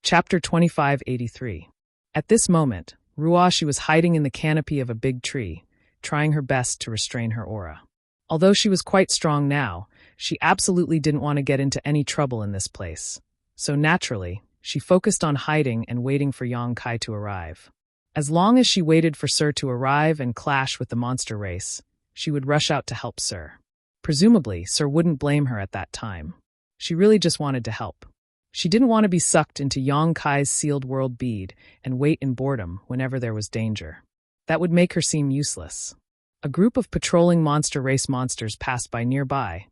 Chapter 2583. At this moment, Ruashi was hiding in the canopy of a big tree, trying her best to restrain her aura. Although she was quite strong now, she absolutely didn't want to get into any trouble in this place. So naturally, she focused on hiding and waiting for Yang Kai to arrive. As long as she waited for Sir to arrive and clash with the monster race, she would rush out to help Sir. Presumably, Sir wouldn't blame her at that time. She really just wanted to help. She didn't want to be sucked into Yang Kai's sealed world bead and wait in boredom whenever there was danger. That would make her seem useless. A group of patrolling monster race monsters passed by nearby,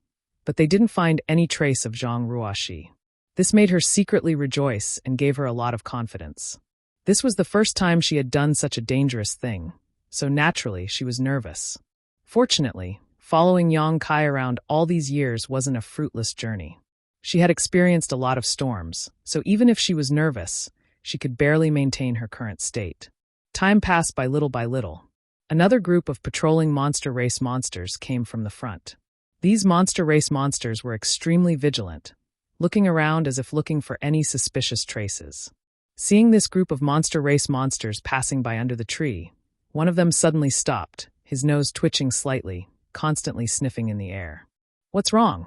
but they didn't find any trace of Zhang Ruashi. This made her secretly rejoice and gave her a lot of confidence. This was the first time she had done such a dangerous thing, so naturally she was nervous. Fortunately, following Yang Kai around all these years wasn't a fruitless journey. She had experienced a lot of storms, so even if she was nervous, she could barely maintain her current state. Time passed by little. Another group of patrolling monster race monsters came from the front. These monster race monsters were extremely vigilant, looking around as if looking for any suspicious traces. Seeing this group of monster race monsters passing by under the tree, one of them suddenly stopped, his nose twitching slightly, constantly sniffing in the air. "What's wrong?"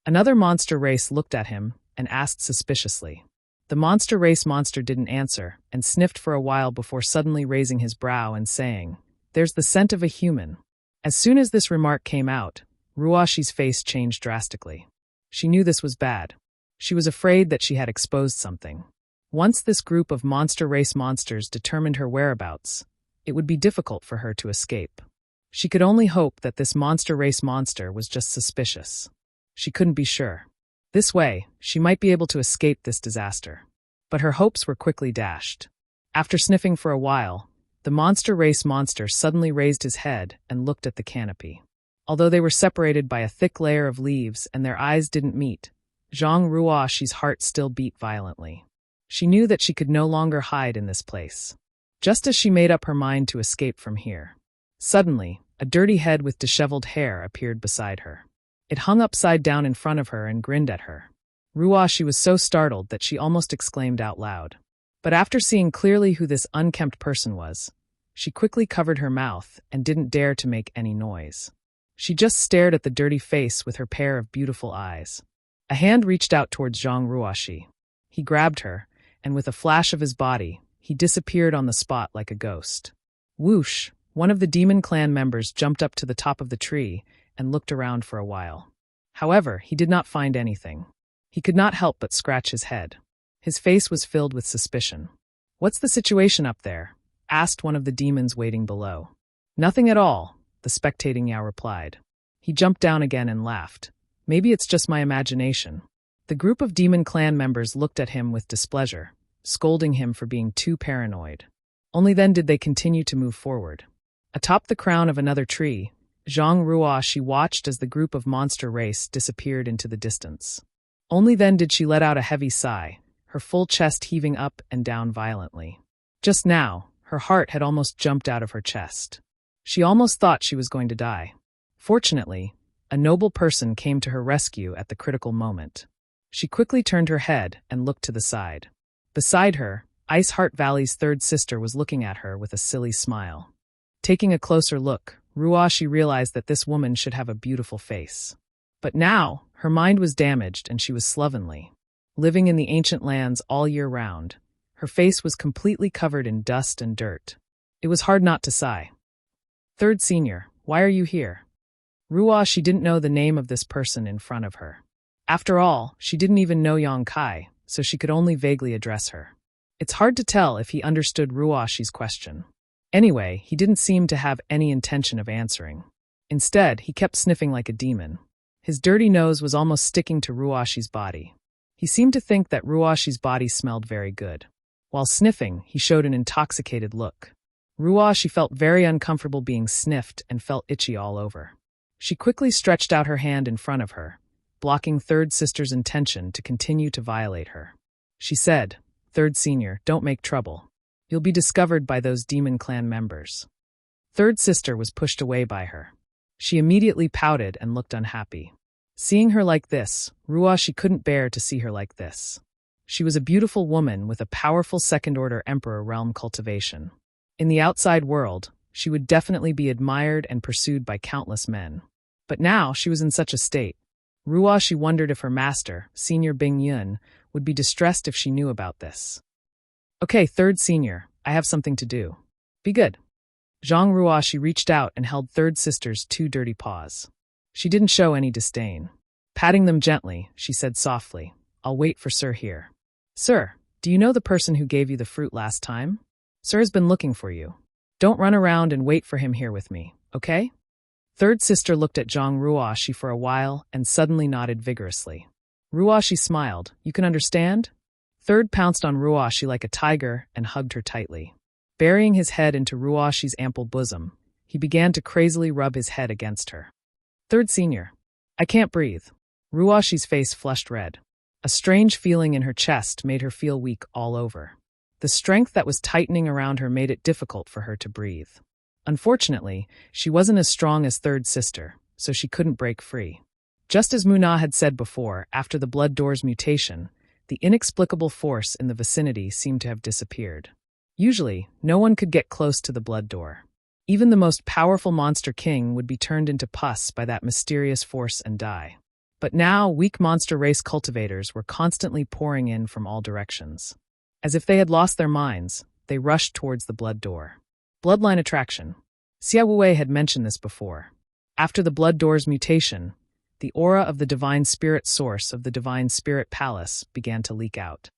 Another monster race looked at him and asked suspiciously. The monster race monster didn't answer and sniffed for a while before suddenly raising his brow and saying, "There's the scent of a human." As soon as this remark came out, Ruashi's face changed drastically. She knew this was bad. She was afraid that she had exposed something. Once this group of monster race monsters determined her whereabouts, it would be difficult for her to escape. She could only hope that this monster race monster was just suspicious. She couldn't be sure. This way, she might be able to escape this disaster. But her hopes were quickly dashed. After sniffing for a while, the monster race monster suddenly raised his head and looked at the canopy. Although they were separated by a thick layer of leaves and their eyes didn't meet, Zhang Ruashi's heart still beat violently. She knew that she could no longer hide in this place. Just as she made up her mind to escape from here, suddenly, a dirty head with disheveled hair appeared beside her. It hung upside down in front of her and grinned at her. Ruashi was so startled that she almost exclaimed out loud. But after seeing clearly who this unkempt person was, she quickly covered her mouth and didn't dare to make any noise. She just stared at the dirty face with her pair of beautiful eyes. A hand reached out towards Zhang Ruashi. He grabbed her, and with a flash of his body, he disappeared on the spot like a ghost. Whoosh! One of the demon clan members jumped up to the top of the tree and looked around for a while. However, he did not find anything. He could not help but scratch his head. His face was filled with suspicion. "What's the situation up there?" asked one of the demons waiting below. "Nothing at all," the spectating Yao replied. He jumped down again and laughed. "Maybe it's just my imagination." The group of demon clan members looked at him with displeasure, scolding him for being too paranoid. Only then did they continue to move forward. Atop the crown of another tree, Zhang Ruashi watched as the group of monster race disappeared into the distance. Only then did she let out a heavy sigh, her full chest heaving up and down violently. Just now, her heart had almost jumped out of her chest. She almost thought she was going to die. Fortunately, a noble person came to her rescue at the critical moment. She quickly turned her head and looked to the side. Beside her, Ice Heart Valley's third sister was looking at her with a silly smile. Taking a closer look, Ruashi realized that this woman should have a beautiful face. But now, her mind was damaged and she was slovenly. Living in the ancient lands all year round, her face was completely covered in dust and dirt. It was hard not to sigh. "Third senior, why are you here?" Ruashi didn't know the name of this person in front of her. After all, she didn't even know Yang Kai, so she could only vaguely address her. It's hard to tell if he understood Ruashi's question. Anyway, he didn't seem to have any intention of answering. Instead, he kept sniffing like a demon. His dirty nose was almost sticking to Ruashi's body. He seemed to think that Ruashi's body smelled very good. While sniffing, he showed an intoxicated look. Ruashi felt very uncomfortable being sniffed and felt itchy all over. She quickly stretched out her hand in front of her, blocking third sister's intention to continue to violate her. She said, "Third senior, don't make trouble. You'll be discovered by those demon clan members." Third sister was pushed away by her. She immediately pouted and looked unhappy. Seeing her like this, Ruashi couldn't bear to see her like this. She was a beautiful woman with a powerful second-order emperor realm cultivation. In the outside world, she would definitely be admired and pursued by countless men. But now she was in such a state. Ruoshi wondered if her master, Senior Bing Yun, would be distressed if she knew about this. Okay, third senior, I have something to do. Be good. Zhang Ruoshi reached out and held third sister's 2 dirty paws. She didn't show any disdain. Patting them gently, she said softly, I'll wait for Sir here. Sir, do you know the person who gave you the fruit last time? Sir has been looking for you. Don't run around and wait for him here with me, okay? Third sister looked at Zhang Ruoshi for a while and suddenly nodded vigorously. Ruoshi smiled. You can understand? Third pounced on Ruoshi like a tiger and hugged her tightly. Burying his head into Ruoshi's ample bosom, he began to crazily rub his head against her. Third senior. I can't breathe. Ruoshi's face flushed red. A strange feeling in her chest made her feel weak all over. The strength that was tightening around her made it difficult for her to breathe. Unfortunately, she wasn't as strong as third sister, so she couldn't break free. Just as Muna had said before, after the blood door's mutation, the inexplicable force in the vicinity seemed to have disappeared. Usually, no one could get close to the blood door. Even the most powerful monster king would be turned into pus by that mysterious force and die. But now, weak monster race cultivators were constantly pouring in from all directions. As if they had lost their minds, they rushed towards the blood door. Bloodline attraction. Xia Wuwei had mentioned this before. After the blood door's mutation, the aura of the divine spirit source of the divine spirit palace began to leak out.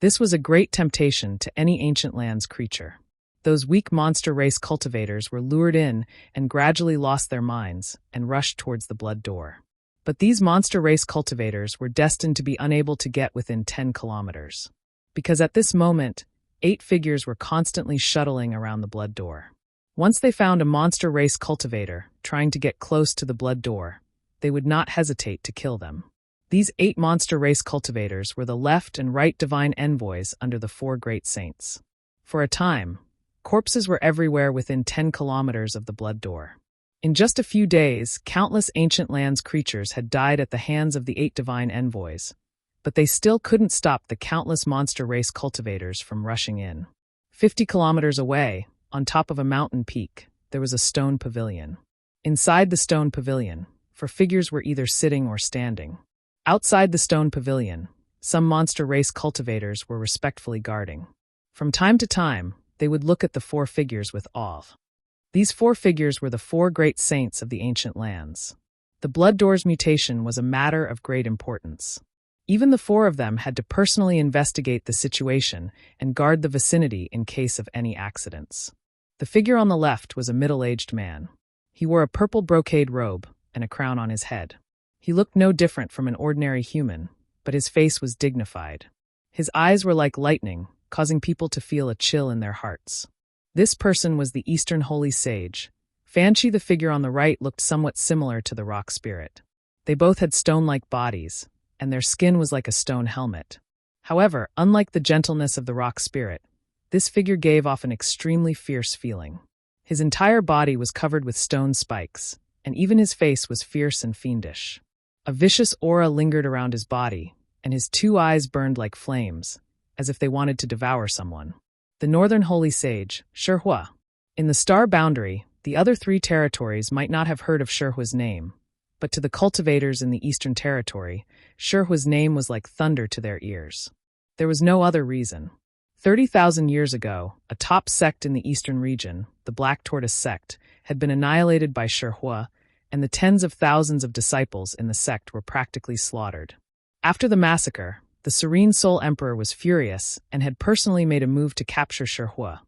This was a great temptation to any ancient lands creature. Those weak monster race cultivators were lured in and gradually lost their minds and rushed towards the blood door. But these monster race cultivators were destined to be unable to get within 10 kilometers. Because at this moment, 8 figures were constantly shuttling around the blood door. Once they found a monster race cultivator trying to get close to the blood door, they would not hesitate to kill them. These 8 monster race cultivators were the left and right divine envoys under the 4 great saints. For a time, corpses were everywhere within 10 kilometers of the blood door. In just a few days, countless ancient lands creatures had died at the hands of the 8 divine envoys, but they still couldn't stop the countless monster race cultivators from rushing in. 50 kilometers away, on top of a mountain peak, there was a stone pavilion. Inside the stone pavilion, 4 figures were either sitting or standing. Outside the stone pavilion, some monster race cultivators were respectfully guarding. From time to time, they would look at the 4 figures with awe. These 4 figures were the 4 great saints of the ancient lands. The blood door's mutation was a matter of great importance. Even the 4 of them had to personally investigate the situation and guard the vicinity in case of any accidents. The figure on the left was a middle-aged man. He wore a purple brocade robe and a crown on his head. He looked no different from an ordinary human, but his face was dignified. His eyes were like lightning, causing people to feel a chill in their hearts. This person was the Eastern Holy Sage. Fanchi, the figure on the right, looked somewhat similar to the rock spirit. They both had stone-like bodies, and their skin was like a stone helmet. However, unlike the gentleness of the rock spirit, this figure gave off an extremely fierce feeling. His entire body was covered with stone spikes, and even his face was fierce and fiendish. A vicious aura lingered around his body, and his 2 eyes burned like flames, as if they wanted to devour someone. The Northern Holy Sage, Shihua. In the star boundary, the other 3 territories might not have heard of Shihua's name, but to the cultivators in the Eastern Territory, Shihua's name was like thunder to their ears. There was no other reason. 30,000 years ago, a top sect in the Eastern region, the Black Tortoise sect, had been annihilated by Shihua, and the tens of thousands of disciples in the sect were practically slaughtered. After the massacre, the Serene Soul Emperor was furious and had personally made a move to capture Shihua.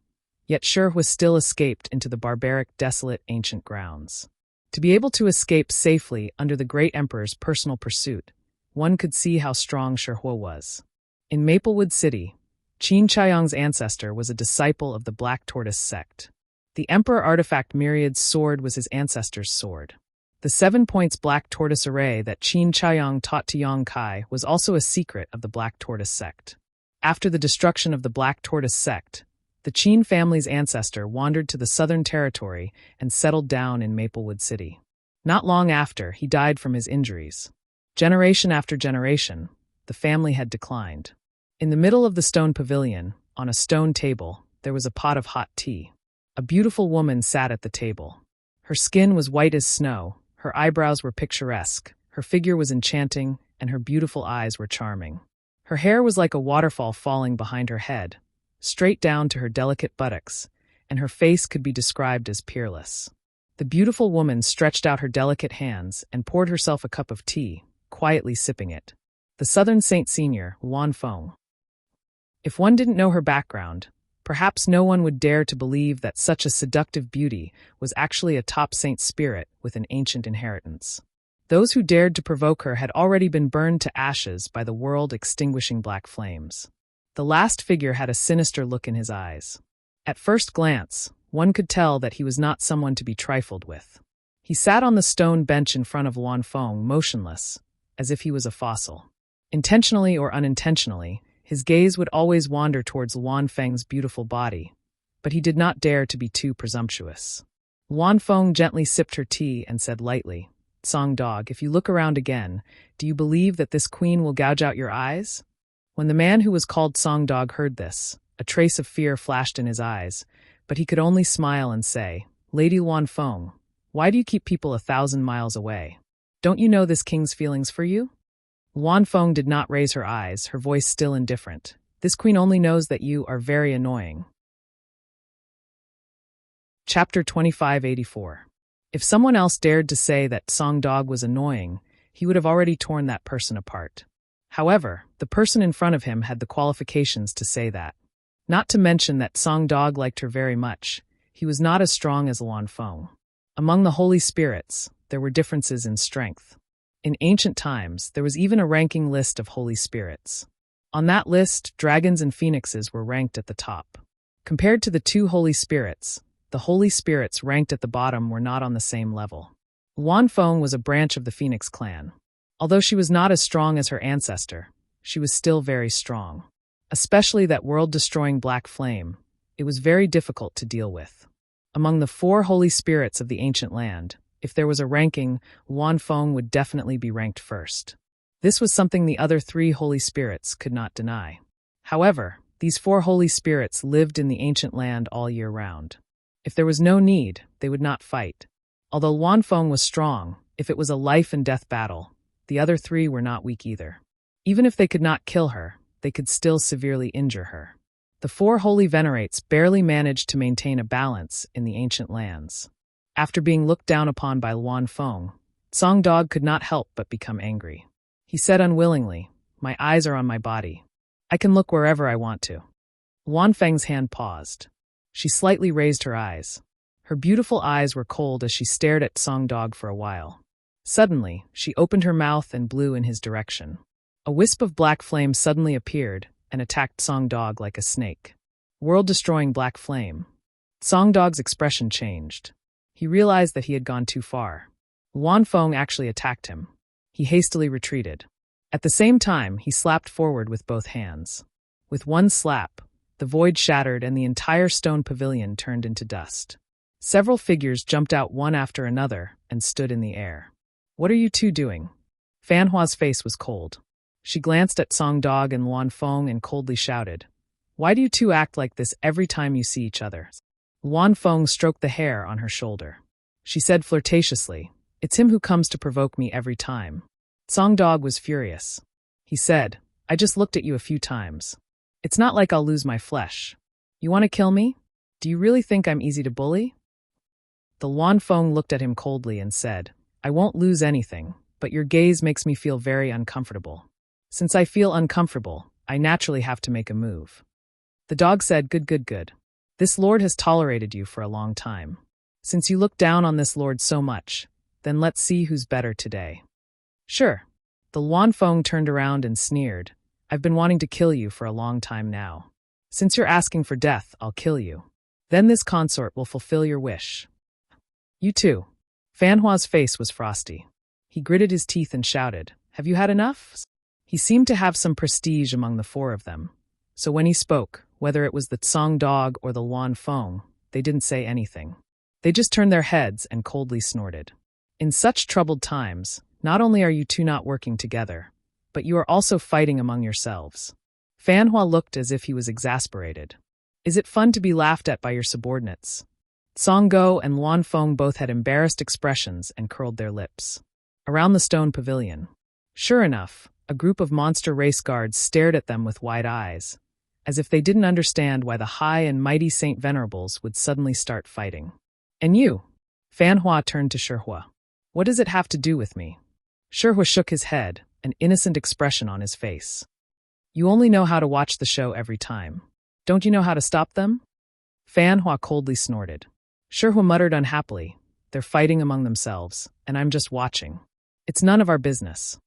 Yet Shihua still escaped into the barbaric, desolate, ancient grounds. To be able to escape safely under the Great Emperor's personal pursuit, one could see how strong Shihua was. In Maplewood City, Qin Chaiyong's ancestor was a disciple of the Black Tortoise sect. The Emperor Artifact Myriad's sword was his ancestor's sword. The 7 points Black Tortoise array that Qin Chaiyong taught to Yang Kai was also a secret of the Black Tortoise sect. After the destruction of the Black Tortoise sect, the Qin family's ancestor wandered to the Southern Territory and settled down in Maplewood City. Not long after, he died from his injuries. Generation after generation, the family had declined. In the middle of the stone pavilion, on a stone table, there was a pot of hot tea. A beautiful woman sat at the table. Her skin was white as snow, her eyebrows were picturesque, her figure was enchanting, and her beautiful eyes were charming. Her hair was like a waterfall falling behind her head, straight down to her delicate buttocks, and her face could be described as peerless. The beautiful woman stretched out her delicate hands and poured herself a cup of tea, quietly sipping it. The Southern Saint Senior, Wan Feng. If one didn't know her background, perhaps no one would dare to believe that such a seductive beauty was actually a top saint spirit with an ancient inheritance. Those who dared to provoke her had already been burned to ashes by the world-extinguishing black flames. The last figure had a sinister look in his eyes. At first glance, one could tell that he was not someone to be trifled with. He sat on the stone bench in front of Wan Feng, motionless, as if he was a fossil. Intentionally or unintentionally, his gaze would always wander towards Wan Feng's beautiful body, but he did not dare to be too presumptuous. Wan Feng gently sipped her tea and said lightly, "Song Dog, if you look around again, do you believe that this queen will gouge out your eyes?" When the man who was called Song Dog heard this, a trace of fear flashed in his eyes, but he could only smile and say, "Lady Wan Feng, why do you keep people 1,000 miles away? Don't you know this king's feelings for you?" Wan Feng did not raise her eyes, her voice still indifferent. "This queen only knows that you are very annoying." Chapter 2584. If someone else dared to say that Song Dog was annoying, he would have already torn that person apart. However, the person in front of him had the qualifications to say that. Not to mention that Song Dog liked her very much. He was not as strong as Wan Feng. Among the holy spirits, there were differences in strength. In ancient times, there was even a ranking list of holy spirits. On that list, dragons and phoenixes were ranked at the top. Compared to the two holy spirits, the holy spirits ranked at the bottom were not on the same level. Wan Feng was a branch of the Phoenix clan. Although she was not as strong as her ancestor, she was still very strong. Especially that world-destroying black flame, it was very difficult to deal with. Among the 4 holy spirits of the ancient land, if there was a ranking, Wan Feng would definitely be ranked first. This was something the other 3 holy spirits could not deny. However, these 4 holy spirits lived in the ancient land all year round. If there was no need, they would not fight. Although Wan Feng was strong, if it was a life-and-death battle, the other 3 were not weak either. Even if they could not kill her, they could still severely injure her. The 4 holy venerates barely managed to maintain a balance in the ancient lands. After being looked down upon by Wan Feng, Song Dog could not help but become angry. He said unwillingly, "My eyes are on my body. I can look wherever I want to." Wan Feng's hand paused. She slightly raised her eyes. Her beautiful eyes were cold as she stared at Song Dog for a while. Suddenly, she opened her mouth and blew in his direction. A wisp of black flame suddenly appeared and attacked Song Dog like a snake. World-destroying black flame. Song Dog's expression changed. He realized that he had gone too far. Wan Feng actually attacked him. He hastily retreated. At the same time, he slapped forward with both hands. With one slap, the void shattered and the entire stone pavilion turned into dust. Several figures jumped out one after another and stood in the air. "What are you two doing?" Fanhua's face was cold. She glanced at Song Dog and Wan Feng and coldly shouted, "Why do you two act like this every time you see each other?" Wan Feng stroked the hair on her shoulder. She said flirtatiously, "It's him who comes to provoke me every time." Song Dog was furious. He said, "I just looked at you a few times. It's not like I'll lose my flesh. You want to kill me? Do you really think I'm easy to bully?" The Wan Feng looked at him coldly and said, "I won't lose anything, but your gaze makes me feel very uncomfortable. Since I feel uncomfortable, I naturally have to make a move." The dog said, Good. This lord has tolerated you for a long time. Since you look down on this lord so much, then let's see who's better today." "Sure." The Wan Feng turned around and sneered, "I've been wanting to kill you for a long time now. Since you're asking for death, I'll kill you. Then this consort will fulfill your wish." "You too." Fanhua's face was frosty. He gritted his teeth and shouted, "Have you had enough?" He seemed to have some prestige among the 4 of them. So when he spoke, whether it was the Song Dog or the Wan Feng, they didn't say anything. They just turned their heads and coldly snorted. In such troubled times, not only are you two not working together, but you are also fighting among yourselves. Fanhua looked as if he was exasperated. Is it fun to be laughed at by your subordinates? Songgo and Luanfeng both had embarrassed expressions and curled their lips. Around the stone pavilion. Sure enough, a group of monster race guards stared at them with wide eyes, as if they didn't understand why the high and mighty Saint Venerables would suddenly start fighting. And you? Fanhua turned to Shihua. What does it have to do with me? Shihua shook his head, an innocent expression on his face. You only know how to watch the show every time. Don't you know how to stop them? Fanhua coldly snorted. Shihua muttered unhappily. They're fighting among themselves, and I'm just watching. It's none of our business.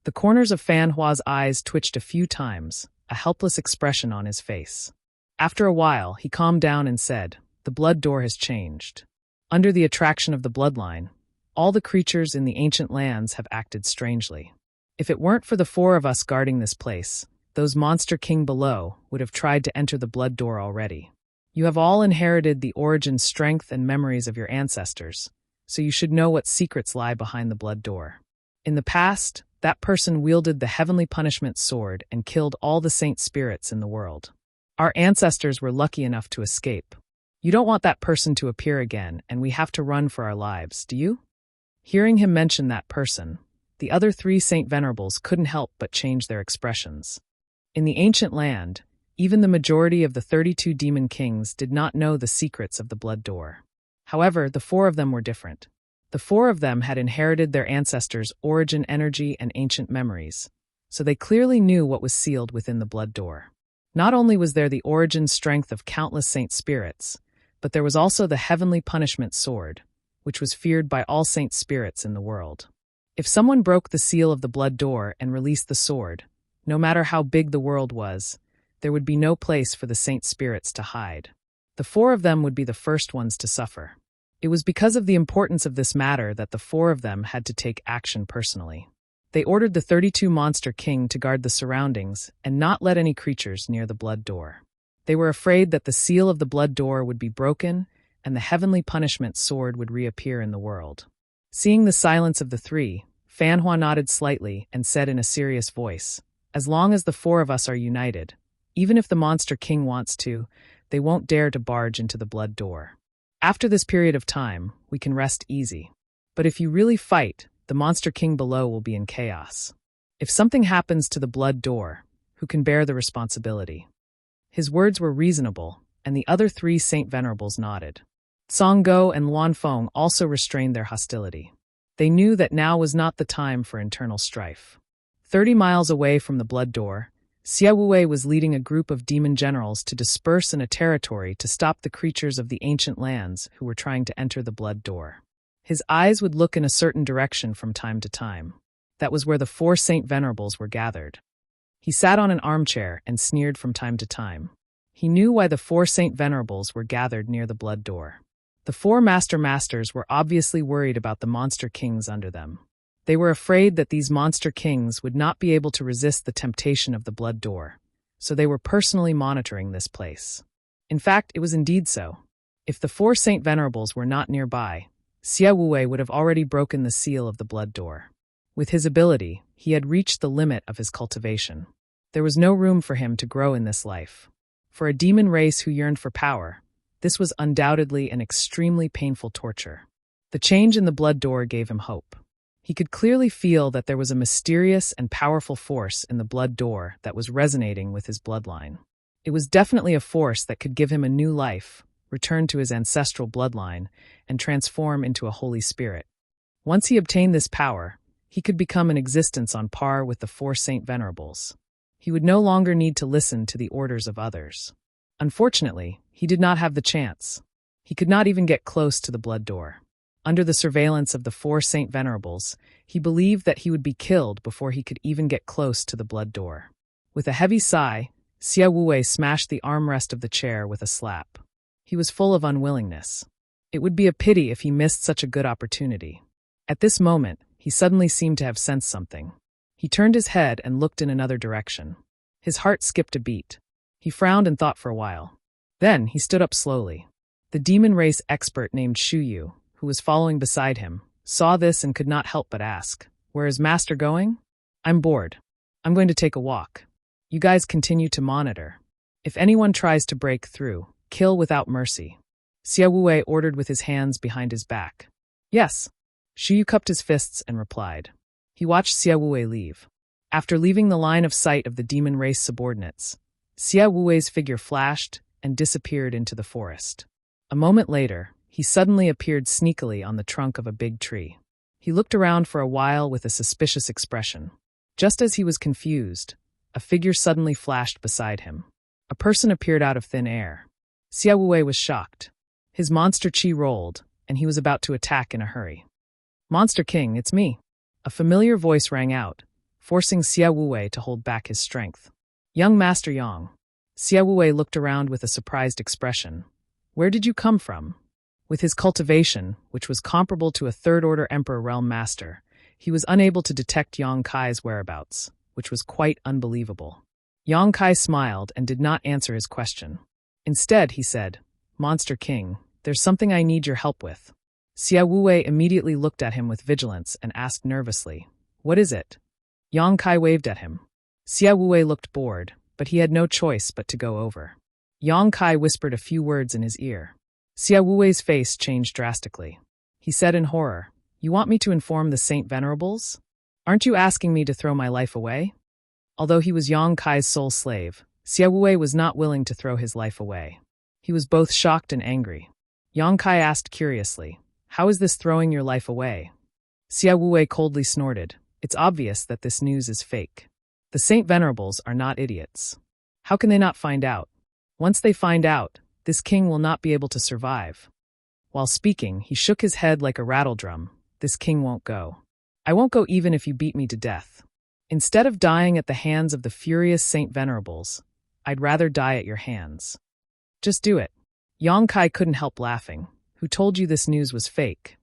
The corners of Fanhua's eyes twitched a few times, a helpless expression on his face. After a while, he calmed down and said, The blood door has changed. Under the attraction of the bloodline, all the creatures in the ancient lands have acted strangely. If it weren't for the four of us guarding this place, those monster king below would have tried to enter the blood door already. You have all inherited the origin strength and memories of your ancestors, so you should know what secrets lie behind the blood door. In the past, that person wielded the heavenly punishment sword and killed all the saint spirits in the world. Our ancestors were lucky enough to escape. You don't want that person to appear again, and we have to run for our lives, do you? Hearing him mention that person, the other three Saint Venerables couldn't help but change their expressions. In the ancient land, even the majority of the 32 demon kings did not know the secrets of the blood door. However, the four of them were different. The four of them had inherited their ancestors' origin energy and ancient memories, so they clearly knew what was sealed within the blood door. Not only was there the origin strength of countless saint spirits, but there was also the heavenly punishment sword, which was feared by all saint spirits in the world. If someone broke the seal of the blood door and released the sword, no matter how big the world was, there would be no place for the saint spirits to hide. The four of them would be the first ones to suffer. It was because of the importance of this matter that the four of them had to take action personally. They ordered the 32 Monster King to guard the surroundings and not let any creatures near the blood door. They were afraid that the seal of the blood door would be broken and the heavenly punishment sword would reappear in the world. Seeing the silence of the three, Fanhua nodded slightly and said in a serious voice, As long as the four of us are united, even if the Monster King wants to, they won't dare to barge into the blood door. After this period of time, we can rest easy. But if you really fight, the Monster King below will be in chaos. If something happens to the blood door, who can bear the responsibility? His words were reasonable, and the other three Saint Venerables nodded. Songgo and Luanfeng also restrained their hostility. They knew that now was not the time for internal strife. 30 miles away from the blood door, Xie Wuwei was leading a group of demon generals to disperse in a territory to stop the creatures of the ancient lands who were trying to enter the blood door. His eyes would look in a certain direction from time to time. That was where the four Saint Venerables were gathered. He sat on an armchair and sneered from time to time. He knew why the four Saint Venerables were gathered near the blood door. The four Masters were obviously worried about the monster kings under them. They were afraid that these monster kings would not be able to resist the temptation of the blood door, so they were personally monitoring this place. In fact, it was indeed so. If the four Saint Venerables were not nearby, Xie Wuwei would have already broken the seal of the blood door. With his ability, he had reached the limit of his cultivation. There was no room for him to grow in this life. For a demon race who yearned for power, this was undoubtedly an extremely painful torture. The change in the blood door gave him hope. He could clearly feel that there was a mysterious and powerful force in the blood door that was resonating with his bloodline. It was definitely a force that could give him a new life, return to his ancestral bloodline, and transform into a Holy Spirit. Once he obtained this power, he could become an existence on par with the four Saint Venerables. He would no longer need to listen to the orders of others. Unfortunately, he did not have the chance. He could not even get close to the blood door. Under the surveillance of the four Saint Venerables, he believed that he would be killed before he could even get close to the blood door. With a heavy sigh, Xie Wuwei smashed the armrest of the chair with a slap. He was full of unwillingness. It would be a pity if he missed such a good opportunity. At this moment, he suddenly seemed to have sensed something. He turned his head and looked in another direction. His heart skipped a beat. He frowned and thought for a while. Then he stood up slowly. The demon race expert named Shu Yu, who was following beside him, saw this and could not help but ask, "Where is Master going?" "I'm bored. I'm going to take a walk." You guys continue to monitor. If anyone tries to break through, kill without mercy. Xia Wei ordered with his hands behind his back. Yes. Xu Yu cupped his fists and replied. He watched Xia Wei leave. After leaving the line of sight of the demon race subordinates, Xia Wu's figure flashed and disappeared into the forest. A moment later, he suddenly appeared sneakily on the trunk of a big tree. He looked around for a while with a suspicious expression. Just as he was confused, a figure suddenly flashed beside him. A person appeared out of thin air. Xia Wu was shocked. His monster chi rolled, and he was about to attack in a hurry. Monster King, it's me. A familiar voice rang out, forcing Xia Wu to hold back his strength. Young Master Yang. Xia Wu looked around with a surprised expression. Where did you come from? With his cultivation, which was comparable to a third-order Emperor Realm Master, he was unable to detect Yang Kai's whereabouts, which was quite unbelievable. Yang Kai smiled and did not answer his question. Instead, he said, Monster King, there's something I need your help with. Xia Wu immediately looked at him with vigilance and asked nervously, What is it? Yang Kai waved at him. Xia Wu looked bored, but he had no choice but to go over. Yang Kai whispered a few words in his ear. Xia Wu's face changed drastically. He said in horror, You want me to inform the Saint Venerables? Aren't you asking me to throw my life away? Although he was Yang Kai's sole slave, Xia Wu was not willing to throw his life away. He was both shocked and angry. Yang Kai asked curiously, How is this throwing your life away? Xia Wu coldly snorted, It's obvious that this news is fake. The Saint Venerables are not idiots. How can they not find out? Once they find out, this king will not be able to survive. While speaking, he shook his head like a rattledrum. This king won't go. I won't go even if you beat me to death. Instead of dying at the hands of the furious Saint Venerables, I'd rather die at your hands. Just do it. Yang Kai couldn't help laughing. Who told you this news was fake?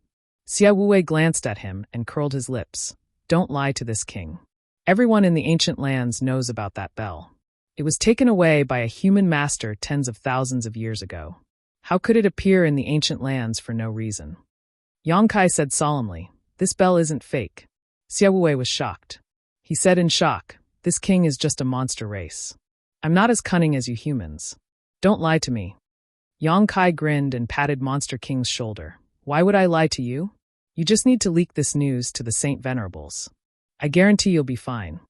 Xia Wu glanced at him and curled his lips. Don't lie to this king. Everyone in the ancient lands knows about that bell. It was taken away by a human master tens of thousands of years ago. How could it appear in the ancient lands for no reason? Yang Kai said solemnly, This bell isn't fake. Xia Wu was shocked. He said in shock, This king is just a monster race. I'm not as cunning as you humans. Don't lie to me. Yang Kai grinned and patted Monster King's shoulder. Why would I lie to you? You just need to leak this news to the Saint Venerables. I guarantee you'll be fine.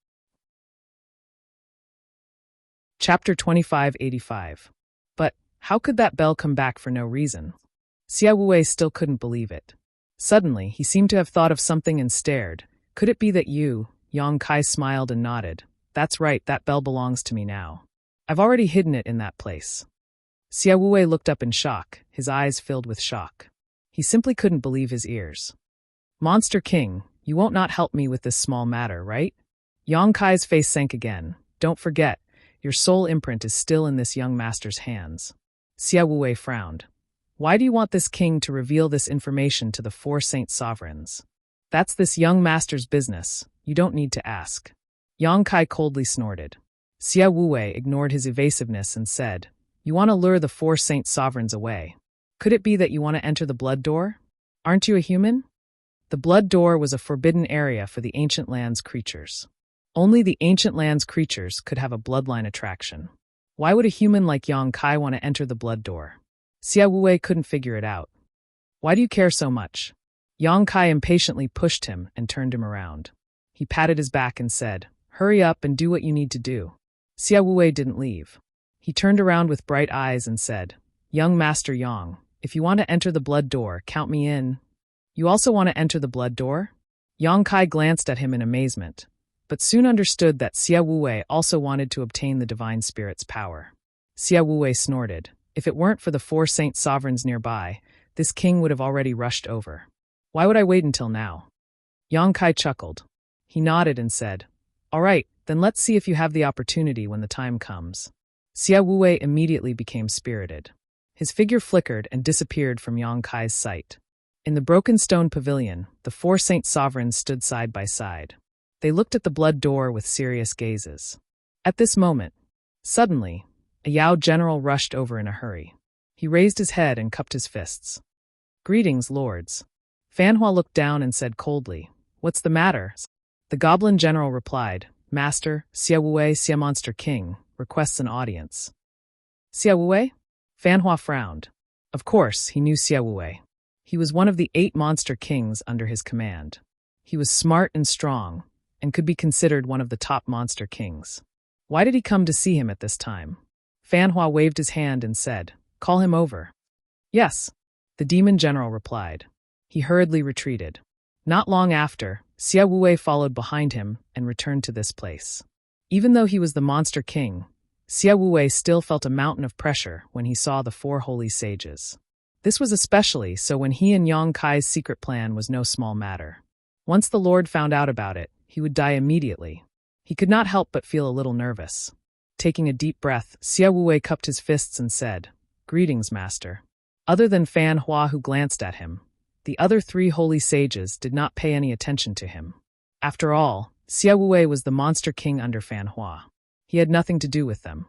Chapter 2585. But how could that bell come back for no reason? Xia Wu still couldn't believe it. Suddenly, he seemed to have thought of something and stared. Could it be that you? Yang Kai smiled and nodded. That's right, that bell belongs to me now. I've already hidden it in that place. Xia Wu looked up in shock, his eyes filled with shock. He simply couldn't believe his ears. Monster King, you won't not help me with this small matter, right? Yang Kai's face sank again. Don't forget, your soul imprint is still in this young master's hands. Xia Wu frowned. Why do you want this king to reveal this information to the four saint sovereigns? That's this young master's business. You don't need to ask. Yang Kai coldly snorted. Xia Wu ignored his evasiveness and said, You want to lure the four saint sovereigns away. Could it be that you want to enter the blood door? Aren't you a human? The blood door was a forbidden area for the ancient land's creatures. Only the ancient land's creatures could have a bloodline attraction. Why would a human like Yang Kai want to enter the blood door? Xia Wu couldn't figure it out. Why do you care so much? Yang Kai impatiently pushed him and turned him around. He patted his back and said, Hurry up and do what you need to do. Xia Wu didn't leave. He turned around with bright eyes and said, Young Master Yang, if you want to enter the blood door, count me in. You also want to enter the blood door? Yang Kai glanced at him in amazement, but soon understood that Xia Wu also wanted to obtain the divine spirit's power. Xia Wu snorted. If it weren't for the four saint sovereigns nearby, this king would have already rushed over. Why would I wait until now? Yang Kai chuckled. He nodded and said, All right, then let's see if you have the opportunity when the time comes. Xia Wu immediately became spirited. His figure flickered and disappeared from Yang Kai's sight. In the broken stone pavilion, the four saint sovereigns stood side by side. They looked at the blood door with serious gazes. At this moment, suddenly, a Yao general rushed over in a hurry. He raised his head and cupped his fists. Greetings, lords. Fanhua looked down and said coldly, What's the matter? The goblin general replied, Master, Xia Wei, Xia Monster King, requests an audience. Xia Wei? Fan Hua frowned. Of course, he knew Xia Wei. He was one of the 8 monster kings under his command. He was smart and strong, and could be considered one of the top monster kings. Why did he come to see him at this time? Fan Hua waved his hand and said, "Call him over." "Yes," the demon general replied. He hurriedly retreated. Not long after, Xia Wei followed behind him and returned to this place. Even though he was the monster king, Xia Wei still felt a mountain of pressure when he saw the 4 holy sages. This was especially so when he and Yang Kai's secret plan was no small matter. Once the Lord found out about it, he would die immediately. He could not help but feel a little nervous. Taking a deep breath, Xia Wei cupped his fists and said, "Greetings, Master." Other than Fan Hua, who glanced at him, the other 3 holy sages did not pay any attention to him. After all, Xia Wei was the monster king under Fan Hua. He had nothing to do with them.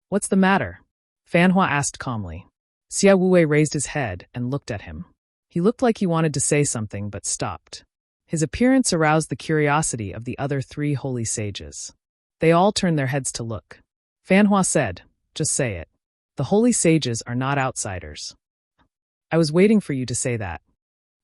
"What's the matter?" Fan Hua asked calmly. Xia Wei raised his head and looked at him. He looked like he wanted to say something but stopped. His appearance aroused the curiosity of the other 3 holy sages. They all turned their heads to look. Fan Hua said, "Just say it. The holy sages are not outsiders." "I was waiting for you to say that."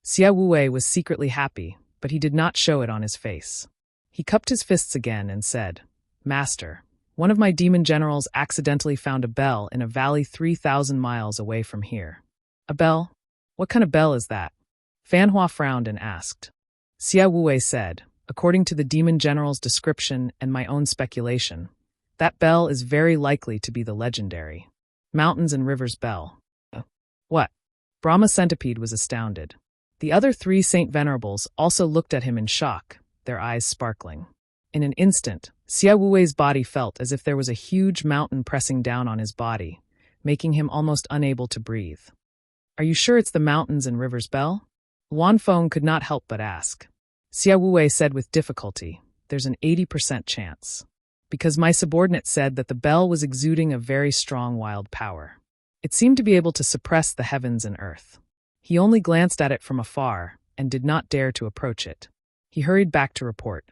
Xia Wei was secretly happy, but he did not show it on his face. He cupped his fists again and said, "Master, one of my demon generals accidentally found a bell in a valley 3,000 miles away from here." "A bell? What kind of bell is that?" Fan Hua frowned and asked. Xia Wei said, "According to the demon general's description and my own speculation, that bell is very likely to be the legendary Mountains and Rivers Bell." "What?" Brahma Centipede was astounded. The other 3 Saint Venerables also looked at him in shock, their eyes sparkling. In an instant, Xia Wu's body felt as if there was a huge mountain pressing down on his body, making him almost unable to breathe. "Are you sure it's the Mountains and Rivers Bell?" Wan Feng could not help but ask. Xia Wu said with difficulty, "There's an 80% chance. Because my subordinate said that the bell was exuding a very strong wild power. It seemed to be able to suppress the heavens and earth. He only glanced at it from afar and did not dare to approach it. He hurried back to report.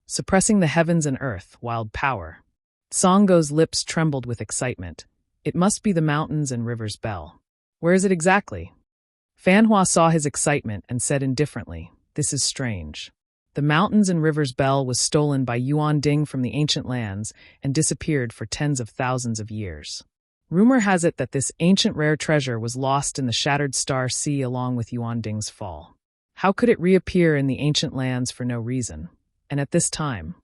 Suppressing the heavens and earth, wild power." Songo's lips trembled with excitement. "It must be the Mountains and Rivers Bell. Where is it exactly?" Fan Hua saw his excitement and said indifferently, "This is strange. The Mountains and Rivers Bell was stolen by Yuan Ding from the ancient lands and disappeared for tens of thousands of years. Rumor has it that this ancient rare treasure was lost in the Shattered Star Sea along with Yuan Ding's fall. How could it reappear in the ancient lands for no reason? And at this time?"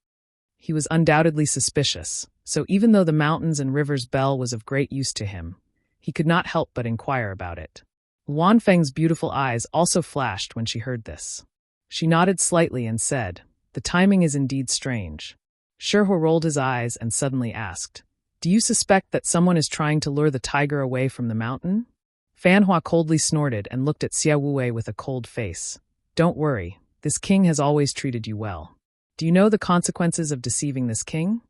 He was undoubtedly suspicious, so even though the Mountains and Rivers Bell was of great use to him, he could not help but inquire about it. Wan Feng's beautiful eyes also flashed when she heard this. She nodded slightly and said, "The timing is indeed strange." Sherhua rolled his eyes and suddenly asked, "Do you suspect that someone is trying to lure the tiger away from the mountain?" Fan Hua coldly snorted and looked at Xia Wu with a cold face. "Don't worry, this king has always treated you well. Do you know the consequences of deceiving this king?"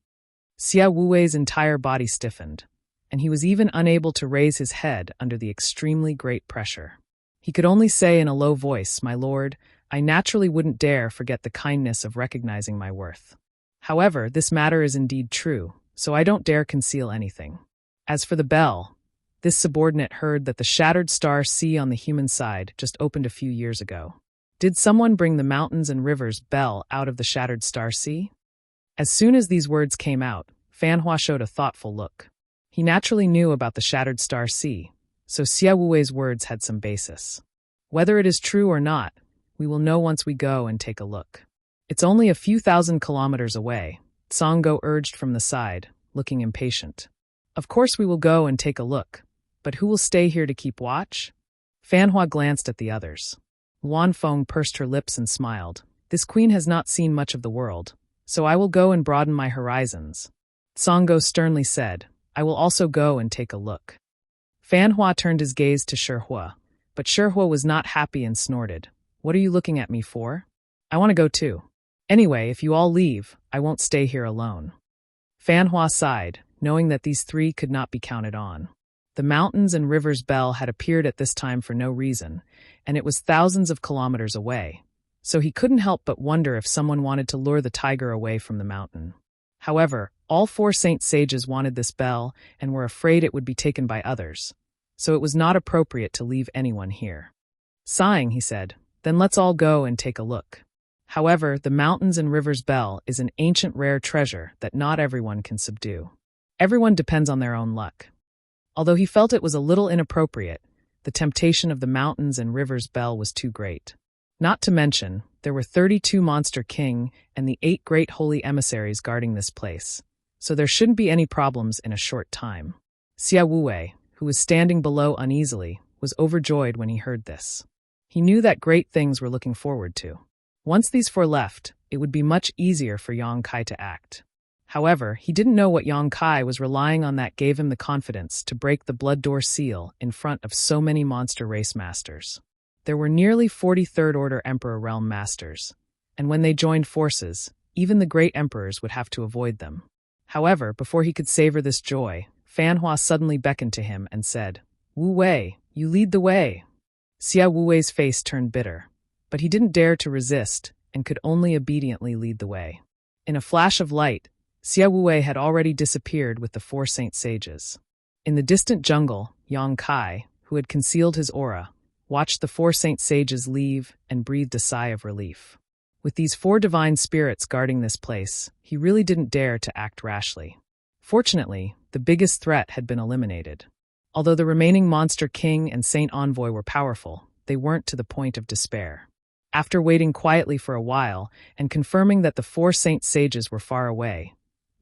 Xia Wu's entire body stiffened, and he was even unable to raise his head under the extremely great pressure. He could only say in a low voice, "My lord, I naturally wouldn't dare forget the kindness of recognizing my worth. However, this matter is indeed true, so I don't dare conceal anything. As for the bell, this subordinate heard that the Shattered Star Sea on the human side just opened a few years ago. Did someone bring the Mountains and Rivers Bell out of the Shattered Star Sea?" As soon as these words came out, Fan Hua showed a thoughtful look. He naturally knew about the Shattered Star Sea, so Xia Wu's words had some basis. Whether it is true or not, we will know once we go and take a look. "It's only a few thousand kilometers away," Songo urged from the side, looking impatient. "Of course we will go and take a look, but who will stay here to keep watch?" Fan Hua glanced at the others. Wan Feng pursed her lips and smiled. "This queen has not seen much of the world, so I will go and broaden my horizons." Songo sternly said, "I will also go and take a look." Fan Hua turned his gaze to Sherhua, but Sherhua was not happy and snorted. "What are you looking at me for? I want to go too. Anyway, if you all leave, I won't stay here alone." Fan Hua sighed, knowing that these 3 could not be counted on. The Mountains and Rivers Bell had appeared at this time for no reason, and it was thousands of kilometers away, so he couldn't help but wonder if someone wanted to lure the tiger away from the mountain. However, all 4 saint sages wanted this bell and were afraid it would be taken by others, so it was not appropriate to leave anyone here. Sighing, he said, "Then let's all go and take a look." However, the mountains and rivers bell is an ancient rare treasure that not everyone can subdue. Everyone depends on their own luck. Although he felt it was a little inappropriate, the temptation of the mountains and rivers bell was too great. Not to mention, there were 32 Monster King and the 8 great holy emissaries guarding this place, so there shouldn't be any problems in a short time. Xia Wuwei, who was standing below uneasily, was overjoyed when he heard this. He knew that great things were looking forward to. Once these 4 left, it would be much easier for Yang Kai to act. However, he didn't know what Yang Kai was relying on that gave him the confidence to break the Blood Door seal in front of so many monster race masters. There were nearly 40 Third Order Emperor Realm masters, and when they joined forces, even the great emperors would have to avoid them. However, before he could savor this joy, Fan Hua suddenly beckoned to him and said, "Wu Wei, you lead the way." Xia Wu Wei's face turned bitter, but he didn't dare to resist and could only obediently lead the way. In a flash of light, Xia Wu Wei had already disappeared with the 4 saint sages. In the distant jungle, Yang Kai, who had concealed his aura, watched the 4 saint sages leave and breathed a sigh of relief. With these 4 divine spirits guarding this place, he really didn't dare to act rashly. Fortunately, the biggest threat had been eliminated. Although the remaining Monster King and Saint Envoy were powerful, they weren't to the point of despair. After waiting quietly for a while and confirming that the 4 saint sages were far away,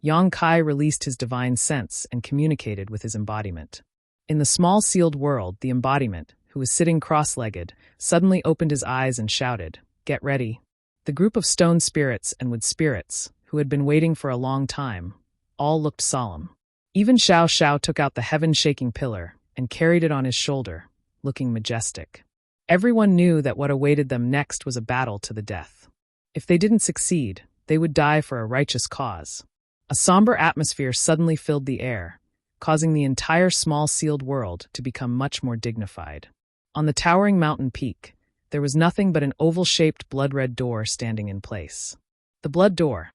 Yang Kai released his divine sense and communicated with his embodiment. In the small sealed world, the embodiment, who was sitting cross-legged, suddenly opened his eyes and shouted, "Get ready." The group of stone spirits and wood spirits, who had been waiting for a long time, all looked solemn. Even Xiao Xiao took out the heaven-shaking pillar and carried it on his shoulder, looking majestic. Everyone knew that what awaited them next was a battle to the death. If they didn't succeed, they would die for a righteous cause. A somber atmosphere suddenly filled the air, causing the entire small sealed world to become much more dignified. On the towering mountain peak, there was nothing but an oval-shaped blood-red door standing in place. The Blood Door,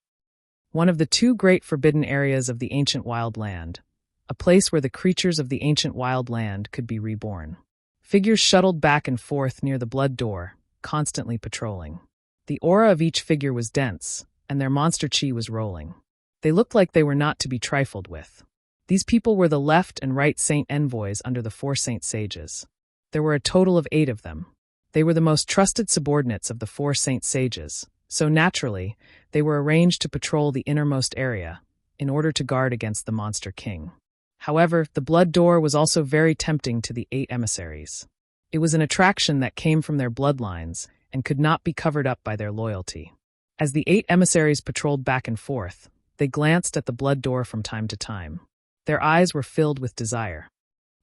one of the 2 great forbidden areas of the ancient wild land, a place where the creatures of the ancient wild land could be reborn. Figures shuttled back and forth near the Blood Door, constantly patrolling. The aura of each figure was dense, and their monster chi was rolling. They looked like they were not to be trifled with. These people were the left and right saint envoys under the 4 saint sages. There were a total of 8 of them. They were the most trusted subordinates of the 4 saint sages, so naturally, they were arranged to patrol the innermost area, in order to guard against the Monster King. However, the Blood Door was also very tempting to the 8 emissaries. It was an attraction that came from their bloodlines and could not be covered up by their loyalty. As the 8 emissaries patrolled back and forth, they glanced at the Blood Door from time to time. Their eyes were filled with desire.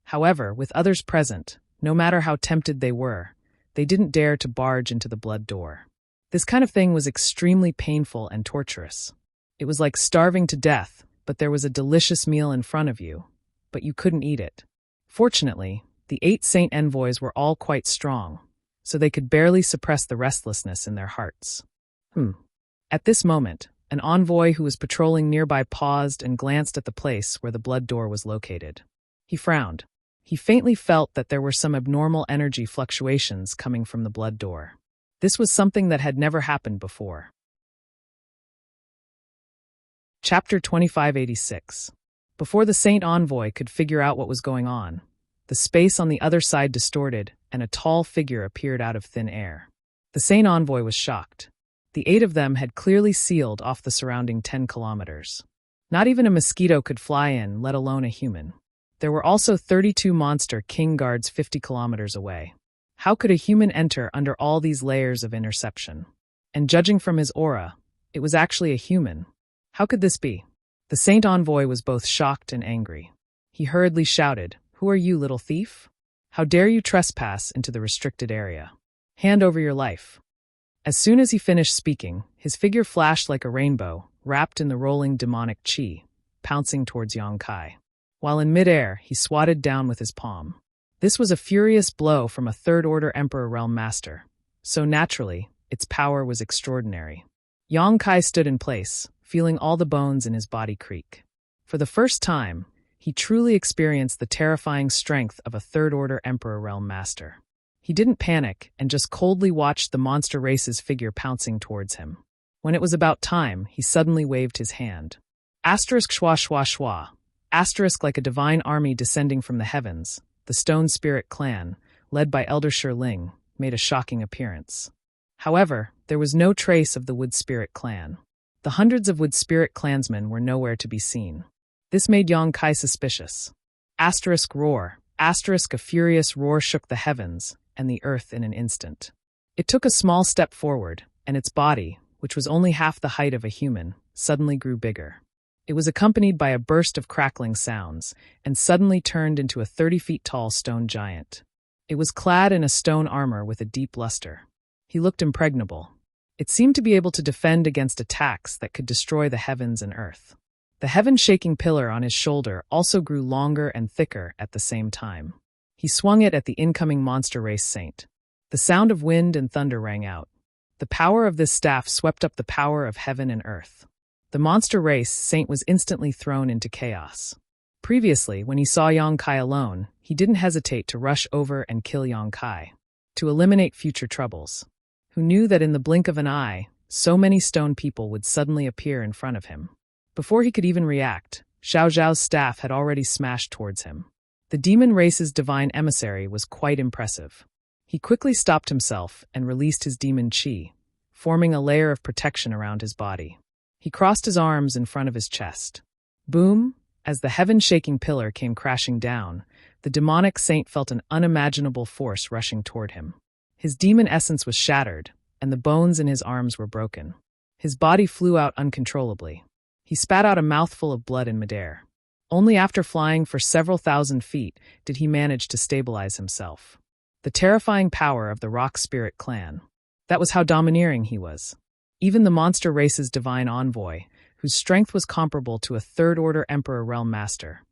However, with others present, no matter how tempted they were, they didn't dare to barge into the Blood Door. This kind of thing was extremely painful and torturous. It was like starving to death, but there was a delicious meal in front of you, but you couldn't eat it. Fortunately, the 8 saint envoys were all quite strong, so they could barely suppress the restlessness in their hearts. At this moment, an envoy who was patrolling nearby paused and glanced at the place where the Blood Door was located. He frowned. He faintly felt that there were some abnormal energy fluctuations coming from the Blood Door. This was something that had never happened before. Chapter 2586. Before the Saint Envoy could figure out what was going on, the space on the other side distorted and a tall figure appeared out of thin air. The Saint Envoy was shocked. The 8 of them had clearly sealed off the surrounding 10 kilometers. Not even a mosquito could fly in, let alone a human. There were also 32 Monster King guards 50 kilometers away. How could a human enter under all these layers of interception? And judging from his aura, it was actually a human. How could this be? The Saint Envoy was both shocked and angry. He hurriedly shouted, "Who are you, little thief? How dare you trespass into the restricted area? Hand over your life." As soon as he finished speaking, his figure flashed like a rainbow, wrapped in the rolling demonic chi, pouncing towards Yang Kai. While in midair, he swatted down with his palm. This was a furious blow from a Third Order Emperor Realm Master, so naturally, its power was extraordinary. Yang Kai stood in place, feeling all the bones in his body creak. For the first time, he truly experienced the terrifying strength of a third-order Emperor Realm Master. He didn't panic and just coldly watched the monster race's figure pouncing towards him. When it was about time, he suddenly waved his hand. Asterisk schwa schwa schwa. Asterisk like a divine army descending from the heavens, the Stone Spirit clan, led by Elder Ling, made a shocking appearance. However, there was no trace of the Wood Spirit clan. The hundreds of Wood Spirit clansmen were nowhere to be seen. This made Yang Kai suspicious. Asterisk roar. Asterisk a furious roar shook the heavens and the earth in an instant. It took a small step forward, and its body, which was only half the height of a human, suddenly grew bigger. It was accompanied by a burst of crackling sounds, and suddenly turned into a 30 feet tall stone giant. It was clad in a stone armor with a deep luster. He looked impregnable. It seemed to be able to defend against attacks that could destroy the heavens and earth. The heaven-shaking pillar on his shoulder also grew longer and thicker at the same time. He swung it at the incoming monster race saint. The sound of wind and thunder rang out. The power of this staff swept up the power of heaven and earth. The monster race saint was instantly thrown into chaos. Previously, when he saw Yang Kai alone, he didn't hesitate to rush over and kill Yang Kai, to eliminate future troubles. Who knew that in the blink of an eye, so many stone people would suddenly appear in front of him? Before he could even react, Xiao Zhao's staff had already smashed towards him. The demon race's divine emissary was quite impressive. He quickly stopped himself and released his demon chi, forming a layer of protection around his body. He crossed his arms in front of his chest. Boom! As the heaven-shaking pillar came crashing down, the demonic saint felt an unimaginable force rushing toward him. His demon essence was shattered, and the bones in his arms were broken. His body flew out uncontrollably. He spat out a mouthful of blood in midair. Only after flying for several thousand feet did he manage to stabilize himself. The terrifying power of the Rock Spirit clan. That was how domineering he was. Even the monster race's divine envoy, whose strength was comparable to a third-order Emperor Realm Master,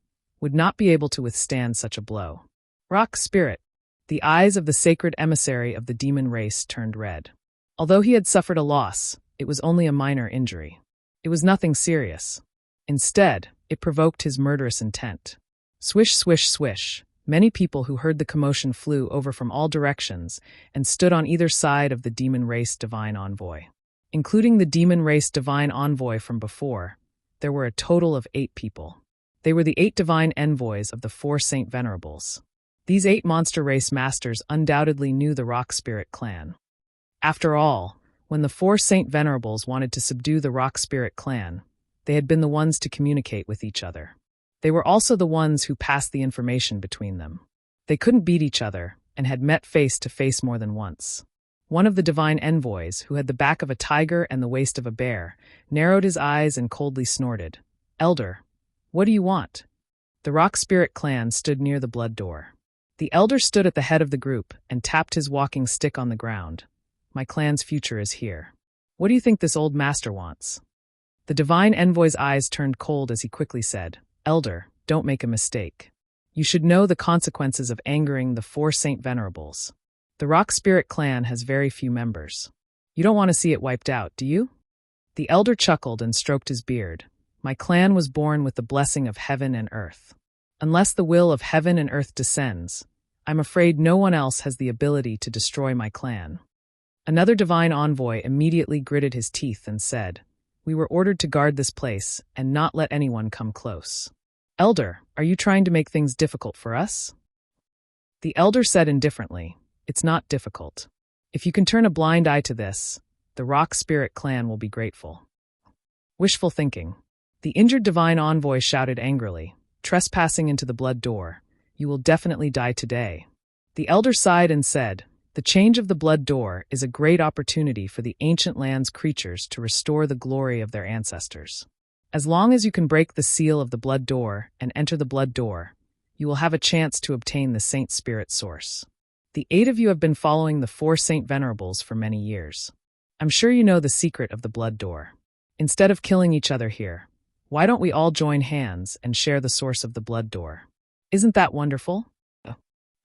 would not be able to withstand such a blow. Rock Spirit. The eyes of the sacred emissary of the demon race turned red. Although he had suffered a loss, it was only a minor injury. It was nothing serious. Instead, it provoked his murderous intent. Swish, swish, swish. Many people who heard the commotion flew over from all directions and stood on either side of the demon race divine envoy. Including the demon race divine envoy from before, there were a total of 8 people. They were the 8 divine envoys of the 4 Saint Venerables. These 8 monster race masters undoubtedly knew the Rock Spirit clan. After all, when the 4 Saint Venerables wanted to subdue the Rock Spirit clan, they had been the ones to communicate with each other. They were also the ones who passed the information between them. They couldn't beat each other and had met face to face more than once. One of the divine envoys, who had the back of a tiger and the waist of a bear, narrowed his eyes and coldly snorted. "Elder, what do you want?" The Rock Spirit clan stood near the blood door. The elder stood at the head of the group and tapped his walking stick on the ground. "My clan's future is here. What do you think this old master wants?" The divine envoy's eyes turned cold as he quickly said, "Elder, don't make a mistake. You should know the consequences of angering the 4 Saint Venerables. The Rock Spirit clan has very few members. You don't want to see it wiped out, do you?" The elder chuckled and stroked his beard. "My clan was born with the blessing of heaven and earth. Unless the will of heaven and earth descends, I'm afraid no one else has the ability to destroy my clan." Another divine envoy immediately gritted his teeth and said, "We were ordered to guard this place and not let anyone come close. Elder, are you trying to make things difficult for us?" The elder said indifferently, "It's not difficult. If you can turn a blind eye to this, the Rock Spirit clan will be grateful." Wishful thinking. The injured divine envoy shouted angrily, "Trespassing into the blood door, you will definitely die today." The elder sighed and said, "The change of the blood door is a great opportunity for the ancient land's creatures to restore the glory of their ancestors. As long as you can break the seal of the blood door and enter the blood door, you will have a chance to obtain the Saint Spirit source. The 8 of you have been following the 4 Saint Venerables for many years. I'm sure you know the secret of the blood door. Instead of killing each other here, why don't we all join hands and share the source of the blood door? Isn't that wonderful?"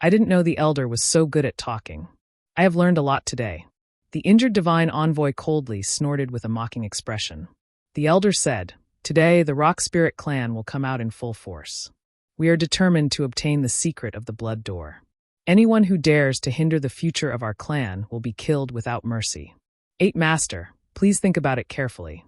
I didn't know the elder was so good at talking. I have learned a lot today. The injured divine envoy coldly snorted with a mocking expression. The elder said, "Today, the Rock Spirit clan will come out in full force. We are determined to obtain the secret of the Blood Door. Anyone who dares to hinder the future of our clan will be killed without mercy. 8 Master, please think about it carefully."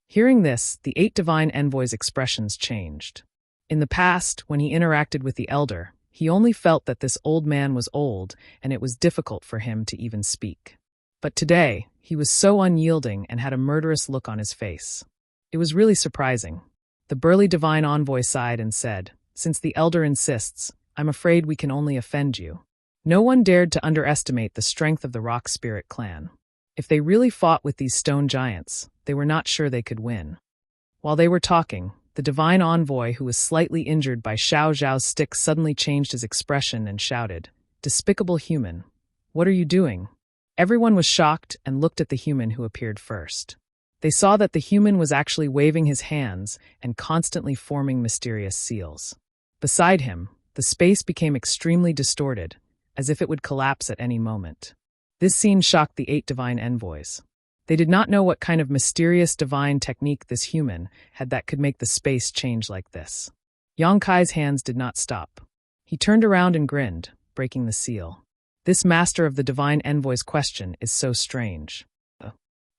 Hearing this, the 8 divine envoys' expressions changed. In the past, when he interacted with the elder, he only felt that this old man was old and it was difficult for him to even speak. But today, he was so unyielding and had a murderous look on his face. It was really surprising. The burly divine envoy sighed and said, "Since the elder insists, I'm afraid we can only offend you." No one dared to underestimate the strength of the Rock Spirit clan. If they really fought with these stone giants, they were not sure they could win. While they were talking, the divine envoy who was slightly injured by Xiao Zhao's stick suddenly changed his expression and shouted, "Despicable human! What are you doing?" Everyone was shocked and looked at the human who appeared first. They saw that the human was actually waving his hands and constantly forming mysterious seals. Beside him, the space became extremely distorted, as if it would collapse at any moment. This scene shocked the 8 divine envoys. They did not know what kind of mysterious divine technique this human had that could make the space change like this. Yang Kai's hands did not stop. He turned around and grinned, breaking the seal. This master of the divine envoy's question is so strange.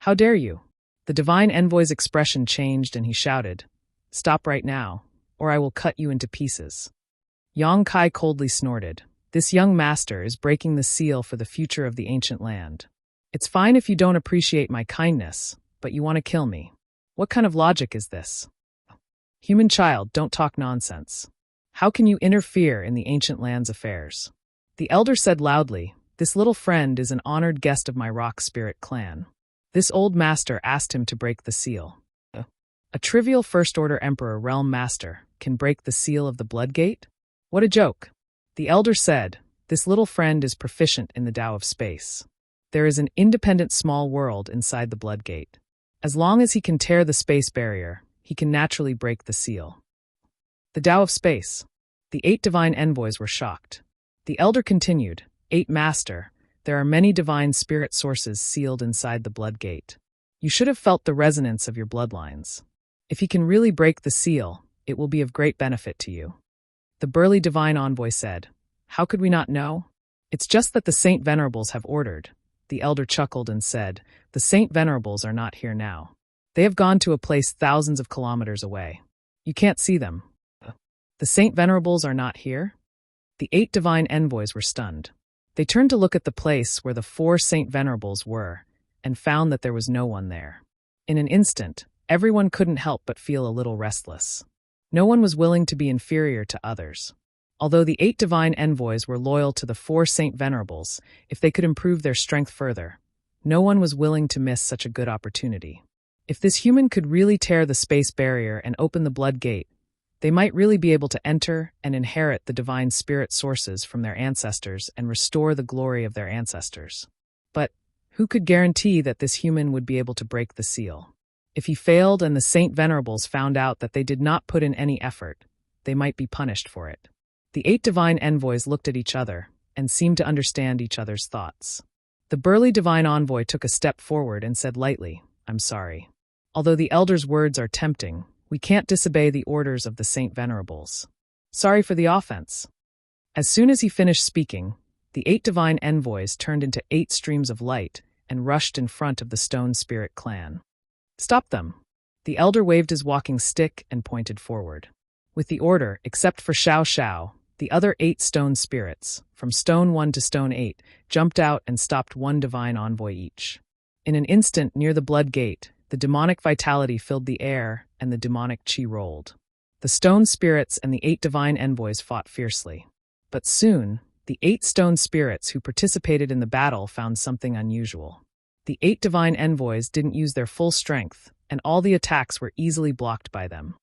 "How dare you?" The divine envoy's expression changed and he shouted, "Stop right now, or I will cut you into pieces." Yang Kai coldly snorted. "This young master is breaking the seal for the future of the ancient land. It's fine if you don't appreciate my kindness, but you want to kill me. What kind of logic is this? Human child, don't talk nonsense. How can you interfere in the ancient land's affairs?" The elder said loudly, "This little friend is an honored guest of my Rock Spirit clan. This old master asked him to break the seal." A trivial First-Order Emperor Realm Master can break the seal of the Blood Gate? What a joke. The elder said, "This little friend is proficient in the Tao of Space. There is an independent small world inside the Blood Gate. As long as he can tear the space barrier, he can naturally break the seal." The Tao of Space. The 8 divine envoys were shocked. The elder continued, "8 Master, there are many divine spirit sources sealed inside the Blood Gate. You should have felt the resonance of your bloodlines. If he can really break the seal, it will be of great benefit to you." The burly divine envoy said, "How could we not know? It's just that the Saint Venerables have ordered." The elder chuckled and said, "The Saint Venerables are not here now. They have gone to a place thousands of kilometers away. You can't see them." "The Saint Venerables are not here?" The 8 divine envoys were stunned. They turned to look at the place where the 4 Saint Venerables were, and found that there was no one there. In an instant, everyone couldn't help but feel a little restless. No one was willing to be inferior to others. Although the 8 divine envoys were loyal to the 4 Saint Venerables, if they could improve their strength further, no one was willing to miss such a good opportunity. If this human could really tear the space barrier and open the Blood Gate, they might really be able to enter and inherit the divine spirit sources from their ancestors and restore the glory of their ancestors. But who could guarantee that this human would be able to break the seal? If he failed and the Saint Venerables found out that they did not put in any effort, they might be punished for it. The 8 divine envoys looked at each other and seemed to understand each other's thoughts. The burly divine envoy took a step forward and said lightly, "I'm sorry. Although the elder's words are tempting, we can't disobey the orders of the Saint Venerables. Sorry for the offense." As soon as he finished speaking, the 8 divine envoys turned into 8 streams of light and rushed in front of the Stone Spirit clan. "Stop them." The elder waved his walking stick and pointed forward. With the order, except for Xiao Xiao, the other 8 stone spirits, from Stone 1 to Stone 8, jumped out and stopped 1 divine envoy each. In an instant near the Blood Gate, the demonic vitality filled the air and the demonic chi rolled. The stone spirits and the 8 divine envoys fought fiercely. But soon, the 8 stone spirits who participated in the battle found something unusual. The 8 divine envoys didn't use their full strength, and all the attacks were easily blocked by them.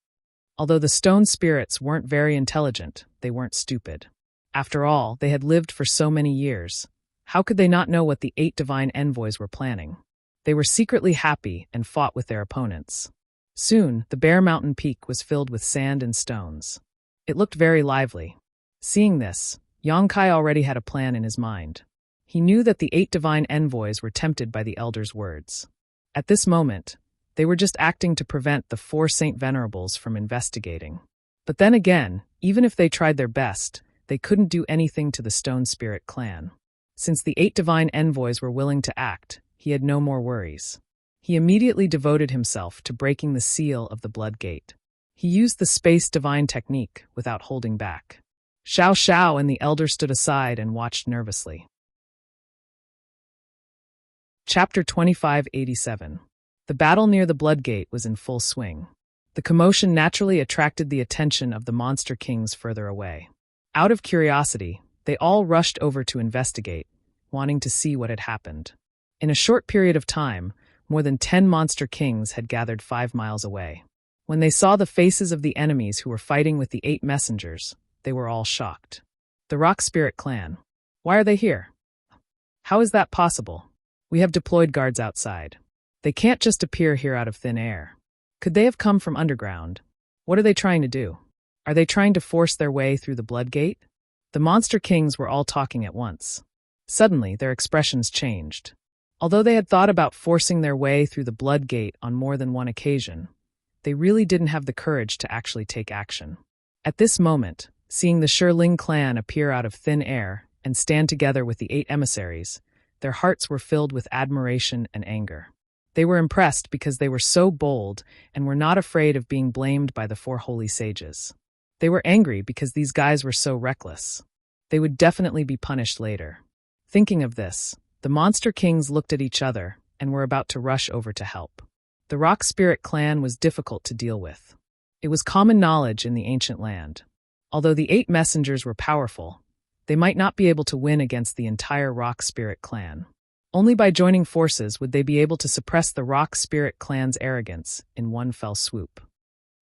Although the stone spirits weren't very intelligent, they weren't stupid. After all, they had lived for so many years. How could they not know what the 8 divine envoys were planning? They were secretly happy and fought with their opponents. Soon, the bare mountain peak was filled with sand and stones. It looked very lively. Seeing this, Yang Kai already had a plan in his mind. He knew that the 8 divine envoys were tempted by the elder's words. At this moment, they were just acting to prevent the 4 Saint Venerables from investigating. But then again, even if they tried their best, they couldn't do anything to the Stone Spirit clan. Since the 8 divine envoys were willing to act, he had no more worries. He immediately devoted himself to breaking the seal of the Blood Gate. He used the Space Divine technique without holding back. Xiao Xiao and the elder stood aside and watched nervously. Chapter 2587. The battle near the Blood Gate was in full swing. The commotion naturally attracted the attention of the monster kings further away. Out of curiosity, they all rushed over to investigate, wanting to see what had happened. In a short period of time, more than 10 monster kings had gathered 5 miles away. When they saw the faces of the enemies who were fighting with the 8 messengers, they were all shocked. The Rock Spirit clan. Why are they here? How is that possible? We have deployed guards outside. They can't just appear here out of thin air. Could they have come from underground? What are they trying to do? Are they trying to force their way through the Blood Gate? The monster kings were all talking at once. Suddenly, their expressions changed. Although they had thought about forcing their way through the Blood Gate on more than one occasion, they really didn't have the courage to actually take action. At this moment, seeing the Shirling clan appear out of thin air and stand together with the 8 emissaries, their hearts were filled with admiration and anger. They were impressed because they were so bold and were not afraid of being blamed by the 4 holy sages. They were angry because these guys were so reckless. They would definitely be punished later. Thinking of this, the monster kings looked at each other and were about to rush over to help. The Rock Spirit clan was difficult to deal with. It was common knowledge in the ancient land. Although the 8 messengers were powerful, they might not be able to win against the entire Rock Spirit clan. Only by joining forces would they be able to suppress the Rock Spirit clan's arrogance in one fell swoop.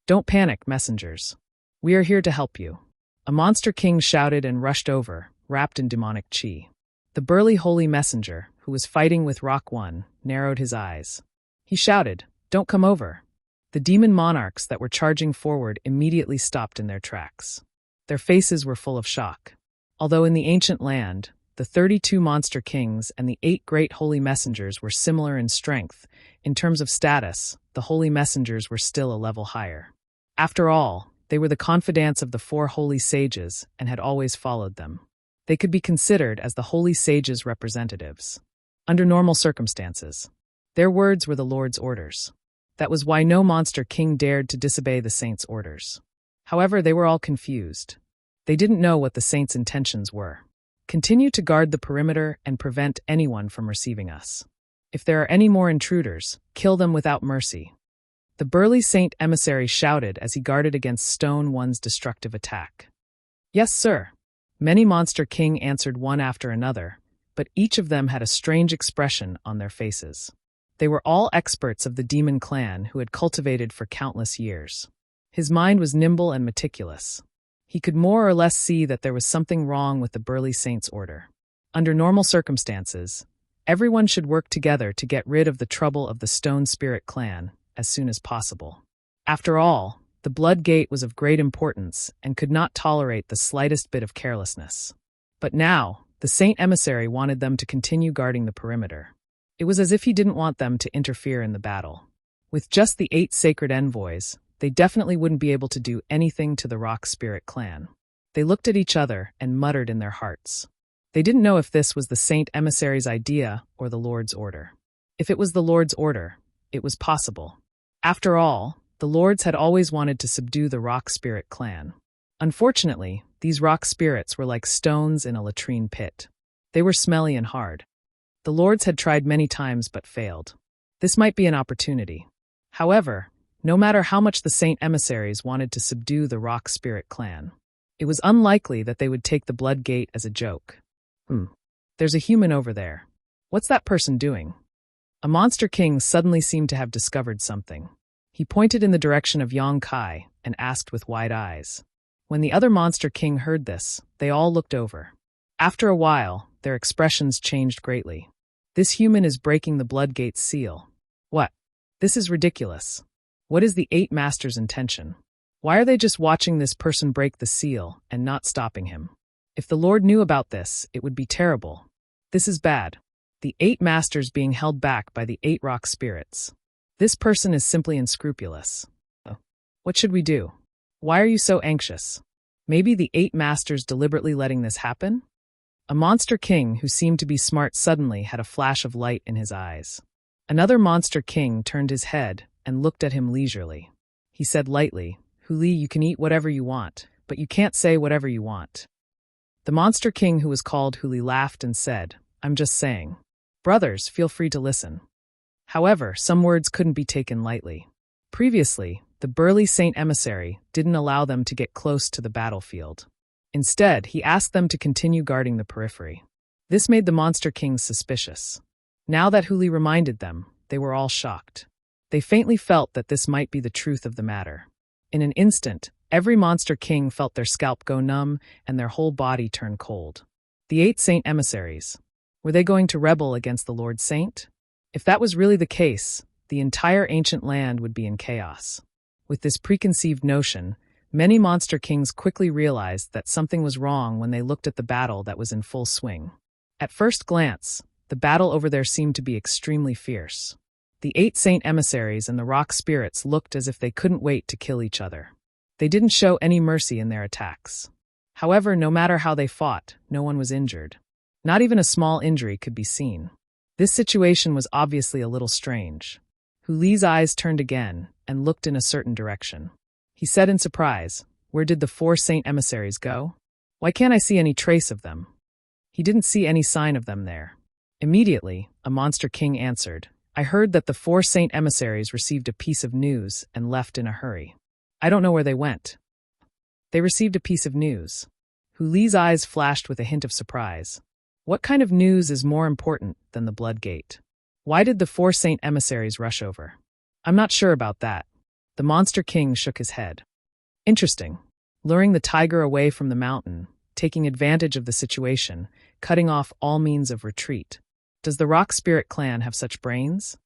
Don't panic, messengers. We are here to help you. A monster king shouted and rushed over, wrapped in demonic chi. The burly holy messenger, who was fighting with Rock One, narrowed his eyes. He shouted, "Don't come over." The demon monarchs that were charging forward immediately stopped in their tracks. Their faces were full of shock. Although in the ancient land, the 32 monster kings and the 8 great holy messengers were similar in strength, in terms of status, the holy messengers were still a level higher. After all, they were the confidants of the 4 holy sages and had always followed them. They could be considered as the holy sages' representatives. Under normal circumstances, their words were the Lord's orders. That was why no monster king dared to disobey the saints' orders. However, they were all confused. They didn't know what the saints' intentions were. Continue to guard the perimeter and prevent anyone from receiving us. If there are any more intruders, kill them without mercy. The burly saint emissary shouted as he guarded against Stone One's destructive attack. Yes, sir. Many monster king answered one after another, but each of them had a strange expression on their faces. They were all experts of the demon clan who had cultivated for countless years. His mind was nimble and meticulous. He could more or less see that there was something wrong with the burly saint's order. Under normal circumstances, everyone should work together to get rid of the trouble of the Stone Spirit clan as soon as possible. After all, the Blood Gate was of great importance and could not tolerate the slightest bit of carelessness. But now, the saint emissary wanted them to continue guarding the perimeter. It was as if he didn't want them to interfere in the battle. With just the 8 sacred envoys, they definitely wouldn't be able to do anything to the Rock Spirit clan. They looked at each other and muttered in their hearts. They didn't know if this was the saint emissary's idea or the Lord's order. If it was the Lord's order, it was possible. After all, the Lords had always wanted to subdue the Rock Spirit clan. Unfortunately, these rock spirits were like stones in a latrine pit. They were smelly and hard. The Lords had tried many times but failed. This might be an opportunity. However, no matter how much the saint emissaries wanted to subdue the Rock Spirit clan, it was unlikely that they would take the Blood Gate as a joke. There's a human over there. What's that person doing? A monster king suddenly seemed to have discovered something. He pointed in the direction of Yang Kai and asked with wide eyes. When the other monster king heard this, they all looked over. After a while, their expressions changed greatly. This human is breaking the Blood Gate's seal. What? This is ridiculous. What is the 8 masters' intention? Why are they just watching this person break the seal and not stopping him? If the Lord knew about this, it would be terrible. This is bad. The 8 masters being held back by the 8 rock spirits. This person is simply unscrupulous. What should we do? Why are you so anxious? Maybe the 8 masters deliberately letting this happen? A monster king who seemed to be smart suddenly had a flash of light in his eyes. Another monster king turned his head and looked at him leisurely. He said lightly, "Huli, you can eat whatever you want, but you can't say whatever you want." The monster king who was called Huli laughed and said, "I'm just saying. Brothers, feel free to listen." However, some words couldn't be taken lightly. Previously, the burly Saint Emissary didn't allow them to get close to the battlefield. Instead, he asked them to continue guarding the periphery. This made the monster kings suspicious. Now that Huli reminded them, they were all shocked. They faintly felt that this might be the truth of the matter. In an instant, every monster king felt their scalp go numb and their whole body turn cold. The 8 Saint Emissaries. Were they going to rebel against the Lord Saint? If that was really the case, the entire ancient land would be in chaos. With this preconceived notion, many monster kings quickly realized that something was wrong when they looked at the battle that was in full swing. At first glance, the battle over there seemed to be extremely fierce. The 8 Saint Emissaries and the rock spirits looked as if they couldn't wait to kill each other. They didn't show any mercy in their attacks. However, no matter how they fought, no one was injured. Not even a small injury could be seen. This situation was obviously a little strange. Huli's eyes turned again and looked in a certain direction. He said in surprise, "Where did the 4 Saint Emissaries go? Why can't I see any trace of them?" He didn't see any sign of them there. Immediately, a monster king answered, "I heard that the 4 Saint Emissaries received a piece of news and left in a hurry. I don't know where they went." They received a piece of news. Huli's eyes flashed with a hint of surprise. What kind of news is more important than the Blood Gate? Why did the 4 Saint Emissaries rush over? I'm not sure about that. The monster king shook his head. Interesting. Luring the tiger away from the mountain, taking advantage of the situation, cutting off all means of retreat. Does the Rock Spirit clan have such brains?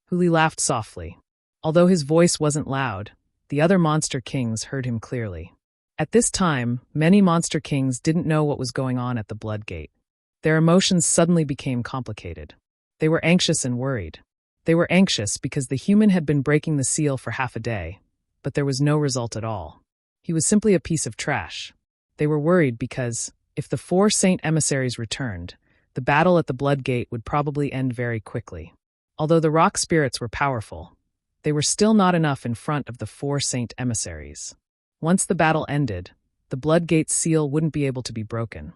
Huli laughed softly. Although his voice wasn't loud, the other monster kings heard him clearly. At this time, many monster kings didn't know what was going on at the Blood Gate. Their emotions suddenly became complicated. They were anxious and worried. They were anxious because the human had been breaking the seal for half a day, but there was no result at all. He was simply a piece of trash. They were worried because, if the 4 Saint Emissaries returned, the battle at the Blood Gate would probably end very quickly. Although the rock spirits were powerful, they were still not enough in front of the 4 Saint Emissaries. Once the battle ended, the Blood Gate's seal wouldn't be able to be broken.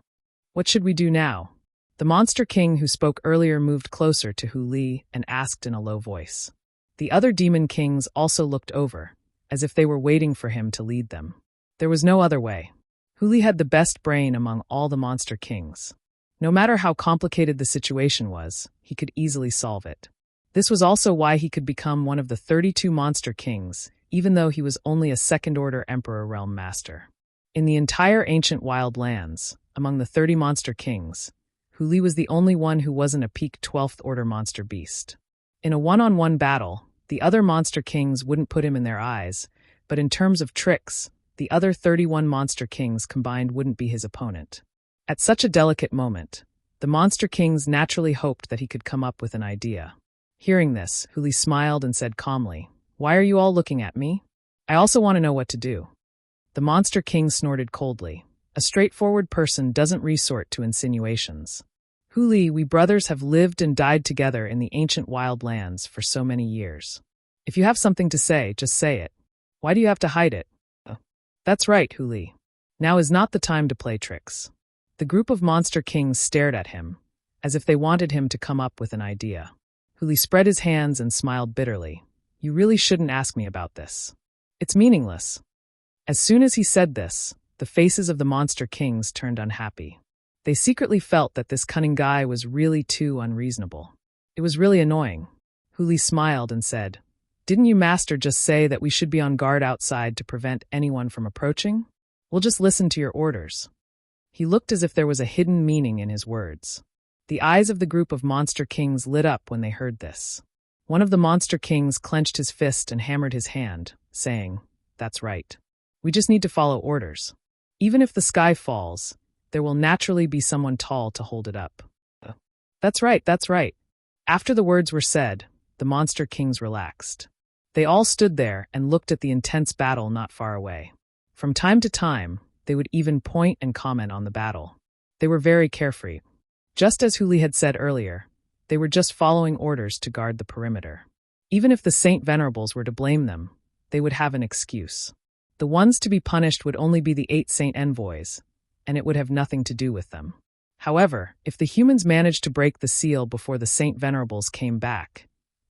What should we do now? The monster king who spoke earlier moved closer to Huli and asked in a low voice. The other demon kings also looked over, as if they were waiting for him to lead them. There was no other way. Huli had the best brain among all the monster kings. No matter how complicated the situation was, he could easily solve it. This was also why he could become one of the 32 monster kings, even though he was only a second-order Emperor Realm Master. In the entire ancient wild lands, among the 30 monster kings, Huli was the only one who wasn't a peak 12th order monster beast. In a one-on-one battle, the other monster kings wouldn't put him in their eyes, but in terms of tricks, the other 31 monster kings combined wouldn't be his opponent. At such a delicate moment, the monster kings naturally hoped that he could come up with an idea. Hearing this, Huli smiled and said calmly, "Why are you all looking at me? I also want to know what to do." The monster king snorted coldly. A straightforward person doesn't resort to insinuations. "Huli, we brothers have lived and died together in the ancient wild lands for so many years. If you have something to say, just say it. Why do you have to hide it?" "That's right, Huli. Now is not the time to play tricks." The group of monster kings stared at him, as if they wanted him to come up with an idea. Huli spread his hands and smiled bitterly. "You really shouldn't ask me about this. It's meaningless." As soon as he said this, the faces of the monster kings turned unhappy. They secretly felt that this cunning guy was really too unreasonable. It was really annoying. Huli smiled and said, "Didn't you, Master, just say that we should be on guard outside to prevent anyone from approaching? We'll just listen to your orders." He looked as if there was a hidden meaning in his words. The eyes of the group of monster kings lit up when they heard this. One of the monster kings clenched his fist and hammered his hand, saying, "That's right. We just need to follow orders. Even if the sky falls, there will naturally be someone tall to hold it up." That's right, that's right. After the words were said, the monster kings relaxed. They all stood there and looked at the intense battle not far away. From time to time, they would even point and comment on the battle. They were very carefree. Just as Huli had said earlier, they were just following orders to guard the perimeter. Even if the Saint Venerables were to blame them, they would have an excuse. The ones to be punished would only be the 8 Saint Envoys, and it would have nothing to do with them. However, if the humans managed to break the seal before the Saint Venerables came back,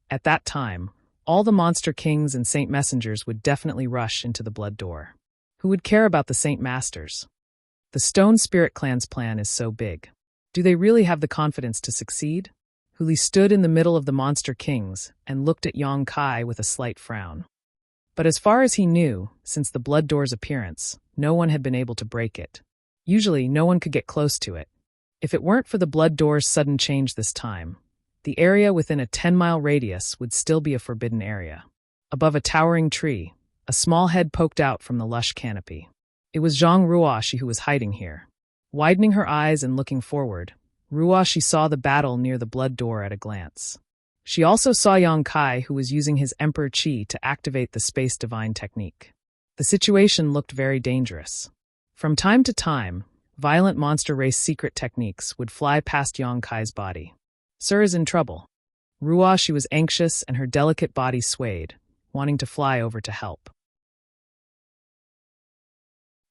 at that time, all the monster kings and saint messengers would definitely rush into the blood door. Who would care about the Saint Masters? The Stone Spirit Clan's plan is so big. Do they really have the confidence to succeed? Huli stood in the middle of the monster kings and looked at Yang Kai with a slight frown. But as far as he knew, since the blood door's appearance, no one had been able to break it. Usually, no one could get close to it. If it weren't for the blood door's sudden change this time, the area within a 10-mile radius would still be a forbidden area. Above a towering tree, a small head poked out from the lush canopy. It was Zhang Ruoshi who was hiding here. Widening her eyes and looking forward, Ruoshi saw the battle near the blood door at a glance. She also saw Yang Kai, who was using his Emperor Qi to activate the Space Divine technique. The situation looked very dangerous. From time to time, violent monster race secret techniques would fly past Yang Kai's body. Sir is in trouble. Ruoshi was anxious and her delicate body swayed, wanting to fly over to help.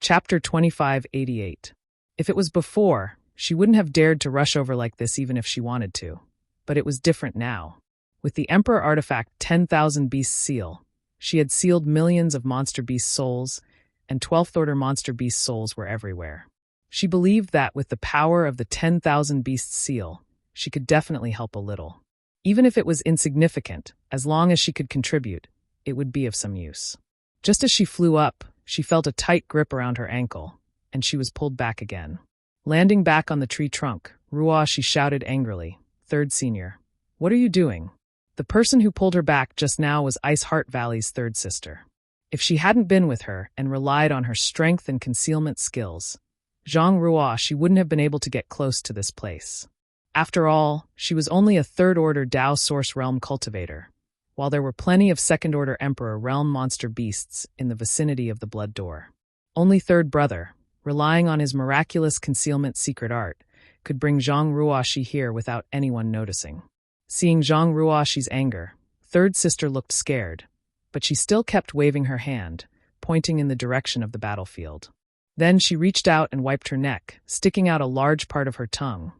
Chapter 2588. If it was before, she wouldn't have dared to rush over like this even if she wanted to. But it was different now. With the Emperor Artifact 10,000 Beast Seal, she had sealed millions of monster beast souls, and 12th Order monster beast souls were everywhere. She believed that with the power of the 10,000 Beast Seal, she could definitely help a little. Even if it was insignificant, as long as she could contribute, it would be of some use. Just as she flew up, she felt a tight grip around her ankle, and she was pulled back again. Landing back on the tree trunk, Ruoshi shouted angrily, "Third Senior, what are you doing?" The person who pulled her back just now was Ice Heart Valley's third sister. If she hadn't been with her and relied on her strength and concealment skills, Zhang Ruoshi wouldn't have been able to get close to this place. After all, she was only a third-order Dao Source Realm cultivator, while there were plenty of second-order Emperor Realm monster beasts in the vicinity of the blood door. Only Third Brother, relying on his miraculous concealment secret art, could bring Zhang Ruoshi here without anyone noticing. Seeing Zhang Ruoshi's anger, Third Sister looked scared, but she still kept waving her hand, pointing in the direction of the battlefield. Then she reached out and wiped her neck, sticking out a large part of her tongue.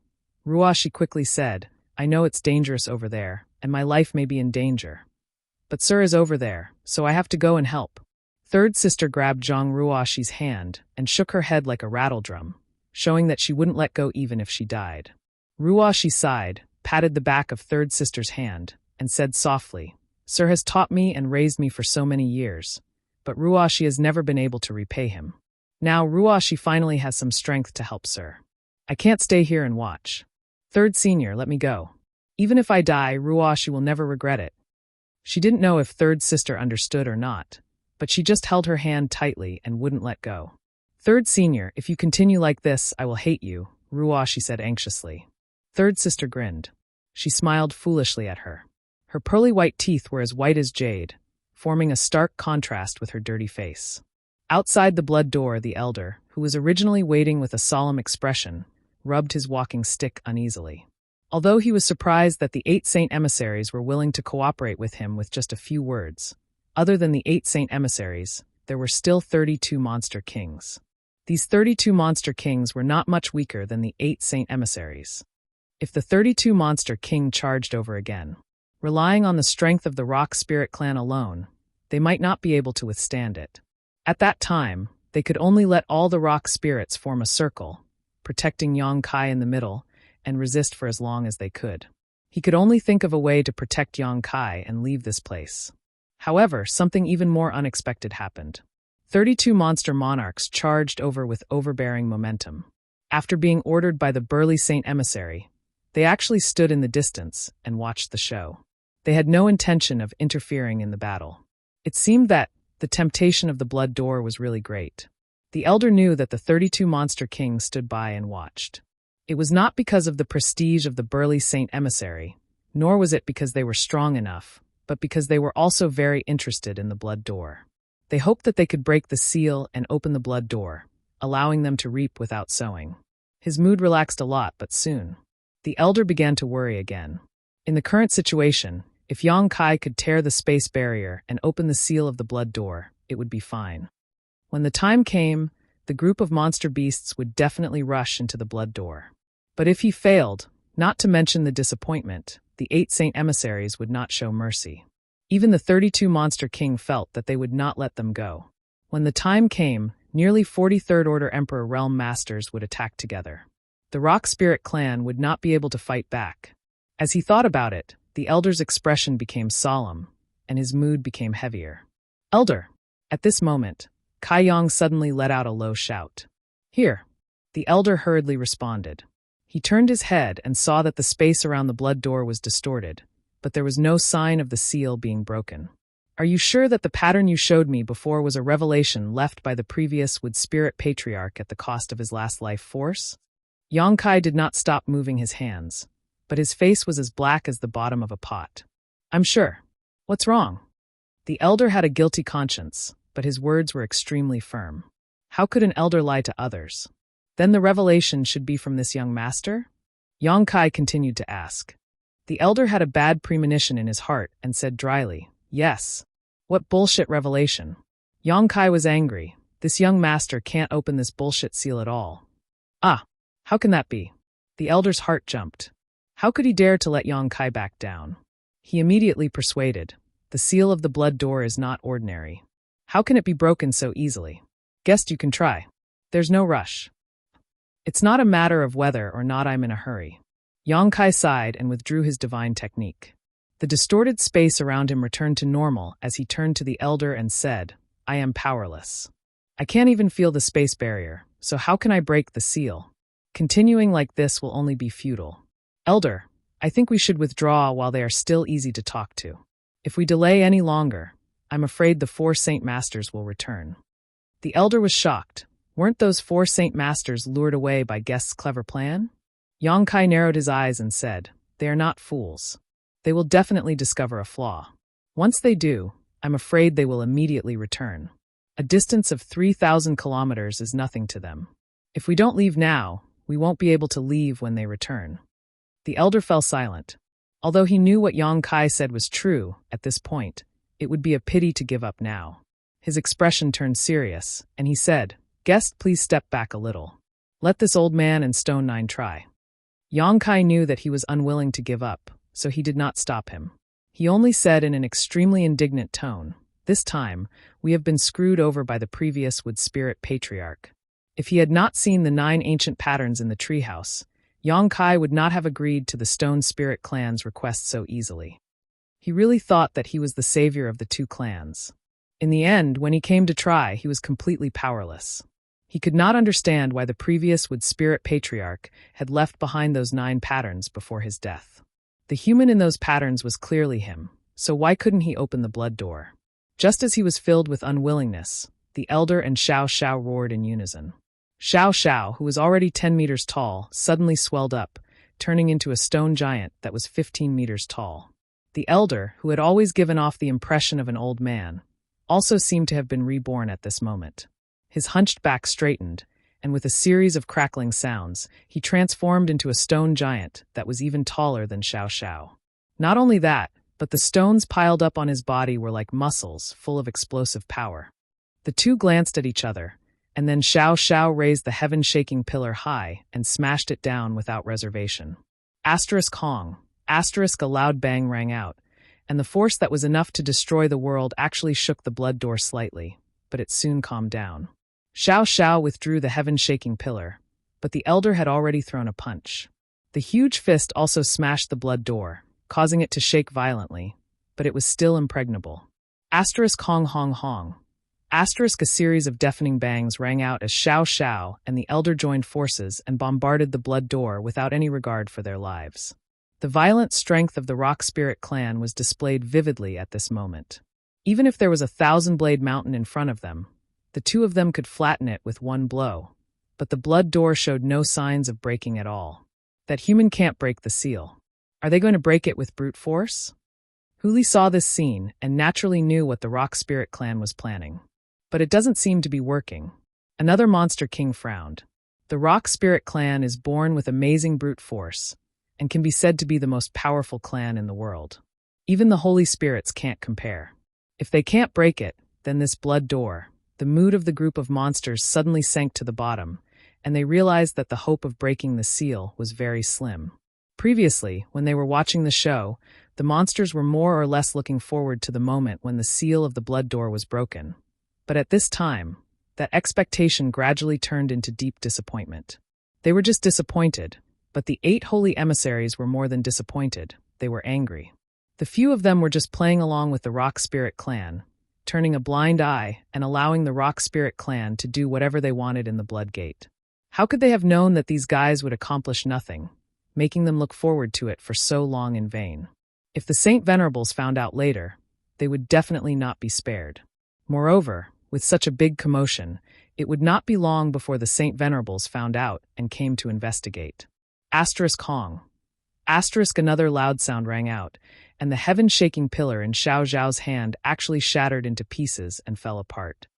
Ruoshi quickly said, "I know it's dangerous over there, and my life may be in danger. But Sir is over there, so I have to go and help." Third Sister grabbed Zhang Ruoshi's hand and shook her head like a rattledrum, showing that she wouldn't let go even if she died. Ruoshi sighed, patted the back of Third Sister's hand, and said softly, "Sir has taught me and raised me for so many years, but Ruoshi has never been able to repay him. Now Ruoshi finally has some strength to help Sir. I can't stay here and watch. Third Senior, let me go. Even if I die, Ruoshi will never regret it." She didn't know if Third Sister understood or not, but she just held her hand tightly and wouldn't let go. "Third Senior, if you continue like this, I will hate you," Ruoshi said anxiously. Third Sister grinned. She smiled foolishly at her. Her pearly white teeth were as white as jade, forming a stark contrast with her dirty face. Outside the blood door, the elder, who was originally waiting with a solemn expression, rubbed his walking stick uneasily. Although he was surprised that the 8 Saint Emissaries were willing to cooperate with him with just a few words, other than the 8 Saint Emissaries, there were still 32 Monster Kings. These 32 Monster Kings were not much weaker than the 8 Saint Emissaries. If the 32 Monster King charged over again, relying on the strength of the Rock Spirit Clan alone, they might not be able to withstand it. At that time, they could only let all the Rock Spirits form a circle, protecting Yang Kai in the middle, and resist for as long as they could. He could only think of a way to protect Yang Kai and leave this place. However, something even more unexpected happened. 32 monster monarchs charged over with overbearing momentum. After being ordered by the burly Saint Emissary, they actually stood in the distance and watched the show. They had no intention of interfering in the battle. It seemed that the temptation of the blood door was really great. The elder knew that the 32 monster kings stood by and watched. It was not because of the prestige of the burly Saint Emissary, nor was it because they were strong enough, but because they were also very interested in the blood door. They hoped that they could break the seal and open the blood door, allowing them to reap without sowing. His mood relaxed a lot, but soon. The elder began to worry again. In the current situation, if Yang Kai could tear the space barrier and open the seal of the blood door, it would be fine. When the time came, the group of monster beasts would definitely rush into the blood door. But if he failed, not to mention the disappointment, the 8 Saint Emissaries would not show mercy. Even the 32 Monster King felt that they would not let them go. When the time came, nearly 43rd Order Emperor Realm Masters would attack together. The Rock Spirit clan would not be able to fight back. As he thought about it, the elder's expression became solemn, and his mood became heavier. "Elder!" At this moment, Kai Yang suddenly let out a low shout. "Here!" The elder hurriedly responded. He turned his head and saw that the space around the blood door was distorted, but there was no sign of the seal being broken. "Are you sure that the pattern you showed me before was a revelation left by the previous Wood Spirit Patriarch at the cost of his last life force?" Yang Kai did not stop moving his hands, but his face was as black as the bottom of a pot. "I'm sure. What's wrong?" The elder had a guilty conscience, but his words were extremely firm. How could an elder lie to others? Then the revelation should be from this young master? Yang Kai continued to ask. The elder had a bad premonition in his heart and said dryly, "Yes." "What bullshit revelation?" Yang Kai was angry. This young master can't open this bullshit seal at all. "Ah, how can that be?" The elder's heart jumped. How could he dare to let Yang Kai back down? He immediately persuaded, "The seal of the blood door is not ordinary. How can it be broken so easily? Guess you can try. There's no rush. It's not a matter of whether or not I'm in a hurry." Yang Kai sighed and withdrew his divine technique. The distorted space around him returned to normal as he turned to the elder and said, "I am powerless. I can't even feel the space barrier, so how can I break the seal? Continuing like this will only be futile. Elder, I think we should withdraw while they are still easy to talk to. If we delay any longer, I'm afraid the 4 Saint Masters will return." The elder was shocked. Weren't those 4 Saint Masters lured away by Guest's clever plan? Yang Kai narrowed his eyes and said, "They are not fools. They will definitely discover a flaw. Once they do, I'm afraid they will immediately return. A distance of 3,000 kilometers is nothing to them. If we don't leave now, we won't be able to leave when they return." The elder fell silent. Although he knew what Yang Kai said was true, at this point, it would be a pity to give up now. His expression turned serious, and he said, "Guest, please step back a little. Let this old man and Stone 9 try." Yang Kai knew that he was unwilling to give up, so he did not stop him. He only said in an extremely indignant tone, "This time, we have been screwed over by the previous Wood Spirit Patriarch." If he had not seen the 9 ancient patterns in the treehouse, Yang Kai would not have agreed to the Stone Spirit clan's request so easily. He really thought that he was the savior of the 2 clans. In the end, when he came to try, he was completely powerless. He could not understand why the previous Wood Spirit Patriarch had left behind those 9 patterns before his death. The human in those patterns was clearly him, so why couldn't he open the blood door? Just as he was filled with unwillingness, the elder and Xiao Xiao roared in unison. Xiao Xiao, who was already 10 meters tall, suddenly swelled up, turning into a stone giant that was 15 meters tall. The elder, who had always given off the impression of an old man, also seemed to have been reborn at this moment. His hunched back straightened, and with a series of crackling sounds, he transformed into a stone giant that was even taller than Xiao Xiao. Not only that, but the stones piled up on his body were like muscles full of explosive power. The 2 glanced at each other, and then Xiao Xiao raised the heaven-shaking pillar high and smashed it down without reservation. Asterisk Hong, asterisk a loud bang rang out, and the force that was enough to destroy the world actually shook the blood door slightly, but it soon calmed down. Xiao Xiao withdrew the heaven-shaking pillar, but the elder had already thrown a punch. The huge fist also smashed the blood door, causing it to shake violently, but it was still impregnable. Asterisk Hong Hong Hong. Asterisk a series of deafening bangs rang out as Xiao Xiao and the elder joined forces and bombarded the blood door without any regard for their lives. The violent strength of the Rock Spirit clan was displayed vividly at this moment. Even if there was a 1,000-blade mountain in front of them, the 2 of them could flatten it with one blow. but the blood door showed no signs of breaking at all. That human can't break the seal. Are they going to break it with brute force? Huli saw this scene and naturally knew what the Rock Spirit clan was planning. But it doesn't seem to be working. Another monster king frowned. The Rock Spirit clan is born with amazing brute force and can be said to be the most powerful clan in the world. Even the holy spirits can't compare. If they can't break it, then this blood door. The mood of the group of monsters suddenly sank to the bottom, and they realized that the hope of breaking the seal was very slim. Previously, when they were watching the show, the monsters were more or less looking forward to the moment when the seal of the blood door was broken. But at this time, that expectation gradually turned into deep disappointment. They were just disappointed, but the 8 holy emissaries were more than disappointed. They were angry. The few of them were just playing along with the Rock Spirit clan, turning a blind eye and allowing the Rock Spirit clan to do whatever they wanted in the Blood Gate. How could they have known that these guys would accomplish nothing, making them look forward to it for so long in vain? If the Saint Venerables found out later, they would definitely not be spared. Moreover, with such a big commotion, it would not be long before the Saint Venerables found out and came to investigate. Asterisk Hong. Asterisk another loud sound rang out, and the heaven-shaking pillar in Xiao Zhao's hand actually shattered into pieces and fell apart.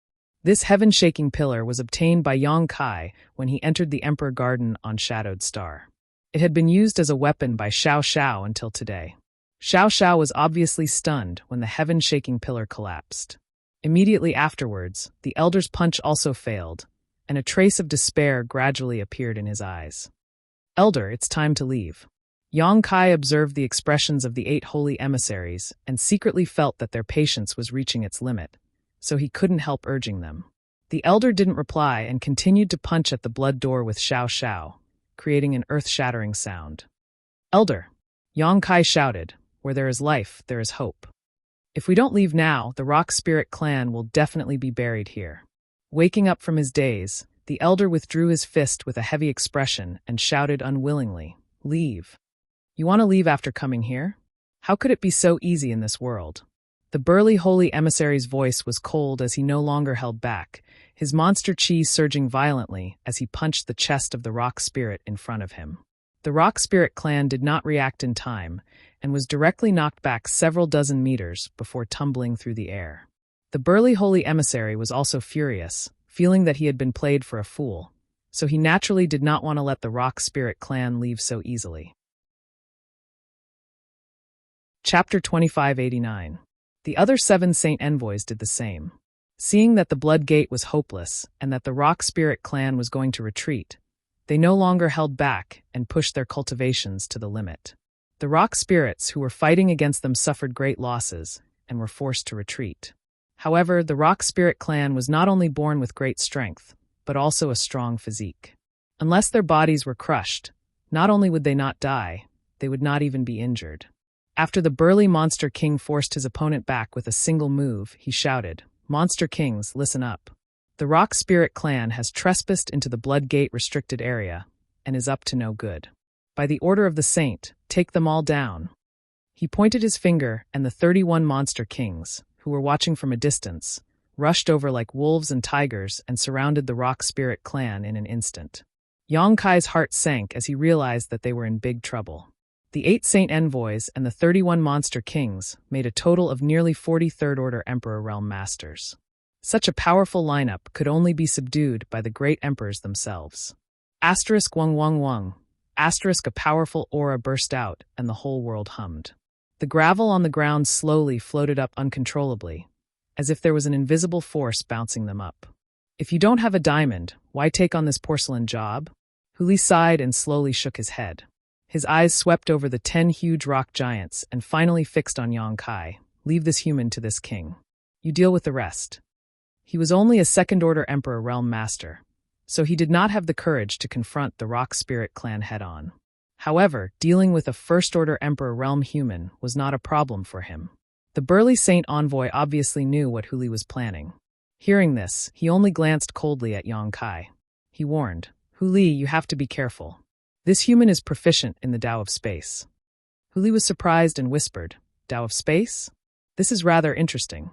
This heaven-shaking pillar was obtained by Yang Kai when he entered the Emperor Garden on Shadowed Star. It had been used as a weapon by Xiao Xiao until today. Xiao Xiao was obviously stunned when the heaven-shaking pillar collapsed. Immediately afterwards, the elder's punch also failed, and a trace of despair gradually appeared in his eyes. "Elder, it's time to leave." Yang Kai observed the expressions of the 8 holy emissaries and secretly felt that their patience was reaching its limit, so he couldn't help urging them. The elder didn't reply and continued to punch at the blood door with Xiao Xiao, creating an earth-shattering sound. "Elder," Yang Kai shouted, "where there is life, there is hope. If we don't leave now, the Rock Spirit clan will definitely be buried here." Waking up from his daze, the elder withdrew his fist with a heavy expression and shouted unwillingly, "Leave. You want to leave after coming here? How could it be so easy in this world?" The burly holy emissary's voice was cold as he no longer held back, his monster chi surging violently as he punched the chest of the Rock Spirit in front of him. The Rock Spirit clan did not react in time and was directly knocked back several dozen meters before tumbling through the air. The burly holy emissary was also furious, feeling that he had been played for a fool, so he naturally did not want to let the Rock Spirit clan leave so easily. Chapter 2589. The other 7 Saint Envoys did the same. Seeing that the Blood Gate was hopeless and that the Rock Spirit clan was going to retreat, they no longer held back and pushed their cultivations to the limit. The Rock Spirits who were fighting against them suffered great losses and were forced to retreat. However, the Rock Spirit clan was not only born with great strength, but also a strong physique. Unless their bodies were crushed, not only would they not die, they would not even be injured. After the burly Monster King forced his opponent back with a single move, he shouted, "Monster Kings, listen up. The Rock Spirit clan has trespassed into the Blood Gate restricted area and is up to no good. By the order of the saint, take them all down." He pointed his finger, and the 31 Monster Kings, who were watching from a distance, rushed over like wolves and tigers and surrounded the Rock Spirit clan in an instant. Yang Kai's heart sank as he realized that they were in big trouble. The 8 Saint Envoys and the 31 Monster Kings made a total of nearly 40 Third-Order Emperor Realm Masters. Such a powerful lineup could only be subdued by the great emperors themselves. Asterisk Wang Wang Wang. Asterisk a powerful aura burst out and the whole world hummed. The gravel on the ground slowly floated up uncontrollably, as if there was an invisible force bouncing them up. "If you don't have a diamond, why take on this porcelain job?" Huli sighed and slowly shook his head. His eyes swept over the 10 huge rock giants and finally fixed on Yang Kai. "Leave this human to this king. You deal with the rest." He was only a second-order Emperor Realm Master, so he did not have the courage to confront the Rock Spirit clan head-on. However, dealing with a first-order Emperor Realm human was not a problem for him. The burly Saint Envoy obviously knew what Huli was planning. Hearing this, he only glanced coldly at Yang Kai. He warned, "Huli, you have to be careful. This human is proficient in the Tao of Space." Huli was surprised and whispered, "Tao of Space? This is rather interesting."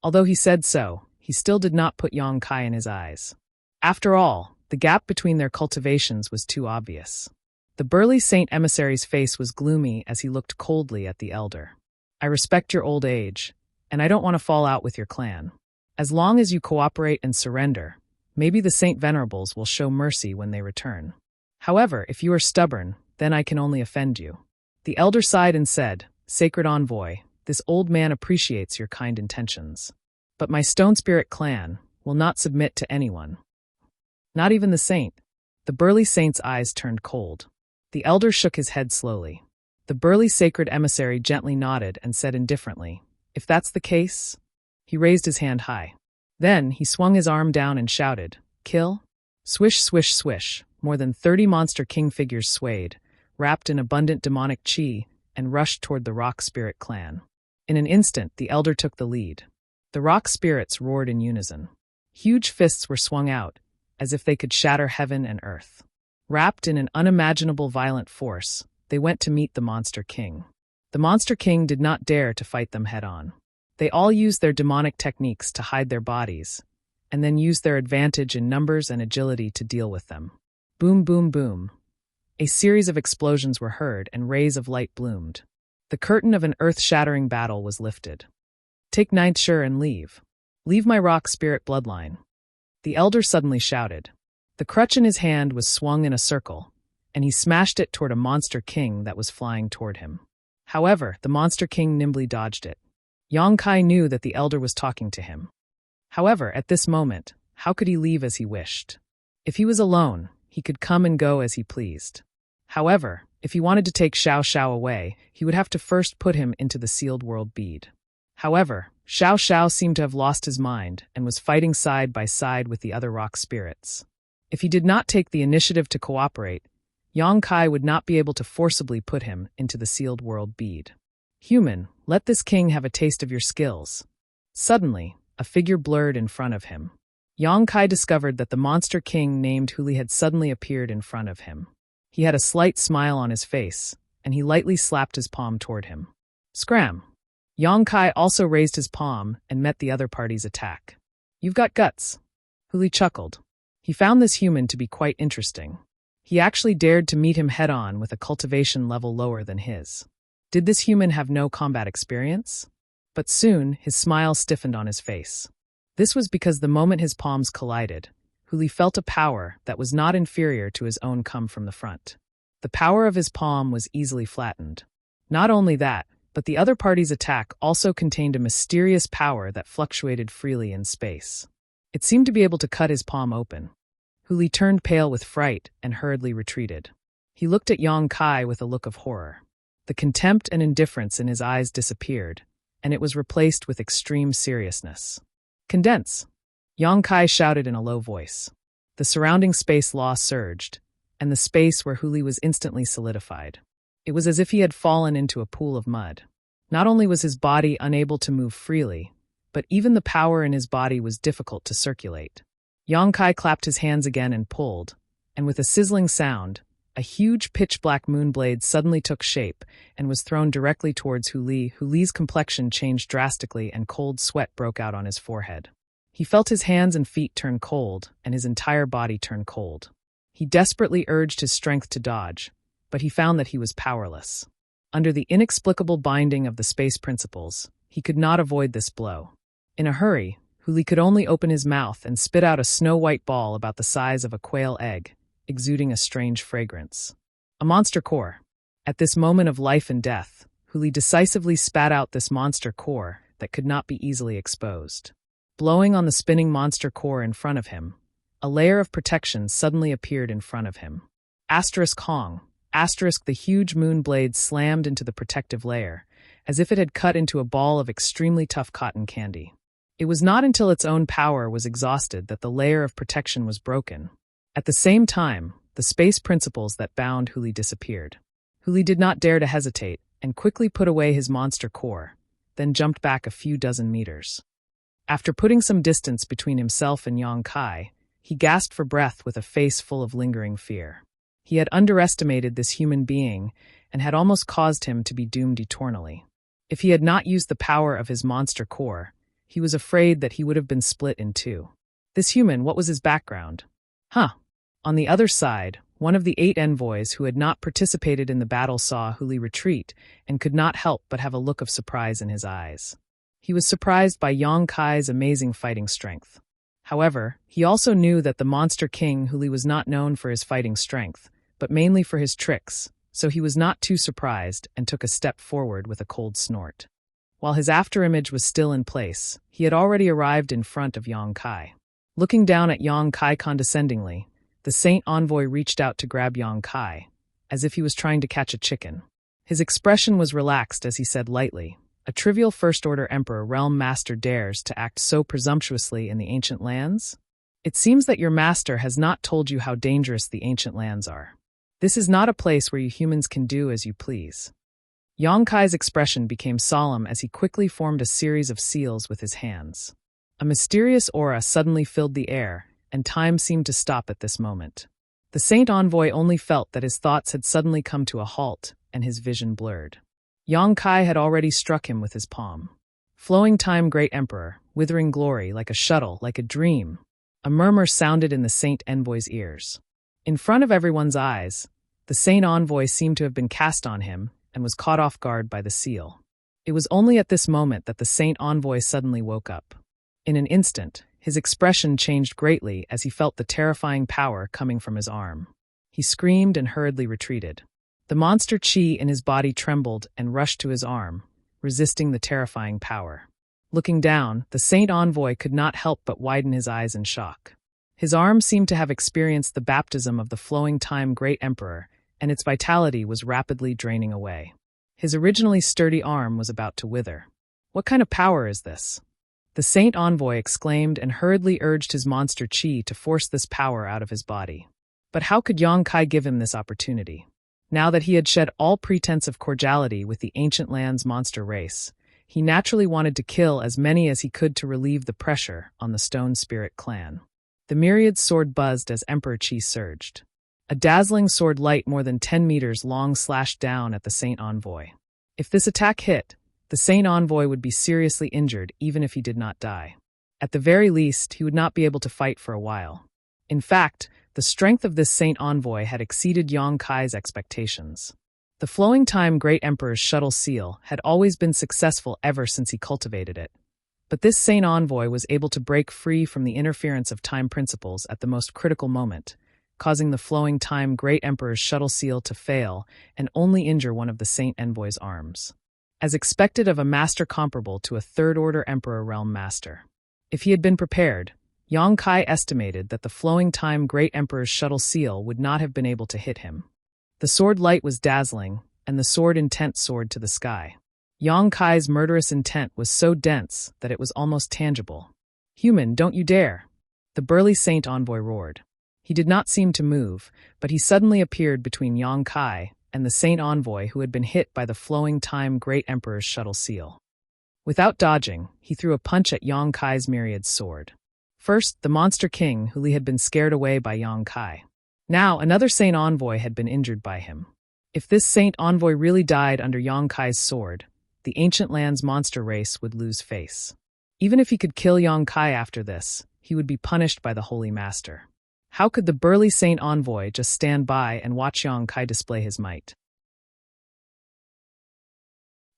Although he said so, he still did not put Yang Kai in his eyes. After all, The gap between their cultivations was too obvious. The burly Saint Emissary's face was gloomy as he looked coldly at the elder. I respect your old age, and I don't want to fall out with your clan. As long as you cooperate and surrender, maybe the Saint Venerables will show mercy when they return. However, if you are stubborn, then I can only offend you. The elder sighed and said, Sacred Envoy, this old man appreciates your kind intentions. But my Stone Spirit clan will not submit to anyone. Not even the saint. The burly saint's eyes turned cold. The elder shook his head slowly. The burly sacred emissary gently nodded and said indifferently, If that's the case. He raised his hand high. Then he swung his arm down and shouted, Kill? Swish, swish, swish. More than 30 monster king figures swayed, wrapped in abundant demonic chi, and rushed toward the Rock Spirit clan. In an instant, the elder took the lead. The rock spirits roared in unison. Huge fists were swung out, as if they could shatter heaven and earth. Wrapped in an unimaginable violent force, they went to meet the Monster King. The Monster King did not dare to fight them head-on. They all used their demonic techniques to hide their bodies, and then used their advantage in numbers and agility to deal with them. Boom, boom, boom. A series of explosions were heard and rays of light bloomed. The curtain of an earth-shattering battle was lifted. Take Ninth Shur and leave. Leave my rock spirit bloodline. The elder suddenly shouted. The crutch in his hand was swung in a circle, and he smashed it toward a Monster King that was flying toward him. However, the Monster King nimbly dodged it. Yang Kai knew that the elder was talking to him. However, at this moment, how could he leave as he wished? If he was alone, he could come and go as he pleased. However, if he wanted to take Xiao Xiao away, he would have to first put him into the sealed world bead. However, Xiao Xiao seemed to have lost his mind and was fighting side by side with the other rock spirits. If he did not take the initiative to cooperate, Yang Kai would not be able to forcibly put him into the sealed world bead. Human, let this king have a taste of your skills. Suddenly, a figure blurred in front of him. Yang Kai discovered that the Monster King named Huli had suddenly appeared in front of him. He had a slight smile on his face, and he lightly slapped his palm toward him. Scram! Yang Kai also raised his palm and met the other party's attack. You've got guts. Huli chuckled. He found this human to be quite interesting. He actually dared to meet him head-on with a cultivation level lower than his. Did this human have no combat experience? But soon, his smile stiffened on his face. This was because the moment his palms collided, Huli felt a power that was not inferior to his own come from the front. The power of his palm was easily flattened. Not only that, but the other party's attack also contained a mysterious power that fluctuated freely in space. It seemed to be able to cut his palm open. Huli turned pale with fright and hurriedly retreated. He looked at Yang Kai with a look of horror. The contempt and indifference in his eyes disappeared, and it was replaced with extreme seriousness. Condense! Yang Kai shouted in a low voice. The surrounding space law surged, and the space where Huli was instantly solidified. It was as if he had fallen into a pool of mud. Not only was his body unable to move freely, but even the power in his body was difficult to circulate. Yang Kai clapped his hands again and pulled, and with a sizzling sound, a huge pitch-black moonblade suddenly took shape and was thrown directly towards Huli. Huli's complexion changed drastically and cold sweat broke out on his forehead. He felt his hands and feet turn cold, and his entire body turn cold. He desperately urged his strength to dodge, but he found that he was powerless. Under the inexplicable binding of the space principles, he could not avoid this blow. In a hurry, Huli could only open his mouth and spit out a snow-white ball about the size of a quail egg, exuding a strange fragrance. A monster core. At this moment of life and death, Huli decisively spat out this monster core that could not be easily exposed. Blowing on the spinning monster core in front of him, a layer of protection suddenly appeared in front of him. Asterisk Hong. Asterisk the huge moon blade slammed into the protective layer, as if it had cut into a ball of extremely tough cotton candy. It was not until its own power was exhausted that the layer of protection was broken. At the same time, the space principles that bound Huli disappeared. Huli did not dare to hesitate and quickly put away his monster core, then jumped back a few dozen meters. After putting some distance between himself and Yang Kai, he gasped for breath with a face full of lingering fear. He had underestimated this human being and had almost caused him to be doomed eternally. If he had not used the power of his monster core, he was afraid that he would have been split in two. This human, what was his background? On the other side, one of the 8 envoys who had not participated in the battle saw Huli retreat and could not help but have a look of surprise in his eyes. He was surprised by Yang Kai's amazing fighting strength. However, he also knew that the monster king Huli was not known for his fighting strength, but mainly for his tricks, so he was not too surprised and took a step forward with a cold snort. While his afterimage was still in place, he had already arrived in front of Yang Kai. Looking down at Yang Kai condescendingly, the Saint Envoy reached out to grab Yang Kai, as if he was trying to catch a chicken. His expression was relaxed as he said lightly, "A trivial First-Order Emperor Realm Master dares to act so presumptuously in the ancient lands? It seems that your master has not told you how dangerous the ancient lands are. This is not a place where you humans can do as you please." Yang Kai's expression became solemn as he quickly formed a series of seals with his hands. A mysterious aura suddenly filled the air, and time seemed to stop at this moment. The Saint Envoy only felt that his thoughts had suddenly come to a halt, and his vision blurred. Yang Kai had already struck him with his palm. "Flowing time, great emperor, withering glory, like a shuttle, like a dream." A murmur sounded in the Saint Envoy's ears. In front of everyone's eyes, the Saint Envoy seemed to have been cast on him and was caught off guard by the seal. It was only at this moment that the Saint Envoy suddenly woke up. In an instant, his expression changed greatly as he felt the terrifying power coming from his arm. He screamed and hurriedly retreated. The monster chi in his body trembled and rushed to his arm, resisting the terrifying power. Looking down, the Saint Envoy could not help but widen his eyes in shock. His arm seemed to have experienced the baptism of the flowing time great emperor, and its vitality was rapidly draining away. His originally sturdy arm was about to wither. "What kind of power is this?" The Saint Envoy exclaimed and hurriedly urged his monster chi to force this power out of his body. But how could Yang Kai give him this opportunity? Now that he had shed all pretense of cordiality with the ancient land's monster race, he naturally wanted to kill as many as he could to relieve the pressure on the Stone Spirit clan. The myriad sword buzzed as Emperor Chi surged. A dazzling sword light more than 10 meters long slashed down at the Saint Envoy. If this attack hit, the Saint Envoy would be seriously injured even if he did not die. At the very least, he would not be able to fight for a while. In fact, the strength of this Saint Envoy had exceeded Yang Kai's expectations. The Flowing Time Great Emperor's shuttle seal had always been successful ever since he cultivated it. But this Saint Envoy was able to break free from the interference of time principles at the most critical moment, causing the Flowing Time Great Emperor's shuttle seal to fail and only injure one of the Saint Envoy's arms. As expected of a master comparable to a Third-Order Emperor Realm Master. If he had been prepared, Yang Kai estimated that the Flowing Time Great Emperor's shuttle seal would not have been able to hit him. The sword light was dazzling, and the sword intent soared to the sky. Yang Kai's murderous intent was so dense that it was almost tangible. "Human, don't you dare!" the burly Saint Envoy roared. He did not seem to move, but he suddenly appeared between Yang Kai and the Saint Envoy who had been hit by the Flowing Time Great Emperor's shuttle seal. Without dodging, he threw a punch at Yang Kai's myriad sword. First, the Monster King, Huli, had been scared away by Yang Kai. Now, another Saint Envoy had been injured by him. If this Saint Envoy really died under Yang Kai's sword, the ancient land's monster race would lose face. Even if he could kill Yang Kai after this, he would be punished by the Holy Master. How could the burly Saint Envoy just stand by and watch Yang Kai display his might?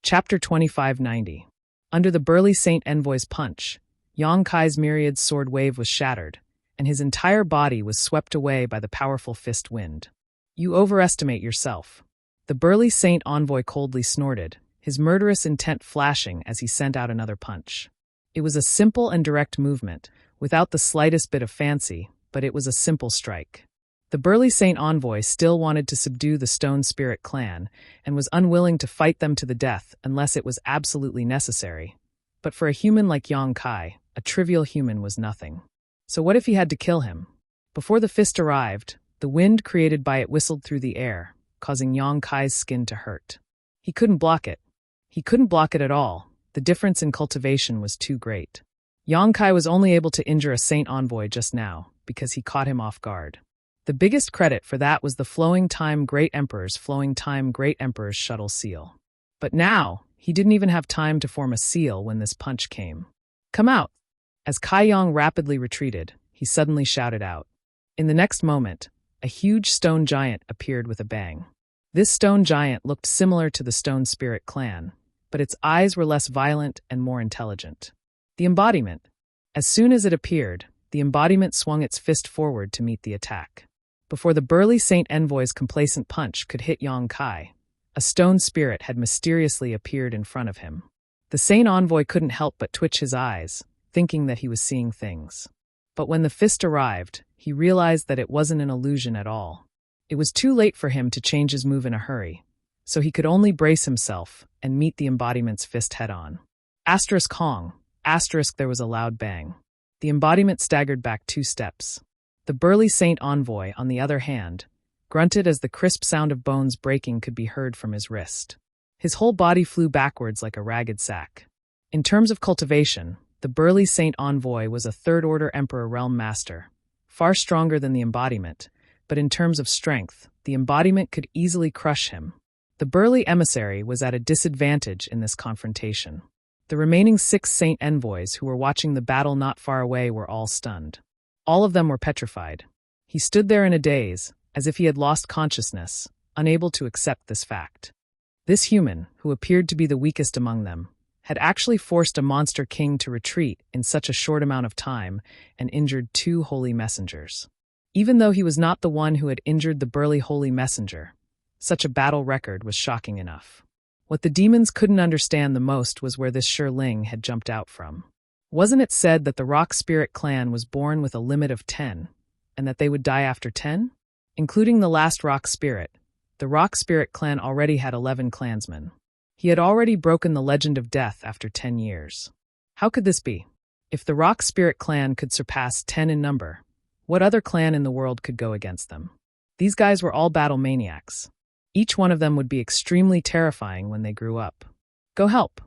Chapter 2590. Under the burly Saint Envoy's punch, Yang Kai's myriad sword wave was shattered, and his entire body was swept away by the powerful fist wind. "You overestimate yourself." The burly Saint Envoy coldly snorted, his murderous intent flashing as he sent out another punch. It was a simple and direct movement, without the slightest bit of fancy, but it was a simple strike. The burly Saint Envoy still wanted to subdue the Stone Spirit clan, and was unwilling to fight them to the death unless it was absolutely necessary. But for a human like Yang Kai, a trivial human was nothing. So what if he had to kill him? Before the fist arrived, the wind created by it whistled through the air, causing Yang Kai's skin to hurt. He couldn't block it. He couldn't block it at all. The difference in cultivation was too great. Yang Kai was only able to injure a Saint Envoy just now, because he caught him off guard. The biggest credit for that was the Flowing Time Great Emperor's shuttle seal. But now, he didn't even have time to form a seal when this punch came. "Come out!" As Kai Yang rapidly retreated, he suddenly shouted out. In the next moment, a huge stone giant appeared with a bang. This stone giant looked similar to the Stone Spirit clan, but its eyes were less violent and more intelligent. The embodiment. As soon as it appeared, the embodiment swung its fist forward to meet the attack. Before the burly Saint Envoy's complacent punch could hit Yang Kai, a stone spirit had mysteriously appeared in front of him. The Saint Envoy couldn't help but twitch his eyes, thinking that he was seeing things. But when the fist arrived, he realized that it wasn't an illusion at all. It was too late for him to change his move in a hurry, so he could only brace himself and meet the embodiment's fist head-on. Asterisk Hong, asterisk there was a loud bang. The embodiment staggered back 2 steps. The burly Saint Envoy, on the other hand, grunted as the crisp sound of bones breaking could be heard from his wrist. His whole body flew backwards like a ragged sack. In terms of cultivation, the burly Saint Envoy was a third-order Emperor Realm Master, far stronger than the embodiment, but in terms of strength, the embodiment could easily crush him. The burly emissary was at a disadvantage in this confrontation. The remaining 6 Saint Envoys who were watching the battle not far away were all stunned. All of them were petrified. He stood there in a daze, as if he had lost consciousness, unable to accept this fact. This human, who appeared to be the weakest among them, had actually forced a monster king to retreat in such a short amount of time and injured 2 holy messengers. Even though he was not the one who had injured the burly holy messenger, such a battle record was shocking enough. What the demons couldn't understand the most was where this Shi Ling had jumped out from. Wasn't it said that the Rock Spirit clan was born with a limit of 10, and that they would die after 10? Including the last Rock Spirit, the Rock Spirit clan already had 11 clansmen. He had already broken the legend of death after 10 years. How could this be? If the Rock Spirit clan could surpass 10 in number, what other clan in the world could go against them? These guys were all battle maniacs. Each one of them would be extremely terrifying when they grew up. Go help!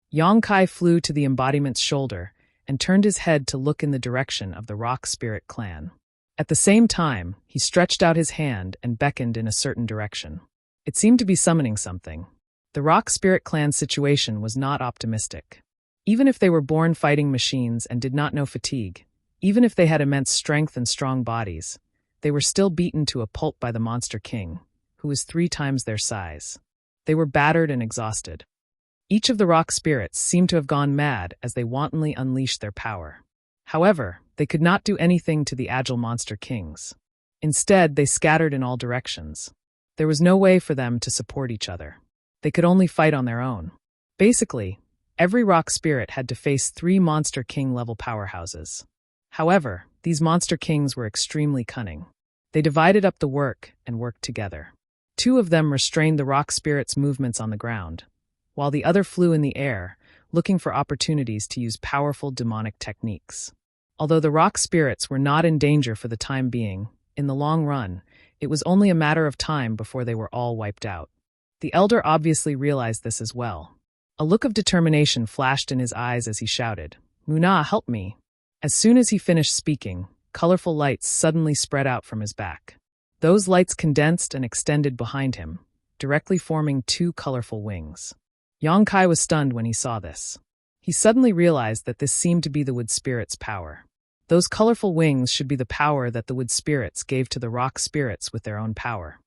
Yang Kai flew to the embodiment's shoulder and turned his head to look in the direction of the Rock Spirit clan. At the same time, he stretched out his hand and beckoned in a certain direction. It seemed to be summoning something. The Rock Spirit clan's situation was not optimistic. Even if they were born fighting machines and did not know fatigue, even if they had immense strength and strong bodies, they were still beaten to a pulp by the Monster King, who was 3 times their size. They were battered and exhausted. Each of the rock spirits seemed to have gone mad as they wantonly unleashed their power. However, they could not do anything to the agile Monster Kings. Instead, they scattered in all directions. There was no way for them to support each other. They could only fight on their own. Basically, every rock spirit had to face 3 Monster King-level powerhouses. However, these Monster Kings were extremely cunning. They divided up the work and worked together. 2 of them restrained the rock spirit's movements on the ground, while the other flew in the air, looking for opportunities to use powerful demonic techniques. Although the rock spirits were not in danger for the time being, in the long run, it was only a matter of time before they were all wiped out. The elder obviously realized this as well. A look of determination flashed in his eyes as he shouted, "Muna, help me!" As soon as he finished speaking, colorful lights suddenly spread out from his back. Those lights condensed and extended behind him, directly forming 2 colorful wings. Yang Kai was stunned when he saw this. He suddenly realized that this seemed to be the wood spirit's power. Those colorful wings should be the power that the wood spirits gave to the rock spirits with their own power.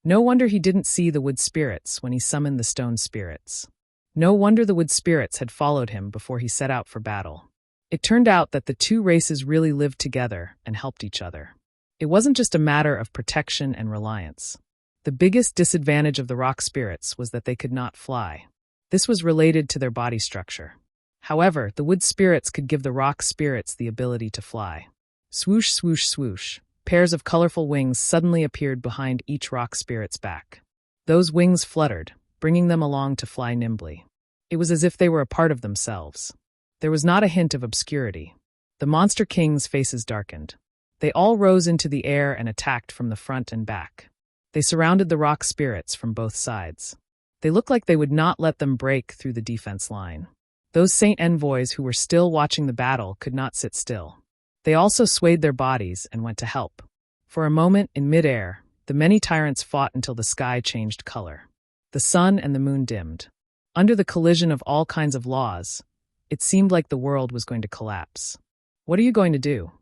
No wonder he didn't see the wood spirits when he summoned the stone spirits. No wonder the wood spirits had followed him before he set out for battle. It turned out that the 2 races really lived together and helped each other. It wasn't just a matter of protection and reliance. The biggest disadvantage of the rock spirits was that they could not fly. This was related to their body structure. However, the wood spirits could give the rock spirits the ability to fly. Swoosh, swoosh, swoosh. Pairs of colorful wings suddenly appeared behind each rock spirit's back. Those wings fluttered, bringing them along to fly nimbly. It was as if they were a part of themselves. There was not a hint of obscurity. The Monster Kings' faces darkened. They all rose into the air and attacked from the front and back. They surrounded the rock spirits from both sides. They looked like they would not let them break through the defense line. Those Saint Envoys who were still watching the battle could not sit still. They also swayed their bodies and went to help. For a moment, in midair, the many tyrants fought until the sky changed color. The sun and the moon dimmed. Under the collision of all kinds of laws, it seemed like the world was going to collapse. What are you going to do?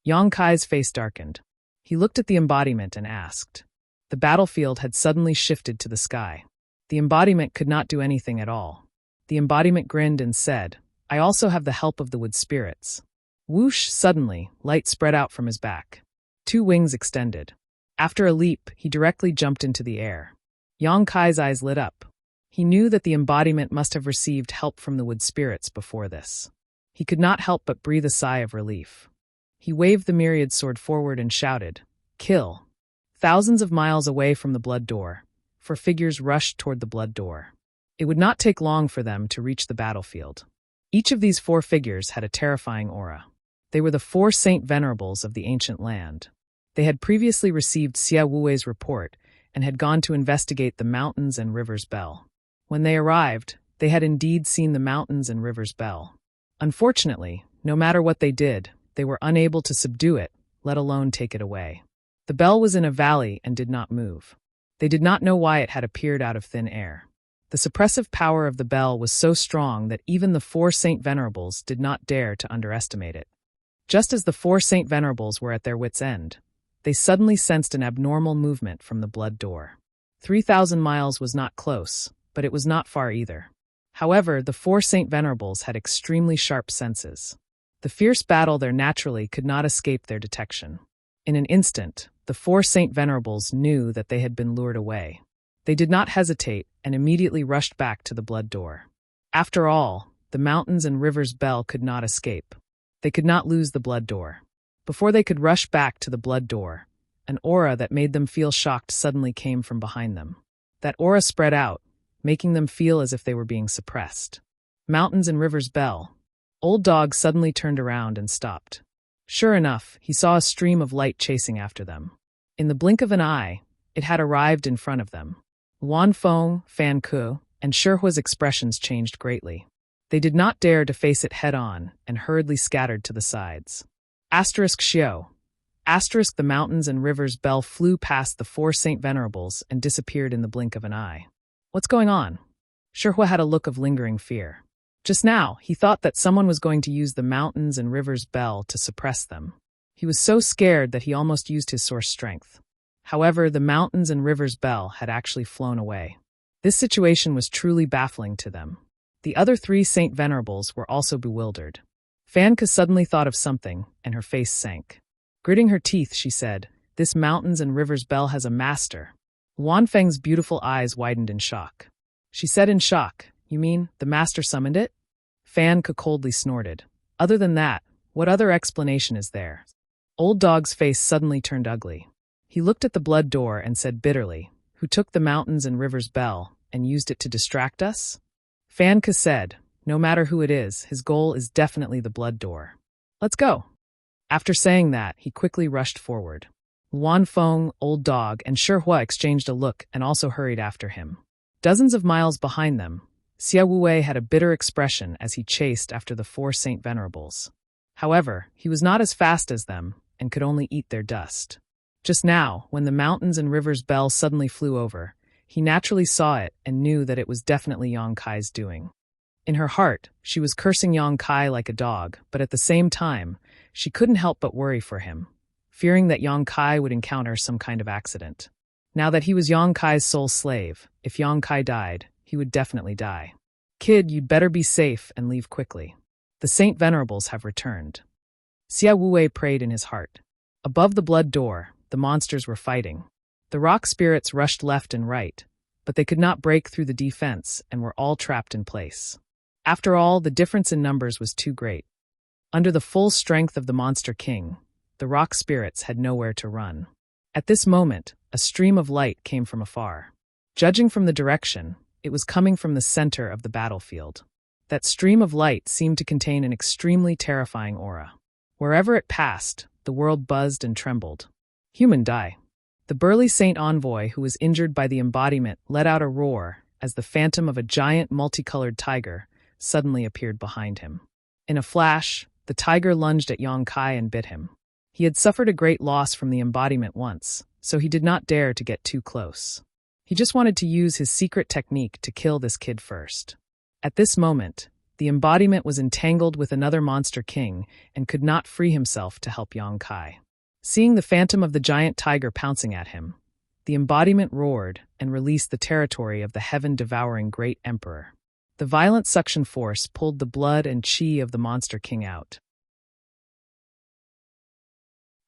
Yang Kai's face darkened. He looked at the embodiment and asked. The battlefield had suddenly shifted to the sky. The embodiment could not do anything at all. The embodiment grinned and said, I also have the help of the wood spirits. Whoosh, suddenly, light spread out from his back. 2 wings extended. After a leap, he directly jumped into the air. Yang Kai's eyes lit up. He knew that the embodiment must have received help from the wood spirits before this. He could not help but breathe a sigh of relief. He waved the myriad sword forward and shouted, Kill! Thousands of miles away from the blood door, 4 figures rushed toward the blood door. It would not take long for them to reach the battlefield. Each of these 4 figures had a terrifying aura. They were the 4 Saint Venerables of the ancient land. They had previously received Xia Wuwei's report and had gone to investigate the mountains and rivers Bell. When they arrived, they had indeed seen the mountains and rivers Bell. Unfortunately, no matter what they did, they were unable to subdue it, let alone take it away. The bell was in a valley and did not move. They did not know why it had appeared out of thin air. The suppressive power of the bell was so strong that even the 4 Saint Venerables did not dare to underestimate it. Just as the 4 Saint Venerables were at their wits' end, they suddenly sensed an abnormal movement from the blood door. 3,000 miles was not close, but it was not far either. However, the 4 Saint Venerables had extremely sharp senses. The fierce battle there naturally could not escape their detection. In an instant, the 4 Saint Venerables knew that they had been lured away. They did not hesitate and immediately rushed back to the blood door. After all, the mountains and rivers Bell could not escape. They could not lose the blood door. Before they could rush back to the blood door, an aura that made them feel shocked suddenly came from behind them. That aura spread out, making them feel as if they were being suppressed. Mountains and rivers Bell. Old Dog suddenly turned around and stopped. Sure enough, he saw a stream of light chasing after them. In the blink of an eye, it had arrived in front of them. Wan Feng, Fan Ku, and Shihua's expressions changed greatly. They did not dare to face it head-on and hurriedly scattered to the sides. Xiao. The mountains and rivers Bell flew past the 4 Saint Venerables and disappeared in the blink of an eye. What's going on? Shihua had a look of lingering fear. Just now, he thought that someone was going to use the mountains and rivers Bell to suppress them. He was so scared that he almost used his source strength. However, the mountains and rivers Bell had actually flown away. This situation was truly baffling to them. The other 3 Saint Venerables were also bewildered. Fanka suddenly thought of something, and her face sank. Gritting her teeth, she said, This mountains and rivers Bell has a master. Wanfeng's beautiful eyes widened in shock. She said in shock, You mean, the master summoned it? Fanka coldly snorted. Other than that, what other explanation is there? Old Dog's face suddenly turned ugly. He looked at the blood door and said bitterly, Who took the mountains and rivers Bell and used it to distract us? Fanka said, No matter who it is, his goal is definitely the blood door. Let's go. After saying that, he quickly rushed forward. Wanfeng, Old Dog, and Shihua exchanged a look and also hurried after him. Dozens of miles behind them, Xia Wuwei had a bitter expression as he chased after the 4 Saint Venerables. However, he was not as fast as them and could only eat their dust. Just now, when the mountains and rivers Bell suddenly flew over, he naturally saw it and knew that it was definitely Yang Kai's doing. In her heart, she was cursing Yang Kai like a dog, but at the same time, she couldn't help but worry for him, fearing that Yang Kai would encounter some kind of accident. Now that he was Yang Kai's sole slave, if Yang Kai died, he would definitely die. Kid, you'd better be safe and leave quickly. The Saint Venerables have returned. Xia Wuwei prayed in his heart. Above the blood door, the monsters were fighting. The rock spirits rushed left and right, but they could not break through the defense and were all trapped in place. After all, the difference in numbers was too great. Under the full strength of the Monster King, the rock spirits had nowhere to run. At this moment, a stream of light came from afar. Judging from the direction, it was coming from the center of the battlefield. That stream of light seemed to contain an extremely terrifying aura. Wherever it passed, the world buzzed and trembled. Human die. The burly Saint Envoy, who was injured by the embodiment, let out a roar as the phantom of a giant multicolored tiger suddenly appeared behind him. In a flash, the tiger lunged at Yang Kai and bit him. He had suffered a great loss from the embodiment once, so he did not dare to get too close. He just wanted to use his secret technique to kill this kid first. At this moment, the embodiment was entangled with another Monster King and could not free himself to help Yang Kai. Seeing the phantom of the giant tiger pouncing at him, the embodiment roared and released the territory of the heaven-devouring great emperor. The violent suction force pulled the blood and chi of the Monster King out.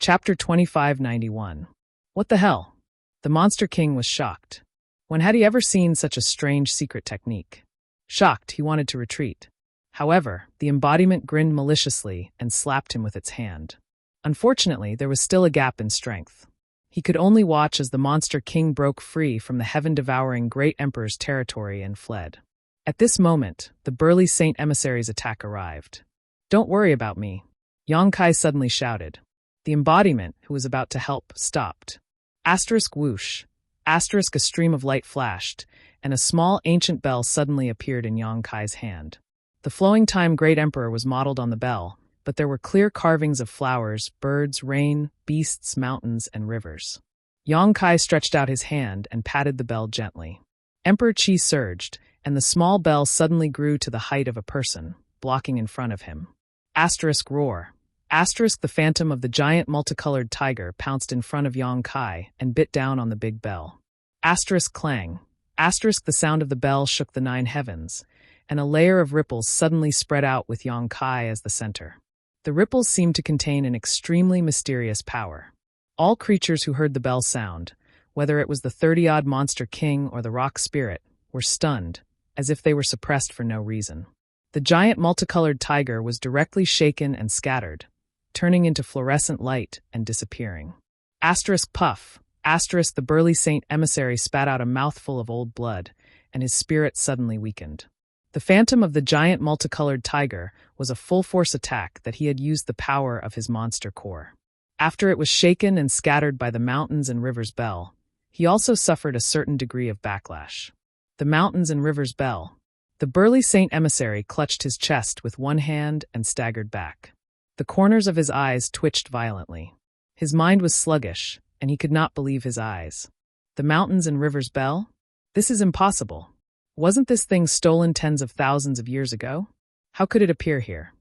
Chapter 2591. What the hell? The Monster King was shocked. When had he ever seen such a strange secret technique? Shocked, he wanted to retreat. However, the embodiment grinned maliciously and slapped him with its hand. Unfortunately, there was still a gap in strength. He could only watch as the Monster King broke free from the heaven-devouring great emperor's territory and fled. At this moment, the burly Saint Emissary's attack arrived. "Don't worry about me," Yang Kai suddenly shouted. The embodiment, who was about to help, stopped. Asterisk whoosh. Asterisk, a stream of light flashed, and a small ancient bell suddenly appeared in Yang Kai's hand. The flowing time Great Emperor was modeled on the bell, but there were clear carvings of flowers, birds, rain, beasts, mountains, and rivers. Yang Kai stretched out his hand and patted the bell gently. Emperor Qi surged, and the small bell suddenly grew to the height of a person, blocking in front of him. Asterisk roar. Asterisk, the phantom of the giant multicolored tiger pounced in front of Yang Kai and bit down on the big bell. Asterisk clang. Asterisk, the sound of the bell shook the 9 heavens, and a layer of ripples suddenly spread out with Yang Kai as the center. The ripples seemed to contain an extremely mysterious power. All creatures who heard the bell sound, whether it was the 30-odd Monster King or the rock spirit, were stunned, as if they were suppressed for no reason. The giant multicolored tiger was directly shaken and scattered, turning into fluorescent light and disappearing. Asterisk puff. Asterisk, the burly Saint Emissary spat out a mouthful of old blood, and his spirit suddenly weakened. The phantom of the giant multicolored tiger was a full-force attack that he had used the power of his monster core. After it was shaken and scattered by the mountains and rivers bell, he also suffered a certain degree of backlash. The mountains and rivers bell. The burly Saint Emissary clutched his chest with one hand and staggered back. The corners of his eyes twitched violently. His mind was sluggish, and he could not believe his eyes. The mountains and rivers bell? This is impossible. Wasn't this thing stolen tens of thousands of years ago? How could it appear here?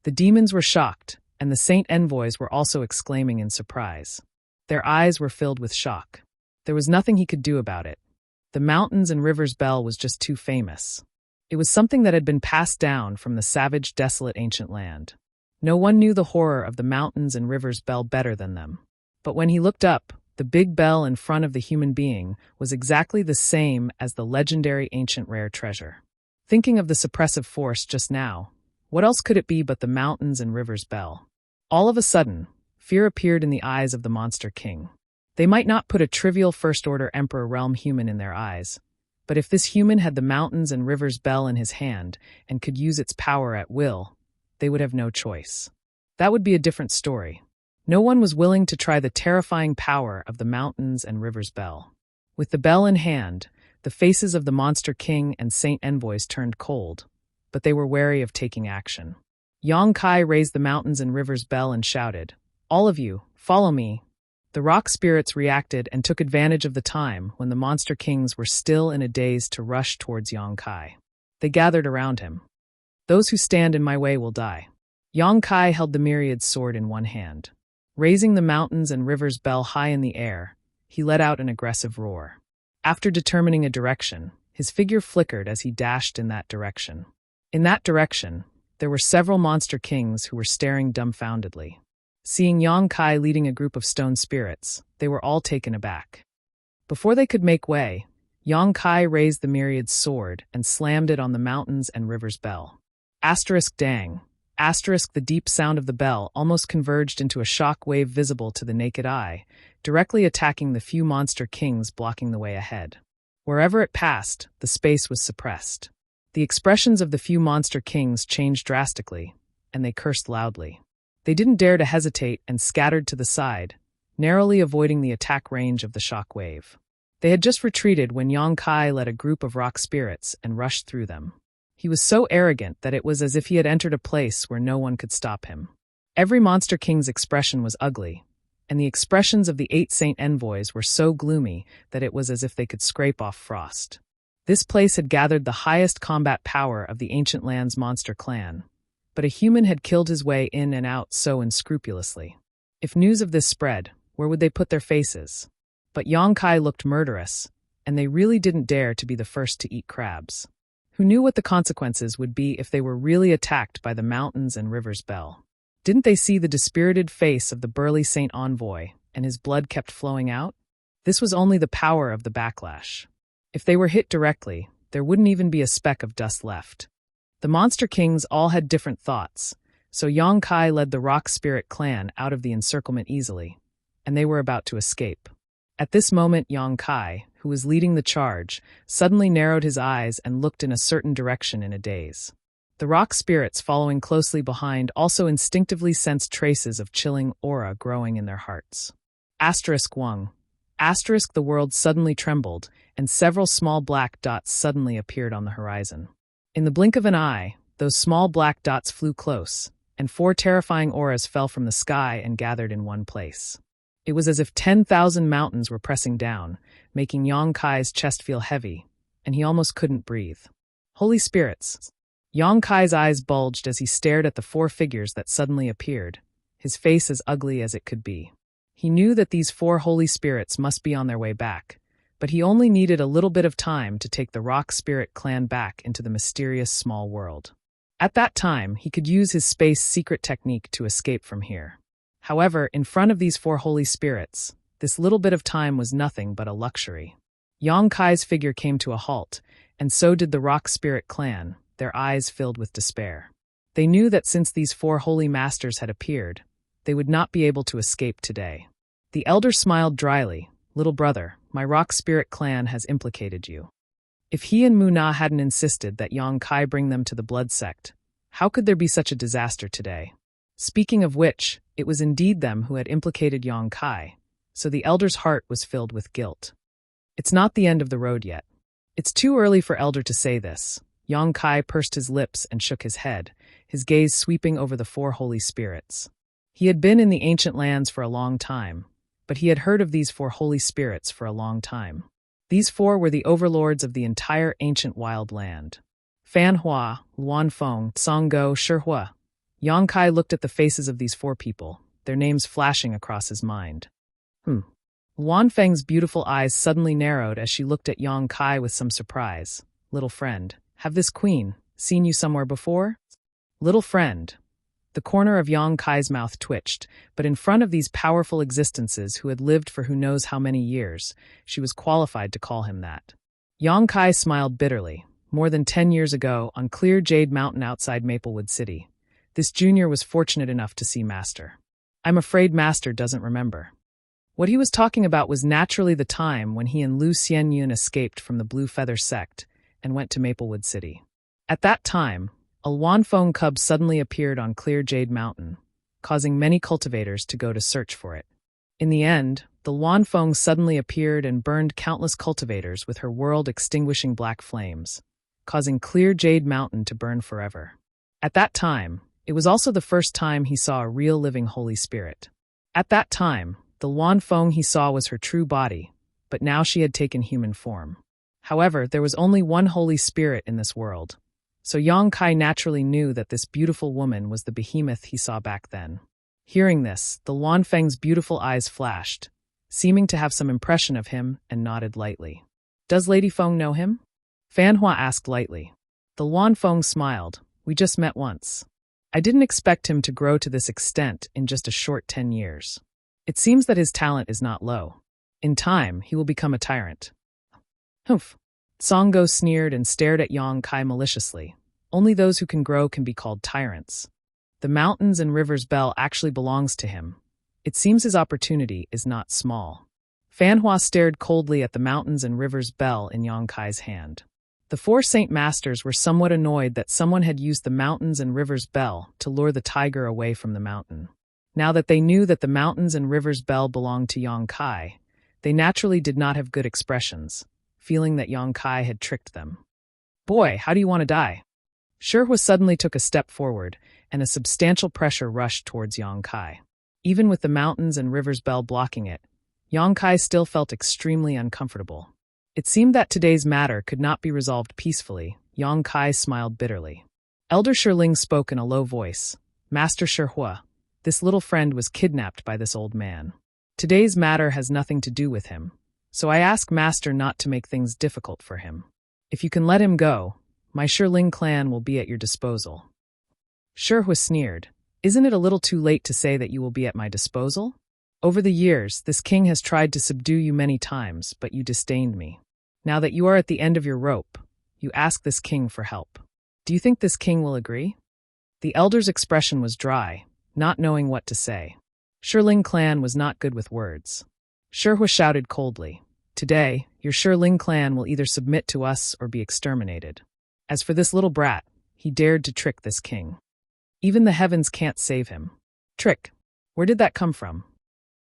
The demons were shocked, and the saint envoys were also exclaiming in surprise. Their eyes were filled with shock. There was nothing he could do about it. The mountains and rivers bell was just too famous. It was something that had been passed down from the savage, desolate ancient land. No one knew the horror of the mountains and rivers bell better than them. But when he looked up, the big bell in front of the human being was exactly the same as the legendary ancient rare treasure. Thinking of the suppressive force just now, what else could it be but the mountains and rivers bell? All of a sudden, fear appeared in the eyes of the Monster King. They might not put a trivial first-order Emperor realm human in their eyes, but if this human had the mountains and rivers bell in his hand and could use its power at will, they would have no choice. That would be a different story. No one was willing to try the terrifying power of the mountains and rivers bell. With the bell in hand, the faces of the Monster King and Saint Envoys turned cold, but they were wary of taking action. Yang Kai raised the mountains and rivers bell and shouted, "All of you, follow me." The rock spirits reacted and took advantage of the time when the Monster Kings were still in a daze to rush towards Yang Kai. They gathered around him. "Those who stand in my way will die." Yang Kai held the myriad's sword in one hand. Raising the mountains and rivers bell high in the air, he let out an aggressive roar. After determining a direction, his figure flickered as he dashed in that direction. In that direction, there were several Monster Kings who were staring dumbfoundedly. Seeing Yang Kai leading a group of stone spirits, they were all taken aback. Before they could make way, Yang Kai raised the myriad's sword and slammed it on the mountains and rivers bell. Asterisk dang. Asterisk, the deep sound of the bell almost converged into a shock wave visible to the naked eye, directly attacking the few Monster Kings blocking the way ahead. Wherever it passed, the space was suppressed. The expressions of the few Monster Kings changed drastically, and they cursed loudly. They didn't dare to hesitate and scattered to the side, narrowly avoiding the attack range of the shock wave. They had just retreated when Yang Kai led a group of rock spirits and rushed through them. He was so arrogant that it was as if he had entered a place where no one could stop him. Every Monster King's expression was ugly, and the expressions of the 8 Saint Envoys were so gloomy that it was as if they could scrape off frost. This place had gathered the highest combat power of the ancient land's monster clan, but a human had killed his way in and out so unscrupulously. If news of this spread, where would they put their faces? But Yang Kai looked murderous, and they really didn't dare to be the first to eat crabs. Who knew what the consequences would be if they were really attacked by the mountains and rivers Bell? Didn't they see the dispirited face of the burly Saint Envoy, and his blood kept flowing out? This was only the power of the backlash. If they were hit directly, there wouldn't even be a speck of dust left. The Monster Kings all had different thoughts, so Yang Kai led the Rock Spirit clan out of the encirclement easily, and they were about to escape. At this moment, Yang Kai, who was leading the charge, suddenly narrowed his eyes and looked in a certain direction in a daze. The rock spirits following closely behind also instinctively sensed traces of chilling aura growing in their hearts. *1. The world suddenly trembled, and several small black dots suddenly appeared on the horizon. In the blink of an eye, those small black dots flew close, and 4 terrifying auras fell from the sky and gathered in one place. It was as if 10,000 mountains were pressing down, making Yang Kai's chest feel heavy, and he almost couldn't breathe. Holy spirits! Yang Kai's eyes bulged as he stared at the 4 figures that suddenly appeared, his face as ugly as it could be. He knew that these 4 holy spirits must be on their way back, but he only needed a little bit of time to take the Rock Spirit clan back into the mysterious small world. At that time, he could use his space secret technique to escape from here. However, in front of these 4 holy spirits, this little bit of time was nothing but a luxury. Yang Kai's figure came to a halt, and so did the Rock Spirit clan, their eyes filled with despair. They knew that since these 4 holy masters had appeared, they would not be able to escape today. The elder smiled dryly. "Little brother, my Rock Spirit clan has implicated you. If he and Muna hadn't insisted that Yang Kai bring them to the blood sect, how could there be such a disaster today? Speaking of which, it was indeed them who had implicated Yang Kai, so the elder's heart was filled with guilt. It's not the end of the road yet. It's too early for elder to say this." Yang Kai pursed his lips and shook his head, his gaze sweeping over the 4 holy spirits. He had been in the ancient lands for a long time, but he had heard of these 4 holy spirits for a long time. These 4 were the overlords of the entire ancient wild land. Fan Hua, Luan Feng, Song Go, Shi Hua. Yang Kai looked at the faces of these 4 people, their names flashing across his mind. Luan Feng's beautiful eyes suddenly narrowed as she looked at Yang Kai with some surprise. "Little friend, have this queen seen you somewhere before?" "Little friend." The corner of Yang Kai's mouth twitched, but in front of these powerful existences who had lived for who knows how many years, she was qualified to call him that. Yang Kai smiled bitterly. More than 10 years ago, on clear Jade Mountain outside Maplewood City, this junior was fortunate enough to see Master. I'm afraid Master doesn't remember. What he was talking about was naturally the time when he and Lu Xianyun escaped from the Blue Feather sect and went to Maplewood City. At that time, a Luanfeng cub suddenly appeared on clear Jade Mountain, causing many cultivators to go to search for it. In the end, the Luanfeng suddenly appeared and burned countless cultivators with her world-extinguishing black flames, causing clear Jade Mountain to burn forever. At that time, it was also the first time he saw a real living Holy Spirit. At that time, the Luanfeng he saw was her true body, but now she had taken human form. However, there was only one Holy Spirit in this world, so Yang Kai naturally knew that this beautiful woman was the behemoth he saw back then. Hearing this, the Luanfeng's beautiful eyes flashed, seeming to have some impression of him, and nodded lightly. "Does Lady Feng know him?" Fan Hua asked lightly. The Luanfeng smiled. "We just met once. I didn't expect him to grow to this extent in just a short 10 years. It seems that his talent is not low. In time, he will become a tyrant." "Humph." Songo sneered and stared at Yang Kai maliciously. "Only those who can grow can be called tyrants. The mountains and rivers Bell actually belongs to him. It seems his opportunity is not small." Fan Hua stared coldly at the mountains and rivers Bell in Yang Kai's hand. The 4 Saint Masters were somewhat annoyed that someone had used the mountains and rivers Bell to lure the tiger away from the mountain. Now that they knew that the mountains and rivers Bell belonged to Yang Kai, they naturally did not have good expressions, feeling that Yang Kai had tricked them. "Boy, how do you want to die?" Shi Hua suddenly took a step forward, and a substantial pressure rushed towards Yang Kai. Even with the mountains and rivers Bell blocking it, Yang Kai still felt extremely uncomfortable. It seemed that today's matter could not be resolved peacefully. Yang Kai smiled bitterly. Elder Shirling spoke in a low voice. "Master Shi Hua, This little friend was kidnapped by this old man. Today's matter has nothing to do with him, so I ask Master not to make things difficult for him. If you can let him go, my Shirling clan will be at your disposal." Shihua sneered. "Isn't it a little too late to say that you will be at my disposal? Over the years, this king has tried to subdue you many times, but you disdained me. Now that you are at the end of your rope, you ask this king for help. Do you think this king will agree?" The elder's expression was dry, not knowing what to say. Shirling clan was not good with words. Shihua shouted coldly, "Today, your Shirling clan will either submit to us or be exterminated. As for this little brat, he dared to trick this king. Even the heavens can't save him." "Trick? Where did that come from?"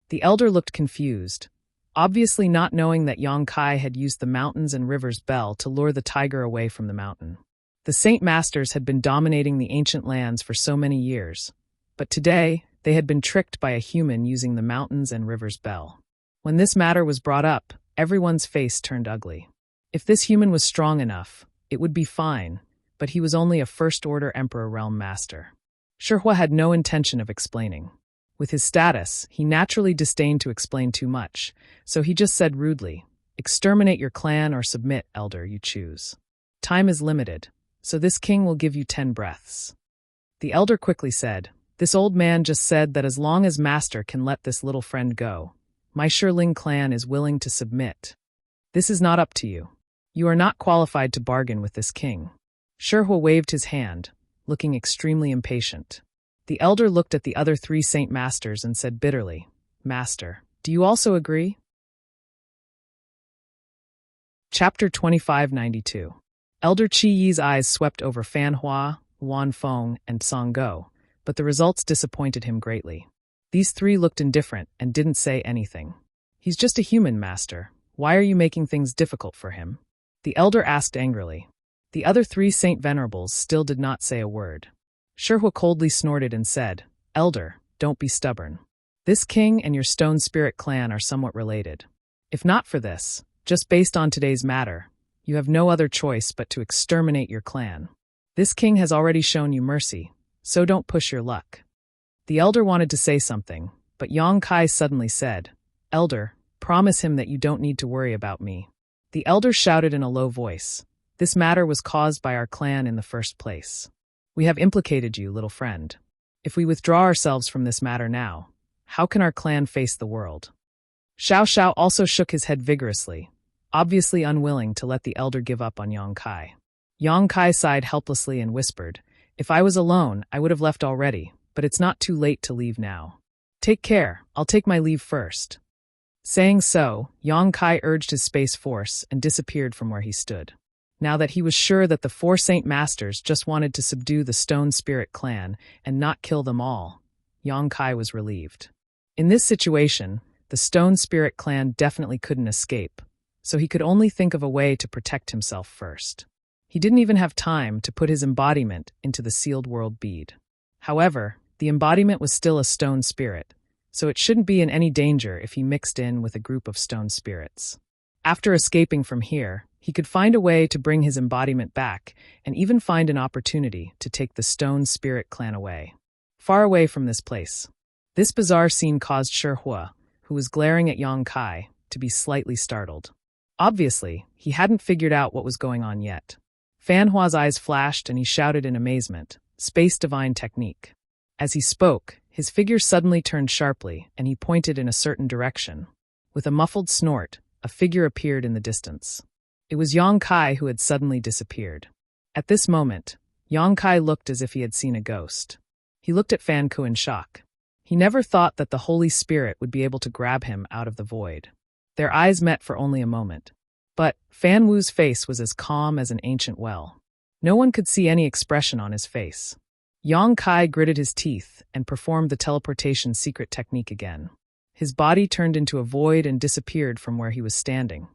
The elder looked confused, obviously not knowing that Yang Kai had used the mountains and rivers' bell to lure the tiger away from the mountain. The Saint Masters had been dominating the ancient lands for so many years, but today they had been tricked by a human using the mountains and rivers' bell. When this matter was brought up, everyone's face turned ugly. If this human was strong enough, it would be fine, but he was only a First-Order Emperor Realm Master. Shihua had no intention of explaining. With his status, he naturally disdained to explain too much, so he just said rudely, "Exterminate your clan or submit, elder, you choose. Time is limited, so this king will give you 10 breaths." The elder quickly said, "This old man just said that as long as Master can let this little friend go, my Shirling clan is willing to submit. This is not up to you. You are not qualified to bargain with this king." Shihua waved his hand, looking extremely impatient. The elder looked at the other 3 Saint Masters and said bitterly, "Master, do you also agree?" Chapter 2592. Elder Qi Yi's eyes swept over Fan Hua, Wan Feng, and Song Go, but the results disappointed him greatly. These 3 looked indifferent and didn't say anything. "He's just a human, Master. Why are you making things difficult for him?" The elder asked angrily. The other 3 Saint Venerables still did not say a word. Shihua coldly snorted and said, "Elder, don't be stubborn. This king and your Stone Spirit clan are somewhat related. If not for this, just based on today's matter, you have no other choice but to exterminate your clan. This king has already shown you mercy, so don't push your luck." The elder wanted to say something, but Yang Kai suddenly said, "Elder, promise him that you don't need to worry about me." The elder shouted in a low voice, "This matter was caused by our clan in the first place. We have implicated you, little friend. If we withdraw ourselves from this matter now, how can our clan face the world?" Xiao Xiao also shook his head vigorously, obviously unwilling to let the elder give up on Yang Kai. Yang Kai sighed helplessly and whispered, "If I was alone, I would have left already, but it's not too late to leave now. Take care, I'll take my leave first." Saying so, Yang Kai urged his space force and disappeared from where he stood. Now that he was sure that the 4 Saint Masters just wanted to subdue the Stone Spirit clan and not kill them all, Yang Kai was relieved. In this situation, the Stone Spirit clan definitely couldn't escape, so he could only think of a way to protect himself first. He didn't even have time to put his embodiment into the sealed world bead. However, the embodiment was still a stone spirit, so it shouldn't be in any danger if he mixed in with a group of stone spirits. After escaping from here, he could find a way to bring his embodiment back and even find an opportunity to take the Stone Spirit clan away. Far away from this place. This bizarre scene caused Shihua, who was glaring at Yang Kai, to be slightly startled. Obviously, he hadn't figured out what was going on yet. Fan Hua's eyes flashed and he shouted in amazement, "Space Divine Technique." As he spoke, his figure suddenly turned sharply and he pointed in a certain direction. With a muffled snort, a figure appeared in the distance. It was Yang Kai who had suddenly disappeared. At this moment, Yang Kai looked as if he had seen a ghost. He looked at Fan Ku in shock. He never thought that the Holy Spirit would be able to grab him out of the void. Their eyes met for only a moment. But Fan Wu's face was as calm as an ancient well. No one could see any expression on his face. Yang Kai gritted his teeth and performed the teleportation secret technique again. His body turned into a void and disappeared from where he was standing.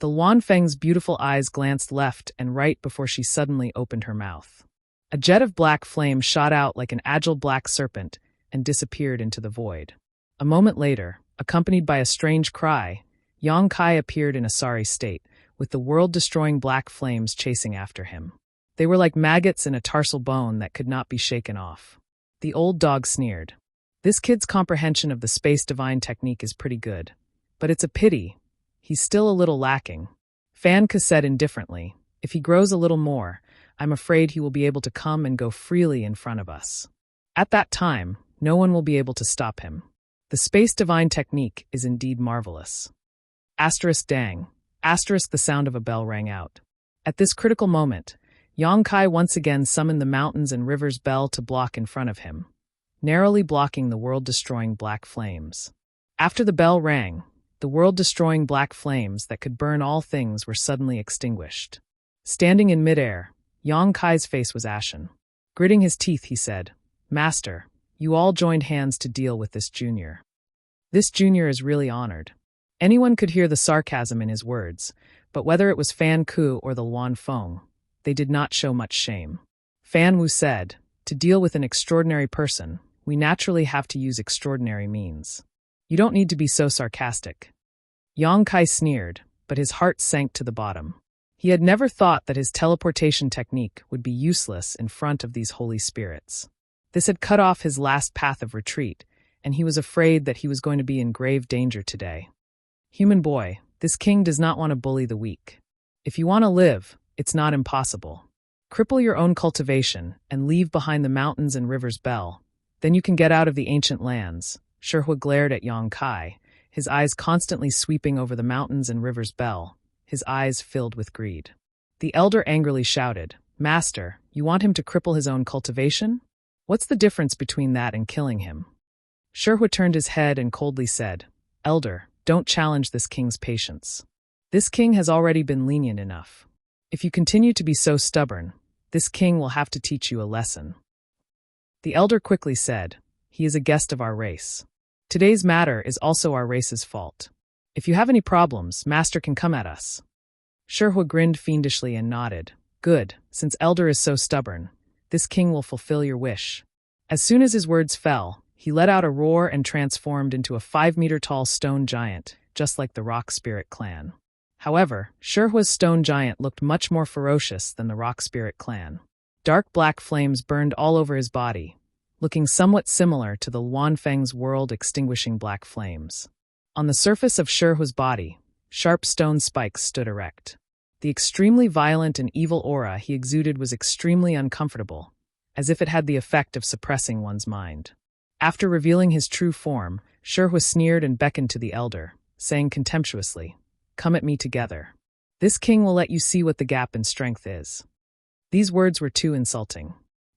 The Luan Feng's beautiful eyes glanced left and right before she suddenly opened her mouth. A jet of black flame shot out like an agile black serpent and disappeared into the void. A moment later, accompanied by a strange cry, Yang Kai appeared in a sorry state, with the world-destroying black flames chasing after him. They were like maggots in a tarsal bone that could not be shaken off. The old dog sneered. This kid's comprehension of the space divine technique is pretty good, but it's a pity. He's still a little lacking. Fan Ke said indifferently, if he grows a little more, I'm afraid he will be able to come and go freely in front of us. At that time, no one will be able to stop him. The space divine technique is indeed marvelous. Asterisk dang. Asterisk the sound of a bell rang out. At this critical moment, Yang Kai once again summoned the mountains and rivers bell to block in front of him, narrowly blocking the world-destroying black flames. After the bell rang, the world-destroying black flames that could burn all things were suddenly extinguished. Standing in midair, Yang Kai's face was ashen. Gritting his teeth, he said, Master, you all joined hands to deal with this junior. This junior is really honored. Anyone could hear the sarcasm in his words, but whether it was Fan Ke or the Luan Feng, they did not show much shame. Fan Wu said, to deal with an extraordinary person, we naturally have to use extraordinary means. You don't need to be so sarcastic. Yang Kai sneered, but his heart sank to the bottom. He had never thought that his teleportation technique would be useless in front of these holy spirits. This had cut off his last path of retreat, and he was afraid that he was going to be in grave danger today. Human boy, this king does not want to bully the weak. If you want to live, it's not impossible. Cripple your own cultivation and leave behind the mountains and rivers bell. Then you can get out of the ancient lands. Shihua glared at Yang Kai, his eyes constantly sweeping over the mountains and rivers bell, his eyes filled with greed. The elder angrily shouted, Master, you want him to cripple his own cultivation? What's the difference between that and killing him? Shihua turned his head and coldly said, Elder, don't challenge this king's patience. This king has already been lenient enough. If you continue to be so stubborn, this king will have to teach you a lesson. The elder quickly said, he is a guest of our race. Today's matter is also our race's fault. If you have any problems, Master can come at us. Shihua grinned fiendishly and nodded. Good, since elder is so stubborn, this king will fulfill your wish. As soon as his words fell, he let out a roar and transformed into a 5-meter-tall stone giant, just like the Rock Spirit clan. However, Shihua's stone giant looked much more ferocious than the Rock Spirit clan. Dark black flames burned all over his body, looking somewhat similar to the Luanfeng's world-extinguishing black flames. On the surface of Shihua's body, sharp stone spikes stood erect. The extremely violent and evil aura he exuded was extremely uncomfortable, as if it had the effect of suppressing one's mind. After revealing his true form, Shihua sneered and beckoned to the elder, saying contemptuously, Come at me together. This king will let you see what the gap in strength is. These words were too insulting.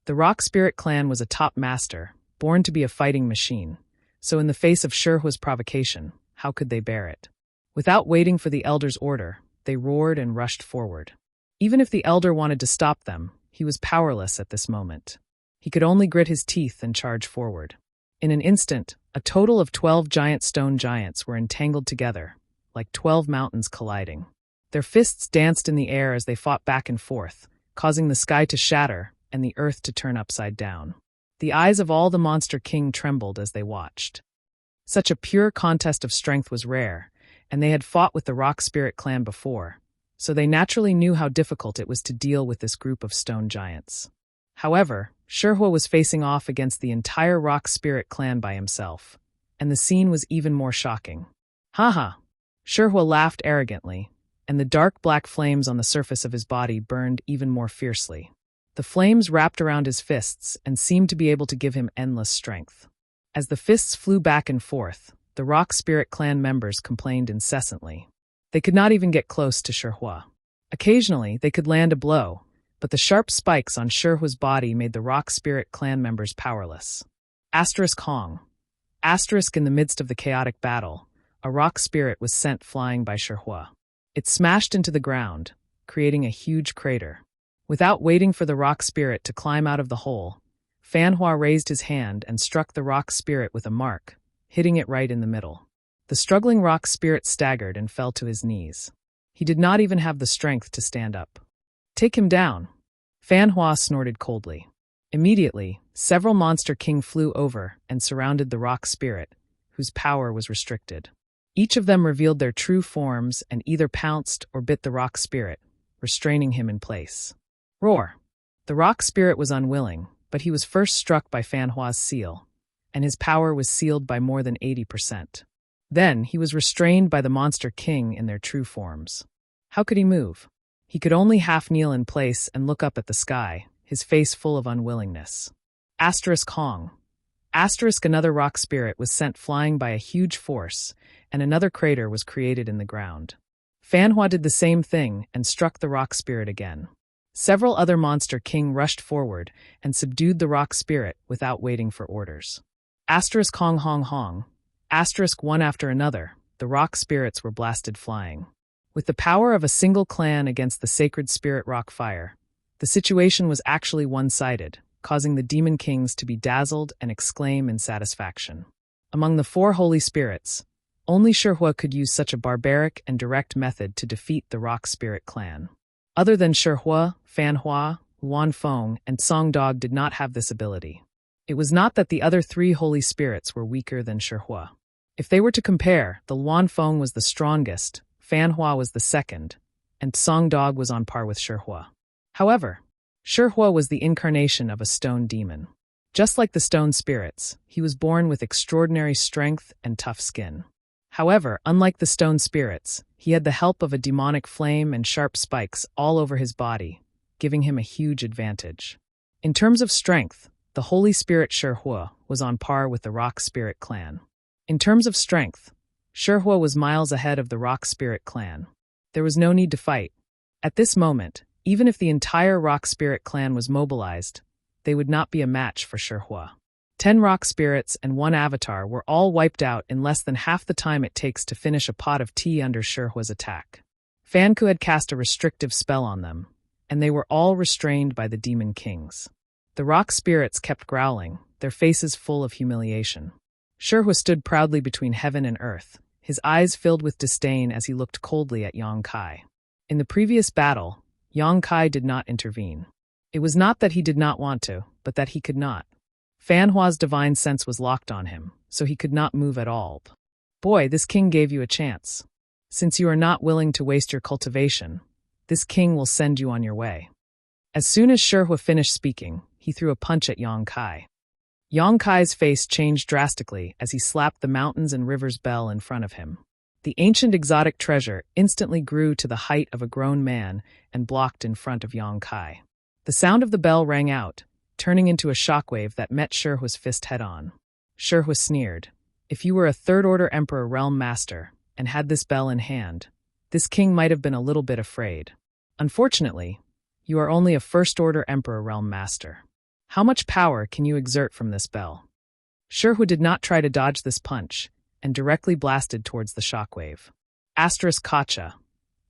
The Rock Spirit clan was a top master, born to be a fighting machine, so in the face of Shihua's provocation, how could they bear it? Without waiting for the elder's order, they roared and rushed forward. Even if the elder wanted to stop them, he was powerless at this moment. He could only grit his teeth and charge forward. In an instant, a total of 12 giant stone giants were entangled together, like 12 mountains colliding. Their fists danced in the air as they fought back and forth, causing the sky to shatter and the earth to turn upside down. The eyes of all the Monster King trembled as they watched. Such a pure contest of strength was rare, and they had fought with the Rock Spirit clan before, so they naturally knew how difficult it was to deal with this group of stone giants. However, Shihua was facing off against the entire Rock Spirit clan by himself, and the scene was even more shocking. Haha! Shihua laughed arrogantly, and the dark black flames on the surface of his body burned even more fiercely. The flames wrapped around his fists and seemed to be able to give him endless strength. As the fists flew back and forth, the Rock Spirit clan members complained incessantly. They could not even get close to Shihua. Occasionally, they could land a blow, but the sharp spikes on Shihua's body made the Rock Spirit clan members powerless. Asterisk Hong. Asterisk in the midst of the chaotic battle, a rock spirit was sent flying by Shihua. It smashed into the ground, creating a huge crater. Without waiting for the rock spirit to climb out of the hole, Fanhua raised his hand and struck the rock spirit with a mark, hitting it right in the middle. The struggling rock spirit staggered and fell to his knees. He did not even have the strength to stand up. Take him down. Fanhua snorted coldly. Immediately, several Monster King flew over and surrounded the rock spirit, whose power was restricted. Each of them revealed their true forms and either pounced or bit the rock spirit, restraining him in place. Roar! The rock spirit was unwilling, but he was first struck by Fanhua's seal, and his power was sealed by more than 80%. Then he was restrained by the monster king in their true forms. How could he move? He could only half kneel in place and look up at the sky, his face full of unwillingness. Hong. Another rock spirit was sent flying by a huge force, and another crater was created in the ground. Fanhua did the same thing and struck the rock spirit again. Several other monster king rushed forward and subdued the rock spirit without waiting for orders. Hong. One after another, the rock spirits were blasted flying. With the power of a single clan against the sacred spirit rock fire, the situation was actually one-sided, causing the demon kings to be dazzled and exclaim in satisfaction. Among the 4 holy spirits, only Shihua could use such a barbaric and direct method to defeat the rock spirit clan. Other than Shihua, Fanhua, Wanfeng, and Songdog did not have this ability. It was not that the other 3 holy spirits were weaker than Shihua. If they were to compare, the Wanfeng was the strongest, Fanhua was the second, and Songdog was on par with Shihua. However, Shihua was the incarnation of a stone demon. Just like the stone spirits, he was born with extraordinary strength and tough skin. However, unlike the stone spirits, he had the help of a demonic flame and sharp spikes all over his body, giving him a huge advantage. In terms of strength, the holy spirit Shihua was on par with the rock spirit clan. In terms of strength, Shihua was miles ahead of the rock spirit clan. There was no need to fight. At this moment, even if the entire rock spirit clan was mobilized, they would not be a match for Shihua. 10 rock spirits and 1 avatar were all wiped out in less than half the time it takes to finish a pot of tea under Shihua's attack. Fanku had cast a restrictive spell on them, and they were all restrained by the demon kings. The rock spirits kept growling, their faces full of humiliation. Shihua stood proudly between heaven and earth, his eyes filled with disdain as he looked coldly at Yang Kai. In the previous battle, Yang Kai did not intervene. It was not that he did not want to, but that he could not. Fanhua's divine sense was locked on him, so he could not move at all. Boy, this king gave you a chance. Since you are not willing to waste your cultivation, this king will send you on your way. As soon as Shihua finished speaking, he threw a punch at Yang Kai. Yang Kai's face changed drastically as he slapped the mountains and rivers bell in front of him. The ancient exotic treasure instantly grew to the height of a grown man and blocked in front of Yang Kai. The sound of the bell rang out, turning into a shockwave that met Shihua's fist head-on. Shihua sneered. If you were a third-order Emperor Realm Master and had this bell in hand, this king might have been a little bit afraid. Unfortunately, you are only a first-order Emperor Realm Master. How much power can you exert from this bell? Shihua did not try to dodge this punch, and directly blasted towards the shockwave. Kacha.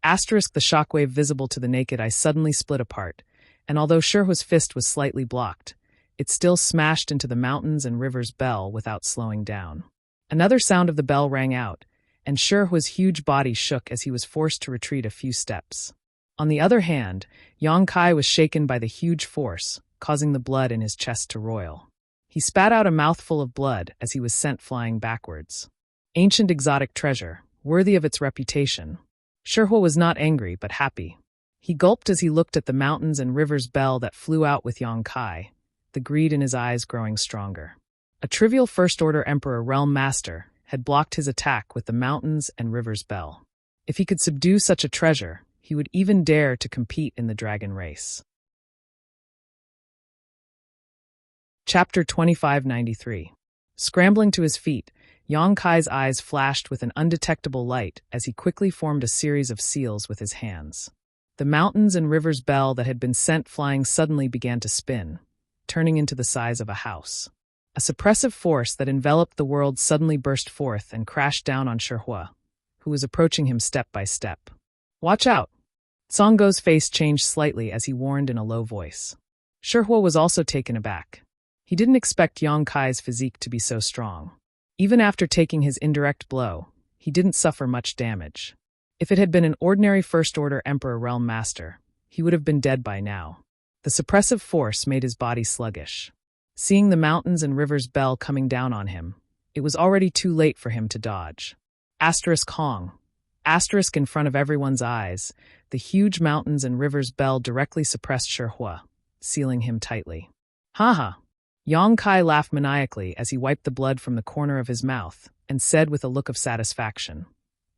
The shockwave visible to the naked eye suddenly split apart, and although Shihua's fist was slightly blocked, it still smashed into the mountains and rivers bell without slowing down. Another sound of the bell rang out, and Shihua's huge body shook as he was forced to retreat a few steps. On the other hand, Yang Kai was shaken by the huge force, causing the blood in his chest to roil. He spat out a mouthful of blood as he was sent flying backwards. Ancient exotic treasure, worthy of its reputation. Shihua was not angry but happy. He gulped as he looked at the mountains and rivers bell that flew out with Yang Kai, the greed in his eyes growing stronger. A trivial first-order Emperor Realm Master had blocked his attack with the mountains and rivers bell. If he could subdue such a treasure, he would even dare to compete in the dragon race. Chapter 2593. Scrambling to his feet, Yang Kai's eyes flashed with an undetectable light as he quickly formed a series of seals with his hands. The mountains and rivers bell that had been sent flying suddenly began to spin, turning into the size of a house. A suppressive force that enveloped the world suddenly burst forth and crashed down on Shihua, who was approaching him step by step. Watch out! Songgo's face changed slightly as he warned in a low voice. Shihua was also taken aback. He didn't expect Yang Kai's physique to be so strong. Even after taking his indirect blow, he didn't suffer much damage. If it had been an ordinary First-Order Emperor Realm Master, he would have been dead by now. The suppressive force made his body sluggish. Seeing the mountains and rivers bell coming down on him, it was already too late for him to dodge. Hong. In front of everyone's eyes, the huge mountains and rivers bell directly suppressed Shihua, sealing him tightly. Haha! Yang Kai laughed maniacally as he wiped the blood from the corner of his mouth and said with a look of satisfaction,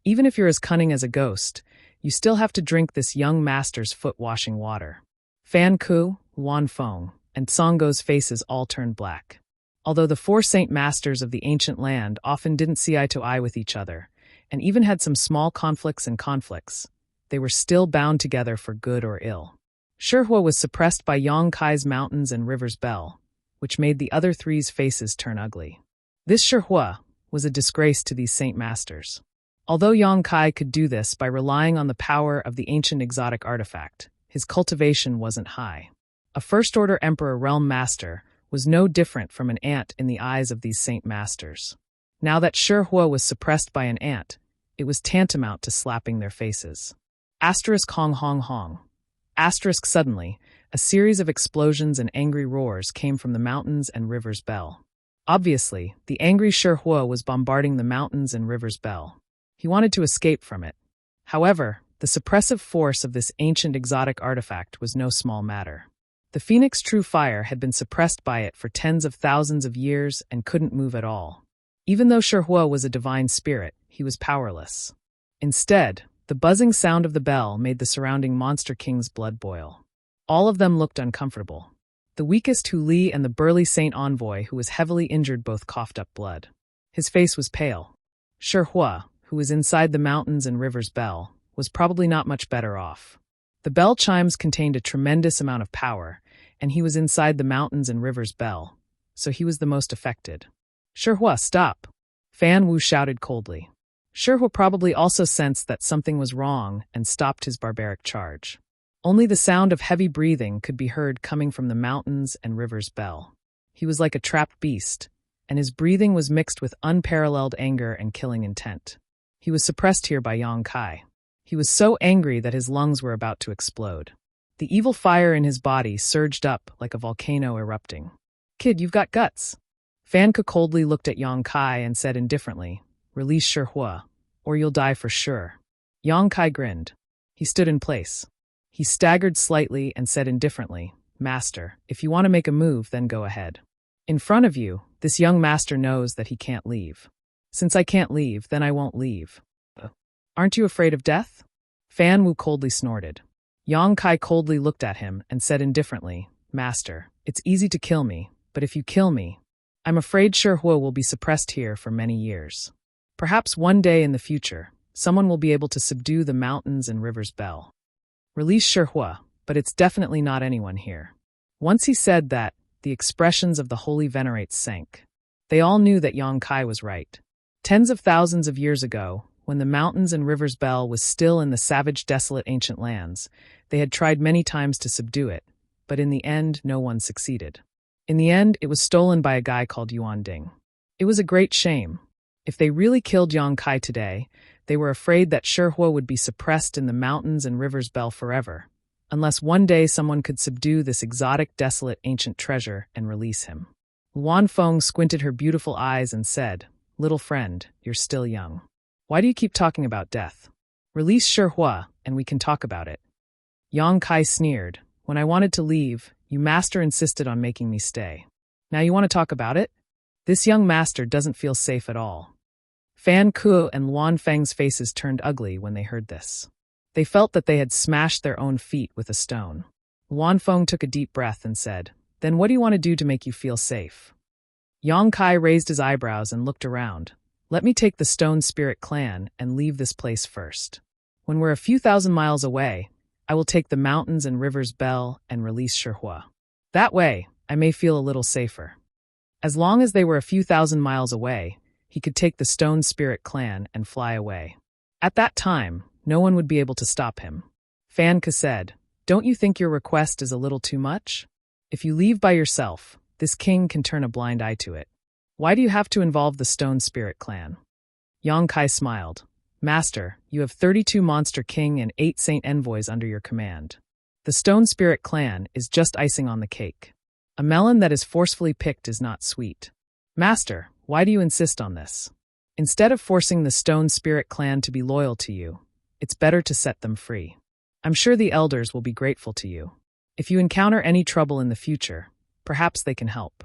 "Even if you're as cunning as a ghost, you still have to drink this young master's foot-washing water." Fan Ku, Wan Feng, and Songo's faces all turned black. Although the four saint masters of the ancient land often didn't see eye to eye with each other, and even had some small conflicts, they were still bound together for good or ill. Shihua was suppressed by Yang Kai's mountains and river's bell, which made the other three's faces turn ugly. This Shihua was a disgrace to these saint masters. Although Yang Kai could do this by relying on the power of the ancient exotic artifact, his cultivation wasn't high. A first-order emperor realm master was no different from an ant in the eyes of these saint masters. Now that Shihua was suppressed by an ant, it was tantamount to slapping their faces. Asterisk hong hong hong. Asterisk suddenly, a series of explosions and angry roars came from the mountains and river's bell. Obviously, the angry Shihua was bombarding the mountains and river's bell. He wanted to escape from it. However, the suppressive force of this ancient exotic artifact was no small matter. The Phoenix True Fire had been suppressed by it for tens of thousands of years and couldn't move at all. Even though Shihua was a divine spirit, he was powerless. Instead, the buzzing sound of the bell made the surrounding Monster King's blood boil. All of them looked uncomfortable. The weakest Hu Li and the burly Saint Envoy, who was heavily injured, both coughed up blood. His face was pale. Shihua, who was inside the mountains and river's bell, was probably not much better off. The bell chimes contained a tremendous amount of power, and he was inside the mountains and river's bell, so he was the most affected. "Shihua, stop!" Fan Wu shouted coldly. Shihua probably also sensed that something was wrong and stopped his barbaric charge. Only the sound of heavy breathing could be heard coming from the mountains and river's bell. He was like a trapped beast, and his breathing was mixed with unparalleled anger and killing intent. He was suppressed here by Yang Kai. He was so angry that his lungs were about to explode. The evil fire in his body surged up like a volcano erupting. "Kid, you've got guts." Fan Ku coldly looked at Yang Kai and said indifferently, "Release Shihua, or you'll die for sure." Yang Kai grinned. He stood in place. He staggered slightly and said indifferently, "Master, if you want to make a move, then go ahead. In front of you, this young master knows that he can't leave. Since I can't leave, then I won't leave. Aren't you afraid of death?" Fan Wu coldly snorted. Yang Kai coldly looked at him and said indifferently, "Master, it's easy to kill me, but if you kill me, I'm afraid Shihua will be suppressed here for many years. Perhaps one day in the future, someone will be able to subdue the mountains and river's bell. Release Shihua, but it's definitely not anyone here." Once he said that, the expressions of the holy venerates sank. They all knew that Yang Kai was right. Tens of thousands of years ago, when the mountains and river's bell was still in the savage, desolate ancient lands, they had tried many times to subdue it, but in the end, no one succeeded. In the end, it was stolen by a guy called Yuan Ding. It was a great shame. If they really killed Yang Kai today, they were afraid that Shihua would be suppressed in the mountains and river's bell forever, unless one day someone could subdue this exotic, desolate, ancient treasure and release him. Wan Feng squinted her beautiful eyes and said, "Little friend, you're still young. Why do you keep talking about death? Release Shihua, and we can talk about it." Yang Kai sneered. "When I wanted to leave, you master insisted on making me stay. Now you want to talk about it? This young master doesn't feel safe at all." Fan Ku and Luan Feng's faces turned ugly when they heard this. They felt that they had smashed their own feet with a stone. Luan Feng took a deep breath and said, "Then what do you want to do to make you feel safe?" Yang Kai raised his eyebrows and looked around. "Let me take the Stone Spirit clan and leave this place first. When we're a few thousand miles away, I will take the mountains and river's bell and release Shihua. That way, I may feel a little safer." As long as they were a few thousand miles away, he could take the Stone Spirit clan and fly away. At that time, no one would be able to stop him. Fan Ku said, "Don't you think your request is a little too much? If you leave by yourself, this king can turn a blind eye to it. Why do you have to involve the Stone Spirit clan?" Yang Kai smiled. "Master, you have 32 Monster King and 8 Saint Envoys under your command. The Stone Spirit clan is just icing on the cake. A melon that is forcefully picked is not sweet. Master, why do you insist on this? Instead of forcing the Stone Spirit clan to be loyal to you, it's better to set them free. I'm sure the elders will be grateful to you. If you encounter any trouble in the future, perhaps they can help."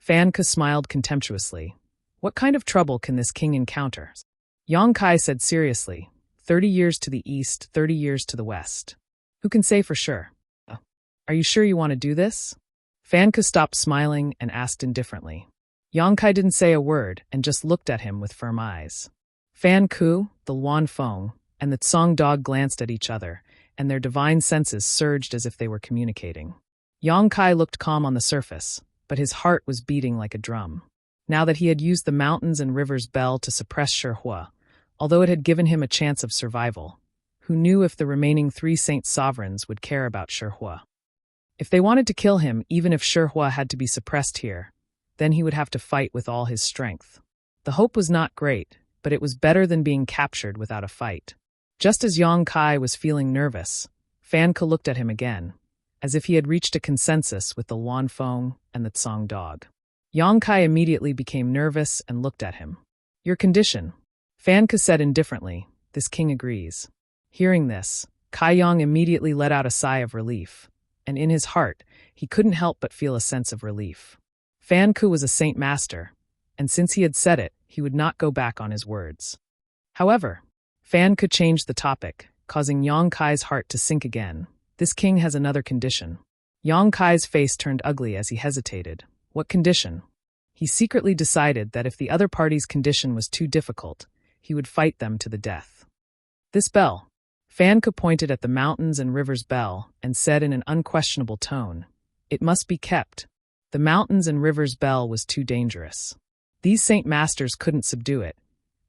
Fan Ke smiled contemptuously. What kind of trouble can this king encounter? Yang Kai said seriously, 30 years to the east, 30 years to the west. Who can say for sure? Are you sure you want to do this? Fan Ke stopped smiling and asked indifferently. Yang Kai didn't say a word and just looked at him with firm eyes. Fan Ke, the Luan Feng, and the Tsong dog glanced at each other, and their divine senses surged as if they were communicating. Yang Kai looked calm on the surface, but his heart was beating like a drum. Now that he had used the mountains and rivers' bell to suppress Shihua, although it had given him a chance of survival, who knew if the remaining 3 saint sovereigns would care about Shihua? If they wanted to kill him, even if Shihua had to be suppressed here, then he would have to fight with all his strength. The hope was not great, but it was better than being captured without a fight. Just as Yang Kai was feeling nervous, Fan Ke looked at him again, as if he had reached a consensus with the Luan Feng and the Tsong dog. Yang Kai immediately became nervous and looked at him. Your condition? Fan Ke said indifferently, this king agrees. Hearing this, Kai Yang immediately let out a sigh of relief, and in his heart, he couldn't help but feel a sense of relief. Fan Ke was a saint master, and since he had said it, he would not go back on his words. However, Fan Ke changed the topic, causing Yang Kai's heart to sink again. This king has another condition. Yang Kai's face turned ugly as he hesitated. What condition? He secretly decided that if the other party's condition was too difficult, he would fight them to the death. This bell. Fan Ke pointed at the mountains and rivers' bell and said in an unquestionable tone, it must be kept. The mountains and rivers' bell was too dangerous. These saint masters couldn't subdue it,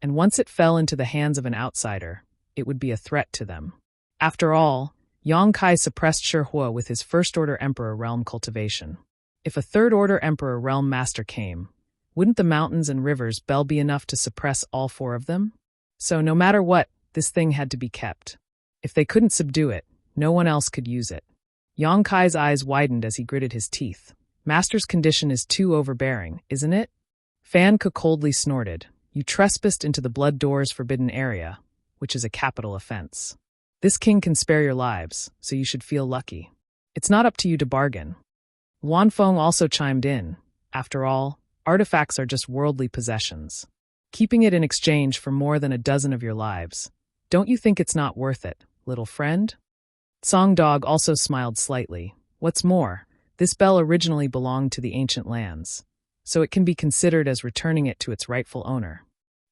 and once it fell into the hands of an outsider, it would be a threat to them. After all, Yang Kai suppressed Shihua with his first-order emperor realm cultivation. If a third-order emperor realm master came, wouldn't the mountains and rivers' bell be enough to suppress all 4 of them? So no matter what, this thing had to be kept. If they couldn't subdue it, no one else could use it. Yang Kai's eyes widened as he gritted his teeth. Master's condition is too overbearing, isn't it? Fan Ke coldly snorted. You trespassed into the Blood Door's forbidden area, which is a capital offense. This king can spare your lives, so you should feel lucky. It's not up to you to bargain. Luan Feng also chimed in. After all, artifacts are just worldly possessions. Keeping it in exchange for more than a dozen of your lives. Don't you think it's not worth it, little friend? Tsong Dog also smiled slightly. What's more, this bell originally belonged to the ancient lands, so it can be considered as returning it to its rightful owner.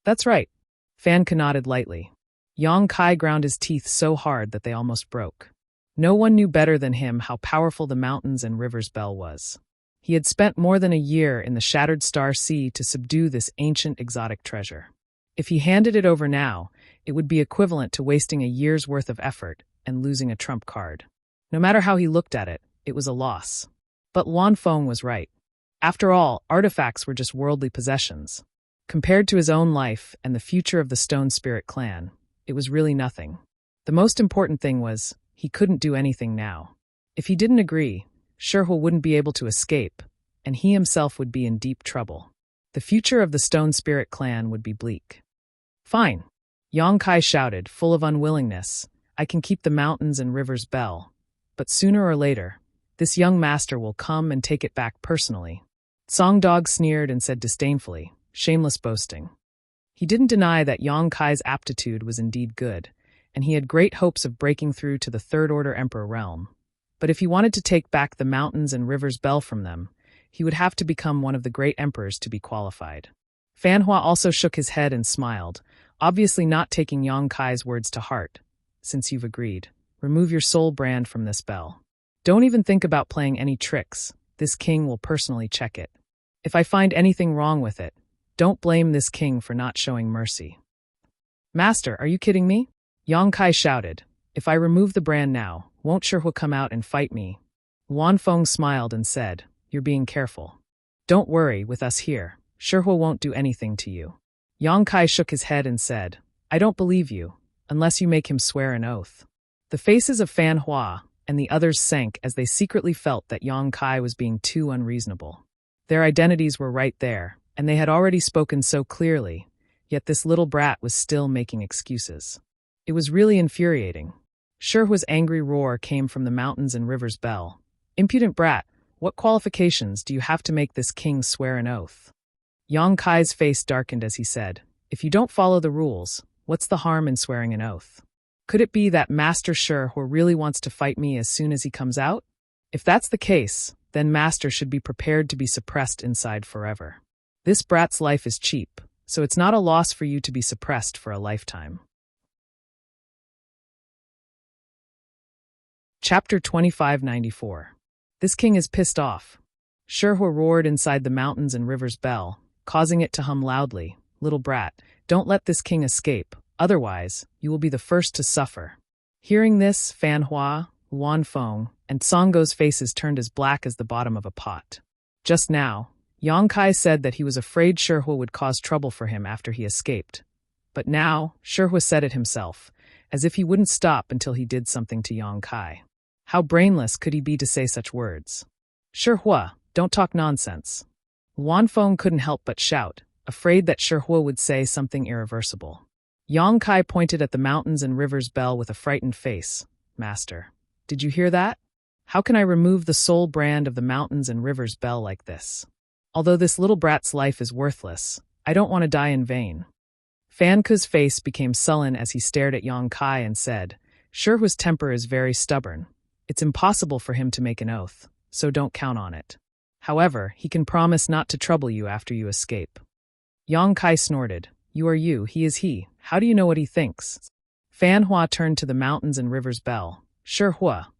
That's right. Fan Ke nodded lightly. Yang Kai ground his teeth so hard that they almost broke. No one knew better than him how powerful the mountains and rivers' bell was. He had spent more than a year in the Shattered Star Sea to subdue this ancient exotic treasure. If he handed it over now, it would be equivalent to wasting a year's worth of effort and losing a trump card. No matter how he looked at it, it was a loss. But Luan Feng was right. After all, artifacts were just worldly possessions. Compared to his own life and the future of the Stone Spirit clan, it was really nothing. The most important thing was, he couldn't do anything now. If he didn't agree, Shihua wouldn't be able to escape, and he himself would be in deep trouble. The future of the Stone Spirit clan would be bleak. Fine. Yang Kai shouted, full of unwillingness, I can keep the mountains and rivers' bell, but sooner or later, this young master will come and take it back personally. Tsong Dog sneered and said disdainfully, shameless boasting. He didn't deny that Yang Kai's aptitude was indeed good, and he had great hopes of breaking through to the Third-Order Emperor realm. But if he wanted to take back the mountains and rivers' bell from them, he would have to become one of the great emperors to be qualified. Fan Hua also shook his head and smiled, obviously not taking Yang Kai's words to heart. Since you've agreed, remove your soul brand from this bell. Don't even think about playing any tricks. This king will personally check it. If I find anything wrong with it, don't blame this king for not showing mercy. Master, are you kidding me? Yang Kai shouted. If I remove the brand now, won't Shihua come out and fight me? Luan Feng smiled and said, you're being careful. Don't worry, with us here, Shihua won't do anything to you. Yang Kai shook his head and said, I don't believe you, unless you make him swear an oath. The faces of Fan Hua and the others sank as they secretly felt that Yang Kai was being too unreasonable. Their identities were right there, and they had already spoken so clearly, yet this little brat was still making excuses. It was really infuriating. Shihua's angry roar came from the mountains and rivers' bell. Impudent brat, What qualifications do you have to make this king swear an oath? Yang Kai's face darkened as he said, if you don't follow the rules, what's the harm in swearing an oath? Could it be that Master Shi really wants to fight me as soon as he comes out? If that's the case, then Master should be prepared to be suppressed inside forever. This brat's life is cheap, so it's not a loss for you to be suppressed for a lifetime. Chapter 2594. This king is pissed off. Shi roared inside the mountains and river's bell, causing it to hum loudly. Little brat, don't let this king escape, otherwise, you will be the first to suffer. Hearing this, Fan Hua, Wan Feng, and Songgo's faces turned as black as the bottom of a pot. Just now, Yang Kai said that he was afraid Shi would cause trouble for him after he escaped. But now, Shi said it himself, as if he wouldn't stop until he did something to Yang Kai. How brainless could he be to say such words? Shi, don't talk nonsense. Wan Feng couldn't help but shout, afraid that Shi would say something irreversible. Yang Kai pointed at the mountains and river's bell with a frightened face. Master, did you hear that? How can I remove the soul brand of the mountains and river's bell like this? Although this little brat's life is worthless, I don't want to die in vain. Fan Ku's face became sullen as he stared at Yang Kai and said, Shi's temper is very stubborn. It's impossible for him to make an oath, so don't count on it. However, he can promise not to trouble you after you escape. Yang Kai snorted. You are you, he is he. How do you know what he thinks? Fan Hua turned to the mountains and river's bell. Shi,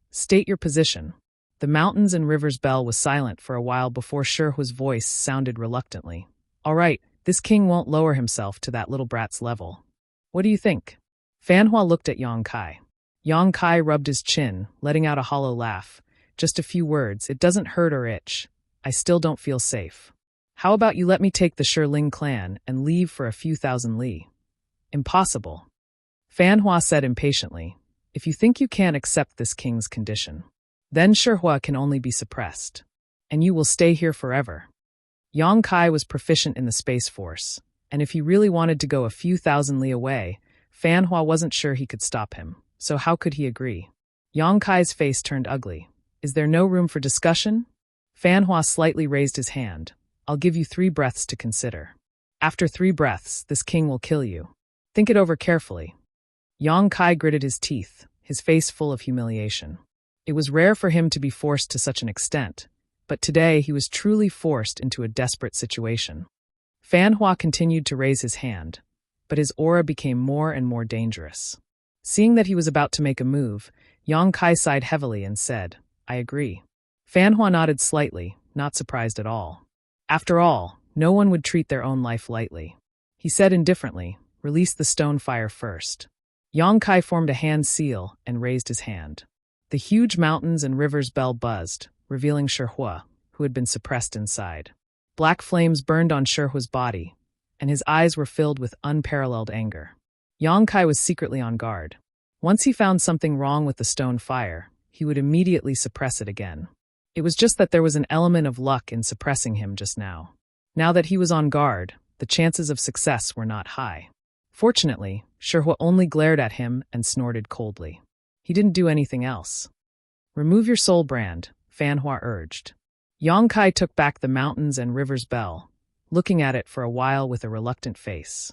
state your position. The mountains and river's bell was silent for a while before Shi's voice sounded reluctantly. All right, this king won't lower himself to that little brat's level. What do you think? Fan Hua looked at Yang Kai. Yang Kai rubbed his chin, letting out a hollow laugh. Just a few words, it doesn't hurt or itch. I still don't feel safe. How about you let me take the Shi clan and leave for a few thousand li? Impossible. Fan Hua said impatiently. If you think you can't accept this king's condition, then Shi can only be suppressed. And you will stay here forever. Yang Kai was proficient in the Space Force, and if he really wanted to go a few thousand li away, Fan Hua wasn't sure he could stop him, so how could he agree? Yang Kai's face turned ugly. Is there no room for discussion? Fan Hua slightly raised his hand. I'll give you 3 breaths to consider. After 3 breaths, this king will kill you. Think it over carefully. Yang Kai gritted his teeth, his face full of humiliation. It was rare for him to be forced to such an extent, but today he was truly forced into a desperate situation. Fan Hua continued to raise his hand, but his aura became more and more dangerous. Seeing that he was about to make a move, Yang Kai sighed heavily and said, I agree. Fan Hua nodded slightly, not surprised at all. After all, no one would treat their own life lightly. He said indifferently, release the stone fire first. Yang Kai formed a hand seal and raised his hand. The huge mountains and river's bell buzzed, revealing Shi, who had been suppressed inside. Black flames burned on Shi's body, and his eyes were filled with unparalleled anger. Yang Kai was secretly on guard. Once he found something wrong with the stone fire, he would immediately suppress it again. It was just that there was an element of luck in suppressing him just now. Now that he was on guard, the chances of success were not high. Fortunately, Shi only glared at him and snorted coldly. He didn't do anything else. Remove your soul brand, Fan Hua urged. Yang Kai took back the mountains and river's bell, looking at it for a while with a reluctant face.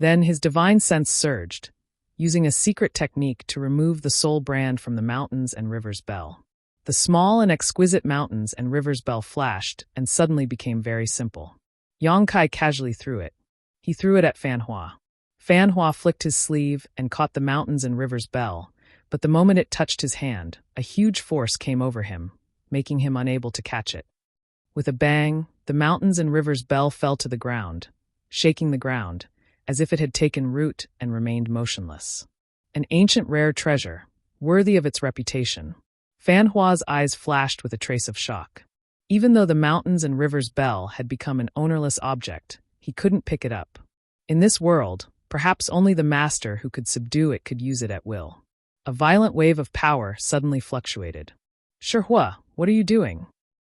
Then his divine sense surged, using a secret technique to remove the soul brand from the mountains and river's bell. The small and exquisite mountains and river's bell flashed and suddenly became very simple. Yang Kai casually threw it. He threw it at Fan Hua. Fan Hua flicked his sleeve and caught the mountains and river's bell, but the moment it touched his hand, a huge force came over him, making him unable to catch it. With a bang, the mountains and river's bell fell to the ground, shaking the ground, as if it had taken root and remained motionless. An ancient rare treasure, worthy of its reputation. Fan Hua's eyes flashed with a trace of shock. Even though the mountains and river's bell had become an ownerless object, he couldn't pick it up. In this world, perhaps only the master who could subdue it could use it at will. A violent wave of power suddenly fluctuated. Shi, what are you doing?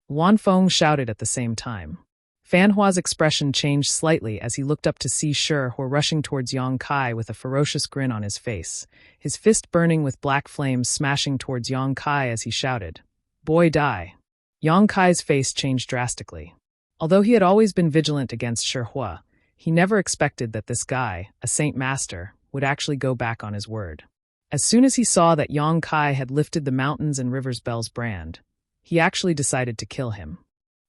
Wan Feng shouted at the same time. Fan Hua's expression changed slightly as he looked up to see Shi rushing towards Yang Kai with a ferocious grin on his face, his fist burning with black flames smashing towards Yang Kai as he shouted, Boy, die! Yang Kai's face changed drastically. Although he had always been vigilant against Shi Hua, he never expected that this guy, a Saint Master, would actually go back on his word. As soon as he saw that Yang Kai had lifted the Mountains and Rivers Bell's brand, he actually decided to kill him.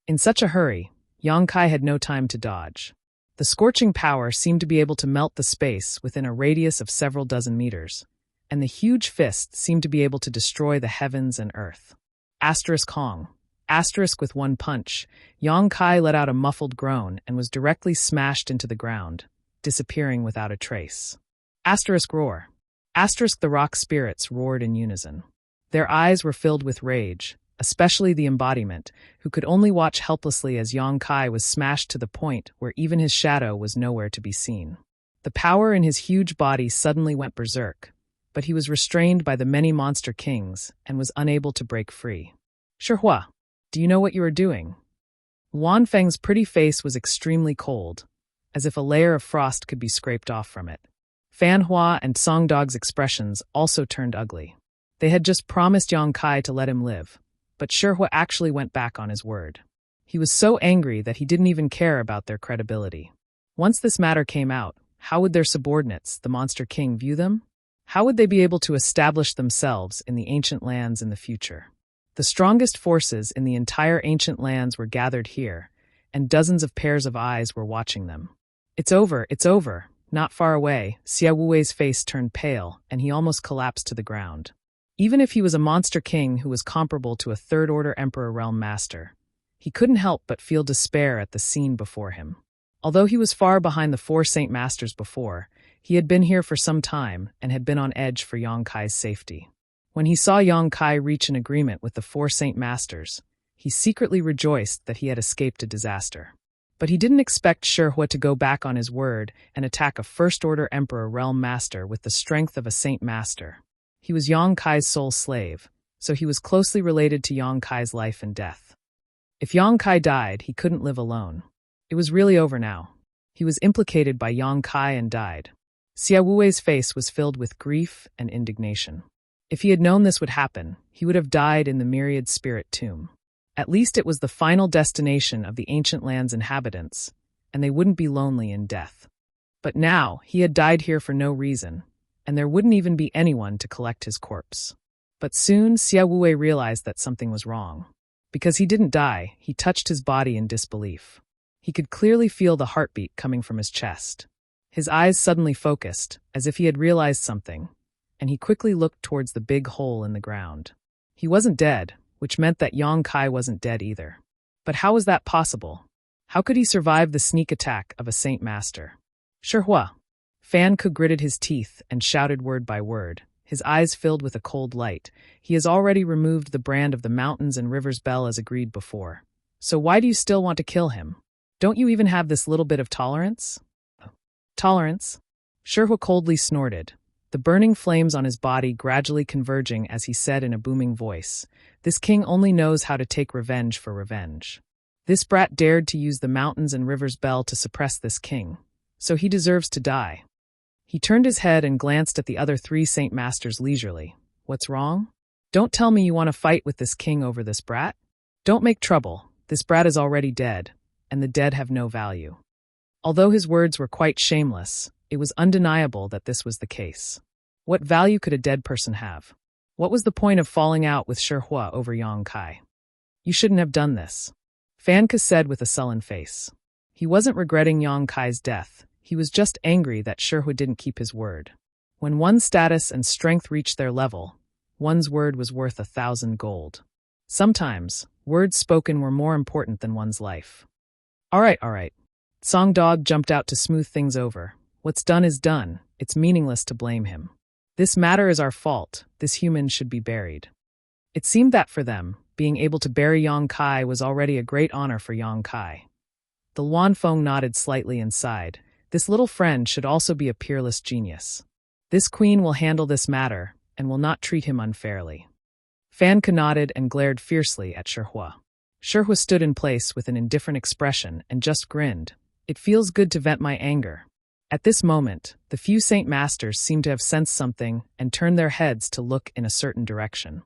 In such a hurry, Yang Kai had no time to dodge. The scorching power seemed to be able to melt the space within a radius of several dozen meters, and the huge fist seemed to be able to destroy the heavens and earth. Asterisk Hong. Asterisk with one punch, Yang Kai let out a muffled groan and was directly smashed into the ground, disappearing without a trace. Asterisk roar. Asterisk the rock spirits roared in unison. Their eyes were filled with rage, especially the embodiment, who could only watch helplessly as Yang Kai was smashed to the point where even his shadow was nowhere to be seen. The power in his huge body suddenly went berserk, but he was restrained by the many monster kings and was unable to break free. Shi Hua, do you know what you are doing? Wan Feng's pretty face was extremely cold, as if a layer of frost could be scraped off from it. Fan Hua and Song Dog's expressions also turned ugly. They had just promised Yang Kai to let him live, but Shi Hua actually went back on his word. He was so angry that he didn't even care about their credibility. Once this matter came out, how would their subordinates, the Monster King, view them? How would they be able to establish themselves in the ancient lands in the future? The strongest forces in the entire ancient lands were gathered here, and dozens of pairs of eyes were watching them. It's over, it's over. Not far away, Xia Wuwei's face turned pale, and he almost collapsed to the ground. Even if he was a monster king who was comparable to a third-order Emperor Realm Master, he couldn't help but feel despair at the scene before him. Although he was far behind the 4 Saint Masters before, he had been here for some time and had been on edge for Yang Kai's safety. When he saw Yang Kai reach an agreement with the 4 Saint Masters, he secretly rejoiced that he had escaped a disaster. But he didn't expect Shi Hua to go back on his word and attack a First-Order Emperor Realm Master with the strength of a Saint Master. He was Yang Kai's sole slave, so he was closely related to Yang Kai's life and death. If Yang Kai died, he couldn't live alone. It was really over now. He was implicated by Yang Kai and died. Xia Wuwei's face was filled with grief and indignation. If he had known this would happen, he would have died in the myriad spirit tomb. At least it was the final destination of the ancient land's inhabitants, and they wouldn't be lonely in death. But now, he had died here for no reason, and there wouldn't even be anyone to collect his corpse. But soon, Xia Wuwei realized that something was wrong. Because he didn't die, he touched his body in disbelief. He could clearly feel the heartbeat coming from his chest. His eyes suddenly focused, as if he had realized something, and he quickly looked towards the big hole in the ground. He wasn't dead, which meant that Yang Kai wasn't dead either. But how was that possible? How could he survive the sneak attack of a Saint Master? Shi Hua. Fan Ke gritted his teeth and shouted word by word, his eyes filled with a cold light. He has already removed the brand of the Mountains and Rivers Bell as agreed before. So why do you still want to kill him? Don't you even have this little bit of tolerance? Tolerance? Shi Hua coldly snorted, the burning flames on his body gradually converging as he said in a booming voice, "This king only knows how to take revenge for revenge. This brat dared to use the Mountains and Rivers Bell to suppress this king, so he deserves to die." He turned his head and glanced at the other 3 Saint Masters leisurely. What's wrong? Don't tell me you want to fight with this king over this brat? Don't make trouble. This brat is already dead, and the dead have no value. Although his words were quite shameless, it was undeniable that this was the case. What value could a dead person have? What was the point of falling out with Shi Hua over Yang Kai? You shouldn't have done this, Fan Ke said with a sullen face. He wasn't regretting Yang Kai's death, he was just angry that Shi Hua didn't keep his word. When one's status and strength reached their level, one's word was worth 1,000 gold. Sometimes, words spoken were more important than one's life. All right. Song Dog jumped out to smooth things over. What's done is done, it's meaningless to blame him. This matter is our fault, this human should be buried. It seemed that for them, being able to bury Yang Kai was already a great honor for Yang Kai. The Luanfeng nodded slightly and sighed. This little friend should also be a peerless genius. This queen will handle this matter, and will not treat him unfairly. Fan Ke nodded and glared fiercely at Shi Hua. Shi Hua stood in place with an indifferent expression and just grinned. It feels good to vent my anger. At this moment, the few Saint Masters seemed to have sensed something and turned their heads to look in a certain direction.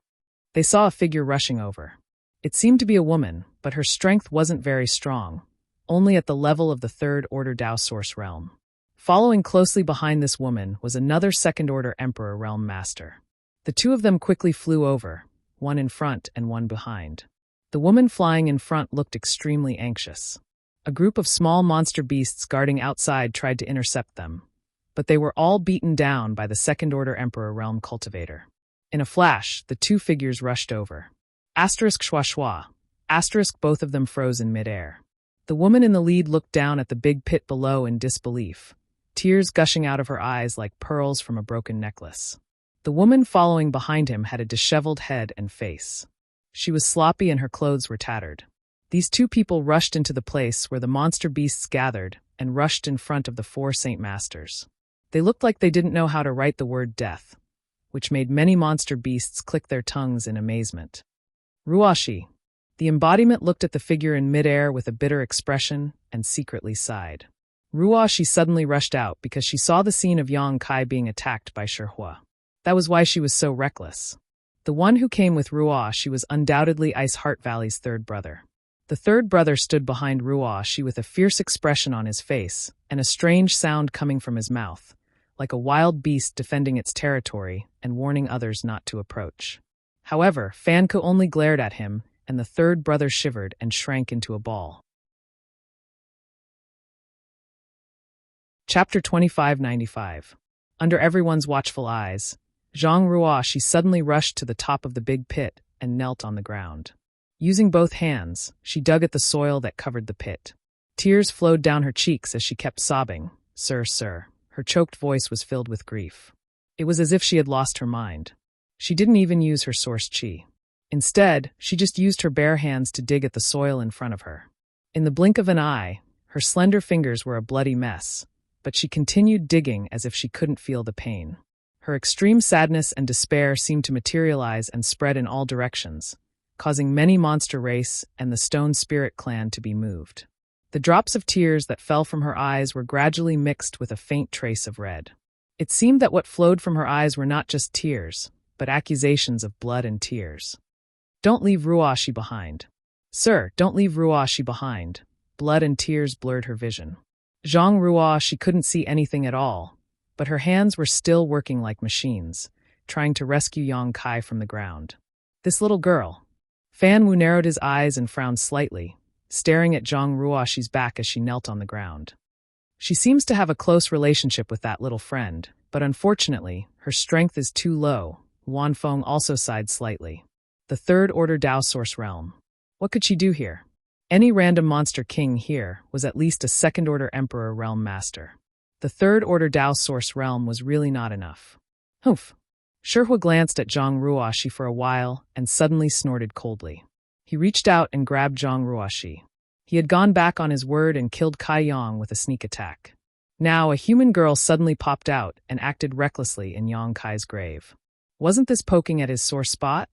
They saw a figure rushing over. It seemed to be a woman, but her strength wasn't very strong, only at the level of the third-order Tao Source realm. Following closely behind this woman was another second-order Emperor realm master. The two of them quickly flew over, one in front and one behind. The woman flying in front looked extremely anxious. A group of small monster beasts guarding outside tried to intercept them, but they were all beaten down by the second-order Emperor realm cultivator. In a flash, the two figures rushed over. Asterisk schwa schwa. Asterisk both of them froze in midair. The woman in the lead looked down at the big pit below in disbelief, tears gushing out of her eyes like pearls from a broken necklace. The woman following behind him had a disheveled head and face. She was sloppy and her clothes were tattered. These two people rushed into the place where the monster beasts gathered and rushed in front of the four Saint Masters. They looked like they didn't know how to write the word death, which made many monster beasts click their tongues in amazement. Ruashi. The embodiment looked at the figure in midair with a bitter expression and secretly sighed. Ruashi suddenly rushed out because she saw the scene of Yang Kai being attacked by Shihua. That was why she was so reckless. The one who came with Ruashi was undoubtedly Ice Heart Valley's third brother. The third brother stood behind Ruashi with a fierce expression on his face and a strange sound coming from his mouth, like a wild beast defending its territory and warning others not to approach. However, Fanko only glared at him, and the third brother shivered and shrank into a ball. Chapter 2595. Under everyone's watchful eyes, Zhang Ruashi suddenly rushed to the top of the big pit and knelt on the ground. Using both hands, she dug at the soil that covered the pit. Tears flowed down her cheeks as she kept sobbing, "Sir, sir." Her choked voice was filled with grief. It was as if she had lost her mind. She didn't even use her source chi. Instead, she just used her bare hands to dig at the soil in front of her. In the blink of an eye, her slender fingers were a bloody mess, but she continued digging as if she couldn't feel the pain. Her extreme sadness and despair seemed to materialize and spread in all directions, causing many monster race and the Stone Spirit clan to be moved. The drops of tears that fell from her eyes were gradually mixed with a faint trace of red. It seemed that what flowed from her eyes were not just tears, but accusations of blood and tears. "Don't leave Ruashi behind. Sir, don't leave Ruashi behind." Blood and tears blurred her vision. Zhang Ruashi couldn't see anything at all, but her hands were still working like machines, trying to rescue Yang Kai from the ground. This little girl. Fan Wu narrowed his eyes and frowned slightly, staring at Zhang Ruashi's back as she knelt on the ground. She seems to have a close relationship with that little friend, but unfortunately, her strength is too low. Wan Feng also sighed slightly. The third-order Tao Source realm. What could she do here? Any random monster king here was at least a second-order Emperor realm master. The third-order Tao Source realm was really not enough. Humph. Shihua glanced at Zhang Ruashi for a while and suddenly snorted coldly. He reached out and grabbed Zhang Ruashi. He had gone back on his word and killed Kai Yang with a sneak attack. Now a human girl suddenly popped out and acted recklessly in Yang Kai's grave. Wasn't this poking at his sore spot?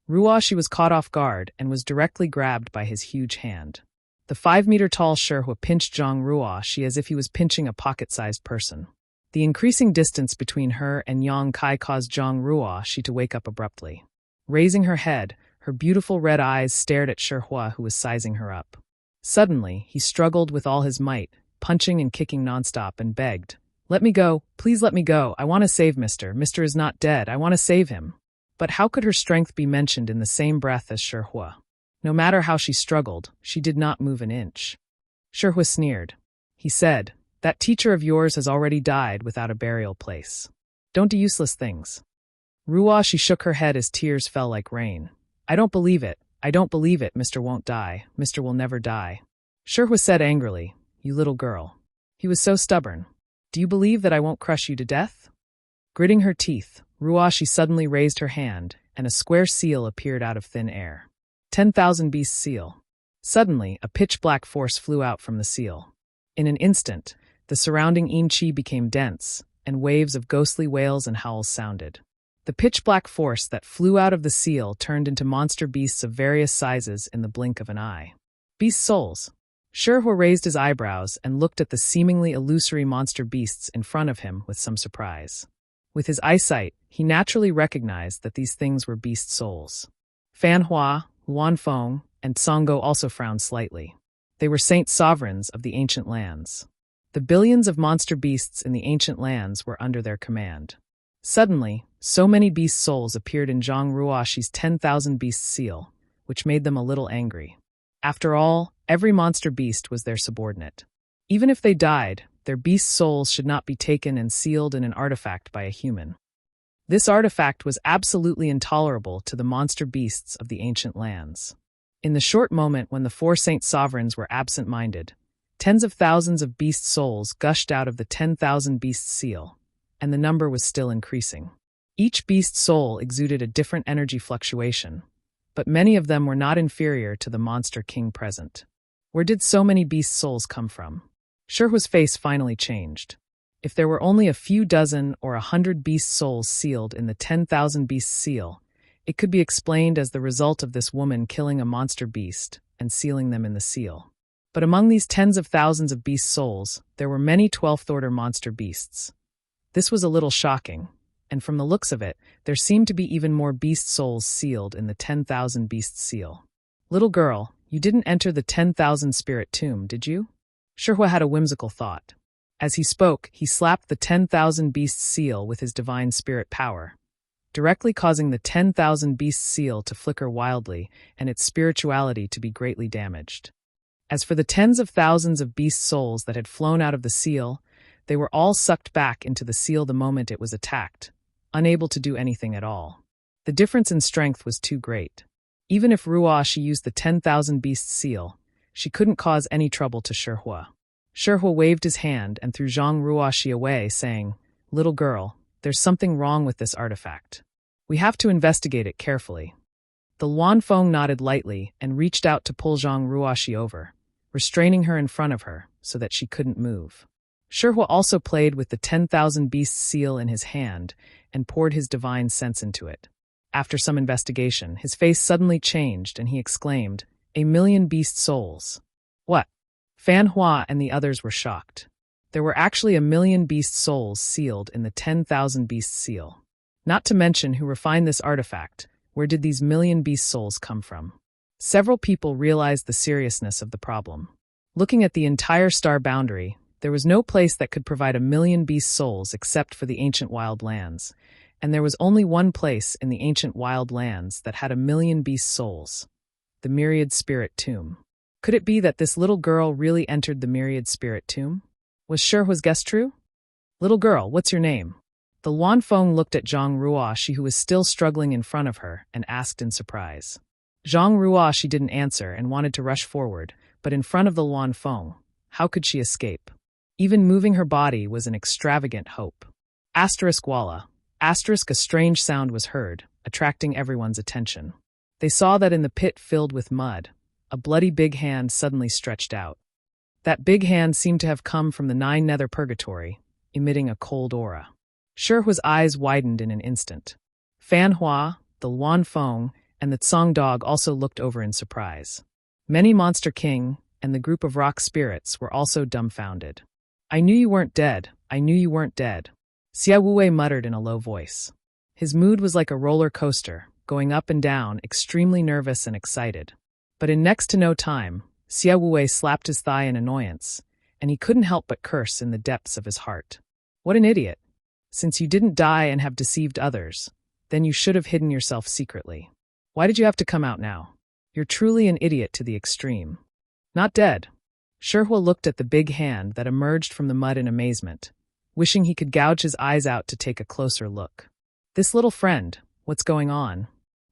Ruashi was caught off guard and was directly grabbed by his huge hand. The 5-meter-tall Shihua pinched Zhang Ruashi as if he was pinching a pocket-sized person. The increasing distance between her and Yang Kai caused Zhang Ruashi to wake up abruptly. Raising her head, her beautiful red eyes stared at Shihua, who was sizing her up. Suddenly, he struggled with all his might, punching and kicking nonstop, and begged, "Let me go, please let me go, I want to save Mister. Mister is not dead, I want to save him." But how could her strength be mentioned in the same breath as Shihua? No matter how she struggled, she did not move an inch. Shihua sneered. He said, "That teacher of yours has already died without a burial place. Don't do useless things." Ruashi shook her head as tears fell like rain. "I don't believe it. I don't believe it. Mister won't die. Mister will never die." Shihua said angrily, "You little girl." He was so stubborn. "Do you believe that I won't crush you to death?" Gritting her teeth, Ruashi suddenly raised her hand, and a square seal appeared out of thin air. 10,000 Beast Seal. Suddenly, a pitch-black force flew out from the seal. In an instant, the surrounding Yin-Chi became dense, and waves of ghostly wails and howls sounded. The pitch-black force that flew out of the seal turned into monster beasts of various sizes in the blink of an eye. Beast souls. Shihua raised his eyebrows and looked at the seemingly illusory monster beasts in front of him with some surprise. With his eyesight, he naturally recognized that these things were beast souls. Fan Hua, Luanfeng, and Songo also frowned slightly. They were saint sovereigns of the ancient lands. The billions of monster beasts in the ancient lands were under their command. Suddenly, so many beast souls appeared in Zhang Ruoxi's 10,000 beast seal, which made them a little angry. After all, every monster beast was their subordinate. Even if they died, their beast souls should not be taken and sealed in an artifact by a human. This artifact was absolutely intolerable to the monster beasts of the ancient lands. In the short moment when the four saint sovereigns were absent-minded, tens of thousands of beast souls gushed out of the 10,000 beast seal, and the number was still increasing. Each beast soul exuded a different energy fluctuation, but many of them were not inferior to the monster king present. Where did so many beast souls come from? Shihua's face finally changed. If there were only a few dozen or 100 beast souls sealed in the 10,000 beast seal, it could be explained as the result of this woman killing a monster beast and sealing them in the seal. But among these tens of thousands of beast souls, there were many 12th-order monster beasts. This was a little shocking, and from the looks of it, there seemed to be even more beast souls sealed in the 10,000 beast seal. Little girl, you didn't enter the 10,000 spirit tomb, did you? Shihua had a whimsical thought. As he spoke, he slapped the 10,000 beast seal with his divine spirit power, directly causing the 10,000 beast seal to flicker wildly and its spirituality to be greatly damaged. As for the tens of thousands of beast souls that had flown out of the seal, they were all sucked back into the seal the moment it was attacked, unable to do anything at all. The difference in strength was too great. Even if Ruoxi used the 10,000 beast seal, she couldn't cause any trouble to Shihua. Shihua waved his hand and threw Zhang Ruoxi away, saying, "Little girl, there's something wrong with this artifact. We have to investigate it carefully." The Luanfeng nodded lightly and reached out to pull Zhang Ruoxi over, restraining her in front of her so that she couldn't move. Shihua also played with the 10,000 beast seal in his hand and poured his divine sense into it. After some investigation, his face suddenly changed and he exclaimed, "A million beast souls." What? Fan Hua and the others were shocked. There were actually a million beast souls sealed in the 10,000 beast seal. Not to mention who refined this artifact. Where did these million beast souls come from? Several people realized the seriousness of the problem. Looking at the entire star boundary, there was no place that could provide a million beast souls except for the ancient wild lands, and there was only one place in the ancient wild lands that had a million beast souls: the Myriad Spirit Tomb. Could it be that this little girl really entered the Myriad Spirit Tomb? Was Shihua's guess true? "Little girl, what's your name?" The Luanfeng looked at Zhang Ruoxi, who was still struggling in front of her, and asked in surprise. Zhang Ruoxi didn't answer and wanted to rush forward, but in front of the Luanfeng, how could she escape? Even moving her body was an extravagant hope. Walla. A strange sound was heard, attracting everyone's attention. They saw that in the pit filled with mud, a bloody big hand suddenly stretched out. That big hand seemed to have come from the 9 nether purgatory, emitting a cold aura. Shihua's eyes widened in an instant. Fan Hua, the Luanfeng, and the Tsang dog also looked over in surprise. Many Monster King and the group of rock spirits were also dumbfounded. "I knew you weren't dead. I knew you weren't dead," Xia Wuwei muttered in a low voice. His mood was like a roller coaster, going up and down, extremely nervous and excited. But in next to no time, Xia Wuwei slapped his thigh in annoyance, and he couldn't help but curse in the depths of his heart. "What an idiot! Since you didn't die and have deceived others, then you should have hidden yourself secretly. Why did you have to come out now? You're truly an idiot to the extreme." "Not dead." Shihua looked at the big hand that emerged from the mud in amazement, wishing he could gouge his eyes out to take a closer look. "This little friend, what's going on?"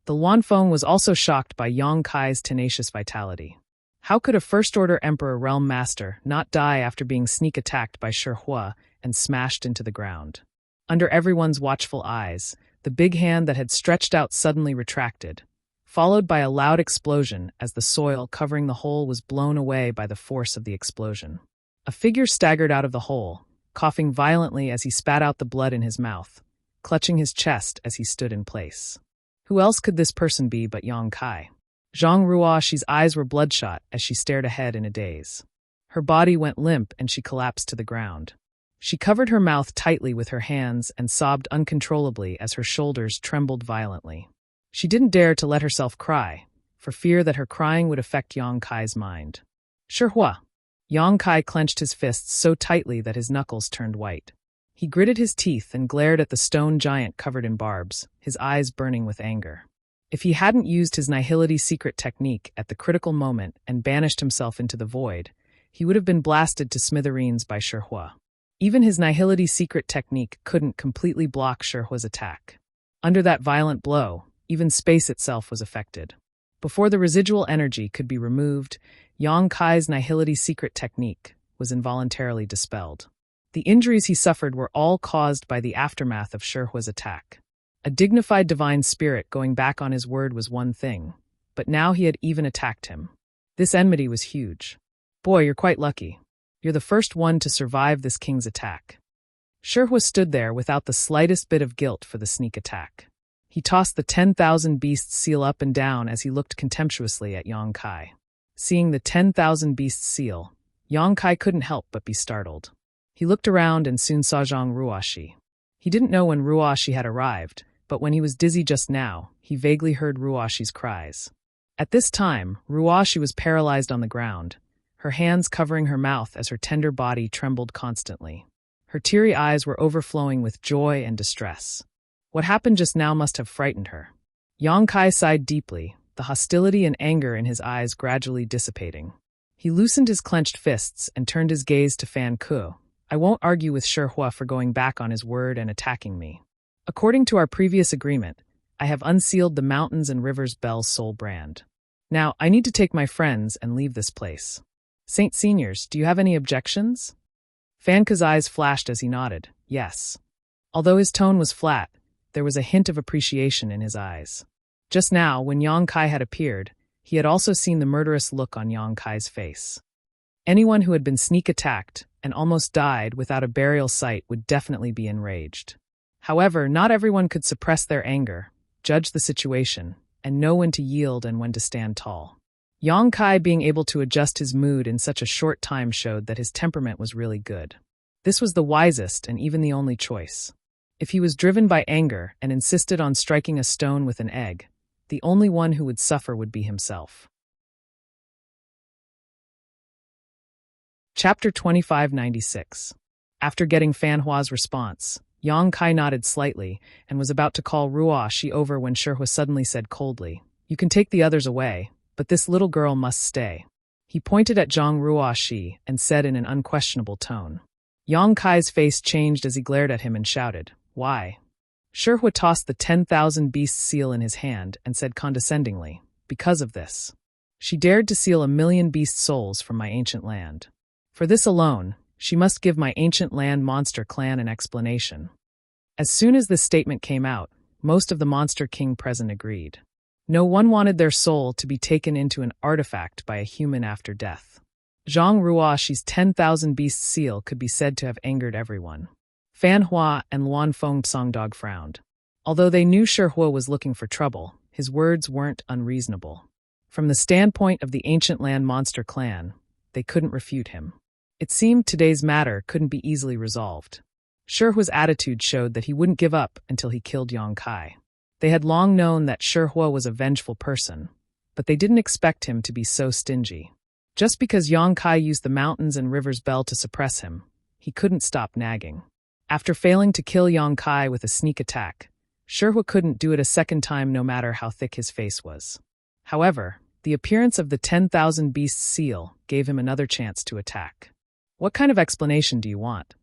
The Luanfeng was also shocked by Yang Kai's tenacious vitality. How could a First-Order Emperor Realm Master not die after being sneak-attacked by Shihua and smashed into the ground? Under everyone's watchful eyes, the big hand that had stretched out suddenly retracted, followed by a loud explosion as the soil covering the hole was blown away by the force of the explosion. A figure staggered out of the hole, coughing violently as he spat out the blood in his mouth, clutching his chest as he stood in place. Who else could this person be but Yang Kai? Zhang Ruoxi's eyes were bloodshot as she stared ahead in a daze. Her body went limp and she collapsed to the ground. She covered her mouth tightly with her hands and sobbed uncontrollably as her shoulders trembled violently. She didn't dare to let herself cry, for fear that her crying would affect Yang Kai's mind. Shihua! Yang Kai clenched his fists so tightly that his knuckles turned white. He gritted his teeth and glared at the stone giant covered in barbs, his eyes burning with anger. If he hadn't used his nihility secret technique at the critical moment and banished himself into the void, he would have been blasted to smithereens by Shihua. Even his nihility secret technique couldn't completely block Shihua's attack. Under that violent blow, even space itself was affected. Before the residual energy could be removed, Yang Kai's nihility secret technique was involuntarily dispelled. The injuries he suffered were all caused by the aftermath of Shihua's attack. A dignified divine spirit going back on his word was one thing, but now he had even attacked him. This enmity was huge. Boy, you're quite lucky. You're the first one to survive this king's attack. Shihua stood there without the slightest bit of guilt for the sneak attack. He tossed the 10,000 beasts seal up and down as he looked contemptuously at Yang Kai. Seeing the 10,000 beasts seal, Yang Kai couldn't help but be startled. He looked around and soon saw Zhang Ruoxi. He didn't know when Ruoxi had arrived, but when he was dizzy just now, he vaguely heard Ruoxi's cries. At this time, Ruoxi was paralyzed on the ground, her hands covering her mouth as her tender body trembled constantly. Her teary eyes were overflowing with joy and distress. What happened just now must have frightened her. Yang Kai sighed deeply, the hostility and anger in his eyes gradually dissipating. He loosened his clenched fists and turned his gaze to Fan Ku. I won't argue with Shihua for going back on his word and attacking me. According to our previous agreement, I have unsealed the Mountains and Rivers Bell's soul brand. Now, I need to take my friends and leave this place. Saint Seniors, do you have any objections? Fan Ku's eyes flashed as he nodded, yes. Although his tone was flat, there was a hint of appreciation in his eyes. Just now, when Yang Kai had appeared, he had also seen the murderous look on Yang Kai's face. Anyone who had been sneak attacked and almost died without a burial site would definitely be enraged. However, not everyone could suppress their anger, judge the situation, and know when to yield and when to stand tall. Yang Kai being able to adjust his mood in such a short time showed that his temperament was really good. This was the wisest and even the only choice. If he was driven by anger and insisted on striking a stone with an egg, the only one who would suffer would be himself. Chapter 2596. After getting Fan Hua's response, Yang Kai nodded slightly and was about to call Ruoxi over when Shihua suddenly said coldly, "You can take the others away, but this little girl must stay." He pointed at Zhang Ruoxi and said in an unquestionable tone. Yang Kai's face changed as he glared at him and shouted, "Why?" Shihua tossed the 10,000 beasts seal in his hand and said condescendingly, "Because of this. She dared to steal 1,000,000 beast souls from my ancient land. For this alone, she must give my ancient land monster clan an explanation." As soon as this statement came out, most of the Monster King present agreed. No one wanted their soul to be taken into an artifact by a human after death. Zhang Ruoxi's 10,000 beast seal could be said to have angered everyone. Fan Hua and Luan Feng Songdog frowned. Although they knew Shihua was looking for trouble, his words weren't unreasonable. From the standpoint of the ancient land monster clan, they couldn't refute him. It seemed today's matter couldn't be easily resolved. Shihua's attitude showed that he wouldn't give up until he killed Yang Kai. They had long known that Shihua was a vengeful person, but they didn't expect him to be so stingy. Just because Yang Kai used the Mountains and Rivers Bell to suppress him, he couldn't stop nagging. After failing to kill Yang Kai with a sneak attack, Shihua couldn't do it a second time no matter how thick his face was. However, the appearance of the 10,000 beasts seal gave him another chance to attack. "What kind of explanation do you want?"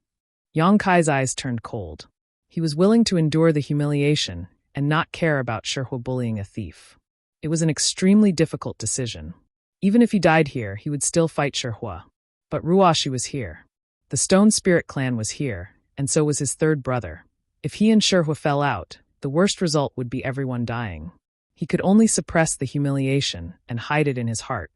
Yang Kai's eyes turned cold. He was willing to endure the humiliation and not care about Shihua bullying a thief. It was an extremely difficult decision. Even if he died here, he would still fight Shihua. But Ruoxi was here. The Stone Spirit clan was here, and so was his third brother. If he and Shihua fell out, the worst result would be everyone dying. He could only suppress the humiliation and hide it in his heart.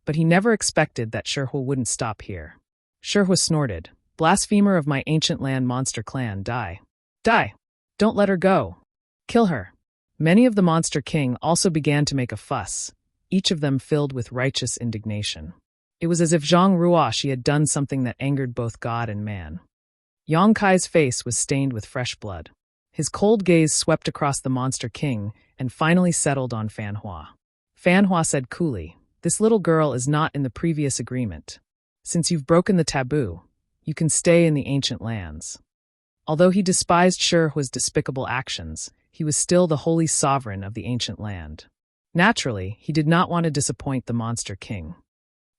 But he never expected that Shihua wouldn't stop here. Shihua snorted, "Blasphemer of my ancient land monster clan, die. Die! Don't let her go. Kill her." Many of the Monster King also began to make a fuss, each of them filled with righteous indignation. It was as if Zhang Ruoxi had done something that angered both God and man. Yang Kai's face was stained with fresh blood. His cold gaze swept across the Monster King and finally settled on Fan Hua. Fan Hua said coolly, "This little girl is not in the previous agreement. Since you've broken the taboo, you can stay in the ancient lands." Although he despised Shi Hua's despicable actions, he was still the holy sovereign of the ancient land. Naturally, he did not want to disappoint the monster king.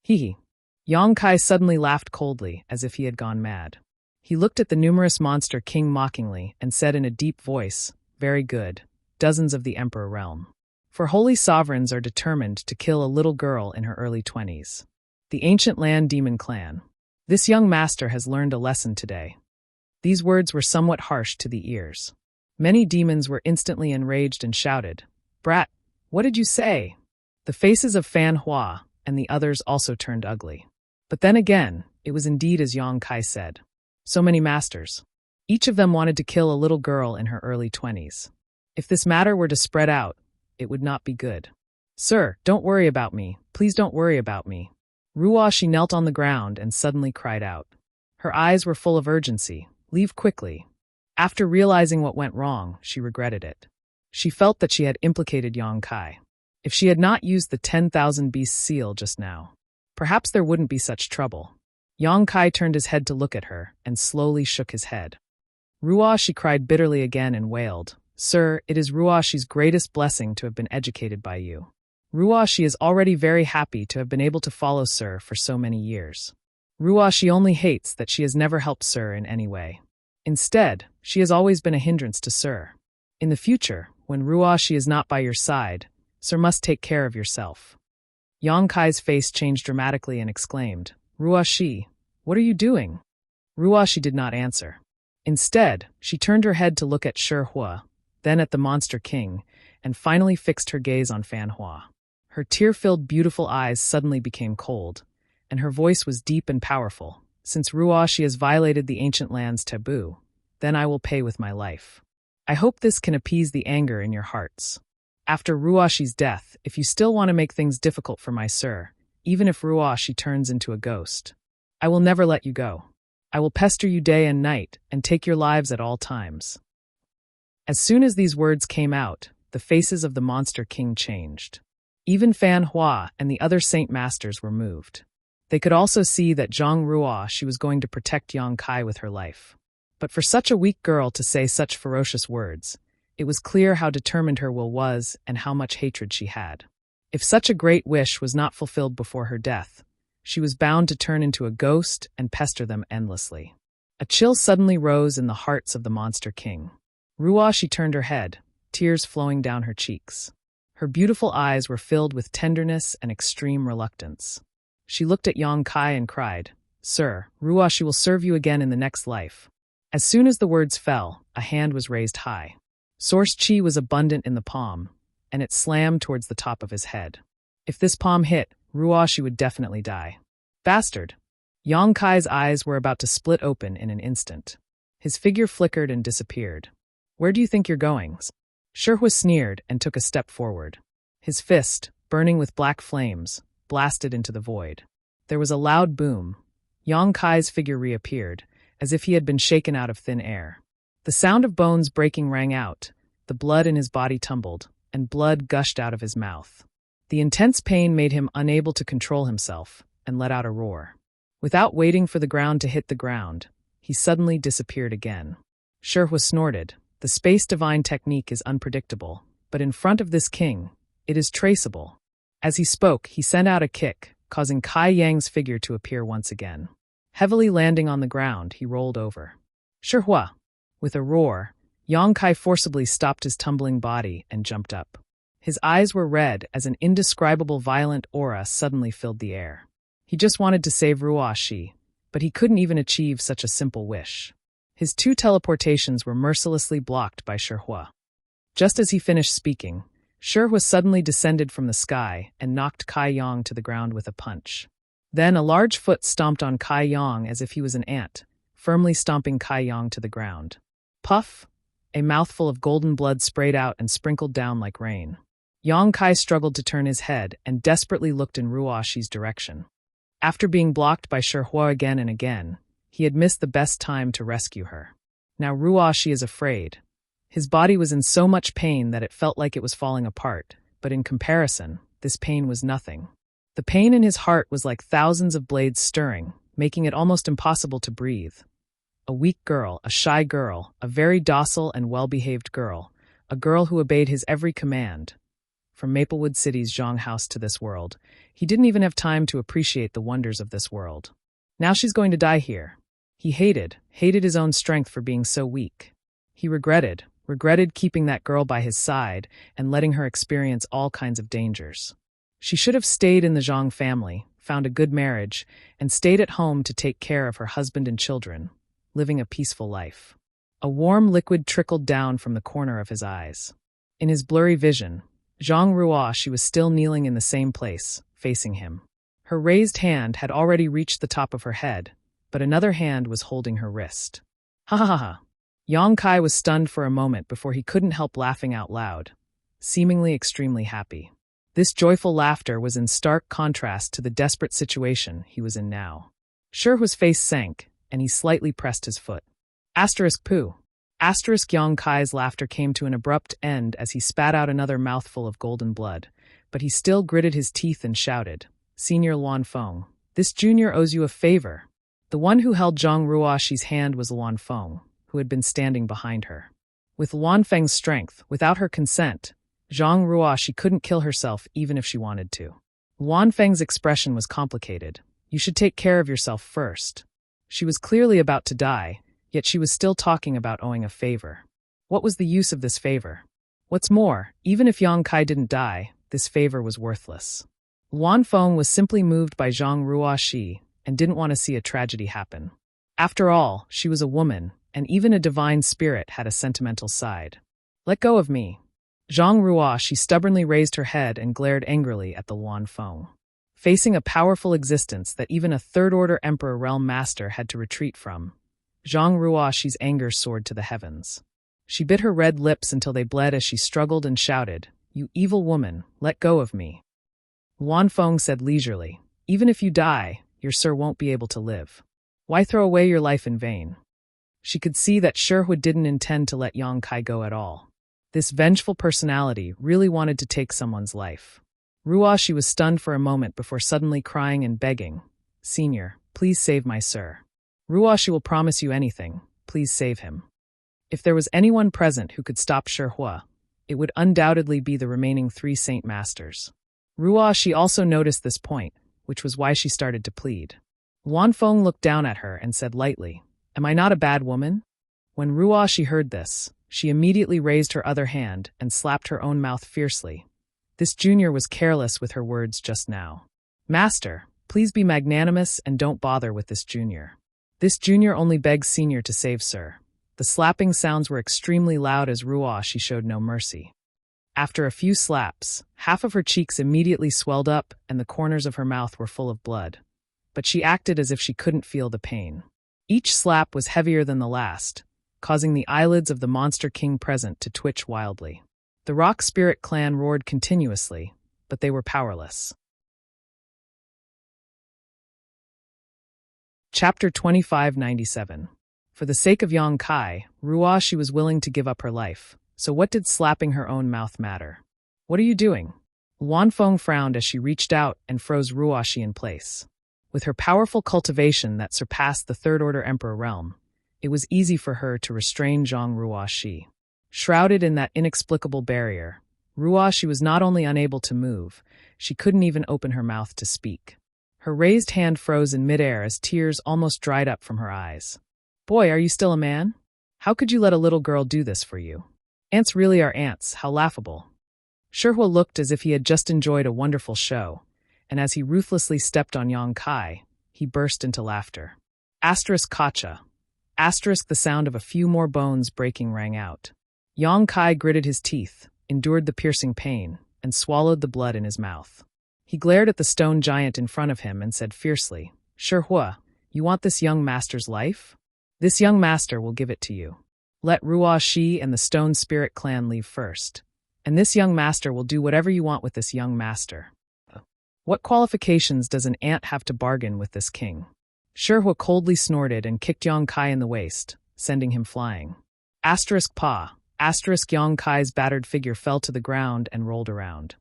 Hee. Yang Kai suddenly laughed coldly, as if he had gone mad. He looked at the numerous monster king mockingly and said in a deep voice, "Very good, dozens of the emperor realm. For holy sovereigns are determined to kill a little girl in her early 20s. The ancient land demon clan. This young master has learned a lesson today." These words were somewhat harsh to the ears. Many demons were instantly enraged and shouted, "Brat, what did you say?" The faces of Fan Hua and the others also turned ugly. But then again, it was indeed as Yang Kai said. So many masters. Each of them wanted to kill a little girl in her early 20s. If this matter were to spread out, it would not be good. "Sir, don't worry about me. Please don't worry about me." She knelt on the ground and suddenly cried out. Her eyes were full of urgency. "Leave quickly." After realizing what went wrong, she regretted it. She felt that she had implicated Yang Kai. If she had not used the 10,000 beasts seal just now, perhaps there wouldn't be such trouble. Yang Kai turned his head to look at her and slowly shook his head. She cried bitterly again and wailed, "Sir, it is Ruashi's greatest blessing to have been educated by you. Ruashi is already very happy to have been able to follow Sir for so many years. Ruashi only hates that she has never helped Sir in any way. Instead, she has always been a hindrance to Sir. In the future, when Ruashi is not by your side, Sir must take care of yourself." Yang Kai's face changed dramatically and exclaimed, "Ruashi, what are you doing?" Ruashi did not answer. Instead, she turned her head to look at Shi Hua, then at the monster king, and finally fixed her gaze on Fan Hua. Her tear-filled beautiful eyes suddenly became cold, and her voice was deep and powerful. "Since Ruashi has violated the ancient land's taboo, then I will pay with my life. I hope this can appease the anger in your hearts. After Ruashi's death, if you still want to make things difficult for my sir, even if Ruashi turns into a ghost, I will never let you go. I will pester you day and night and take your lives at all times." As soon as these words came out, the faces of the monster king changed. Even Fan Hua and the other saint masters were moved. They could also see that Zhang Ruashi was going to protect Yang Kai with her life. But for such a weak girl to say such ferocious words, it was clear how determined her will was and how much hatred she had. If such a great wish was not fulfilled before her death, she was bound to turn into a ghost and pester them endlessly. A chill suddenly rose in the hearts of the monster king. Ruashi turned her head, tears flowing down her cheeks. Her beautiful eyes were filled with tenderness and extreme reluctance. She looked at Yang Kai and cried, "Sir, Ruashi will serve you again in the next life." As soon as the words fell, a hand was raised high. Source chi was abundant in the palm, and it slammed towards the top of his head. If this palm hit, Ruashi would definitely die. "Bastard!" Yang Kai's eyes were about to split open in an instant. His figure flickered and disappeared. "Where do you think you're going?" Shi Hua sneered and took a step forward. His fist, burning with black flames, blasted into the void. There was a loud boom. Yang Kai's figure reappeared, as if he had been shaken out of thin air. The sound of bones breaking rang out, the blood in his body tumbled, and blood gushed out of his mouth. The intense pain made him unable to control himself, and let out a roar. Without waiting for the ground to hit the ground, he suddenly disappeared again. Shi Hua snorted. The space divine technique is unpredictable, but in front of this king, it is traceable. As he spoke, he sent out a kick, causing Kai Yang's figure to appear once again. Heavily landing on the ground, he rolled over. "Shi Hua!" With a roar, Yang Kai forcibly stopped his tumbling body and jumped up. His eyes were red as an indescribable violent aura suddenly filled the air. He just wanted to save Ruashi, but he couldn't even achieve such a simple wish. His two teleportations were mercilessly blocked by Shi Hua. Just as he finished speaking, Shi Hua suddenly descended from the sky and knocked Kai Yang to the ground with a punch. Then a large foot stomped on Kai Yang as if he was an ant, firmly stomping Kai Yang to the ground. Puff! A mouthful of golden blood sprayed out and sprinkled down like rain. Yang Kai struggled to turn his head and desperately looked in Ruashi's direction. After being blocked by Shi Hua again and again, he had missed the best time to rescue her. Now Ruashi is afraid. His body was in so much pain that it felt like it was falling apart, but in comparison, this pain was nothing. The pain in his heart was like thousands of blades stirring, making it almost impossible to breathe. A weak girl, a shy girl, a very docile and well-behaved girl, a girl who obeyed his every command. From Maplewood City's Zhang house to this world, he didn't even have time to appreciate the wonders of this world. Now she's going to die here. He hated his own strength for being so weak. He regretted keeping that girl by his side and letting her experience all kinds of dangers. She should have stayed in the Zhang family, found a good marriage, and stayed at home to take care of her husband and children, living a peaceful life. A warm liquid trickled down from the corner of his eyes. In his blurry vision, Zhang Ruoshi was still kneeling in the same place, facing him. Her raised hand had already reached the top of her head, but another hand was holding her wrist. Ha ha ha ha. Yang Kai was stunned for a moment before he couldn't help laughing out loud, seemingly extremely happy. This joyful laughter was in stark contrast to the desperate situation he was in now. Shihua's face sank, and he slightly pressed his foot. Poo. Yang Kai's laughter came to an abrupt end as he spat out another mouthful of golden blood, but he still gritted his teeth and shouted, Senior Luan Feng, this junior owes you a favor. The one who held Zhang Ruoshi's hand was Luan Feng, who had been standing behind her. With Luan Feng's strength, without her consent, Zhang Ruoshi couldn't kill herself even if she wanted to. Luan Feng's expression was complicated. You should take care of yourself first. She was clearly about to die, yet she was still talking about owing a favor. What was the use of this favor? What's more, even if Yang Kai didn't die, this favor was worthless. Luan Feng was simply moved by Zhang Ruoshi and didn't want to see a tragedy happen. After all, she was a woman, and even a divine spirit had a sentimental side. Let go of me. Zhang Ruoshi stubbornly raised her head and glared angrily at the Luan Feng. Facing a powerful existence that even a third-order Emperor Realm Master had to retreat from, Zhang Ruoshi's anger soared to the heavens. She bit her red lips until they bled as she struggled and shouted, You evil woman, let go of me. Luan Feng said leisurely, Even if you die, your sir won't be able to live. Why throw away your life in vain? She could see that Shihua didn't intend to let Yang Kai go at all. This vengeful personality really wanted to take someone's life. Ruoshi was stunned for a moment before suddenly crying and begging, Senior, please save my sir. Ruoshi will promise you anything, please save him. If there was anyone present who could stop Shihua, it would undoubtedly be the remaining 3 Saint Masters. Ruoshi also noticed this point, which was why she started to plead. Luan Feng looked down at her and said lightly, Am I not a bad woman? When Ruoshi heard this, she immediately raised her other hand and slapped her own mouth fiercely. This junior was careless with her words just now. Master, please be magnanimous and don't bother with this junior. This junior only begs senior to save sir. The slapping sounds were extremely loud as Ruoshi showed no mercy. After a few slaps, half of her cheeks immediately swelled up and the corners of her mouth were full of blood. But she acted as if she couldn't feel the pain. Each slap was heavier than the last, causing the eyelids of the monster king present to twitch wildly. The Rock Spirit clan roared continuously, but they were powerless. Chapter 2597. For the sake of Yang Kai, Ruoshi was willing to give up her life, so what did slapping her own mouth matter? What are you doing? Luan Feng frowned as she reached out and froze Ruoshi in place. With her powerful cultivation that surpassed the Third-Order Emperor realm, it was easy for her to restrain Zhang Ruoshi. Shrouded in that inexplicable barrier, Ruoshi was not only unable to move, she couldn't even open her mouth to speak. Her raised hand froze in midair as tears almost dried up from her eyes. Boy, are you still a man? How could you let a little girl do this for you? Ants really are ants, how laughable. Shihua looked as if he had just enjoyed a wonderful show, and as he ruthlessly stepped on Yang Kai, he burst into laughter. Kacha. The sound of a few more bones breaking rang out. Yang Kai gritted his teeth, endured the piercing pain, and swallowed the blood in his mouth. He glared at the stone giant in front of him and said fiercely, Shihua, you want this young master's life? This young master will give it to you. Let Ruoshi and the Stone Spirit clan leave first, and this young master will do whatever you want with this young master. What qualifications does an ant have to bargain with this king? Shihua coldly snorted and kicked Yang Kai in the waist, sending him flying. Yang Kai's battered figure fell to the ground and rolled around.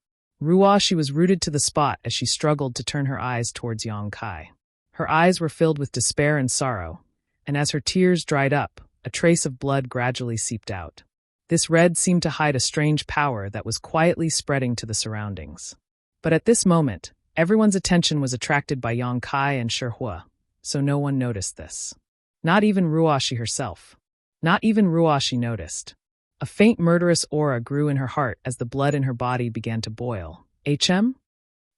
Ruashi was rooted to the spot as she struggled to turn her eyes towards Yang Kai. Her eyes were filled with despair and sorrow, and as her tears dried up, a trace of blood gradually seeped out. This red seemed to hide a strange power that was quietly spreading to the surroundings. But at this moment, everyone's attention was attracted by Yang Kai and Shihua, so no one noticed this. Not even Ruashi herself. Not even Ruashi noticed. A faint murderous aura grew in her heart as the blood in her body began to boil. HM?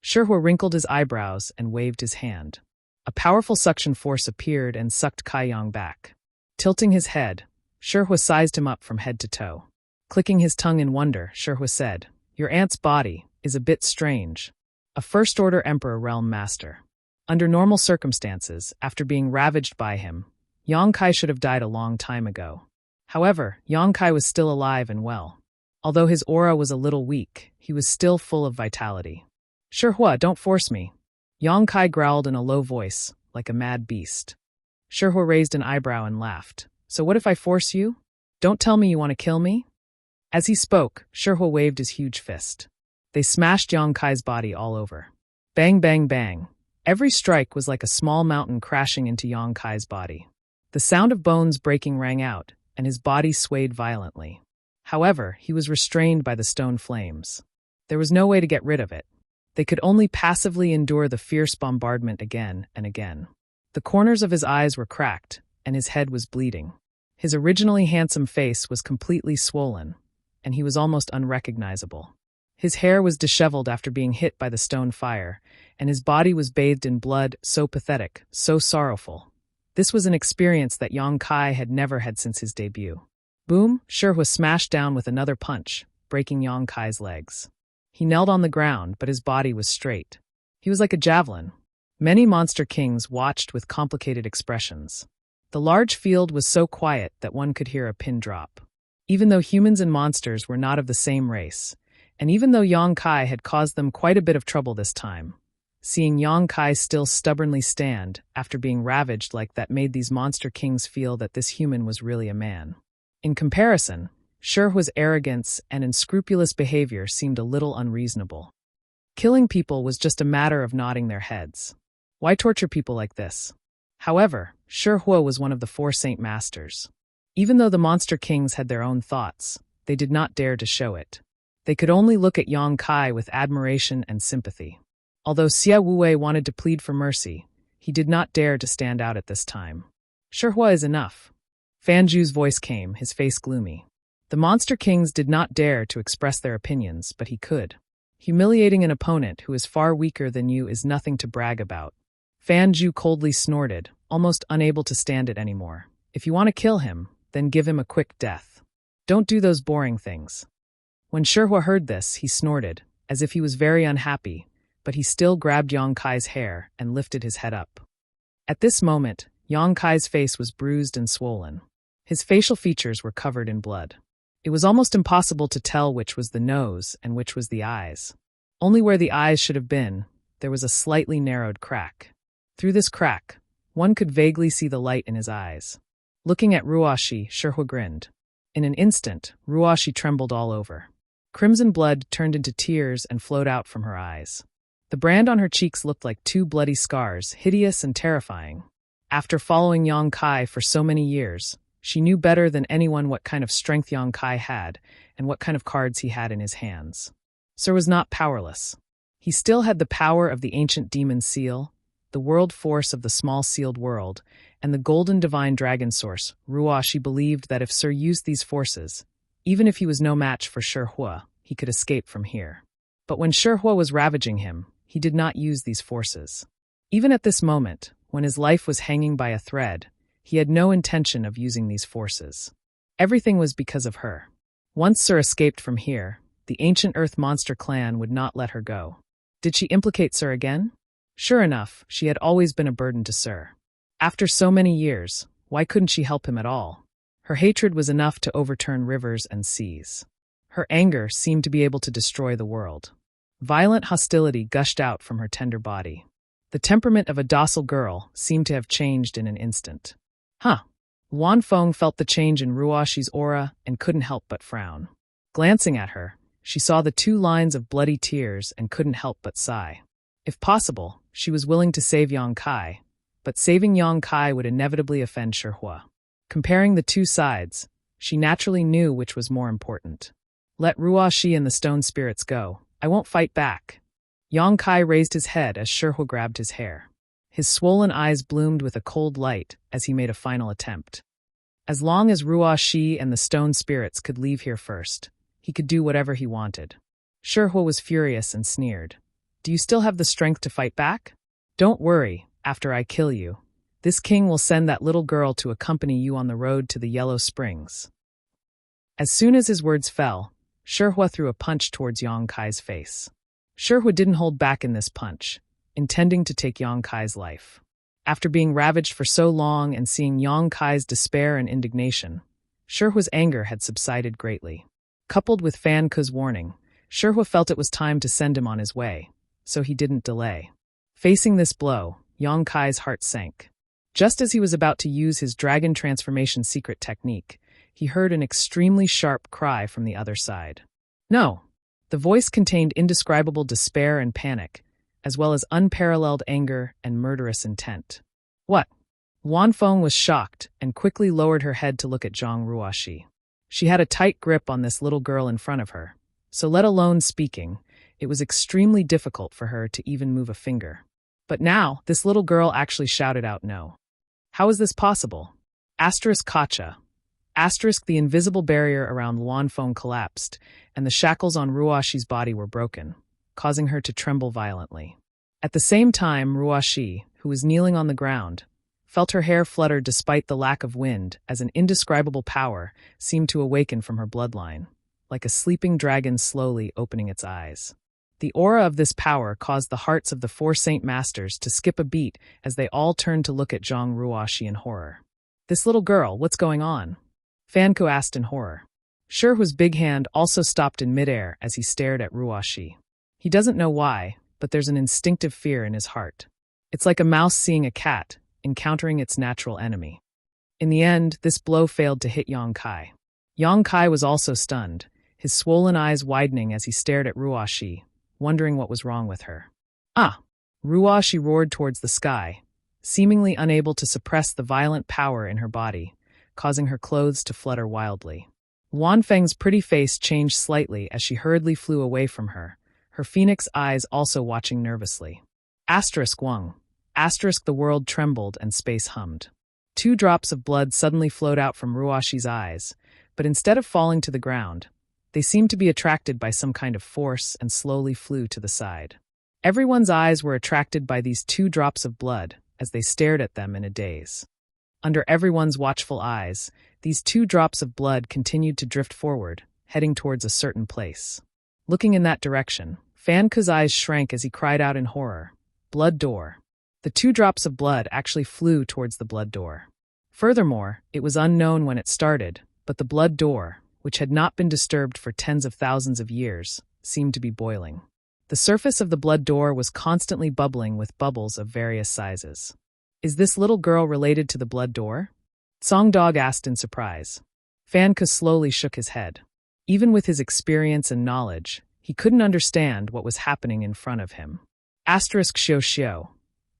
Shihua wrinkled his eyebrows and waved his hand. A powerful suction force appeared and sucked Kai Yang back. Tilting his head, Shihua sized him up from head to toe. Clicking his tongue in wonder, Shihua said, "Your aunt's body is a bit strange. A First-Order Emperor Realm Master. Under normal circumstances, after being ravaged by him, Yang Kai should have died a long time ago. However, Yang Kai was still alive and well. Although his aura was a little weak, he was still full of vitality." "Shihua, don't force me." Yang Kai growled in a low voice, like a mad beast. Shihua raised an eyebrow and laughed. "So what if I force you? Don't tell me you want to kill me?" As he spoke, Shihua waved his huge fist. They smashed Yang Kai's body all over. Bang, bang, bang. Every strike was like a small mountain crashing into Yang Kai's body. The sound of bones breaking rang out, and his body swayed violently. However, he was restrained by the stone flames. There was no way to get rid of it. They could only passively endure the fierce bombardment again and again. The corners of his eyes were cracked, and his head was bleeding. His originally handsome face was completely swollen, and he was almost unrecognizable. His hair was disheveled after being hit by the stone fire, and his body was bathed in blood, so pathetic, so sorrowful. This was an experience that Yang Kai had never had since his debut. Boom! Shihua smashed down with another punch, breaking Yang Kai's legs. He knelt on the ground, but his body was straight. He was like a javelin. Many monster kings watched with complicated expressions. The large field was so quiet that one could hear a pin drop. Even though humans and monsters were not of the same race, and even though Yang Kai had caused them quite a bit of trouble this time, seeing Yang Kai still stubbornly stand after being ravaged like that made these monster kings feel that this human was really a man. In comparison, Shihua's arrogance and unscrupulous behavior seemed a little unreasonable. Killing people was just a matter of nodding their heads. Why torture people like this? However, Shihua was one of the 4 Saint Masters. Even though the monster kings had their own thoughts, they did not dare to show it. They could only look at Yang Kai with admiration and sympathy. Although Xie Wuwei wanted to plead for mercy, he did not dare to stand out at this time. "Shihua is enough." Fan Zhu's voice came, his face gloomy. The monster kings did not dare to express their opinions, but he could. Humiliating an opponent who is far weaker than you is nothing to brag about. Fan Zhu coldly snorted, almost unable to stand it anymore. "If you want to kill him, then give him a quick death. Don't do those boring things." When Shihua heard this, he snorted, as if he was very unhappy, but he still grabbed Yang Kai's hair and lifted his head up. At this moment, Yang Kai's face was bruised and swollen. His facial features were covered in blood. It was almost impossible to tell which was the nose and which was the eyes. Only where the eyes should have been, there was a slightly narrowed crack. Through this crack, one could vaguely see the light in his eyes. Looking at Ruashi, Shihua grinned. In an instant, Ruashi trembled all over. Crimson blood turned into tears and flowed out from her eyes. The brand on her cheeks looked like 2 bloody scars, hideous and terrifying. After following Yang Kai for so many years, she knew better than anyone what kind of strength Yang Kai had and what kind of cards he had in his hands. Sir was not powerless. He still had the power of the ancient demon seal, the world force of the small sealed world, and the golden divine dragon source. Ruashi believed that if Sir used these forces, even if he was no match for Shihua, he could escape from here. But when Shihua was ravaging him, he did not use these forces. Even at this moment, when his life was hanging by a thread, he had no intention of using these forces. Everything was because of her. Once Sir escaped from here, the ancient Earth Monster clan would not let her go. Did she implicate Sir again? Sure enough, she had always been a burden to Sir. After so many years, why couldn't she help him at all? Her hatred was enough to overturn rivers and seas. Her anger seemed to be able to destroy the world. Violent hostility gushed out from her tender body. The temperament of a docile girl seemed to have changed in an instant. Wan Feng felt the change in Ruashi's aura and couldn't help but frown. Glancing at her, She saw the 2 lines of bloody tears and couldn't help but sigh. If possible, she was willing to save Yang Kai, but saving Yang Kai would inevitably offend Shihua. Comparing the 2 sides, she naturally knew which was more important. Let Ruoshi and the stone spirits go. I won't fight back. Yang Kai raised his head as Shihua grabbed his hair. His swollen eyes bloomed with a cold light as he made a final attempt. As long as Ruoshi and the stone spirits could leave here first, he could do whatever he wanted. Shihua was furious and sneered. Do you still have the strength to fight back? Don't worry, after I kill you, this king will send that little girl to accompany you on the road to the Yellow Springs. As soon as his words fell, Shihua threw a punch towards Yang Kai's face. Shihua didn't hold back in this punch, intending to take Yang Kai's life. After being ravaged for so long and seeing Yang Kai's despair and indignation, Shihua's anger had subsided greatly. Coupled with Fan Ku's warning, Shihua felt it was time to send him on his way, so he didn't delay. Facing this blow, Yang Kai's heart sank. Just as he was about to use his dragon transformation secret technique, he heard an extremely sharp cry from the other side. No! The voice contained indescribable despair and panic, as well as unparalleled anger and murderous intent. What? Wanfeng was shocked and quickly lowered her head to look at Zhang Ruoshi. She had a tight grip on this little girl in front of her, so let alone speaking, it was extremely difficult for her to even move a finger. But now, this little girl actually shouted out no. How is this possible? Kacha. The invisible barrier around Wanfeng collapsed, and the shackles on Ruoshi's body were broken, causing her to tremble violently. At the same time, Ruoshi, who was kneeling on the ground, felt her hair flutter despite the lack of wind as an indescribable power seemed to awaken from her bloodline, like a sleeping dragon slowly opening its eyes. The aura of this power caused the hearts of the 4 Saint Masters to skip a beat as they all turned to look at Zhang Ruoshi in horror. This little girl, what's going on? Fan Ku asked in horror. Shihua's big hand also stopped in midair as he stared at Ruoshi. He doesn't know why, but there's an instinctive fear in his heart. It's like a mouse seeing a cat, encountering its natural enemy. In the end, this blow failed to hit Yang Kai. Yang Kai was also stunned, his swollen eyes widening as he stared at Ruoshi, wondering what was wrong with her. Ah! Ruoshi roared towards the sky, seemingly unable to suppress the violent power in her body, causing her clothes to flutter wildly. Wanfeng's pretty face changed slightly as she hurriedly flew away from her, her phoenix eyes also watching nervously. Wang. The world trembled and space hummed. 2 drops of blood suddenly flowed out from Ruoshi's eyes, but instead of falling to the ground, they seemed to be attracted by some kind of force and slowly flew to the side. Everyone's eyes were attracted by these 2 drops of blood as they stared at them in a daze. Under everyone's watchful eyes, these 2 drops of blood continued to drift forward, heading towards a certain place. Looking in that direction, Fan Ku's eyes shrank as he cried out in horror, "Blood door." The 2 drops of blood actually flew towards the blood door. Furthermore, it was unknown when it started, but the blood door, which had not been disturbed for tens of thousands of years, seemed to be boiling. The surface of the blood door was constantly bubbling with bubbles of various sizes. Is this little girl related to the blood door? Song Dog asked in surprise. Fan Ku slowly shook his head. Even with his experience and knowledge, he couldn't understand what was happening in front of him. Xiao.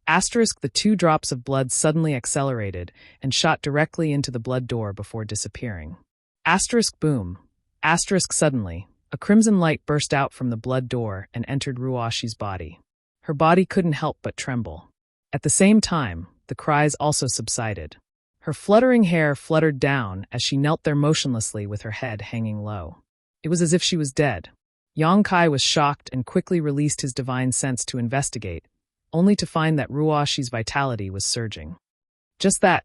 The 2 drops of blood suddenly accelerated and shot directly into the blood door before disappearing. Boom. Suddenly, a crimson light burst out from the blood door and entered Ruoshi's body. Her body couldn't help but tremble. At the same time, the cries also subsided. Her fluttering hair fluttered down as she knelt there motionlessly with her head hanging low. It was as if she was dead. Yang Kai was shocked and quickly released his divine sense to investigate, only to find that Ruoshi's vitality was surging. Just that,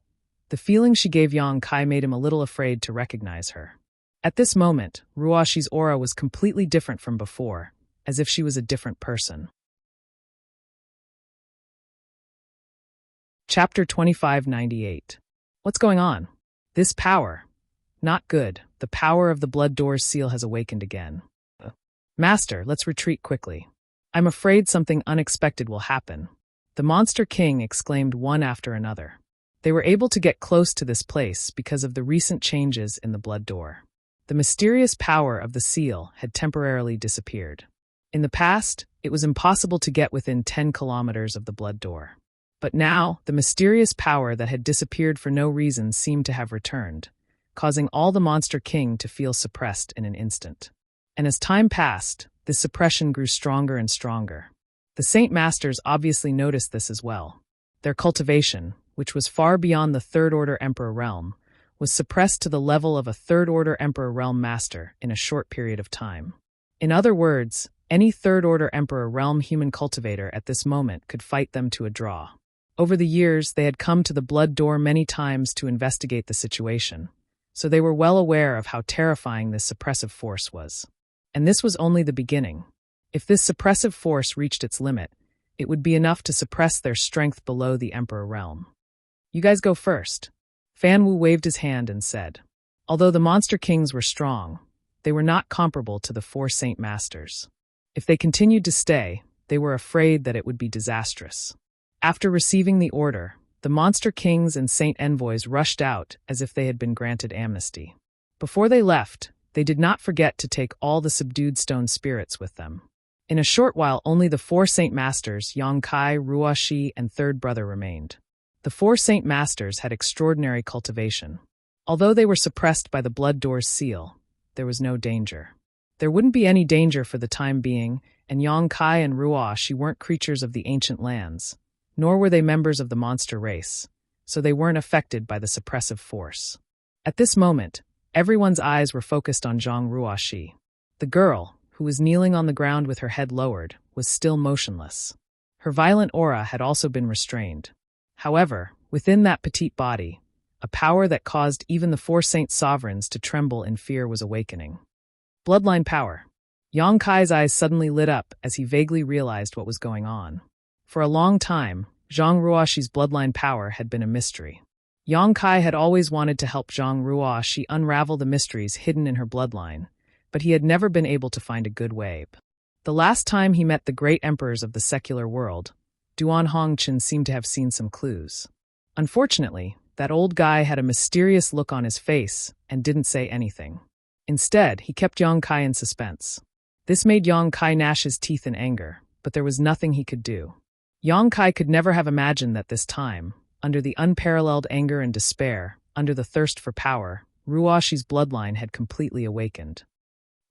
the feeling she gave Yang Kai made him a little afraid to recognize her. At this moment, Ruoshi's aura was completely different from before, as if she was a different person. Chapter 2598. What's going on? This power. Not good. The power of the blood door's seal has awakened again. Master, let's retreat quickly. I'm afraid something unexpected will happen. The Monster King exclaimed one after another. They were able to get close to this place because of the recent changes in the blood door. The mysterious power of the seal had temporarily disappeared. In the past, it was impossible to get within 10 kilometers of the blood door. But now, the mysterious power that had disappeared for no reason seemed to have returned, causing all the Monster King to feel suppressed in an instant. And as time passed, this suppression grew stronger and stronger. The Saint Masters obviously noticed this as well. Their cultivation, which was far beyond the Third Order Emperor realm, was suppressed to the level of a Third Order Emperor realm master in a short period of time. In other words, any Third Order Emperor realm human cultivator at this moment could fight them to a draw. Over the years, they had come to the blood door many times to investigate the situation, so they were well aware of how terrifying this suppressive force was. And this was only the beginning. If this suppressive force reached its limit, it would be enough to suppress their strength below the Emperor realm. You guys go first. Fan Wu waved his hand and said. Although the Monster Kings were strong, they were not comparable to the 4 Saint Masters. If they continued to stay, they were afraid that it would be disastrous. After receiving the order, the Monster Kings and Saint Envoys rushed out as if they had been granted amnesty. Before they left, they did not forget to take all the subdued stone spirits with them. In a short while, only the 4 Saint Masters, Yang Kai, Ruoxi, and Third Brother remained. The 4 Saint Masters had extraordinary cultivation. Although they were suppressed by the Blood Door's seal, there was no danger. There wouldn't be any danger for the time being, and Yang Kai and Ruoxi weren't creatures of the ancient lands, nor were they members of the monster race, so they weren't affected by the suppressive force. At this moment, everyone's eyes were focused on Zhang Ruoxi. The girl, who was kneeling on the ground with her head lowered, was still motionless. Her violent aura had also been restrained. However, within that petite body, a power that caused even the 4 Saint Sovereigns to tremble in fear was awakening. Bloodline power. Yang Kai's eyes suddenly lit up as he vaguely realized what was going on. For a long time, Zhang Ruoxi's bloodline power had been a mystery. Yang Kai had always wanted to help Zhang Ruoxi unravel the mysteries hidden in her bloodline, but he had never been able to find a good way. The last time he met the great emperors of the secular world, Duan Hongqin seemed to have seen some clues. Unfortunately, that old guy had a mysterious look on his face and didn't say anything. Instead, he kept Yang Kai in suspense. This made Yang Kai gnash his teeth in anger, but there was nothing he could do. Yang Kai could never have imagined that this time, under the unparalleled anger and despair, under the thirst for power, Ruoxi's bloodline had completely awakened.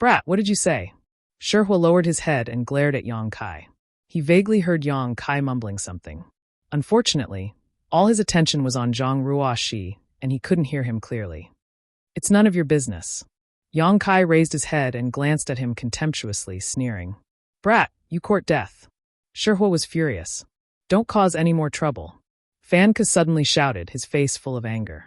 Brat, what did you say? Shihua lowered his head and glared at Yang Kai. He vaguely heard Yang Kai mumbling something. Unfortunately, all his attention was on Zhang Ruoxi, and he couldn't hear him clearly. It's none of your business. Yang Kai raised his head and glanced at him contemptuously, sneering. Brat, you court death. Shihua was furious. Don't cause any more trouble. Fan Ke suddenly shouted, his face full of anger.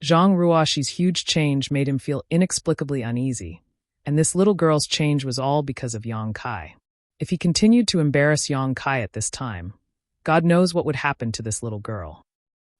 Zhang Ruoxi's huge change made him feel inexplicably uneasy, and this little girl's change was all because of Yang Kai. If he continued to embarrass Yang Kai at this time, God knows what would happen to this little girl.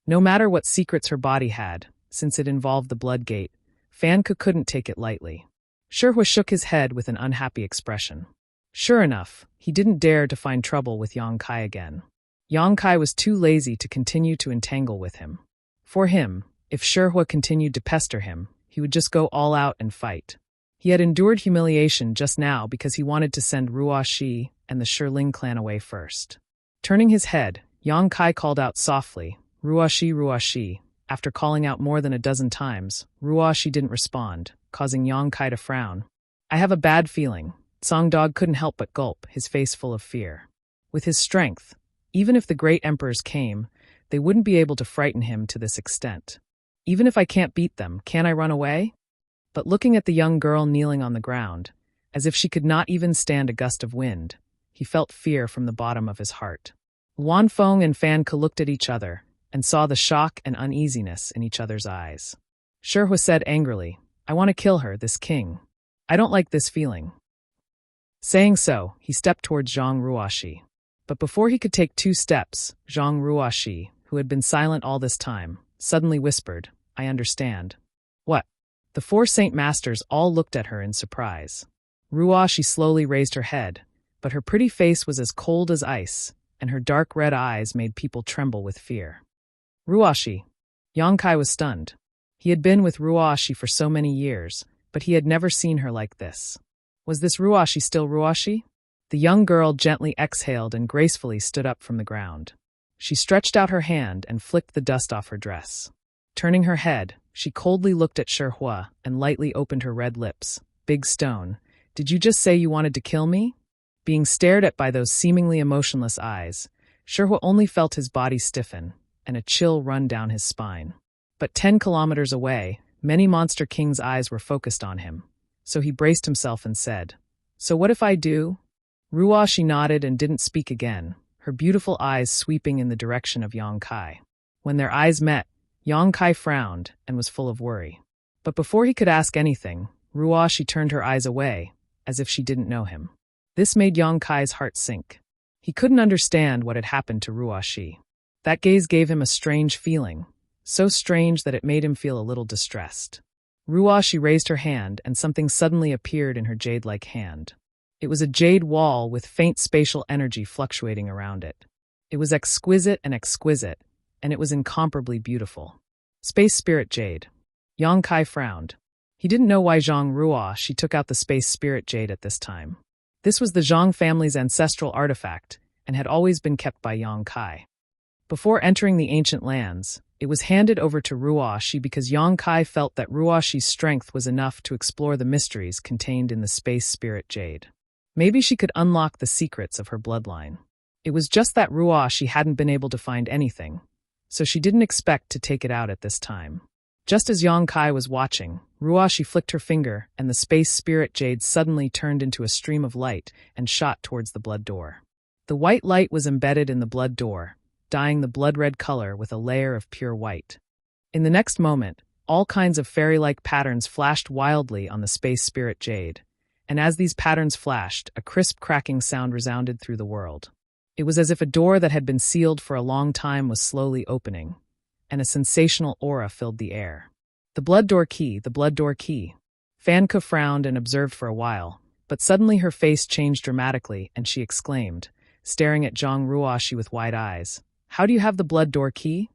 No matter what secrets her body had, since it involved the blood gate, Fan Ke couldn't take it lightly. Shihua shook his head with an unhappy expression. Sure enough, he didn't dare to find trouble with Yang Kai again. Yang Kai was too lazy to continue to entangle with him. For him, if Shihua continued to pester him, he would just go all out and fight. He had endured humiliation just now because he wanted to send Ruoxi and the Shiling clan away first. Turning his head, Yang Kai called out softly, Ruoxi, Ruoxi. After calling out more than a dozen times, Ruoxi didn't respond, causing Yang Kai to frown. I have a bad feeling. Song Dog couldn't help but gulp, his face full of fear. With his strength, even if the great emperors came, they wouldn't be able to frighten him to this extent. Even if I can't beat them, can I run away? But looking at the young girl kneeling on the ground, as if she could not even stand a gust of wind, he felt fear from the bottom of his heart. Wan Feng and Fan Ke looked at each other and saw the shock and uneasiness in each other's eyes. Shihua said angrily, I want to kill her, this king. I don't like this feeling. Saying so, he stepped towards Zhang Ruoxi. But before he could take 2 steps, Zhang Ruoxi, who had been silent all this time, suddenly whispered, I understand. What? The 4 Saint Masters all looked at her in surprise. Ruoxi slowly raised her head, but her pretty face was as cold as ice, and her dark red eyes made people tremble with fear. Ruoxi. Yang Kai was stunned. He had been with Ruoxi for so many years, but but he had never seen her like this. Was this Ruashi still Ruashi? The young girl gently exhaled and gracefully stood up from the ground. She stretched out her hand and flicked the dust off her dress. Turning her head, she coldly looked at Shi Hua and lightly opened her red lips. Big Stone, did you just say you wanted to kill me? Being stared at by those seemingly emotionless eyes, Shi Hua only felt his body stiffen and a chill run down his spine. But 10 kilometers away, many Monster King's eyes were focused on him, so he braced himself and said, "So what if I do?" Ruashi nodded and didn't speak again, her beautiful eyes sweeping in the direction of Yang Kai. When their eyes met, Yang Kai frowned and was full of worry. But before he could ask anything, Ruashi turned her eyes away, as if she didn't know him. This made Yang Kai's heart sink. He couldn't understand what had happened to Ruashi. That gaze gave him a strange feeling, so strange that it made him feel a little distressed. Ruashi raised her hand and something suddenly appeared in her jade-like hand. It was a jade wall with faint spatial energy fluctuating around it. It was exquisite, and it was incomparably beautiful. Space Spirit Jade. Yang Kai frowned. He didn't know why Zhang Ruashi took out the Space Spirit Jade at this time. This was the Zhang family's ancestral artifact and had always been kept by Yang Kai. Before entering the ancient lands, it was handed over to Ruashi because Yang Kai felt that Ruashi's strength was enough to explore the mysteries contained in the Space Spirit Jade. Maybe she could unlock the secrets of her bloodline. It was just that Ruashi hadn't been able to find anything, so she didn't expect to take it out at this time. Just as Yang Kai was watching, Ruashi flicked her finger and the Space Spirit Jade suddenly turned into a stream of light and shot towards the blood door. The white light was embedded in the blood door, dyeing the blood-red color with a layer of pure white. In the next moment, all kinds of fairy-like patterns flashed wildly on the Space Spirit Jade, and as these patterns flashed, a crisp cracking sound resounded through the world. It was as if a door that had been sealed for a long time was slowly opening, and a sensational aura filled the air. The blood door key, the blood door key. Fanka frowned and observed for a while, but suddenly her face changed dramatically and she exclaimed, staring at Zhang Ruashi with wide eyes, "How do you have the blood door key?"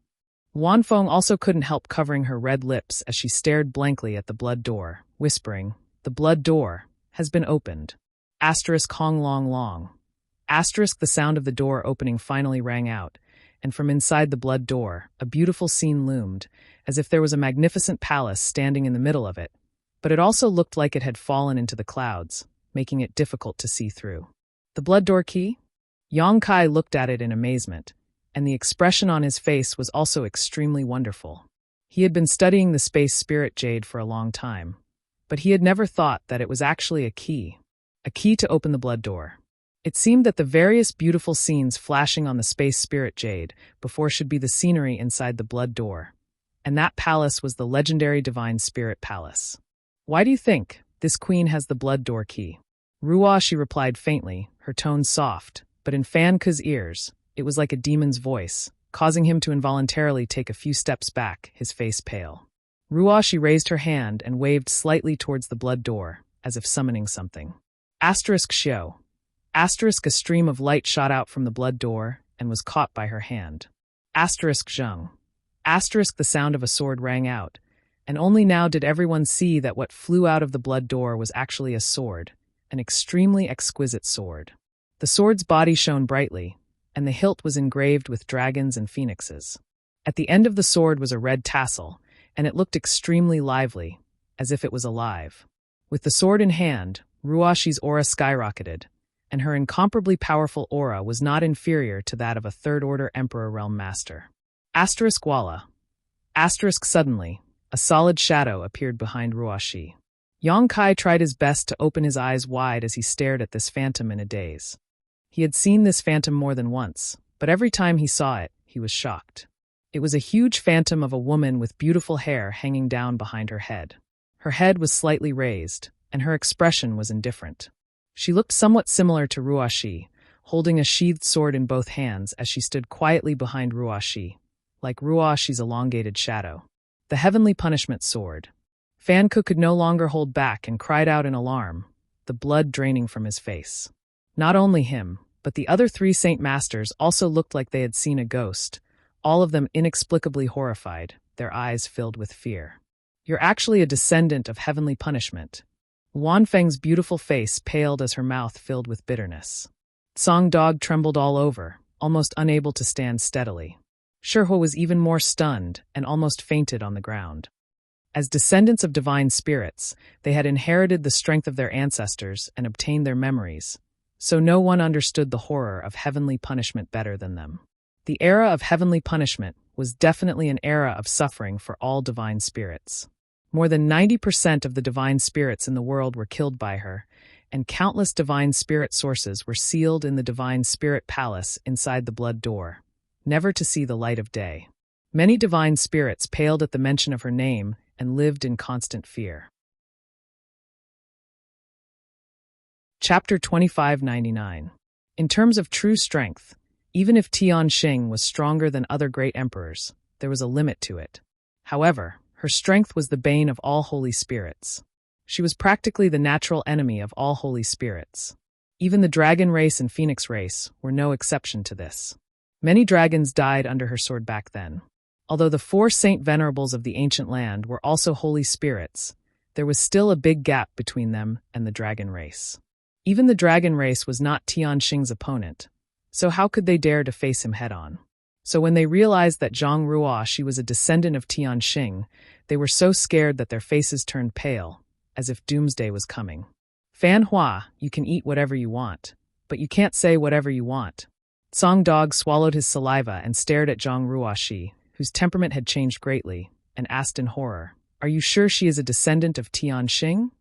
Wanfeng also couldn't help covering her red lips as she stared blankly at the blood door, whispering, "The blood door has been opened." Hong long long. The sound of the door opening finally rang out, and from inside the blood door, a beautiful scene loomed, as if there was a magnificent palace standing in the middle of it, but it also looked like it had fallen into the clouds, making it difficult to see through. The blood door key? Yang Kai looked at it in amazement, and the expression on his face was also extremely wonderful. He had been studying the Space Spirit Jade for a long time, but he had never thought that it was actually a key to open the blood door. It seemed that the various beautiful scenes flashing on the Space Spirit Jade before should be the scenery inside the blood door, and that palace was the legendary Divine Spirit Palace. "Why do you think this queen has the blood door key?" Ruashi replied faintly, her tone soft, but in Fanka's ears, it was like a demon's voice, causing him to involuntarily take a few steps back, his face pale. Ruashi raised her hand and waved slightly towards the blood door, as if summoning something. Show. A stream of light shot out from the blood door and was caught by her hand. Zheng. The sound of a sword rang out, and only now did everyone see that what flew out of the blood door was actually a sword, an extremely exquisite sword. The sword's body shone brightly, and the hilt was engraved with dragons and phoenixes. At the end of the sword was a red tassel, and it looked extremely lively, as if it was alive. With the sword in hand, Ruashi's aura skyrocketed, and her incomparably powerful aura was not inferior to that of a third-order Emperor Realm Master. Walla. Suddenly, a solid shadow appeared behind Ruashi. Yang Kai tried his best to open his eyes wide as he stared at this phantom in a daze. He had seen this phantom more than once, but every time he saw it, he was shocked. It was a huge phantom of a woman with beautiful hair hanging down behind her head. Her head was slightly raised, and her expression was indifferent. She looked somewhat similar to Ruashi, holding a sheathed sword in both hands as she stood quietly behind Ruashi, like Ruashi's elongated shadow. The Heavenly Punishment Sword. Fanku could no longer hold back and cried out in alarm, the blood draining from his face. Not only him, but the other 3 Saint Masters also looked like they had seen a ghost, all of them inexplicably horrified, their eyes filled with fear. You're actually a descendant of heavenly punishment. Wanfeng's beautiful face paled as her mouth filled with bitterness. Song Dog trembled all over, almost unable to stand steadily. Shihua was even more stunned and almost fainted on the ground. As descendants of divine spirits, they had inherited the strength of their ancestors and obtained their memories, so no one understood the horror of heavenly punishment better than them. The era of heavenly punishment was definitely an era of suffering for all divine spirits. More than 90% of the divine spirits in the world were killed by her, and countless divine spirit sources were sealed in the divine spirit palace inside the blood door, never to see the light of day. Many divine spirits paled at the mention of her name and lived in constant fear. Chapter 2599. In terms of true strength, even if Tianxing was stronger than other great emperors, there was a limit to it. However, her strength was the bane of all holy spirits. She was practically the natural enemy of all holy spirits. Even the dragon race and phoenix race were no exception to this. Many dragons died under her sword back then. Although the 4 saint venerables of the ancient land were also holy spirits, there was still a big gap between them and the dragon race. Even the dragon race was not Tianxing's opponent, so how could they dare to face him head-on? So when they realized that Zhang Ruoshi was a descendant of Tianxing, they were so scared that their faces turned pale, as if doomsday was coming. Fan Hua, you can eat whatever you want, but you can't say whatever you want. Song Dog swallowed his saliva and stared at Zhang Ruoshi, whose temperament had changed greatly, and asked in horror, "Are you sure she is a descendant of Tianxing?"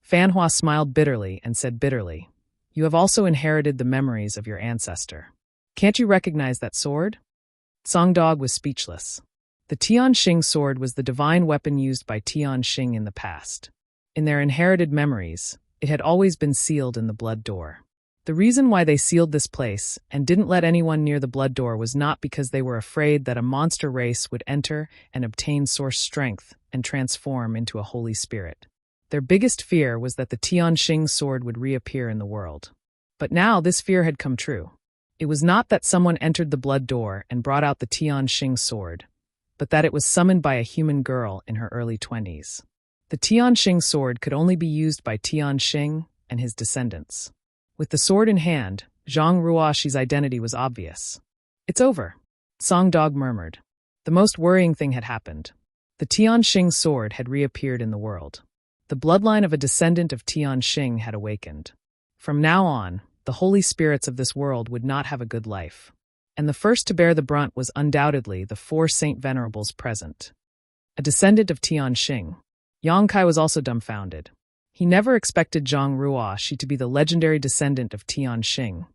Fan Hua smiled bitterly and said bitterly, "You have also inherited the memories of your ancestor. Can't you recognize that sword?" Song Dog was speechless. The Tianxing sword was the divine weapon used by Tianxing in the past. In their inherited memories, it had always been sealed in the blood door. The reason why they sealed this place and didn't let anyone near the blood door was not because they were afraid that a monster race would enter and obtain source strength and transform into a holy spirit. Their biggest fear was that the Tianxing sword would reappear in the world. But now this fear had come true. It was not that someone entered the blood door and brought out the Tianxing sword, but that it was summoned by a human girl in her early 20s. The Tianxing sword could only be used by Tianxing and his descendants. With the sword in hand, Zhang Ruoshi's identity was obvious. "It's over," Song Dog murmured. The most worrying thing had happened. The Tianxing sword had reappeared in the world. The bloodline of a descendant of Tianxing had awakened. From now on, the holy spirits of this world would not have a good life. And the first to bear the brunt was undoubtedly the 4 saint venerables present. A descendant of Tianxing. Yang Kai was also dumbfounded. He never expected Zhang Ruoshi to be the legendary descendant of Tianxing,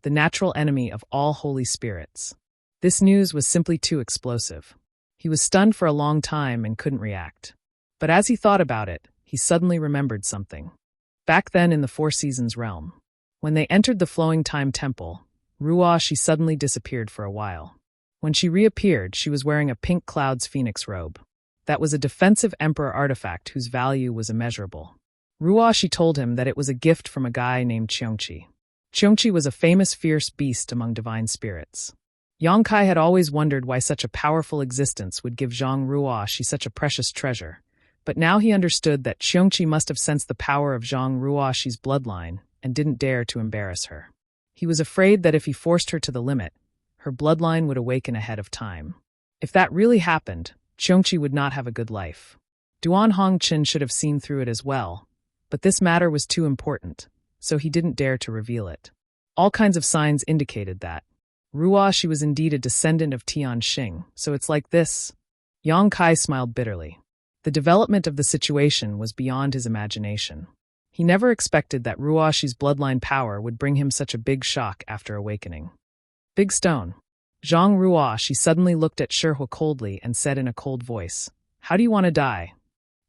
the natural enemy of all holy spirits. This news was simply too explosive. He was stunned for a long time and couldn't react. But as he thought about it, he suddenly remembered something. Back then in the 4 Seasons realm, when they entered the Flowing Time Temple, Ruoshi suddenly disappeared for a while. When she reappeared, she was wearing a pink cloud's phoenix robe. That was a defensive emperor artifact whose value was immeasurable. Ruoshi told him that it was a gift from a guy named Qiongqi. Qiongqi was a famous fierce beast among divine spirits. Yang Kai had always wondered why such a powerful existence would give Zhang Ruoshi such a precious treasure, but now he understood that Qiongqi must have sensed the power of Zhang Ruoshi's bloodline and didn't dare to embarrass her. He was afraid that if he forced her to the limit, her bloodline would awaken ahead of time. If that really happened, Qiongqi would not have a good life. Duan Hongqin should have seen through it as well, but this matter was too important, so he didn't dare to reveal it. All kinds of signs indicated that. Ruoshi was indeed a descendant of Tianxing, so it's like this. Yang Kai smiled bitterly. The development of the situation was beyond his imagination. He never expected that Ruoshi's bloodline power would bring him such a big shock after awakening. Big stone. Zhang Ruoshi suddenly looked at Shihua coldly and said in a cold voice, "How do you want to die?"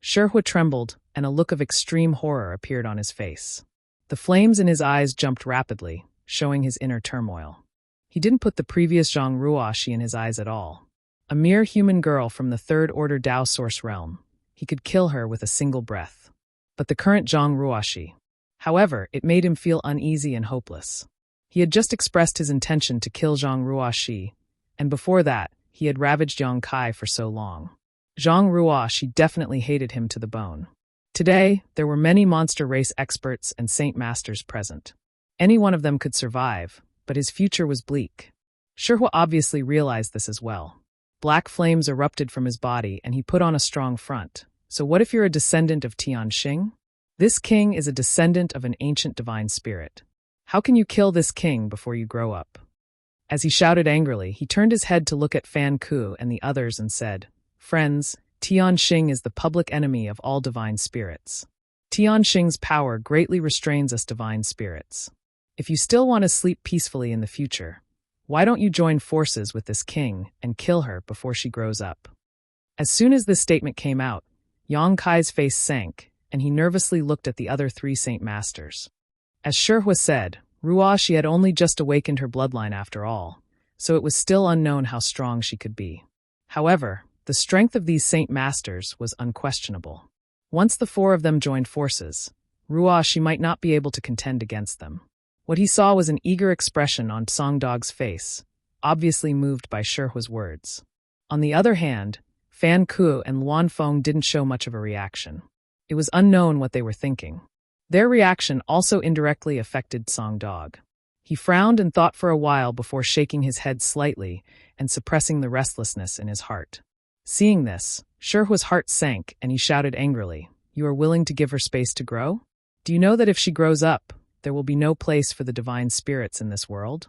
Shihua trembled, and a look of extreme horror appeared on his face. The flames in his eyes jumped rapidly, showing his inner turmoil. He didn't put the previous Zhang Ruoshi in his eyes at all. A mere human girl from the third order Tao source realm. He could kill her with a single breath. But the current Zhang Ruoshi. However, it made him feel uneasy and hopeless. He had just expressed his intention to kill Zhang Ruoshi, and before that, he had ravaged Yang Kai for so long. Zhang Ruoshi definitely hated him to the bone. Today, there were many monster race experts and saint masters present. Any one of them could survive, but his future was bleak. Shihua obviously realized this as well. Black flames erupted from his body and he put on a strong front. So what if you're a descendant of Tianxing? This king is a descendant of an ancient divine spirit. How can you kill this king before you grow up? As he shouted angrily, he turned his head to look at Fan Ku and the others and said, "Friends, Tianxing is the public enemy of all divine spirits. Tianxing's power greatly restrains us divine spirits. If you still want to sleep peacefully in the future, why don't you join forces with this king and kill her before she grows up?" As soon as this statement came out, Yang Kai's face sank, and he nervously looked at the other three Saint Masters. As Shihua said, Ruoshi had only just awakened her bloodline after all, so it was still unknown how strong she could be. However, the strength of these Saint Masters was unquestionable. Once the four of them joined forces, Ruoshi might not be able to contend against them. What he saw was an eager expression on Songdog's face, obviously moved by Shihua's words. On the other hand, Fan Ku and Luan Feng didn't show much of a reaction. It was unknown what they were thinking. Their reaction also indirectly affected Songdog. He frowned and thought for a while before shaking his head slightly and suppressing the restlessness in his heart. Seeing this, Shihua's heart sank and he shouted angrily, "You are willing to give her space to grow? Do you know that if she grows up, there will be no place for the divine spirits in this world?"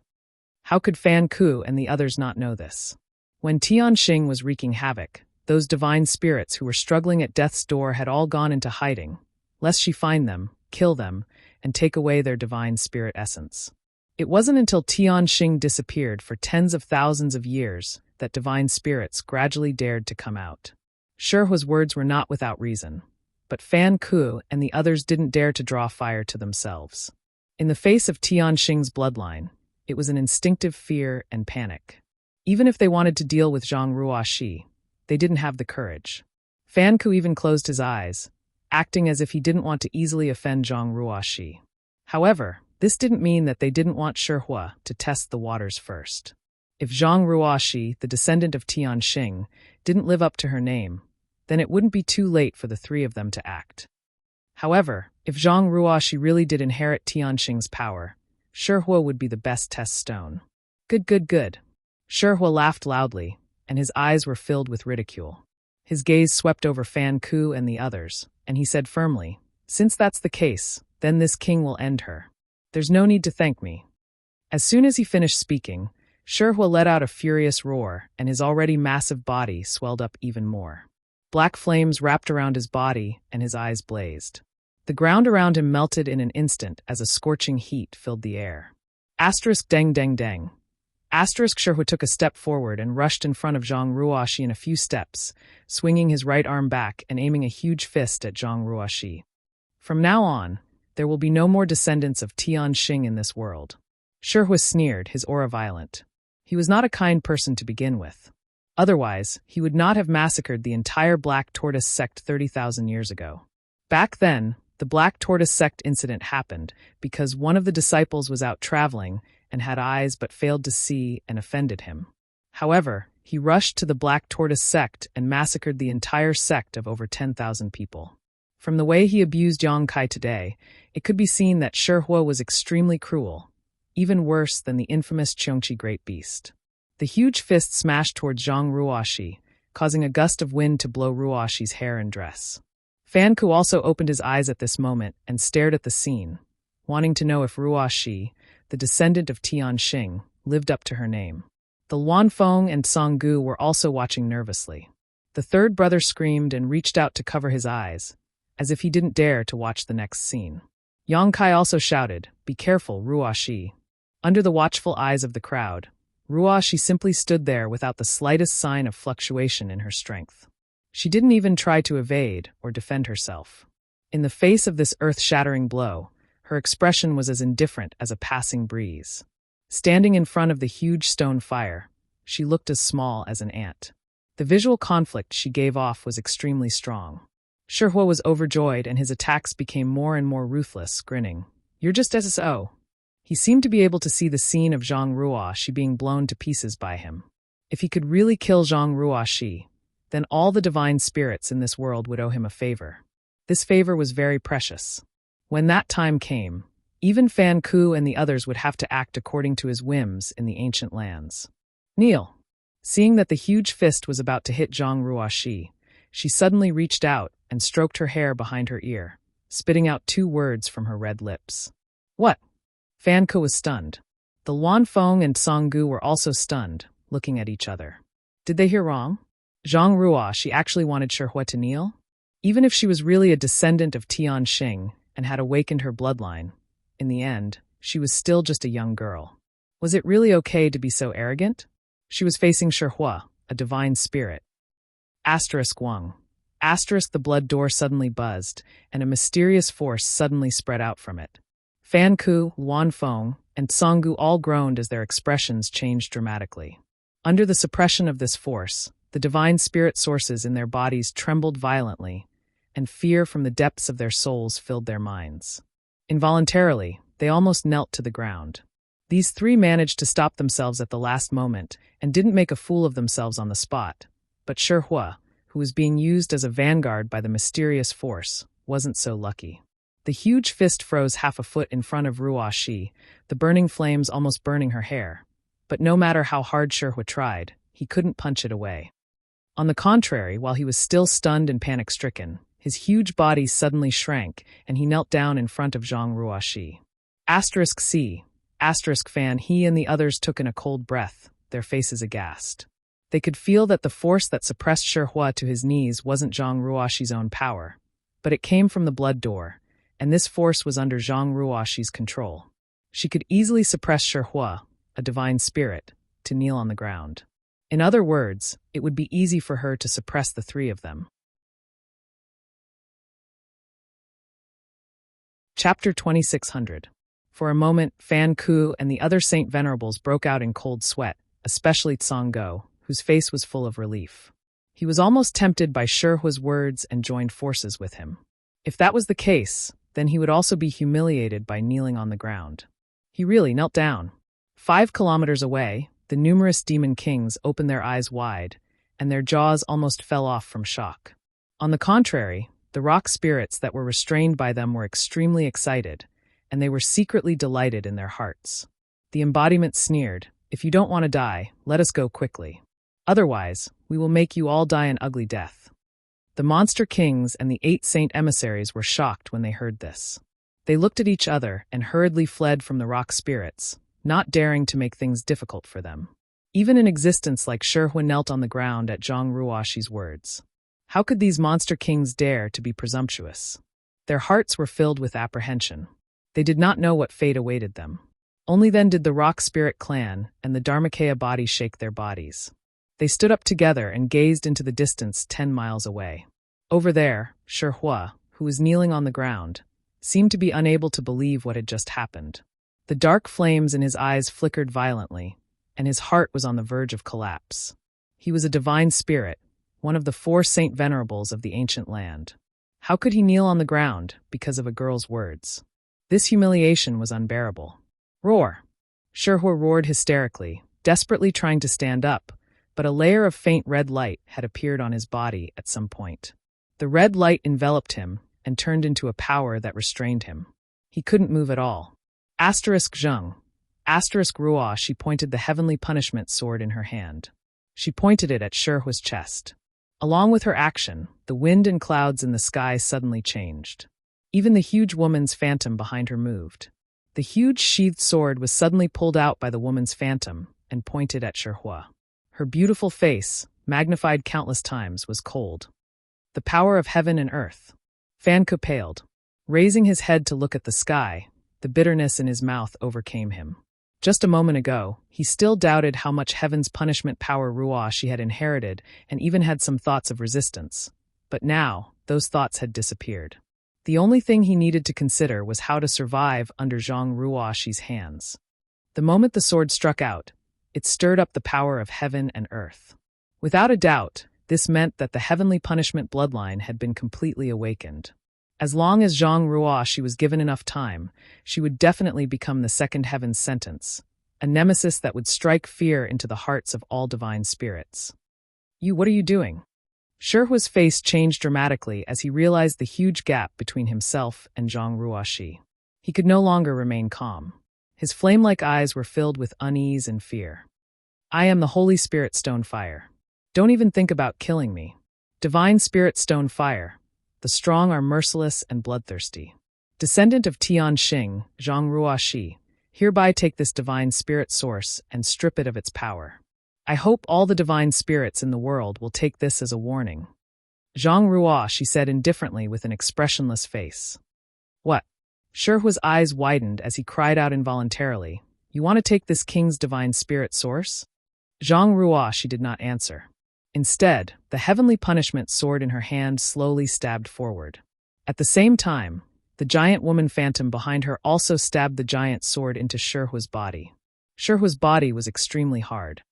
How could Fan Ku and the others not know this? When Tianxing was wreaking havoc, those divine spirits who were struggling at death's door had all gone into hiding, lest she find them, kill them, and take away their divine spirit essence. It wasn't until Tianxing disappeared for tens of thousands of years that divine spirits gradually dared to come out. Shihua's words were not without reason, but Fan Ku and the others didn't dare to draw fire to themselves. In the face of Tianxing's bloodline, it was an instinctive fear and panic. Even if they wanted to deal with Zhang Ruoshi, they didn't have the courage. Fan Ku even closed his eyes, acting as if he didn't want to easily offend Zhang Ruoshi. However, this didn't mean that they didn't want Shihua to test the waters first. If Zhang Ruoshi, the descendant of Tianxing, didn't live up to her name, then it wouldn't be too late for the three of them to act. However, if Zhang Ruoshi really did inherit Tianxing's power, Shihua would be the best test stone. Good. Shihua laughed loudly, and his eyes were filled with ridicule. His gaze swept over Fan Ku and the others, and he said firmly, "Since that's the case, then this king will end her. There's no need to thank me." As soon as he finished speaking, Shihua let out a furious roar, and his already massive body swelled up even more. Black flames wrapped around his body, and his eyes blazed. The ground around him melted in an instant as a scorching heat filled the air. Deng. Shihua took a step forward and rushed in front of Zhang Ruoshi in a few steps, swinging his right arm back and aiming a huge fist at Zhang Ruoshi. From now on, there will be no more descendants of Tianxing in this world. Shihua sneered, his aura violent. He was not a kind person to begin with. Otherwise, he would not have massacred the entire Black Tortoise sect 30,000 years ago. Back then, the Black Tortoise sect incident happened because one of the disciples was out traveling and had eyes but failed to see and offended him. However, he rushed to the Black Tortoise sect and massacred the entire sect of over 10,000 people. From the way he abused Yang Kai today, it could be seen that Shihua was extremely cruel, even worse than the infamous Cheongqi Great Beast. The huge fist smashed towards Zhang Ruoshi, causing a gust of wind to blow Ruoshi's hair and dress. Fan Ku also opened his eyes at this moment and stared at the scene, wanting to know if Ruoshi, the descendant of Tianxing, lived up to her name. The Luan Feng and Song Gu were also watching nervously. The third brother screamed and reached out to cover his eyes, as if he didn't dare to watch the next scene. Yang Kai also shouted, "Be careful, Ruoshi." Under the watchful eyes of the crowd, Ruoshi simply stood there without the slightest sign of fluctuation in her strength. She didn't even try to evade or defend herself. In the face of this earth-shattering blow, her expression was as indifferent as a passing breeze. Standing in front of the huge stone fire, she looked as small as an ant. The visual conflict she gave off was extremely strong. Shihua was overjoyed and his attacks became more and more ruthless, grinning. "You're just SSO." He seemed to be able to see the scene of Zhang Ruoshi being blown to pieces by him. If he could really kill Zhang Ruoshi, then all the divine spirits in this world would owe him a favor. This favor was very precious. When that time came, even Fan Ku and the others would have to act according to his whims in the ancient lands. Kneel. Seeing that the huge fist was about to hit Zhang Ruoxi, she suddenly reached out and stroked her hair behind her ear, spitting out 2 words from her red lips. What? Fan Ku was stunned. The Luanfeng and Songgu were also stunned, looking at each other. Did they hear wrong? Zhang Ruoxi actually wanted Shihua to kneel? Even if she was really a descendant of Tian Xing and had awakened her bloodline, in the end, she was still just a young girl. Was it really okay to be so arrogant? She was facing Shihua, a divine spirit. Wang. The blood door suddenly buzzed, and a mysterious force suddenly spread out from it. Fan Ku, Luanfeng, and Songgu all groaned as their expressions changed dramatically. Under the suppression of this force, the divine spirit sources in their bodies trembled violently, and fear from the depths of their souls filled their minds. Involuntarily, they almost knelt to the ground. These 3 managed to stop themselves at the last moment and didn't make a fool of themselves on the spot. But Shihua, who was being used as a vanguard by the mysterious force, wasn't so lucky. The huge fist froze half a foot in front of Ruoxi, the burning flames almost burning her hair. But no matter how hard Shihua tried, he couldn't punch it away. On the contrary, while he was still stunned and panic-stricken, his huge body suddenly shrank, and he knelt down in front of Zhang Ruoxi. C. Fan. He and the others took in a cold breath, their faces aghast. They could feel that the force that suppressed Shihua to his knees wasn't Zhang Ruoxi's own power, but it came from the blood door, and this force was under Zhang Ruoxi's control. She could easily suppress Shihua, a divine spirit, to kneel on the ground. In other words, it would be easy for her to suppress the 3 of them. Chapter 2600. For a moment, Fan Ku and the other Saint Venerables broke out in cold sweat, especially Tsonggo, whose face was full of relief. He was almost tempted by Shihua's words and joined forces with him. If that was the case, then he would also be humiliated by kneeling on the ground. He really knelt down. 5 kilometers away, the numerous demon kings opened their eyes wide, and their jaws almost fell off from shock. On the contrary, the rock spirits that were restrained by them were extremely excited, and they were secretly delighted in their hearts. The embodiment sneered, "If you don't want to die, let us go quickly. Otherwise, we will make you all die an ugly death." The monster kings and the 8 saint emissaries were shocked when they heard this. They looked at each other and hurriedly fled from the rock spirits, not daring to make things difficult for them. Even an existence like Shihua knelt on the ground at Zhang Ruoxi's words. How could these monster kings dare to be presumptuous? Their hearts were filled with apprehension. They did not know what fate awaited them. Only then did the Rock Spirit clan and the Dharmakaya body shake their bodies. They stood up together and gazed into the distance 10 miles away. Over there, Shihua, who was kneeling on the ground, seemed to be unable to believe what had just happened. The dark flames in his eyes flickered violently, and his heart was on the verge of collapse. He was a divine spirit, one of the 4 Saint Venerables of the ancient land. How could he kneel on the ground because of a girl's words? This humiliation was unbearable. Roar! Shihua roared hysterically, desperately trying to stand up, but a layer of faint red light had appeared on his body at some point. The red light enveloped him and turned into a power that restrained him. He couldn't move at all. Zheng. Ruo, she pointed the heavenly punishment sword in her hand. She pointed it at Shihua's chest. Along with her action, the wind and clouds in the sky suddenly changed. Even the huge woman's phantom behind her moved. The huge sheathed sword was suddenly pulled out by the woman's phantom and pointed at Shihua. Her beautiful face, magnified countless times, was cold. The power of heaven and earth. Fan Ku paled. Raising his head to look at the sky, the bitterness in his mouth overcame him. Just a moment ago, he still doubted how much heaven's punishment power Ruo she had inherited and even had some thoughts of resistance. But now, those thoughts had disappeared. The only thing he needed to consider was how to survive under Zhang Ruoxi's hands. The moment the sword struck out, it stirred up the power of heaven and earth. Without a doubt, this meant that the heavenly punishment bloodline had been completely awakened. As long as Zhang Ruoxi was given enough time, she would definitely become the second heaven's sentence, a nemesis that would strike fear into the hearts of all divine spirits. What are you doing? Shihua's face changed dramatically as he realized the huge gap between himself and Zhang Ruoxi. He could no longer remain calm. His flame-like eyes were filled with unease and fear. I am the Holy Spirit Stone Fire. Don't even think about killing me. Divine Spirit Stone Fire. The strong are merciless and bloodthirsty. Descendant of Tian Xing, Zhang Ruoxi, hereby take this divine spirit source and strip it of its power. I hope all the divine spirits in the world will take this as a warning. Zhang Ruoxi said indifferently with an expressionless face. What? Shihua's eyes widened as he cried out involuntarily, You want to take this king's divine spirit source? Zhang Ruoxi did not answer. Instead, the heavenly punishment sword in her hand slowly stabbed forward. At the same time, the giant woman phantom behind her also stabbed the giant sword into Shihua's body. Shihua's body was extremely hard.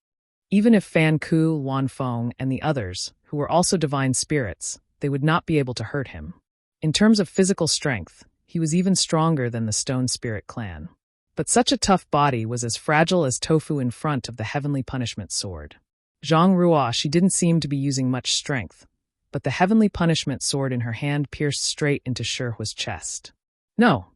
Even if Fan Ku, Wan Feng, and the others, who were also divine spirits, they would not be able to hurt him. In terms of physical strength, he was even stronger than the Stone Spirit clan. But such a tough body was as fragile as tofu in front of the heavenly punishment sword. Zhang Ruoxi didn't seem to be using much strength, but the heavenly punishment sword in her hand pierced straight into Shihua's chest. No!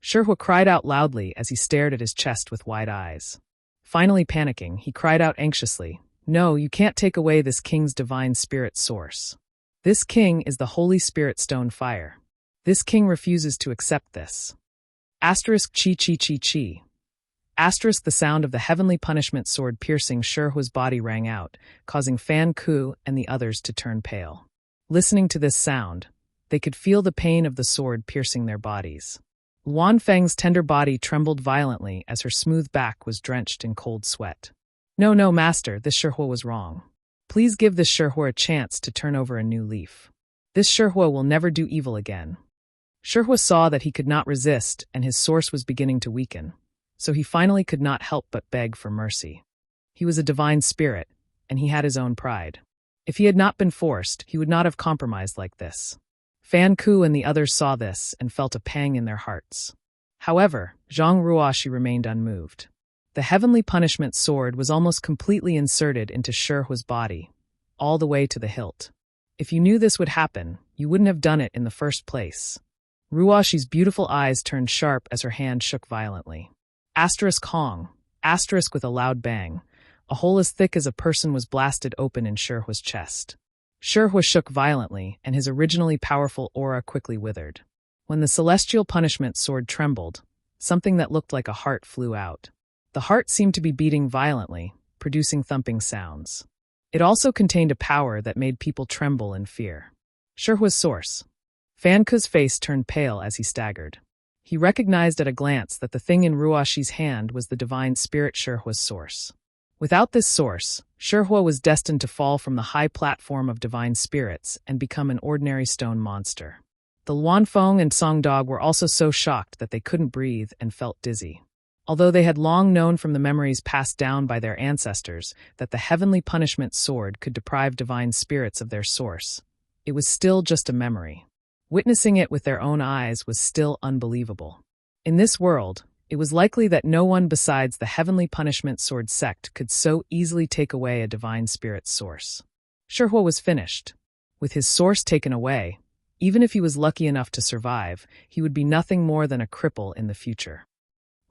Shihua cried out loudly as he stared at his chest with wide eyes. Finally panicking, he cried out anxiously, No, you can't take away this king's divine spirit source. This king is the Holy Spirit Stone Fire. This king refuses to accept this. Asterisk chi chi chi chi. Asterisk the sound of the heavenly punishment sword piercing Shihua's body rang out, causing Fan Ku and the others to turn pale. Listening to this sound, they could feel the pain of the sword piercing their bodies. Wan Feng's tender body trembled violently as her smooth back was drenched in cold sweat. No, no, master, this Shihua was wrong. Please give this Shihua a chance to turn over a new leaf. This Shihua will never do evil again. Shihua saw that he could not resist and his source was beginning to weaken, so he finally could not help but beg for mercy. He was a divine spirit, and he had his own pride. If he had not been forced, he would not have compromised like this. Fan Ku and the others saw this and felt a pang in their hearts. However, Zhang Ruoxi remained unmoved. The heavenly punishment sword was almost completely inserted into Shihua's body, all the way to the hilt. If you knew this would happen, you wouldn't have done it in the first place. Ruoxi's beautiful eyes turned sharp as her hand shook violently. Asterisk Hong, asterisk with a loud bang. A hole as thick as a person was blasted open in Shihua's chest. Shihua shook violently, and his originally powerful aura quickly withered. When the celestial punishment sword trembled, something that looked like a heart flew out. The heart seemed to be beating violently, producing thumping sounds. It also contained a power that made people tremble in fear. Shihua's source. Fan Ku's face turned pale as he staggered. He recognized at a glance that the thing in Ruoxi's hand was the divine spirit Shihua's source. Without this source, Shihua was destined to fall from the high platform of divine spirits and become an ordinary stone monster. The Luanfeng and Songdog were also so shocked that they couldn't breathe and felt dizzy. Although they had long known from the memories passed down by their ancestors that the heavenly punishment sword could deprive divine spirits of their source, it was still just a memory. Witnessing it with their own eyes was still unbelievable. In this world, it was likely that no one besides the heavenly punishment sword sect could so easily take away a divine spirit's source. Shihua was finished. With his source taken away, even if he was lucky enough to survive, he would be nothing more than a cripple in the future.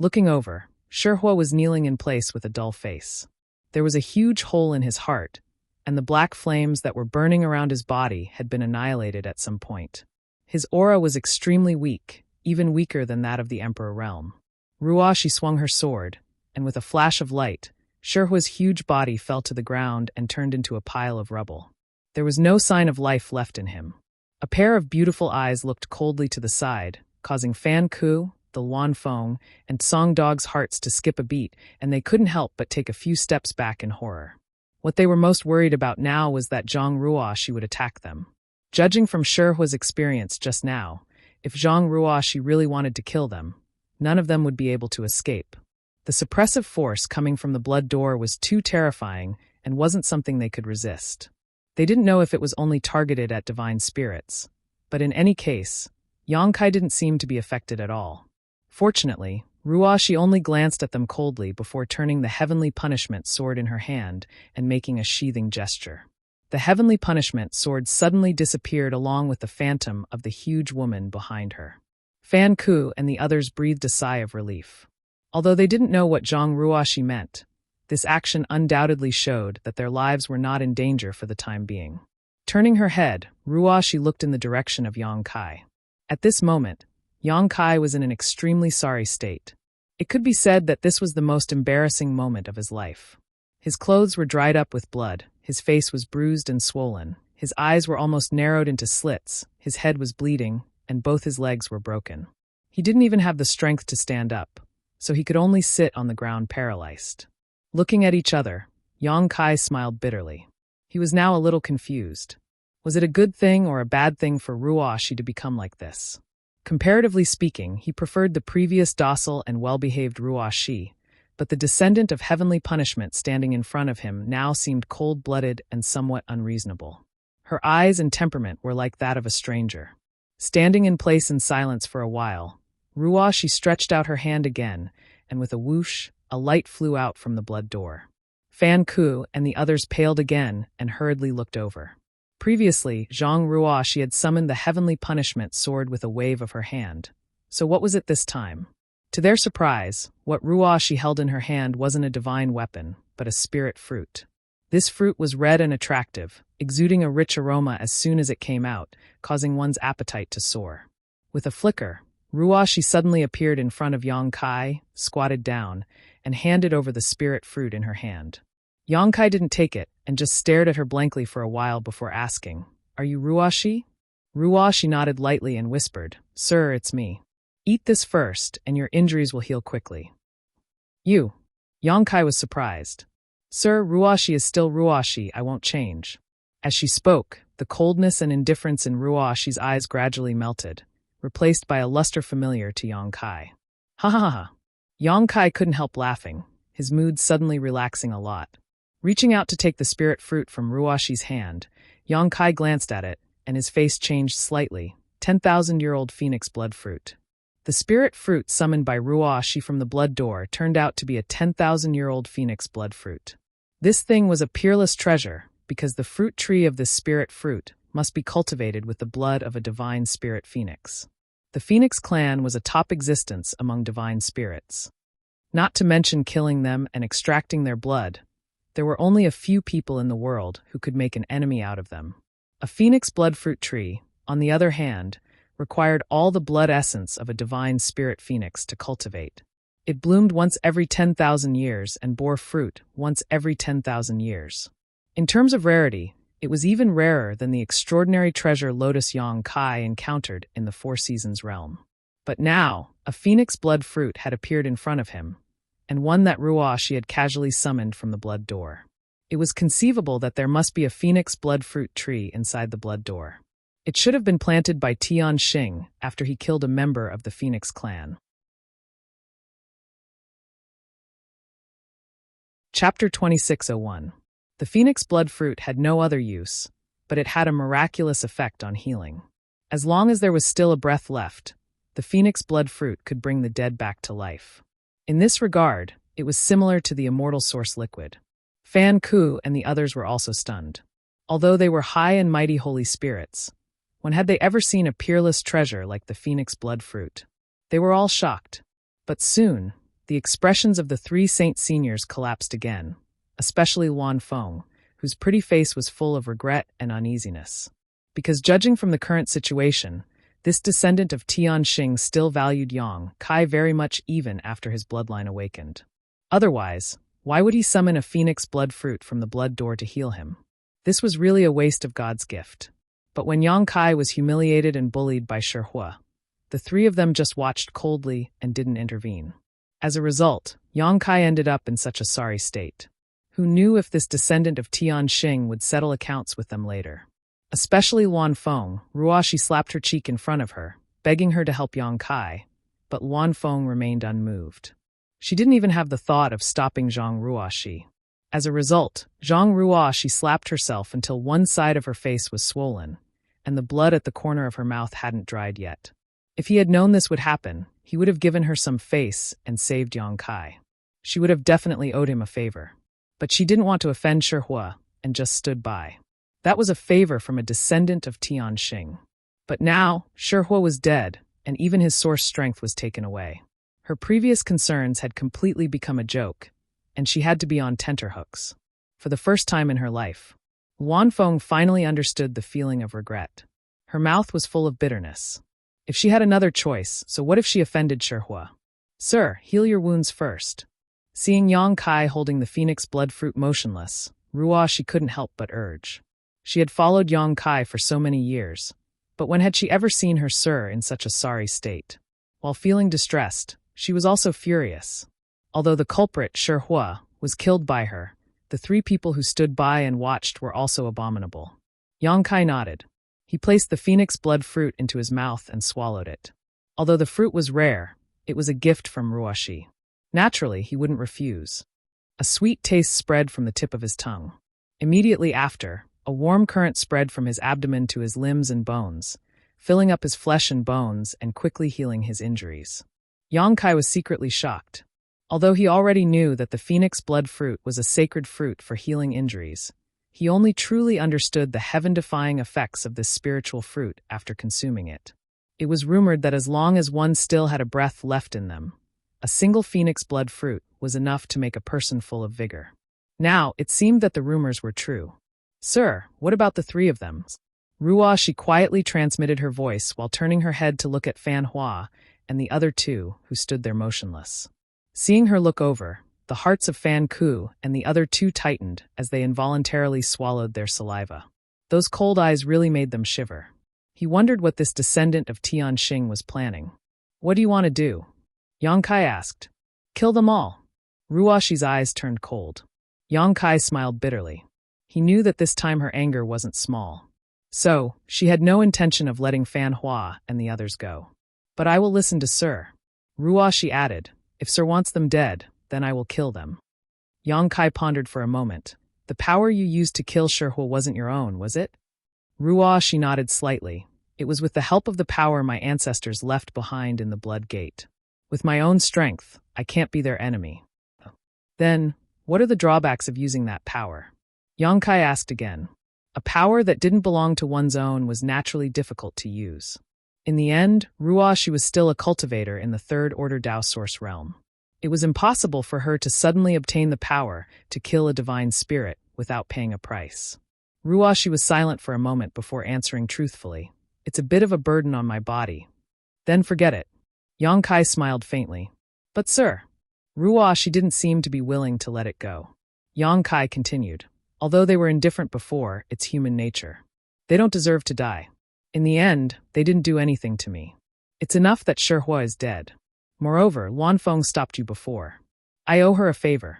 Looking over, Shihua was kneeling in place with a dull face. There was a huge hole in his heart, and the black flames that were burning around his body had been annihilated at some point. His aura was extremely weak, even weaker than that of the Emperor realm. Ruoxi swung her sword, and with a flash of light, Shihua's huge body fell to the ground and turned into a pile of rubble. There was no sign of life left in him. A pair of beautiful eyes looked coldly to the side, causing Fan Ku, the Luanfeng, and Songdog's hearts to skip a beat, and they couldn't help but take a few steps back in horror. What they were most worried about now was that Zhang Ruoxi would attack them. Judging from Shihua's experience just now, if Zhang Ruoxi really wanted to kill them, none of them would be able to escape. The suppressive force coming from the blood door was too terrifying and wasn't something they could resist. They didn't know if it was only targeted at divine spirits, but in any case, Yangkai didn't seem to be affected at all. Fortunately, Ruoxi only glanced at them coldly before turning the heavenly punishment sword in her hand and making a sheathing gesture. The heavenly punishment sword suddenly disappeared along with the phantom of the huge woman behind her. Fan Ku and the others breathed a sigh of relief. Although they didn't know what Zhang Ruoxi meant, this action undoubtedly showed that their lives were not in danger for the time being. Turning her head, Ruoxi looked in the direction of Yang Kai. At this moment, Yang Kai was in an extremely sorry state. It could be said that this was the most embarrassing moment of his life. His clothes were dried up with blood, his face was bruised and swollen, his eyes were almost narrowed into slits, his head was bleeding, and both his legs were broken. He didn't even have the strength to stand up, so he could only sit on the ground paralyzed. Looking at each other, Yang Kai smiled bitterly. He was now a little confused. Was it a good thing or a bad thing for Ruoxi to become like this? Comparatively speaking, he preferred the previous docile and well-behaved Ruoxi, but the descendant of heavenly punishment standing in front of him now seemed cold-blooded and somewhat unreasonable. Her eyes and temperament were like that of a stranger. Standing in place in silence for a while, Ruoxi stretched out her hand again, and with a whoosh, a light flew out from the blood door. Fan Ku and the others paled again and hurriedly looked over. Previously, Zhang Ruoxi had summoned the heavenly punishment sword with a wave of her hand. So what was it this time? To their surprise, what Ruoxi held in her hand wasn't a divine weapon, but a spirit fruit. This fruit was red and attractive, exuding a rich aroma as soon as it came out, causing one's appetite to soar. With a flicker, Ruoxi suddenly appeared in front of Yang Kai, squatted down, and handed over the spirit fruit in her hand. Yang Kai didn't take it and just stared at her blankly for a while before asking, "Are you Ruoxi?" Ruoxi nodded lightly and whispered, "Sir, it's me. Eat this first, and your injuries will heal quickly." "You?" Yang Kai was surprised. "Sir, Ruoxi is still Ruoxi, I won't change." As she spoke, the coldness and indifference in Ruoxi's eyes gradually melted, replaced by a luster familiar to Yang Kai. Ha ha ha. Yang Kai couldn't help laughing, his mood suddenly relaxing a lot. Reaching out to take the spirit fruit from Ruoxi's hand, Yang Kai glanced at it, and his face changed slightly. 10,000-year-old phoenix blood fruit. The spirit fruit summoned by Ruoxi from the blood door turned out to be a 10,000-year-old phoenix blood fruit. This thing was a peerless treasure, because the fruit tree of this spirit fruit must be cultivated with the blood of a divine spirit phoenix. The Phoenix clan was a top existence among divine spirits. Not to mention killing them and extracting their blood, there were only a few people in the world who could make an enemy out of them. A phoenix blood fruit tree, on the other hand, required all the blood essence of a divine spirit phoenix to cultivate. It bloomed once every 10,000 years and bore fruit once every 10,000 years. In terms of rarity, it was even rarer than the extraordinary treasure Lotus Yang Kai encountered in the Four Seasons realm. But now, a phoenix blood fruit had appeared in front of him, and one that Ruoxi had casually summoned from the blood door. It was conceivable that there must be a phoenix blood fruit tree inside the blood door. It should have been planted by Tian Xing after he killed a member of the Phoenix clan. Chapter 2601. The phoenix blood fruit had no other use, but it had a miraculous effect on healing. As long as there was still a breath left, the phoenix blood fruit could bring the dead back to life. In this regard, it was similar to the immortal source liquid. Fan Ku and the others were also stunned. Although they were high and mighty holy spirits, when had they ever seen a peerless treasure like the phoenix blood fruit? They were all shocked. But soon, the expressions of the three saint seniors collapsed again, especially Luan Feng, whose pretty face was full of regret and uneasiness. Because judging from the current situation, this descendant of Tian Xing still valued Yang Kai very much even after his bloodline awakened. Otherwise, why would he summon a phoenix blood fruit from the blood door to heal him? This was really a waste of God's gift. But when Yang Kai was humiliated and bullied by Shi Hua, the three of them just watched coldly and didn't intervene. As a result, Yang Kai ended up in such a sorry state. Who knew if this descendant of Tian Xing would settle accounts with them later? Especially Luan Feng, Ruoxi slapped her cheek in front of her, begging her to help Yang Kai, but Luan Feng remained unmoved. She didn't even have the thought of stopping Zhang Ruoxi. As a result, Zhang Ruoxi slapped herself until one side of her face was swollen, and the blood at the corner of her mouth hadn't dried yet. If he had known this would happen, he would have given her some face and saved Yang Kai. She would have definitely owed him a favor. But she didn't want to offend Shi Hua, and just stood by. That was a favor from a descendant of Tianxing. But now, Shihua was dead, and even his source strength was taken away. Her previous concerns had completely become a joke, and she had to be on tenterhooks. For the first time in her life, Wanfeng finally understood the feeling of regret. Her mouth was full of bitterness. If she had another choice, so what if she offended Shihua? "Sir, heal your wounds first." Seeing Yang Kai holding the phoenix blood fruit motionless, Ruoshi couldn't help but urge. She had followed Yang Kai for so many years, but when had she ever seen her sir in such a sorry state? While feeling distressed, she was also furious. Although the culprit, Shihua, was killed by her, the three people who stood by and watched were also abominable. Yang Kai nodded. He placed the phoenix blood fruit into his mouth and swallowed it. Although the fruit was rare, it was a gift from Ruoshi. Naturally, he wouldn't refuse. A sweet taste spread from the tip of his tongue. Immediately after, a warm current spread from his abdomen to his limbs and bones, filling up his flesh and bones and quickly healing his injuries. Yang Kai was secretly shocked. Although he already knew that the phoenix blood fruit was a sacred fruit for healing injuries, he only truly understood the heaven-defying effects of this spiritual fruit after consuming it. It was rumored that as long as one still had a breath left in them, a single phoenix blood fruit was enough to make a person full of vigor. Now, it seemed that the rumors were true. "Sir, what about the three of them?" Ruoshi quietly transmitted her voice while turning her head to look at Fan Hua and the other two, who stood there motionless. Seeing her look over, the hearts of Fan Ku and the other two tightened as they involuntarily swallowed their saliva. Those cold eyes really made them shiver. He wondered what this descendant of Tianxing was planning. "What do you want to do?" Yang Kai asked. "Kill them all." Ruoshi's eyes turned cold. Yang Kai smiled bitterly. He knew that this time her anger wasn't small. So, she had no intention of letting Fan Hua and the others go. "But I will listen to Sir." Ruoshi added, "If Sir wants them dead, then I will kill them." Yang Kai pondered for a moment. "The power you used to kill Shihua wasn't your own, was it?" Ruoshi nodded slightly. "It was with the help of the power my ancestors left behind in the Blood Gate. With my own strength, I can't be their enemy." "Then, what are the drawbacks of using that power?" Yang Kai asked again. A power that didn't belong to one's own was naturally difficult to use. In the end, Ruoshi was still a cultivator in the third-order Dao Source realm. It was impossible for her to suddenly obtain the power to kill a divine spirit without paying a price. Ruoshi was silent for a moment before answering truthfully. "It's a bit of a burden on my body." "Then forget it." Yang Kai smiled faintly. "But sir." Ruoshi didn't seem to be willing to let it go. Yang Kai continued. "Although they were indifferent before, it's human nature. They don't deserve to die. In the end, they didn't do anything to me. It's enough that Shihua is dead. Moreover, Wanfeng stopped you before. I owe her a favor."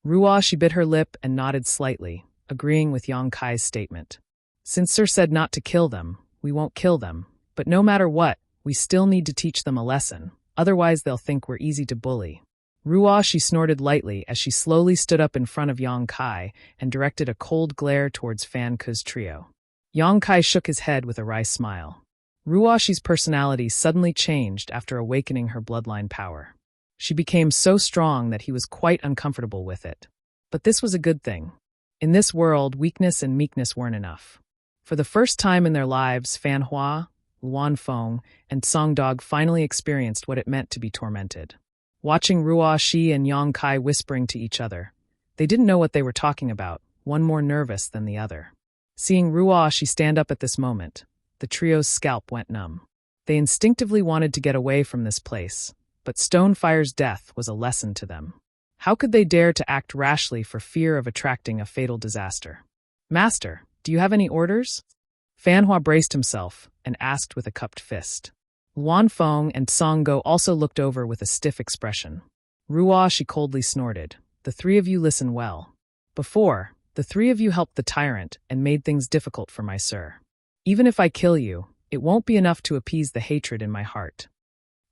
Ruoshi bit her lip and nodded slightly, agreeing with Yang Kai's statement. "Since Sir said not to kill them, we won't kill them, but no matter what, we still need to teach them a lesson, otherwise they'll think we're easy to bully." Ruoshi snorted lightly as she slowly stood up in front of Yang Kai and directed a cold glare towards Fan Ku's trio. Yang Kai shook his head with a wry smile. Ruoshi's personality suddenly changed after awakening her bloodline power. She became so strong that he was quite uncomfortable with it. But this was a good thing. In this world, weakness and meekness weren't enough. For the first time in their lives, Fan Hua, Wanfeng, and Songdog finally experienced what it meant to be tormented. Watching Ruoshi and Yang Kai whispering to each other, they didn't know what they were talking about, one more nervous than the other. Seeing Ruoshi stand up at this moment, the trio's scalp went numb. They instinctively wanted to get away from this place, but Stonefire's death was a lesson to them. How could they dare to act rashly for fear of attracting a fatal disaster? "Master, do you have any orders?" Fan Hua braced himself and asked with a cupped fist. Wanfeng and Songgo also looked over with a stiff expression. Ruoshi coldly snorted. "The three of you listen well. Before, the three of you helped the tyrant and made things difficult for my sir. Even if I kill you, it won't be enough to appease the hatred in my heart."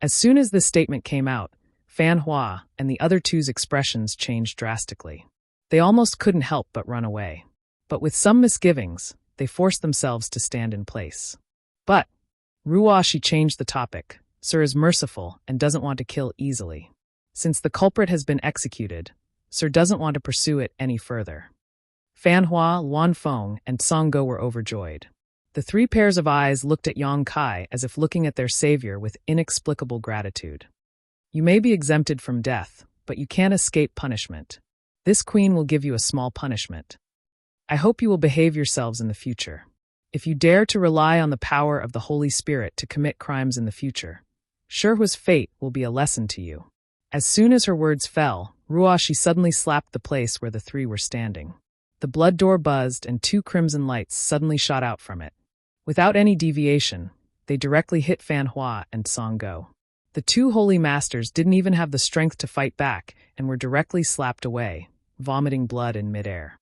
As soon as this statement came out, Fan Hua and the other two's expressions changed drastically. They almost couldn't help but run away. But with some misgivings, they forced themselves to stand in place. "But," Ruoshi changed the topic, "Sir is merciful and doesn't want to kill easily. Since the culprit has been executed, Sir doesn't want to pursue it any further." Fanhua, Luanfeng, and Songgo were overjoyed. The three pairs of eyes looked at Yang Kai as if looking at their savior with inexplicable gratitude. You may be exempted from death, but you can't escape punishment. This queen will give you a small punishment. I hope you will behave yourselves in the future. If you dare to rely on the power of the Holy Spirit to commit crimes in the future, Sherhua's fate will be a lesson to you. As soon as her words fell, Ruoshi suddenly slapped the place where the three were standing. The blood door buzzed and two crimson lights suddenly shot out from it. Without any deviation, they directly hit Fanhua and Songgo. The two holy masters didn't even have the strength to fight back and were directly slapped away, vomiting blood in midair.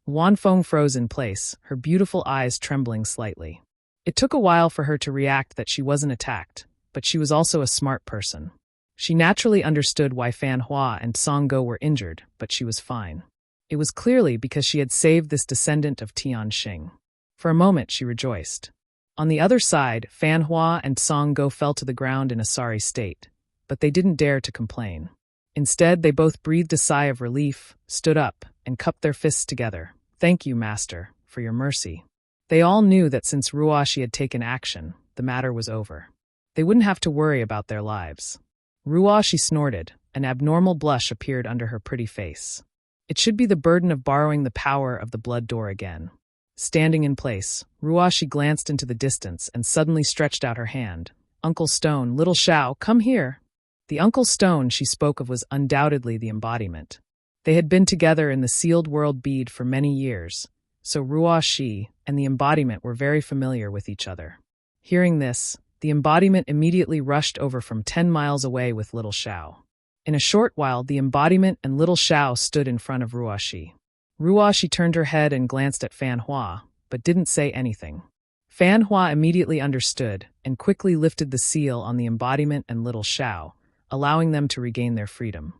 Luanfeng froze in place, her beautiful eyes trembling slightly. It took a while for her to react that she wasn't attacked, but she was also a smart person. She naturally understood why Fanhua and Songgo were injured, but she was fine. It was clearly because she had saved this descendant of Tianxing. For a moment she rejoiced. On the other side, Fanhua and Songgo fell to the ground in a sorry state, but they didn't dare to complain. Instead, they both breathed a sigh of relief, stood up, and cupped their fists together. Thank you, Master, for your mercy. They all knew that since Ruoshi had taken action, the matter was over. They wouldn't have to worry about their lives. Ruoshi snorted. An abnormal blush appeared under her pretty face. It should be the burden of borrowing the power of the blood door again. Standing in place, Ruoshi glanced into the distance and suddenly stretched out her hand. Uncle Stone, little Shao, come here. The Uncle Stone she spoke of was undoubtedly the embodiment. They had been together in the sealed world bead for many years, so Ruoshi and the embodiment were very familiar with each other. Hearing this, the embodiment immediately rushed over from 10 miles away with little Shao. In a short while, the embodiment and little Shao stood in front of Ruoshi. Ruoshi turned her head and glanced at Fanhua, but didn't say anything. Fanhua immediately understood and quickly lifted the seal on the embodiment and little Shao, allowing them to regain their freedom.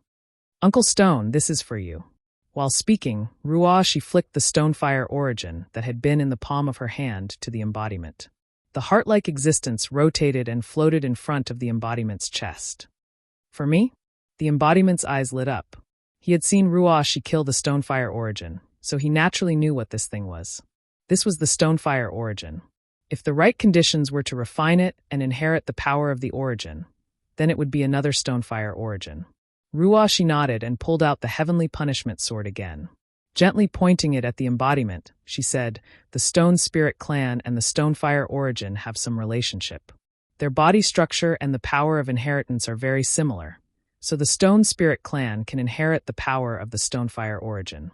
Uncle Stone, this is for you. While speaking, Ruoshi flicked the stonefire origin that had been in the palm of her hand to the embodiment. The heart-like existence rotated and floated in front of the embodiment's chest. For me? The embodiment's eyes lit up. He had seen Ruoshi kill the stonefire origin, so he naturally knew what this thing was. This was the stonefire origin. If the right conditions were to refine it and inherit the power of the origin, then it would be another stonefire origin. Ruoshi nodded and pulled out the heavenly punishment sword again. Gently pointing it at the embodiment, she said, the Stone Spirit clan and the Stonefire origin have some relationship. Their body structure and the power of inheritance are very similar, so the Stone Spirit clan can inherit the power of the Stonefire origin.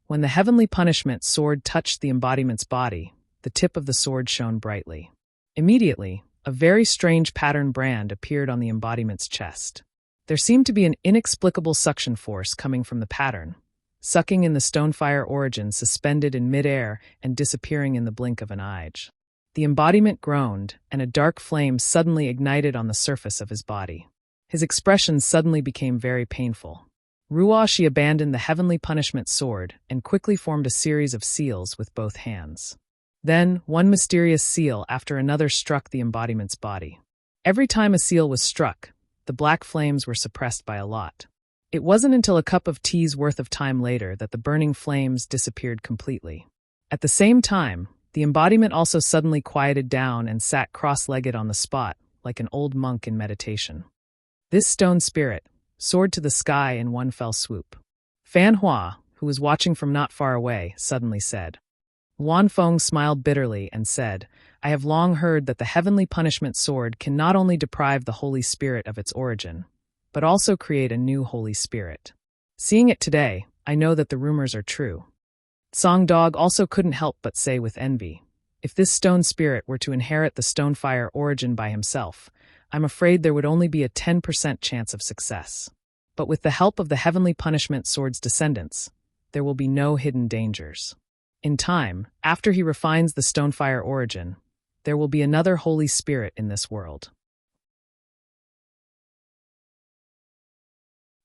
When the heavenly punishment sword touched the embodiment's body, the tip of the sword shone brightly. Immediately, a very strange pattern brand appeared on the embodiment's chest. There seemed to be an inexplicable suction force coming from the pattern, sucking in the stonefire origin suspended in midair and disappearing in the blink of an eye. The embodiment groaned, and a dark flame suddenly ignited on the surface of his body. His expression suddenly became very painful. Ruoshi abandoned the heavenly punishment sword and quickly formed a series of seals with both hands. Then, one mysterious seal after another struck the embodiment's body. Every time a seal was struck, the black flames were suppressed by a lot. It wasn't until a cup of tea's worth of time later that the burning flames disappeared completely. At the same time, the embodiment also suddenly quieted down and sat cross-legged on the spot, like an old monk in meditation. This stone spirit soared to the sky in one fell swoop. Fanhua, who was watching from not far away, suddenly said. Luanfeng smiled bitterly and said, I have long heard that the heavenly punishment sword can not only deprive the Holy Spirit of its origin, but also create a new Holy Spirit. Seeing it today, I know that the rumors are true. Songdog also couldn't help but say with envy, if this stone spirit were to inherit the stonefire origin by himself, I'm afraid there would only be a 10% chance of success. But with the help of the heavenly punishment sword's descendants, there will be no hidden dangers. In time, after he refines the stonefire origin, there will be another Holy Spirit in this world.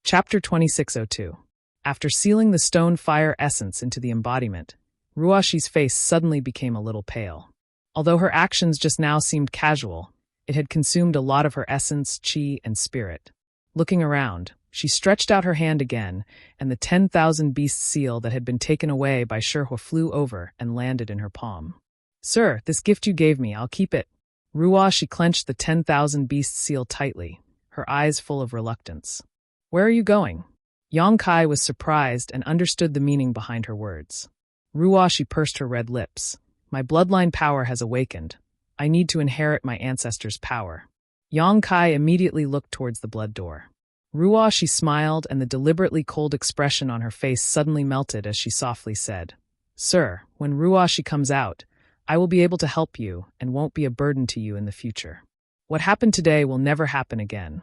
Chapter 2602. After sealing the stone fire essence into the embodiment, Ruoshi's face suddenly became a little pale. Although her actions just now seemed casual, it had consumed a lot of her essence, chi, and spirit. Looking around, She stretched out her hand again, and the 10,000 beast seal that had been taken away by Shihua flew over and landed in her palm. "Sir, this gift you gave me, I'll keep it." Ruoshi clenched the 10,000 beast seal tightly, her eyes full of reluctance. "Where are you going?" Yang Kai was surprised and understood the meaning behind her words. Ruoshi pursed her red lips. "My bloodline power has awakened. I need to inherit my ancestors' power." Yang Kai immediately looked towards the blood door. Ruoshi smiled, and the deliberately cold expression on her face suddenly melted as she softly said, "Sir, when Ruoshi comes out, I will be able to help you and won't be a burden to you in the future. What happened today will never happen again."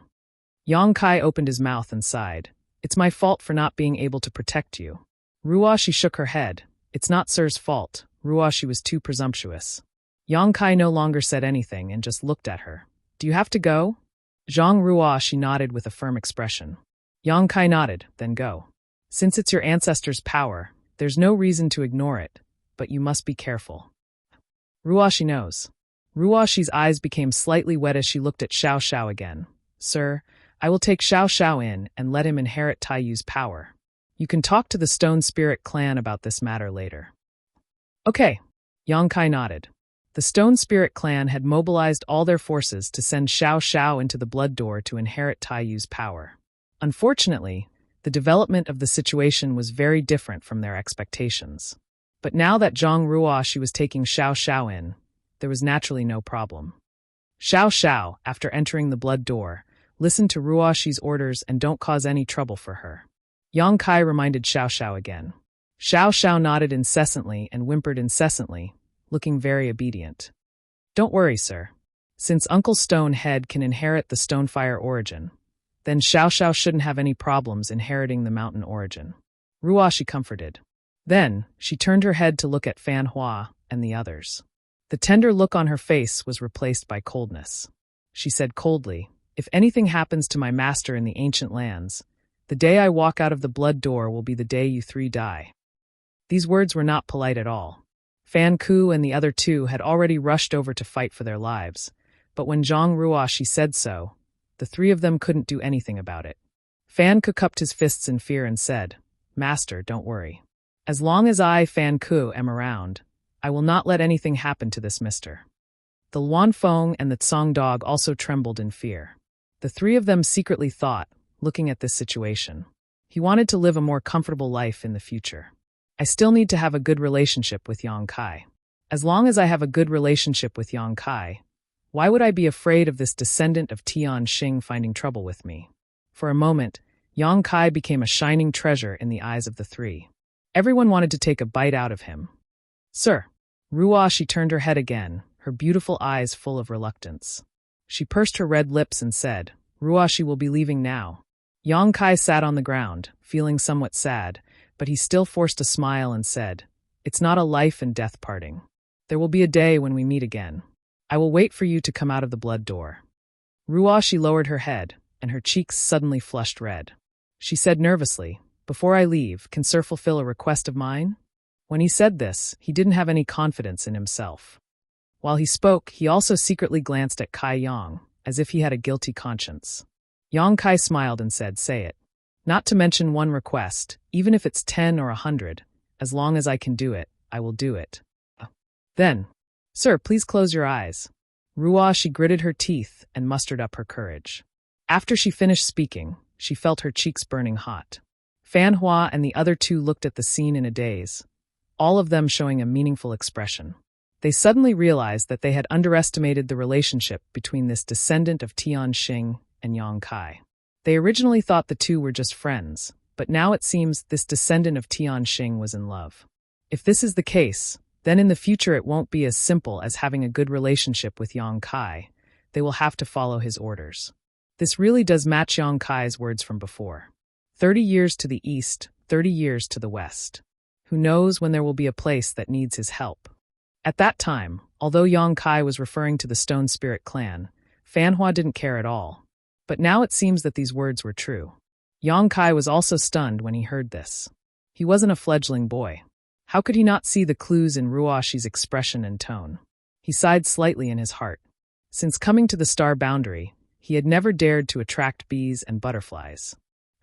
Yang Kai opened his mouth and sighed. "It's my fault for not being able to protect you." Ruoshi shook her head. "It's not Sir's fault. Ruoshi was too presumptuous." Yang Kai no longer said anything and just looked at her. "Do you have to go?" Zhang Ruoshi nodded with a firm expression. Yang Kai nodded, "Then go. Since it's your ancestors' power, there's no reason to ignore it, but you must be careful." Ruoshi knows. Ruoshi's eyes became slightly wet as she looked at Xiao Xiao again. "Sir, I will take Xiao Xiao in and let him inherit Taiyu's power. You can talk to the Stone Spirit clan about this matter later." "Okay." Yang Kai nodded. The Stone Spirit clan had mobilized all their forces to send Xiao Xiao into the blood door to inherit Taiyu's power. Unfortunately, the development of the situation was very different from their expectations. But now that Zhang Ruoshi was taking Xiao Xiao in, there was naturally no problem. Xiao Xiao, after entering the blood door, listened to Ruoshi's orders and don't cause any trouble for her. Yang Kai reminded Xiao Xiao again. Xiao Xiao nodded incessantly and whimpered incessantly, looking very obedient. "Don't worry, sir. Since Uncle Stone Head can inherit the Stonefire origin, then Xiao Xiao shouldn't have any problems inheriting the mountain origin." Ruoshi comforted. Then, she turned her head to look at Fan Hua and the others. The tender look on her face was replaced by coldness. She said coldly, "If anything happens to my master in the ancient lands, the day I walk out of the blood door will be the day you three die." These words were not polite at all. Fan Ku and the other two had already rushed over to fight for their lives, but when Zhang Ruoshi said so, the three of them couldn't do anything about it. Fan Ku cupped his fists in fear and said, "Master, don't worry. As long as I, Fan Ku, am around, I will not let anything happen to this mister." The Luan Feng and the Tsang dog also trembled in fear. The three of them secretly thought, looking at this situation, he wanted to live a more comfortable life in the future. "I still need to have a good relationship with Yang Kai. As long as I have a good relationship with Yang Kai, why would I be afraid of this descendant of Tian Xing finding trouble with me?" For a moment, Yang Kai became a shining treasure in the eyes of the three. Everyone wanted to take a bite out of him. "Sir." Ruoshi turned her head again, her beautiful eyes full of reluctance. She pursed her red lips and said, "Ruoshi will be leaving now." Yang Kai sat on the ground, feeling somewhat sad, but he still forced a smile and said, "It's not a life and death parting. There will be a day when we meet again. I will wait for you to come out of the blood door." Ruoshi lowered her head, and her cheeks suddenly flushed red. She said nervously, "Before I leave, can Sir fulfill a request of mine?" When he said this, he didn't have any confidence in himself. While he spoke, he also secretly glanced at Kai Yang, as if he had a guilty conscience. Yang Kai smiled and said, "Say it. Not to mention one request, even if it's 10 or 100, as long as I can do it, I will do it." Then, "Sir, please close your eyes." Ruoshi gritted her teeth and mustered up her courage. After she finished speaking, she felt her cheeks burning hot. Fan Hua and the other two looked at the scene in a daze, all of them showing a meaningful expression. They suddenly realized that they had underestimated the relationship between this descendant of Tian Xing and Yang Kai. They originally thought the two were just friends, but now it seems this descendant of Tian Xing was in love. If this is the case, then in the future it won't be as simple as having a good relationship with Yang Kai. They will have to follow his orders. This really does match Yang Kai's words from before. 30 years to the east, 30 years to the west. Who knows when there will be a place that needs his help? At that time, although Yang Kai was referring to the Stone Spirit clan, Fan Hua didn't care at all. But now it seems that these words were true. Yang Kai was also stunned when he heard this. He wasn't a fledgling boy. How could he not see the clues in Ruoshi's expression and tone? He sighed slightly in his heart. Since coming to the star boundary, he had never dared to attract bees and butterflies.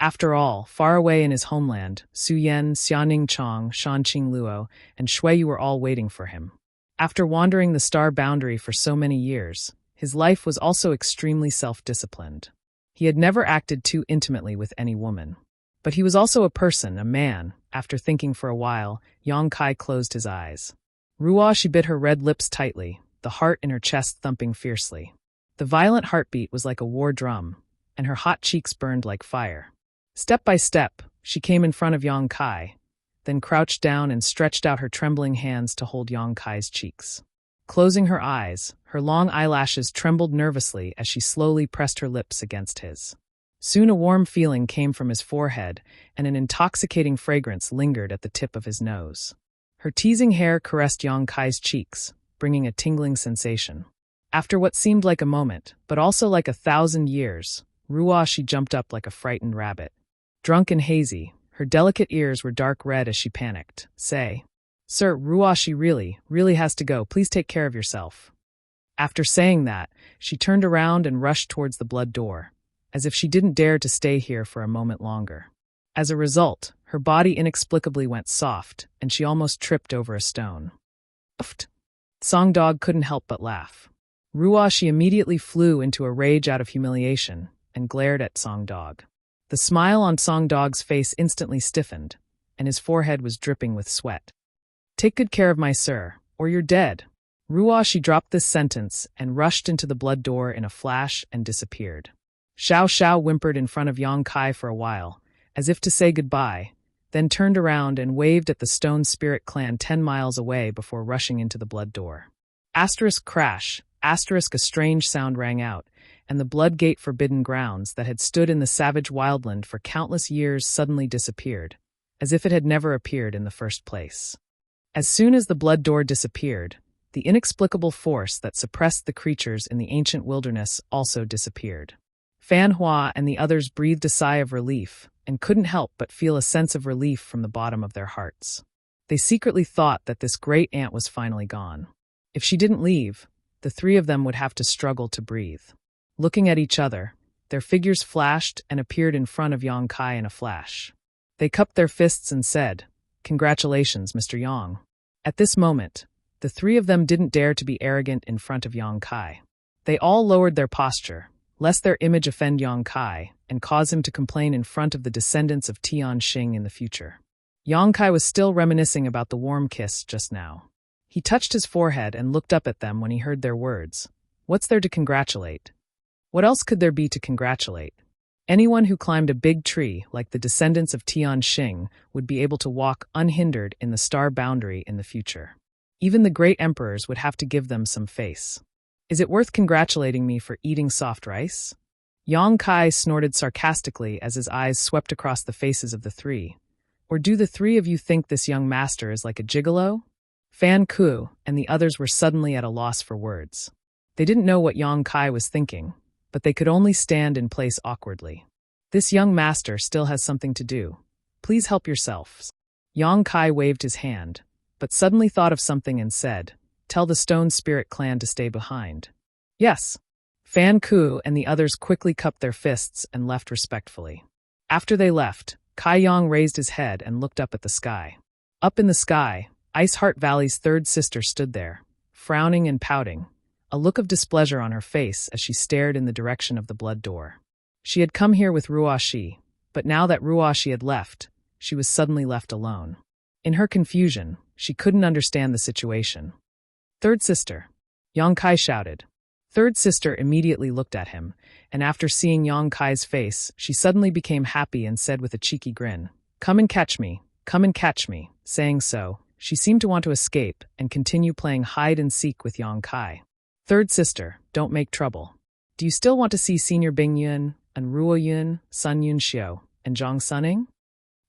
After all, far away in his homeland, Su Yan, Xianing Chong, Shanqing Luo, and Shui were all waiting for him. After wandering the star boundary for so many years, his life was also extremely self-disciplined. He had never acted too intimately with any woman. But he was also a person, a man. After thinking for a while, Yang Kai closed his eyes. Ruo, she bit her red lips tightly, the heart in her chest thumping fiercely. The violent heartbeat was like a war drum, and her hot cheeks burned like fire. Step by step, she came in front of Yang Kai, then crouched down and stretched out her trembling hands to hold Yang Kai's cheeks. Closing her eyes, her long eyelashes trembled nervously as she slowly pressed her lips against his. Soon a warm feeling came from his forehead, and an intoxicating fragrance lingered at the tip of his nose. Her teasing hair caressed Yang Kai's cheeks, bringing a tingling sensation. After what seemed like a moment, but also like 1,000 years, Ruo, she jumped up like a frightened rabbit. Drunk and hazy, her delicate ears were dark red as she panicked. Say, "Sir, Ruo, she really has to go. Please take care of yourself." After saying that, she turned around and rushed towards the blood door, as if she didn't dare to stay here for a moment longer. As a result, her body inexplicably went soft, and she almost tripped over a stone. Uft. Song Dog couldn't help but laugh. Ruo, she immediately flew into a rage out of humiliation, and glared at Song Dog. The smile on Song Dog's face instantly stiffened, and his forehead was dripping with sweat. "Take good care of my sir, or you're dead." Ruo, she dropped this sentence and rushed into the blood door in a flash and disappeared. Xiao Xiao whimpered in front of Yang Kai for a while, as if to say goodbye, then turned around and waved at the Stone Spirit clan 10 miles away before rushing into the blood door. Asterisk crash, asterisk a strange sound rang out, and the blood gate forbidden grounds that had stood in the savage wildland for countless years suddenly disappeared, as if it had never appeared in the first place. As soon as the blood door disappeared, the inexplicable force that suppressed the creatures in the ancient wilderness also disappeared. Fan Hua and the others breathed a sigh of relief, and couldn't help but feel a sense of relief from the bottom of their hearts. They secretly thought that this great aunt was finally gone. If she didn't leave, the three of them would have to struggle to breathe. Looking at each other, their figures flashed and appeared in front of Yang Kai in a flash. They cupped their fists and said, "Congratulations, Mr. Yang." At this moment, the three of them didn't dare to be arrogant in front of Yang Kai. They all lowered their posture, lest their image offend Yang Kai and cause him to complain in front of the descendants of Tian Xing in the future. Yang Kai was still reminiscing about the warm kiss just now. He touched his forehead and looked up at them when he heard their words. What's there to congratulate? What else could there be to congratulate? Anyone who climbed a big tree like the descendants of Tian Xing would be able to walk unhindered in the star boundary in the future. Even the great emperors would have to give them some face. Is it worth congratulating me for eating soft rice? Yang Kai snorted sarcastically as his eyes swept across the faces of the three. Or do the three of you think this young master is like a gigolo? Fan Ku and the others were suddenly at a loss for words. They didn't know what Yang Kai was thinking, but they could only stand in place awkwardly. This young master still has something to do. Please help yourselves. Yang Kai waved his hand, but suddenly thought of something and said, "Tell the Stone Spirit clan to stay behind." Yes. Fan Ku and the others quickly cupped their fists and left respectfully. After they left, Kai Yang raised his head and looked up at the sky. Up in the sky, Ice Heart Valley's third sister stood there, frowning and pouting, a look of displeasure on her face as she stared in the direction of the blood door. She had come here with Ruo Shi, but now that Ruo Shi had left, she was suddenly left alone. In her confusion, she couldn't understand the situation. "Third sister," Yang Kai shouted. Third sister immediately looked at him, and after seeing Yang Kai's face, she suddenly became happy and said with a cheeky grin, "Come and catch me, come and catch me." Saying so, she seemed to want to escape and continue playing hide-and-seek with Yang Kai. "Third sister, don't make trouble. Do you still want to see Senior Bing Yun, and Ruo Yun, Sun Yun Xiu, and Zhang Suning?"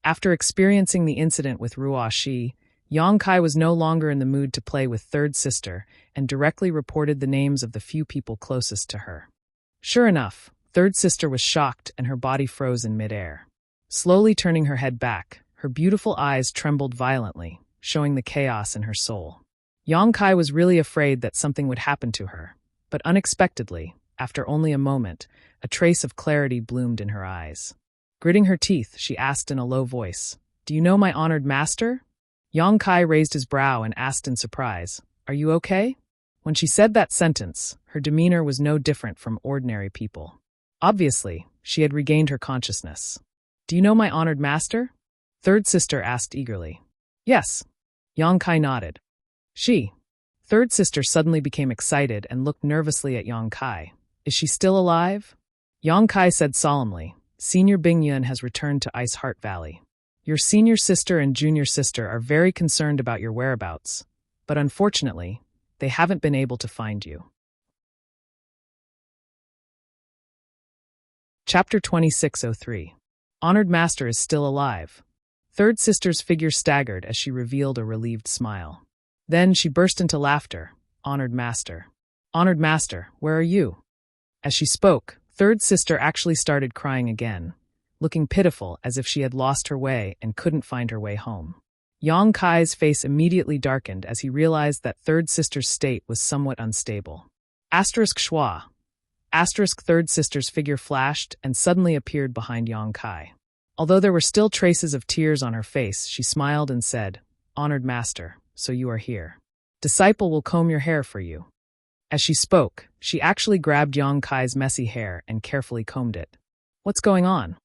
After experiencing the incident with Ruo Shi, Yang Kai was no longer in the mood to play with third sister and directly reported the names of the few people closest to her. Sure enough, third sister was shocked and her body froze in midair. Slowly turning her head back, her beautiful eyes trembled violently, showing the chaos in her soul. Yang Kai was really afraid that something would happen to her, but unexpectedly, after only a moment, a trace of clarity bloomed in her eyes. Gritting her teeth, she asked in a low voice, "Do you know my honored master?" Yang Kai raised his brow and asked in surprise, "Are you okay?" When she said that sentence, her demeanor was no different from ordinary people. Obviously, she had regained her consciousness. "Do you know my honored master?" Third sister asked eagerly. "Yes." Yang Kai nodded. Third sister suddenly became excited and looked nervously at Yang Kai. "Is she still alive?" Yang Kai said solemnly, "Senior Bingyun has returned to Ice Heart Valley. Your senior sister and junior sister are very concerned about your whereabouts, but unfortunately, they haven't been able to find you." Chapter 2603. Honored Master is still alive. Third sister's figure staggered as she revealed a relieved smile. Then she burst into laughter. "Honored Master. Honored Master, where are you?" As she spoke, third sister actually started crying again, looking pitiful as if she had lost her way and couldn't find her way home. Yang Kai's face immediately darkened as he realized that third sister's state was somewhat unstable. Schwa. Third sister's figure flashed and suddenly appeared behind Yang Kai. Although there were still traces of tears on her face, she smiled and said, "Honored Master, so you are here. Disciple will comb your hair for you." As she spoke, she actually grabbed Yang Kai's messy hair and carefully combed it. "What's going on?"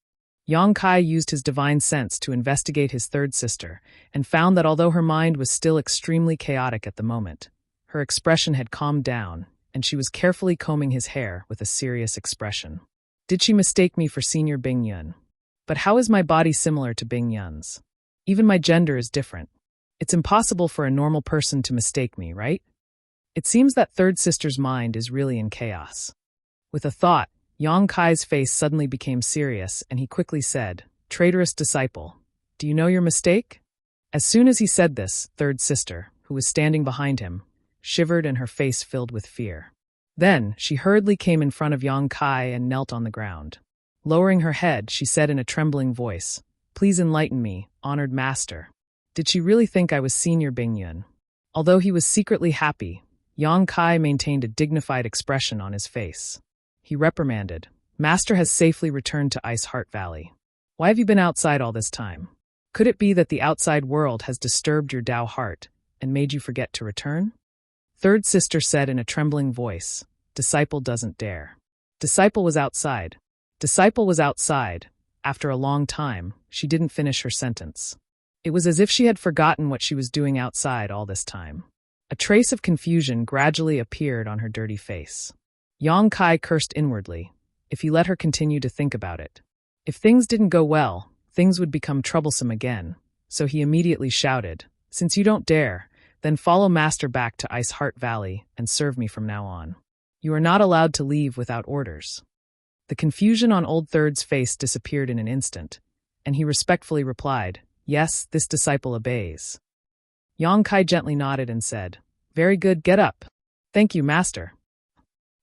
Yang Kai used his divine sense to investigate his third sister and found that although her mind was still extremely chaotic at the moment, her expression had calmed down, and she was carefully combing his hair with a serious expression. "Did she mistake me for Senior Bingyun? But how is my body similar to Bingyun's? Even my gender is different. It's impossible for a normal person to mistake me, right?" It seems that third sister's mind is really in chaos. With a thought, Yang Kai's face suddenly became serious, and he quickly said, "Traitorous disciple, do you know your mistake?" As soon as he said this, third sister, who was standing behind him, shivered and her face filled with fear. Then, she hurriedly came in front of Yang Kai and knelt on the ground. Lowering her head, she said in a trembling voice, "Please enlighten me, honored master. Did she really think I was Senior Bingyun?" Although he was secretly happy, Yang Kai maintained a dignified expression on his face. He reprimanded, "Master has safely returned to Ice Heart Valley. Why have you been outside all this time? Could it be that the outside world has disturbed your Tao heart and made you forget to return?" Third sister said in a trembling voice, "Disciple doesn't dare." Disciple was outside. Disciple was outside. After a long time, she didn't finish her sentence. It was as if she had forgotten what she was doing outside all this time. A trace of confusion gradually appeared on her dirty face. Yang Kai cursed inwardly, if he let her continue to think about it. If things didn't go well, things would become troublesome again, so he immediately shouted, "Since you don't dare, then follow Master back to Ice Heart Valley and serve me from now on. You are not allowed to leave without orders." The confusion on Old Third's face disappeared in an instant, and he respectfully replied, "Yes, this disciple obeys." Yang Kai gently nodded and said, "Very good, get up." "Thank you, Master."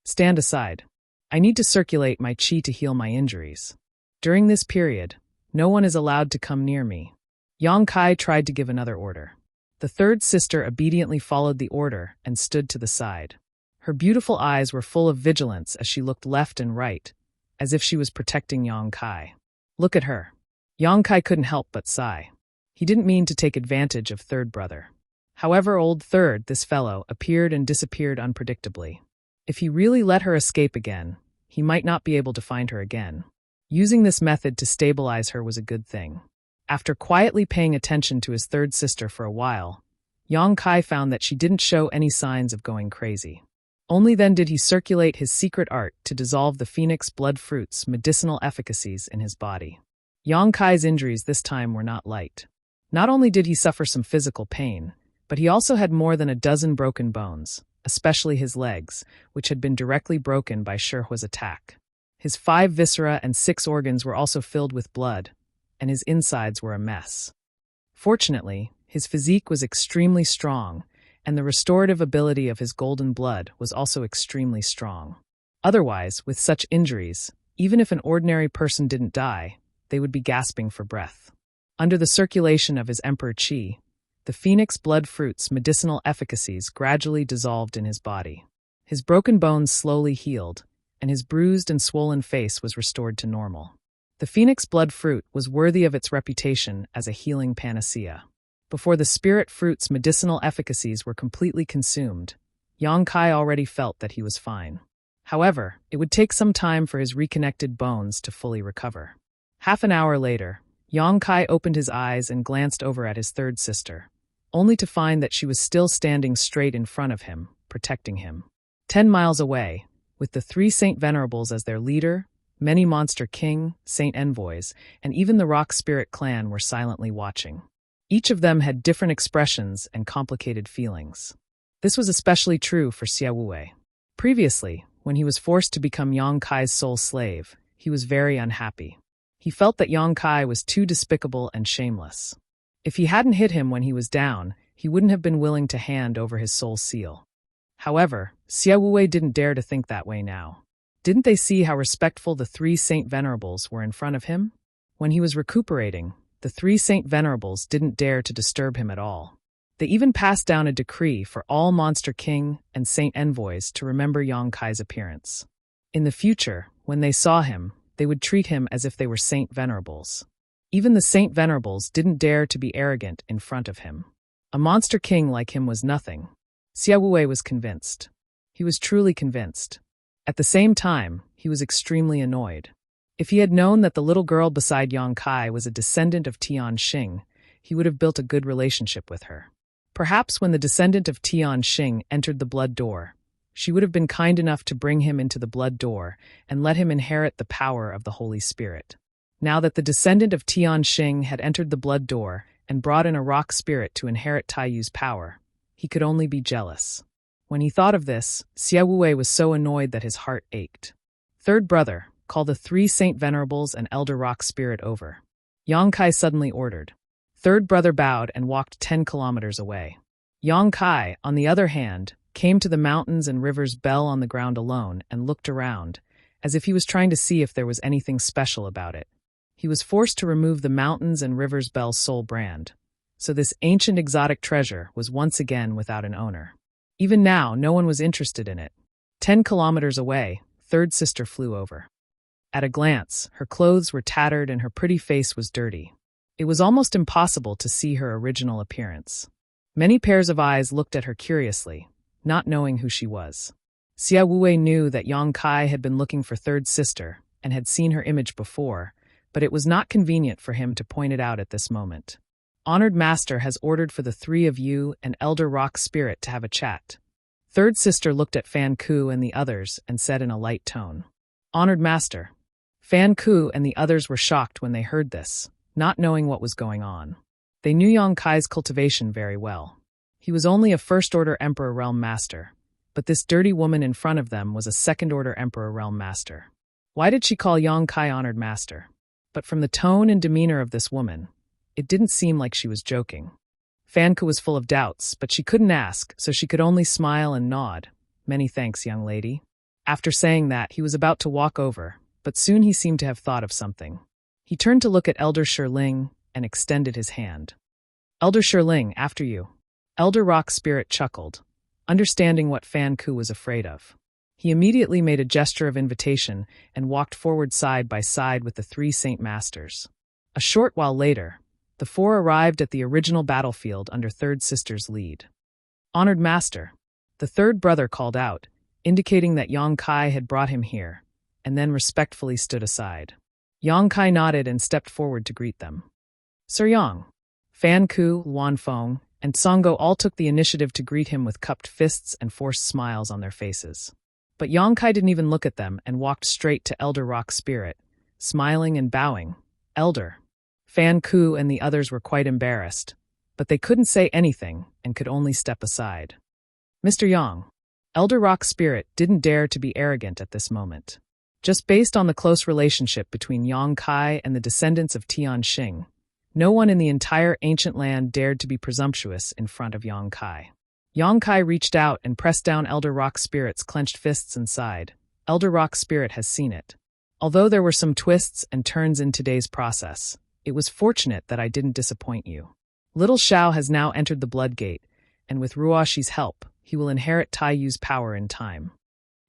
"Stand aside. I need to circulate my qi to heal my injuries. During this period, no one is allowed to come near me." Yang Kai tried to give another order. The third sister obediently followed the order and stood to the side. Her beautiful eyes were full of vigilance as she looked left and right, as if she was protecting Yang Kai. "Look at her." Yang Kai couldn't help but sigh. He didn't mean to take advantage of third brother. However, old third, this fellow, appeared and disappeared unpredictably. If he really let her escape again, he might not be able to find her again. Using this method to stabilize her was a good thing. After quietly paying attention to his third sister for a while, Yang Kai found that she didn't show any signs of going crazy. Only then did he circulate his secret art to dissolve the phoenix blood fruit's medicinal efficacies in his body. Yang Kai's injuries this time were not light. Not only did he suffer some physical pain, but he also had more than a dozen broken bones, especially his legs, which had been directly broken by Shihua's attack. His 5 viscera and 6 organs were also filled with blood, and his insides were a mess. Fortunately, his physique was extremely strong, and the restorative ability of his golden blood was also extremely strong. Otherwise, with such injuries, even if an ordinary person didn't die, they would be gasping for breath. Under the circulation of his emperor qi, the phoenix blood fruit's medicinal efficacies gradually dissolved in his body. His broken bones slowly healed, and his bruised and swollen face was restored to normal. The phoenix blood fruit was worthy of its reputation as a healing panacea. Before the spirit fruit's medicinal efficacies were completely consumed, Yang Kai already felt that he was fine. However, it would take some time for his reconnected bones to fully recover. Half an hour later, Yang Kai opened his eyes and glanced over at his third sister, only to find that she was still standing straight in front of him, protecting him. 10 miles away, with the 3 Saint Venerables as their leader, many Monster King, Saint Envoys, and even the Rock Spirit clan were silently watching. Each of them had different expressions and complicated feelings. This was especially true for Xiaowei. Previously, when he was forced to become Yang Kai's sole slave, he was very unhappy. He felt that Yang Kai was too despicable and shameless. If he hadn't hit him when he was down, he wouldn't have been willing to hand over his soul seal. However, Xiaowei didn't dare to think that way now. Didn't they see how respectful the 3 Saint Venerables were in front of him? When he was recuperating, the 3 Saint Venerables didn't dare to disturb him at all. They even passed down a decree for all Monster King and Saint Envoys to remember Yang Kai's appearance. In the future, when they saw him, they would treat him as if they were Saint Venerables. Even the Saint Venerables didn't dare to be arrogant in front of him. A Monster King like him was nothing. Xiaowei was convinced. He was truly convinced. At the same time, he was extremely annoyed. If he had known that the little girl beside Yang Kai was a descendant of Tian Xing, he would have built a good relationship with her. Perhaps when the descendant of Tian Xing entered the blood door, she would have been kind enough to bring him into the blood door and let him inherit the power of the Holy Spirit. Now that the descendant of Tian Xing had entered the blood door and brought in a rock spirit to inherit Taiyu's power, he could only be jealous. When he thought of this, Xiaowei was so annoyed that his heart ached. Third brother, call the 3 Saint Venerables and Elder Rock Spirit over. Yang Kai suddenly ordered. Third brother bowed and walked 10 kilometers away. Yang Kai, on the other hand, came to the mountains and rivers bell on the ground alone and looked around, as if he was trying to see if there was anything special about it. He was forced to remove the mountains and rivers bell's sole brand, so this ancient exotic treasure was once again without an owner. Even now, no one was interested in it. 10 kilometers away, third sister flew over. At a glance, her clothes were tattered and her pretty face was dirty. It was almost impossible to see her original appearance. Many pairs of eyes looked at her curiously, not knowing who she was. Xiaowei knew that Yang Kai had been looking for third sister and had seen her image before, but it was not convenient for him to point it out at this moment. Honored Master has ordered for the 3 of you and Elder Rock Spirit to have a chat. Third sister looked at Fan Ku and the others and said in a light tone, Honored Master. Fan Ku and the others were shocked when they heard this, not knowing what was going on. They knew Yang Kai's cultivation very well. He was only a first-order Emperor Realm Master, but this dirty woman in front of them was a second-order Emperor Realm Master. Why did she call Yang Kai Honored Master? But from the tone and demeanor of this woman, it didn't seem like she was joking. Fan Ku was full of doubts, but she couldn't ask, so she could only smile and nod. Many thanks, young lady. After saying that, he was about to walk over, but soon he seemed to have thought of something. He turned to look at Elder Shirling and extended his hand. Elder Shirling, after you. Elder Rock Spirit chuckled, understanding what Fan Ku was afraid of. He immediately made a gesture of invitation and walked forward side by side with the 3 Saint Masters. A short while later, the 4 arrived at the original battlefield under third sister's lead. Honored Master, the third brother called out, indicating that Yang Kai had brought him here, and then respectfully stood aside. Yang Kai nodded and stepped forward to greet them. Sir Yang, Fan Ku, Luan Feng, and Songo all took the initiative to greet him with cupped fists and forced smiles on their faces. But Yang Kai didn't even look at them and walked straight to Elder Rock Spirit, smiling and bowing. Elder. Fan Ku and the others were quite embarrassed, but they couldn't say anything and could only step aside. Mr. Yang. Elder Rock Spirit didn't dare to be arrogant at this moment. Just based on the close relationship between Yang Kai and the descendants of Tian Xing, no one in the entire ancient land dared to be presumptuous in front of Yang Kai. Yang Kai reached out and pressed down Elder Rock Spirit's clenched fists and sighed. Elder Rock Spirit has seen it. Although there were some twists and turns in today's process, it was fortunate that I didn't disappoint you. Little Xiao has now entered the Blood Gate, and with Ruoshi's help, he will inherit Taiyu's power in time.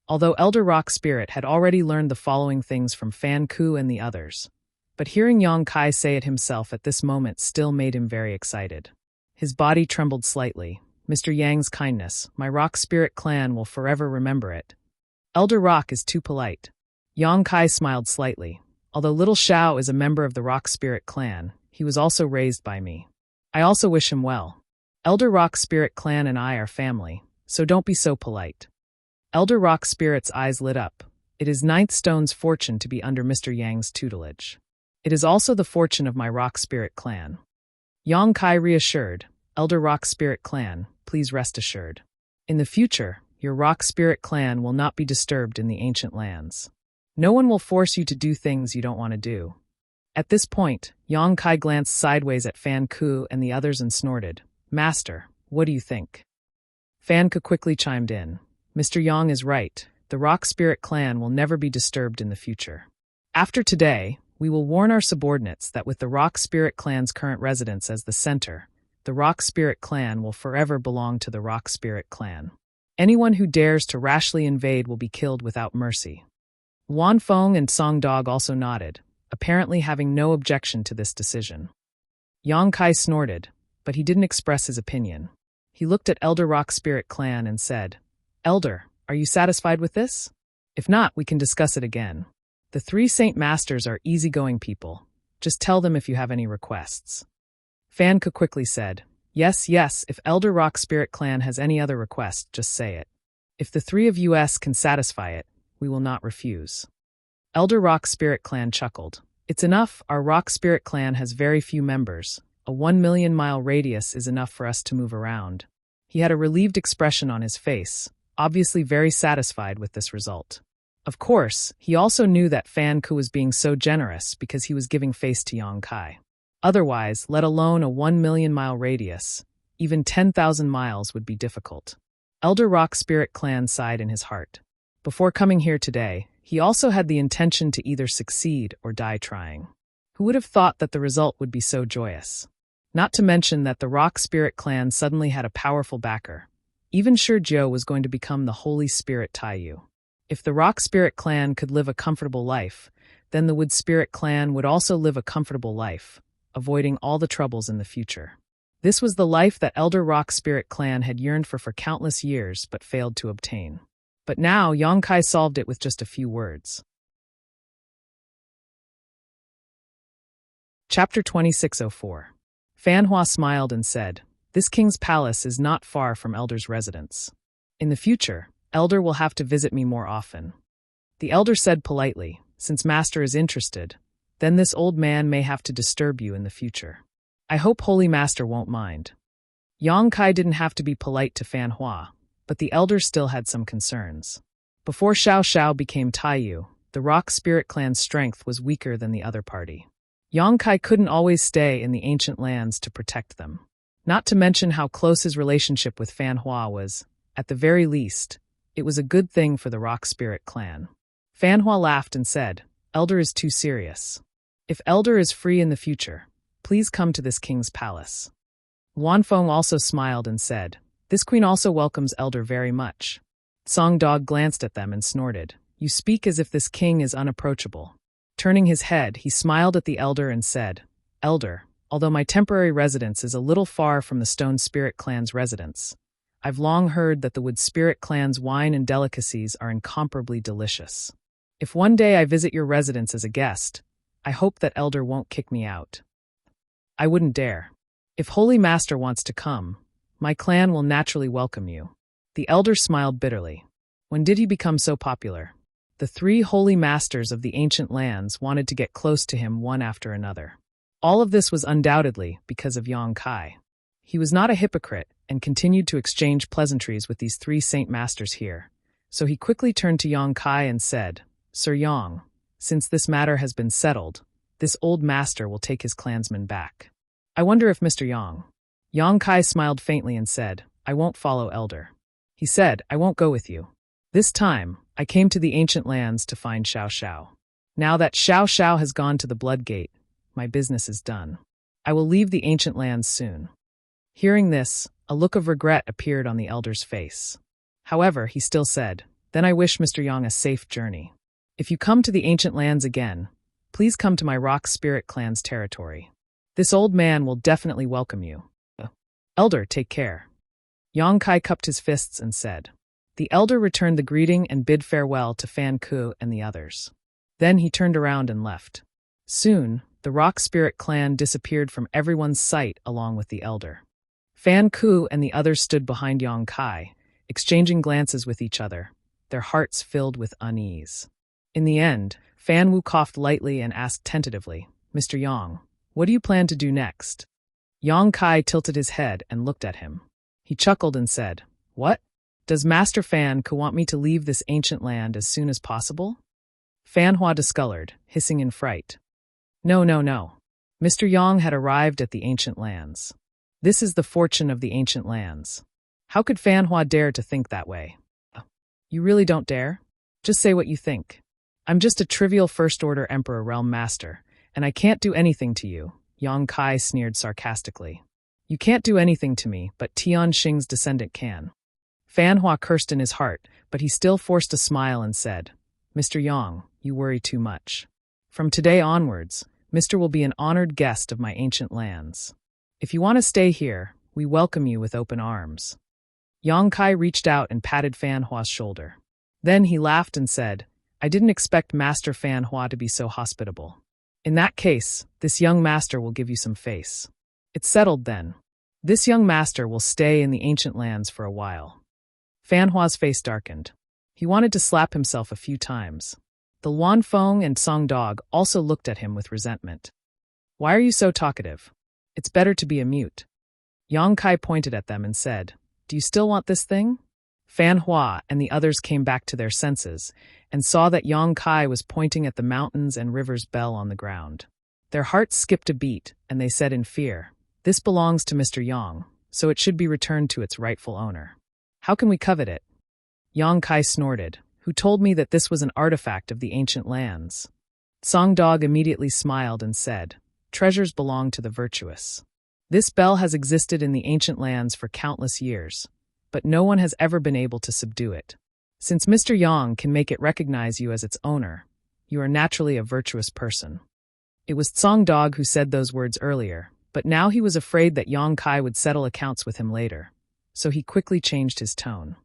Although Elder Rock Spirit had already learned the following things from Fan Ku and the others, But hearing Yang Kai say it himself at this moment still made him very excited. His body trembled slightly. Mr. Yang's kindness, my rock spirit clan will forever remember it. Elder Rock is too polite. Yang Kai smiled slightly. Although little Xiao is a member of the rock spirit clan, he was also raised by me. I also wish him well. Elder Rock spirit clan and I are family, so don't be so polite. Elder Rock spirit's eyes lit up. It is Ninth Stone's fortune to be under Mr. Yang's tutelage. It is also the fortune of my rock spirit clan. Yang Kai reassured, Elder Rock spirit clan, please rest assured. In the future, your rock spirit clan will not be disturbed in the ancient lands. No one will force you to do things you don't want to do. At this point, Yang Kai glanced sideways at Fan Ku and the others and snorted, Master, what do you think? Fan Ku quickly chimed in. Mr. Yang is right. The rock spirit clan will never be disturbed in the future. After today, we will warn our subordinates that with the rock spirit clan's current residence as the center, the rock spirit clan will forever belong to the rock spirit clan. Anyone who dares to rashly invade will be killed without mercy. Wan Feng and Song Dog also nodded, apparently having no objection to this decision. Yang Kai snorted, but he didn't express his opinion. He looked at Elder Rock Spirit Clan and said, Elder, are you satisfied with this? If not, we can discuss it again. The 3 Saint Masters are easygoing people. Just tell them if you have any requests. Fan Ku quickly said, Yes, if Elder Rock Spirit Clan has any other request, just say it. If the 3 of us can satisfy it, we will not refuse. Elder Rock Spirit Clan chuckled. It's enough, our Rock Spirit Clan has very few members. A 1 million mile radius is enough for us to move around. He had a relieved expression on his face, obviously very satisfied with this result. Of course, he also knew that Fan Ku was being so generous because he was giving face to Yang Kai. Otherwise, let alone a 1 million mile radius, even 10,000 miles would be difficult. Elder Rock Spirit Clan sighed in his heart. Before coming here today, he also had the intention to either succeed or die trying. Who would have thought that the result would be so joyous? Not to mention that the Rock Spirit Clan suddenly had a powerful backer. Even Shi Jiu was going to become the Holy Spirit Taiyu. If the Rock Spirit Clan could live a comfortable life, then the Wood Spirit Clan would also live a comfortable life, avoiding all the troubles in the future. This was the life that Elder Rock Spirit Clan had yearned for countless years but failed to obtain. But now Yang Kai solved it with just a few words. Chapter 2604. Fan Hua smiled and said, This king's palace is not far from Elder's residence. In the future, Elder will have to visit me more often. The Elder said politely, Since Master is interested, then this old man may have to disturb you in the future. I hope Holy Master won't mind. Yang Kai didn't have to be polite to Fan Hua, but the Elder still had some concerns. Before Xiao Xiao became Taiyu, the Rock Spirit Clan's strength was weaker than the other party. Yang Kai couldn't always stay in the ancient lands to protect them. Not to mention how close his relationship with Fan Hua was. At the very least, it was a good thing for the Rock Spirit Clan. Fan Hua laughed and said, Elder is too serious. If Elder is free in the future, please come to this king's palace. Wan Feng also smiled and said, This queen also welcomes Elder very much. Song Dog glanced at them and snorted, You speak as if this king is unapproachable. Turning his head, he smiled at the Elder and said, Elder, although my temporary residence is a little far from the Stone Spirit Clan's residence, I've long heard that the Wood Spirit Clan's wine and delicacies are incomparably delicious. If one day I visit your residence as a guest, I hope that Elder won't kick me out. I wouldn't dare. If Holy Master wants to come, my clan will naturally welcome you. The Elder smiled bitterly. When did he become so popular? The 3 Holy Masters of the ancient lands wanted to get close to him one after another. All of this was undoubtedly because of Yang Kai. He was not a hypocrite and continued to exchange pleasantries with these 3 Saint Masters here. So he quickly turned to Yang Kai and said, Sir Yang, since this matter has been settled, this old master will take his clansmen back. I wonder if Mr. Yang Kai smiled faintly and said, I won't follow Elder. He said, I won't go with you. This time, I came to the ancient lands to find Xiao Xiao. Now that Xiao Xiao has gone to the Blood Gate, my business is done. I will leave the ancient lands soon. Hearing this, a look of regret appeared on the Elder's face. However, he still said, Then I wish Mr. Yang a safe journey. If you come to the ancient lands again, Please come to my rock spirit clan's territory. This old man will definitely welcome you. Elder, take care. Yang Kai cupped his fists and said. The elder returned the greeting and bid farewell to Fan Ku and the others. Then he turned around and left. Soon, the rock spirit clan disappeared from everyone's sight along with the elder. Fan Ku and the others stood behind Yang Kai, exchanging glances with each other, their hearts filled with unease. In the end, Fan Wu coughed lightly and asked tentatively, Mr. Yang, what do you plan to do next? Yang Kai tilted his head and looked at him. He chuckled and said, What? Does Master Fan Ku want me to leave this ancient land as soon as possible? Fan Hua discolored, hissing in fright. No. Mr. Yang had arrived at the ancient lands. This is the fortune of the ancient lands. How could Fan Hua dare to think that way? You really don't dare? Just say what you think. I'm just a trivial first-order Emperor Realm Master, and I can't do anything to you, Yang Kai sneered sarcastically. You can't do anything to me, but Tian Xing's descendant can. Fan Hua cursed in his heart, but he still forced a smile and said, Mr. Yang, you worry too much. From today onwards, Mr. will be an honored guest of my ancient lands. If you want to stay here, we welcome you with open arms. Yang Kai reached out and patted Fan Hua's shoulder. Then he laughed and said, I didn't expect Master Fan Hua to be so hospitable. In that case, this young master will give you some face. It's settled then. This young master will stay in the ancient lands for a while. Fan Hua's face darkened. He wanted to slap himself a few times. The Luan Feng and Song Dog also looked at him with resentment. Why are you so talkative? It's better to be a mute. Yang Kai pointed at them and said, Do you still want this thing? Fan Hua and the others came back to their senses and saw that Yang Kai was pointing at the mountains and rivers bell on the ground. Their hearts skipped a beat, and they said in fear, This belongs to Mr. Yang, so it should be returned to its rightful owner. How can we covet it? Yang Kai snorted, Who told me that this was an artifact of the ancient lands? Song Dog immediately smiled and said, Treasures belong to the virtuous. This bell has existed in the ancient lands for countless years, but no one has ever been able to subdue it. Since Mr. Yang can make it recognize you as its owner, you are naturally a virtuous person. It was Song Dog who said those words earlier, but now he was afraid that Yang Kai would settle accounts with him later, so he quickly changed his tone.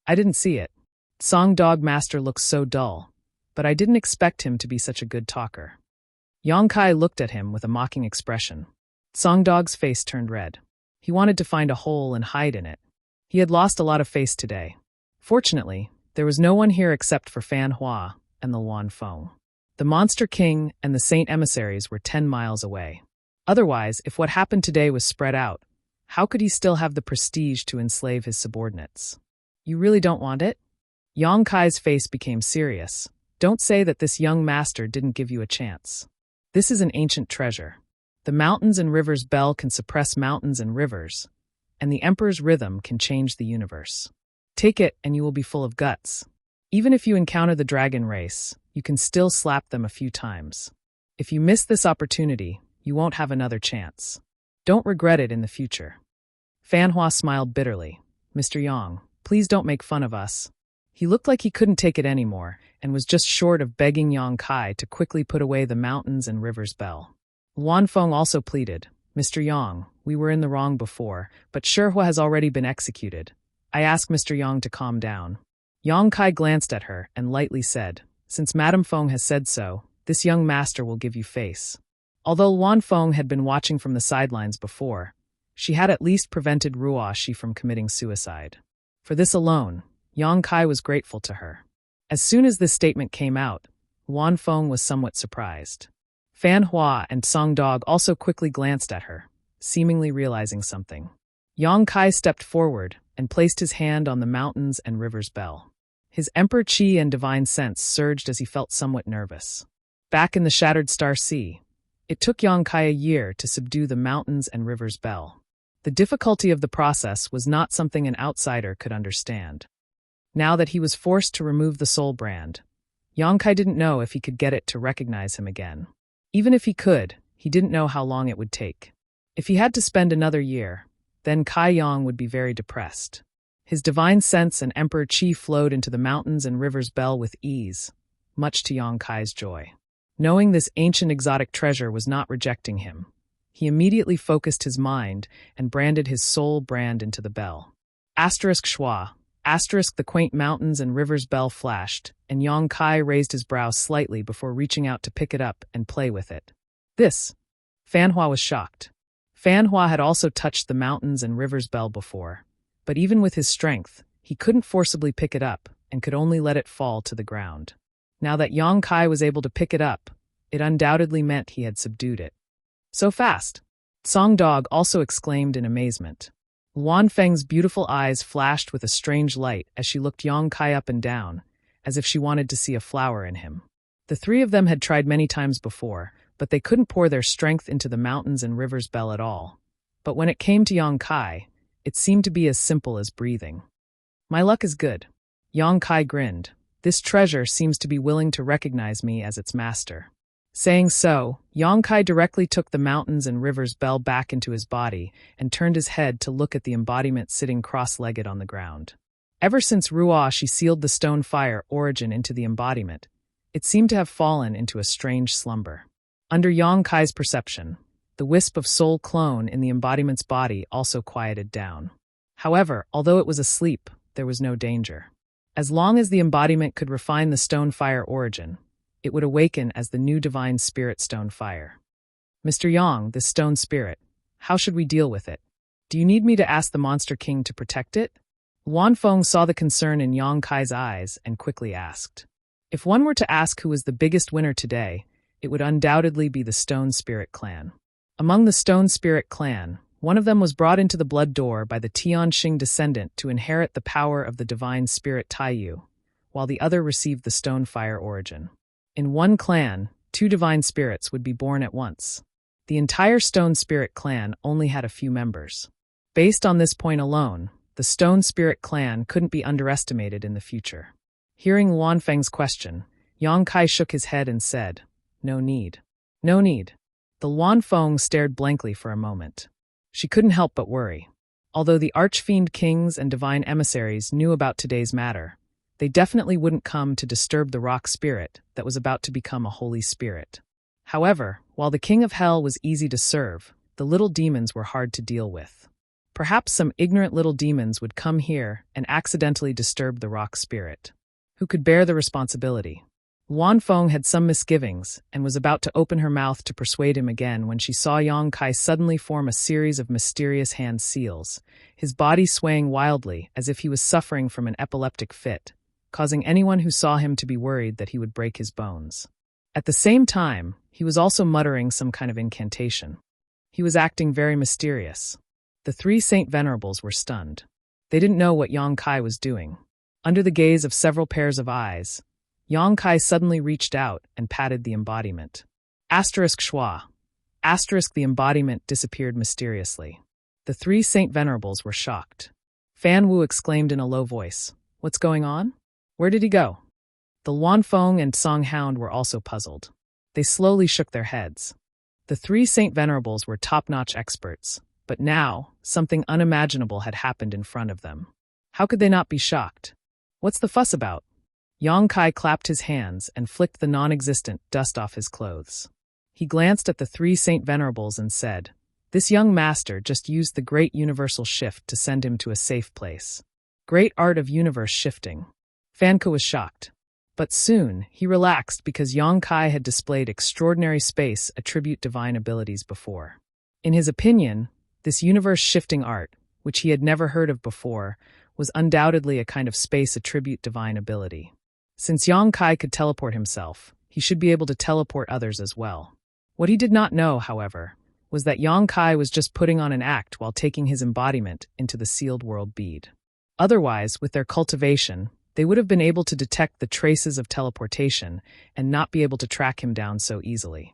I didn't see it. Song Dog Master looks so dull, but I didn't expect him to be such a good talker. Yang Kai looked at him with a mocking expression. Song Dog's face turned red. He wanted to find a hole and hide in it. He had lost a lot of face today. Fortunately, there was no one here except for Fan Hua and the Luan Feng. The Monster King and the Saint Emissaries were 10 miles away. Otherwise, if what happened today was spread out, how could he still have the prestige to enslave his subordinates? You really don't want it? Yang Kai's face became serious. Don't say that this young master didn't give you a chance. This is an ancient treasure. The mountains and rivers bell can suppress mountains and rivers, and the Emperor's rhythm can change the universe. Take it and you will be full of guts. Even if you encounter the dragon race, you can still slap them a few times. If you miss this opportunity, you won't have another chance. Don't regret it in the future. Fan Hua smiled bitterly. Mr. Yang, please don't make fun of us. He looked like he couldn't take it anymore and was just short of begging Yang Kai to quickly put away the mountains and rivers bell. Luan Feng also pleaded, Mr. Yang, we were in the wrong before, but Shihua has already been executed. I ask Mr. Yang to calm down. Yang Kai glanced at her and lightly said, Since Madame Feng has said so, this young master will give you face. Although Luan Feng had been watching from the sidelines before, she had at least prevented Ruoshi from committing suicide. For this alone, Yang Kai was grateful to her. As soon as this statement came out, Luan Feng was somewhat surprised. Fan Hua and Song Dog also quickly glanced at her, seemingly realizing something. Yang Kai stepped forward and placed his hand on the mountains and rivers bell. His Emperor Qi and divine sense surged as he felt somewhat nervous. Back in the Shattered Star Sea, it took Yang Kai a year to subdue the mountains and rivers bell. The difficulty of the process was not something an outsider could understand. Now that he was forced to remove the soul brand, Yang Kai didn't know if he could get it to recognize him again. Even if he could, he didn't know how long it would take. If he had to spend another year, then Kai Yang would be very depressed. His divine sense and Emperor Qi flowed into the mountains and rivers bell with ease, much to Yang Kai's joy. Knowing this ancient exotic treasure was not rejecting him, he immediately focused his mind and branded his soul brand into the bell. Asterisk schwa. Asterisk the quaint mountains and rivers bell flashed, and Yong Kai raised his brows slightly before reaching out to pick it up and play with it. This. Fan Hua was shocked. Fan Hua had also touched the mountains and rivers bell before, but even with his strength, he couldn't forcibly pick it up and could only let it fall to the ground. Now that Yong Kai was able to pick it up, it undoubtedly meant he had subdued it. So fast! Song Dog also exclaimed in amazement. Luan Feng's beautiful eyes flashed with a strange light as she looked Yong Kai up and down, as if she wanted to see a flower in him. The three of them had tried many times before, but they couldn't pour their strength into the mountains and rivers bell at all. But when it came to Yong Kai, it seemed to be as simple as breathing. My luck is good. Yong Kai grinned. This treasure seems to be willing to recognize me as its master. Saying so, Yong Kai directly took the mountains and rivers bell back into his body and turned his head to look at the embodiment sitting cross-legged on the ground. Ever since Ruoshi sealed the stone fire origin into the embodiment, it seemed to have fallen into a strange slumber. Under Yong Kai's perception, the wisp of soul clone in the embodiment's body also quieted down. However, although it was asleep, there was no danger. As long as the embodiment could refine the stone fire origin, it would awaken as the new divine spirit stone fire. Mr. Yang, this stone spirit, how should we deal with it? Do you need me to ask the Monster King to protect it? Luan Feng saw the concern in Yong Kai's eyes and quickly asked. If one were to ask who was the biggest winner today, it would undoubtedly be the Stone Spirit clan. Among the Stone Spirit clan, one of them was brought into the blood door by the Tianxing descendant to inherit the power of the divine spirit Taiyu, while the other received the stone fire origin. In one clan, 2 divine spirits would be born at once. The entire Stone Spirit clan only had a few members. Based on this point alone, the Stone Spirit clan couldn't be underestimated in the future. Hearing Luan Feng's question, Yong Kai shook his head and said, No need. No need. The Luan Feng stared blankly for a moment. She couldn't help but worry. Although the Archfiend Kings and Divine Emissaries knew about today's matter, they definitely wouldn't come to disturb the rock spirit that was about to become a holy spirit. However, while the King of Hell was easy to serve, the little demons were hard to deal with. Perhaps some ignorant little demons would come here and accidentally disturb the rock spirit. Who could bear the responsibility? Luan Feng had some misgivings and was about to open her mouth to persuade him again when she saw Yong Kai suddenly form a series of mysterious hand seals, his body swaying wildly as if he was suffering from an epileptic fit, causing anyone who saw him to be worried that he would break his bones. At the same time, he was also muttering some kind of incantation. He was acting very mysterious. The 3 Saint Venerables were stunned. They didn't know what Yong Kai was doing. Under the gaze of several pairs of eyes, Yong Kai suddenly reached out and patted the embodiment. Asterisk schwa. Asterisk the embodiment disappeared mysteriously. The 3 Saint Venerables were shocked. Fan Wu exclaimed in a low voice, What's going on? Where did he go? The Luan Feng and Song Hound were also puzzled. They slowly shook their heads. The 3 Saint Venerables were top-notch experts, but now, something unimaginable had happened in front of them. How could they not be shocked? What's the fuss about? Yong Kai clapped his hands and flicked the non-existent dust off his clothes. He glanced at the 3 Saint Venerables and said, This young master just used the great universal shift to send him to a safe place. Great art of universe shifting. Fanko was shocked. But soon, he relaxed because Yong Kai had displayed extraordinary space attribute divine abilities before. In his opinion, this universe-shifting art, which he had never heard of before, was undoubtedly a kind of space attribute divine ability. Since Yong Kai could teleport himself, he should be able to teleport others as well. What he did not know, however, was that Yong Kai was just putting on an act while taking his embodiment into the sealed world bead. Otherwise, with their cultivation, they would have been able to detect the traces of teleportation and not be able to track him down so easily.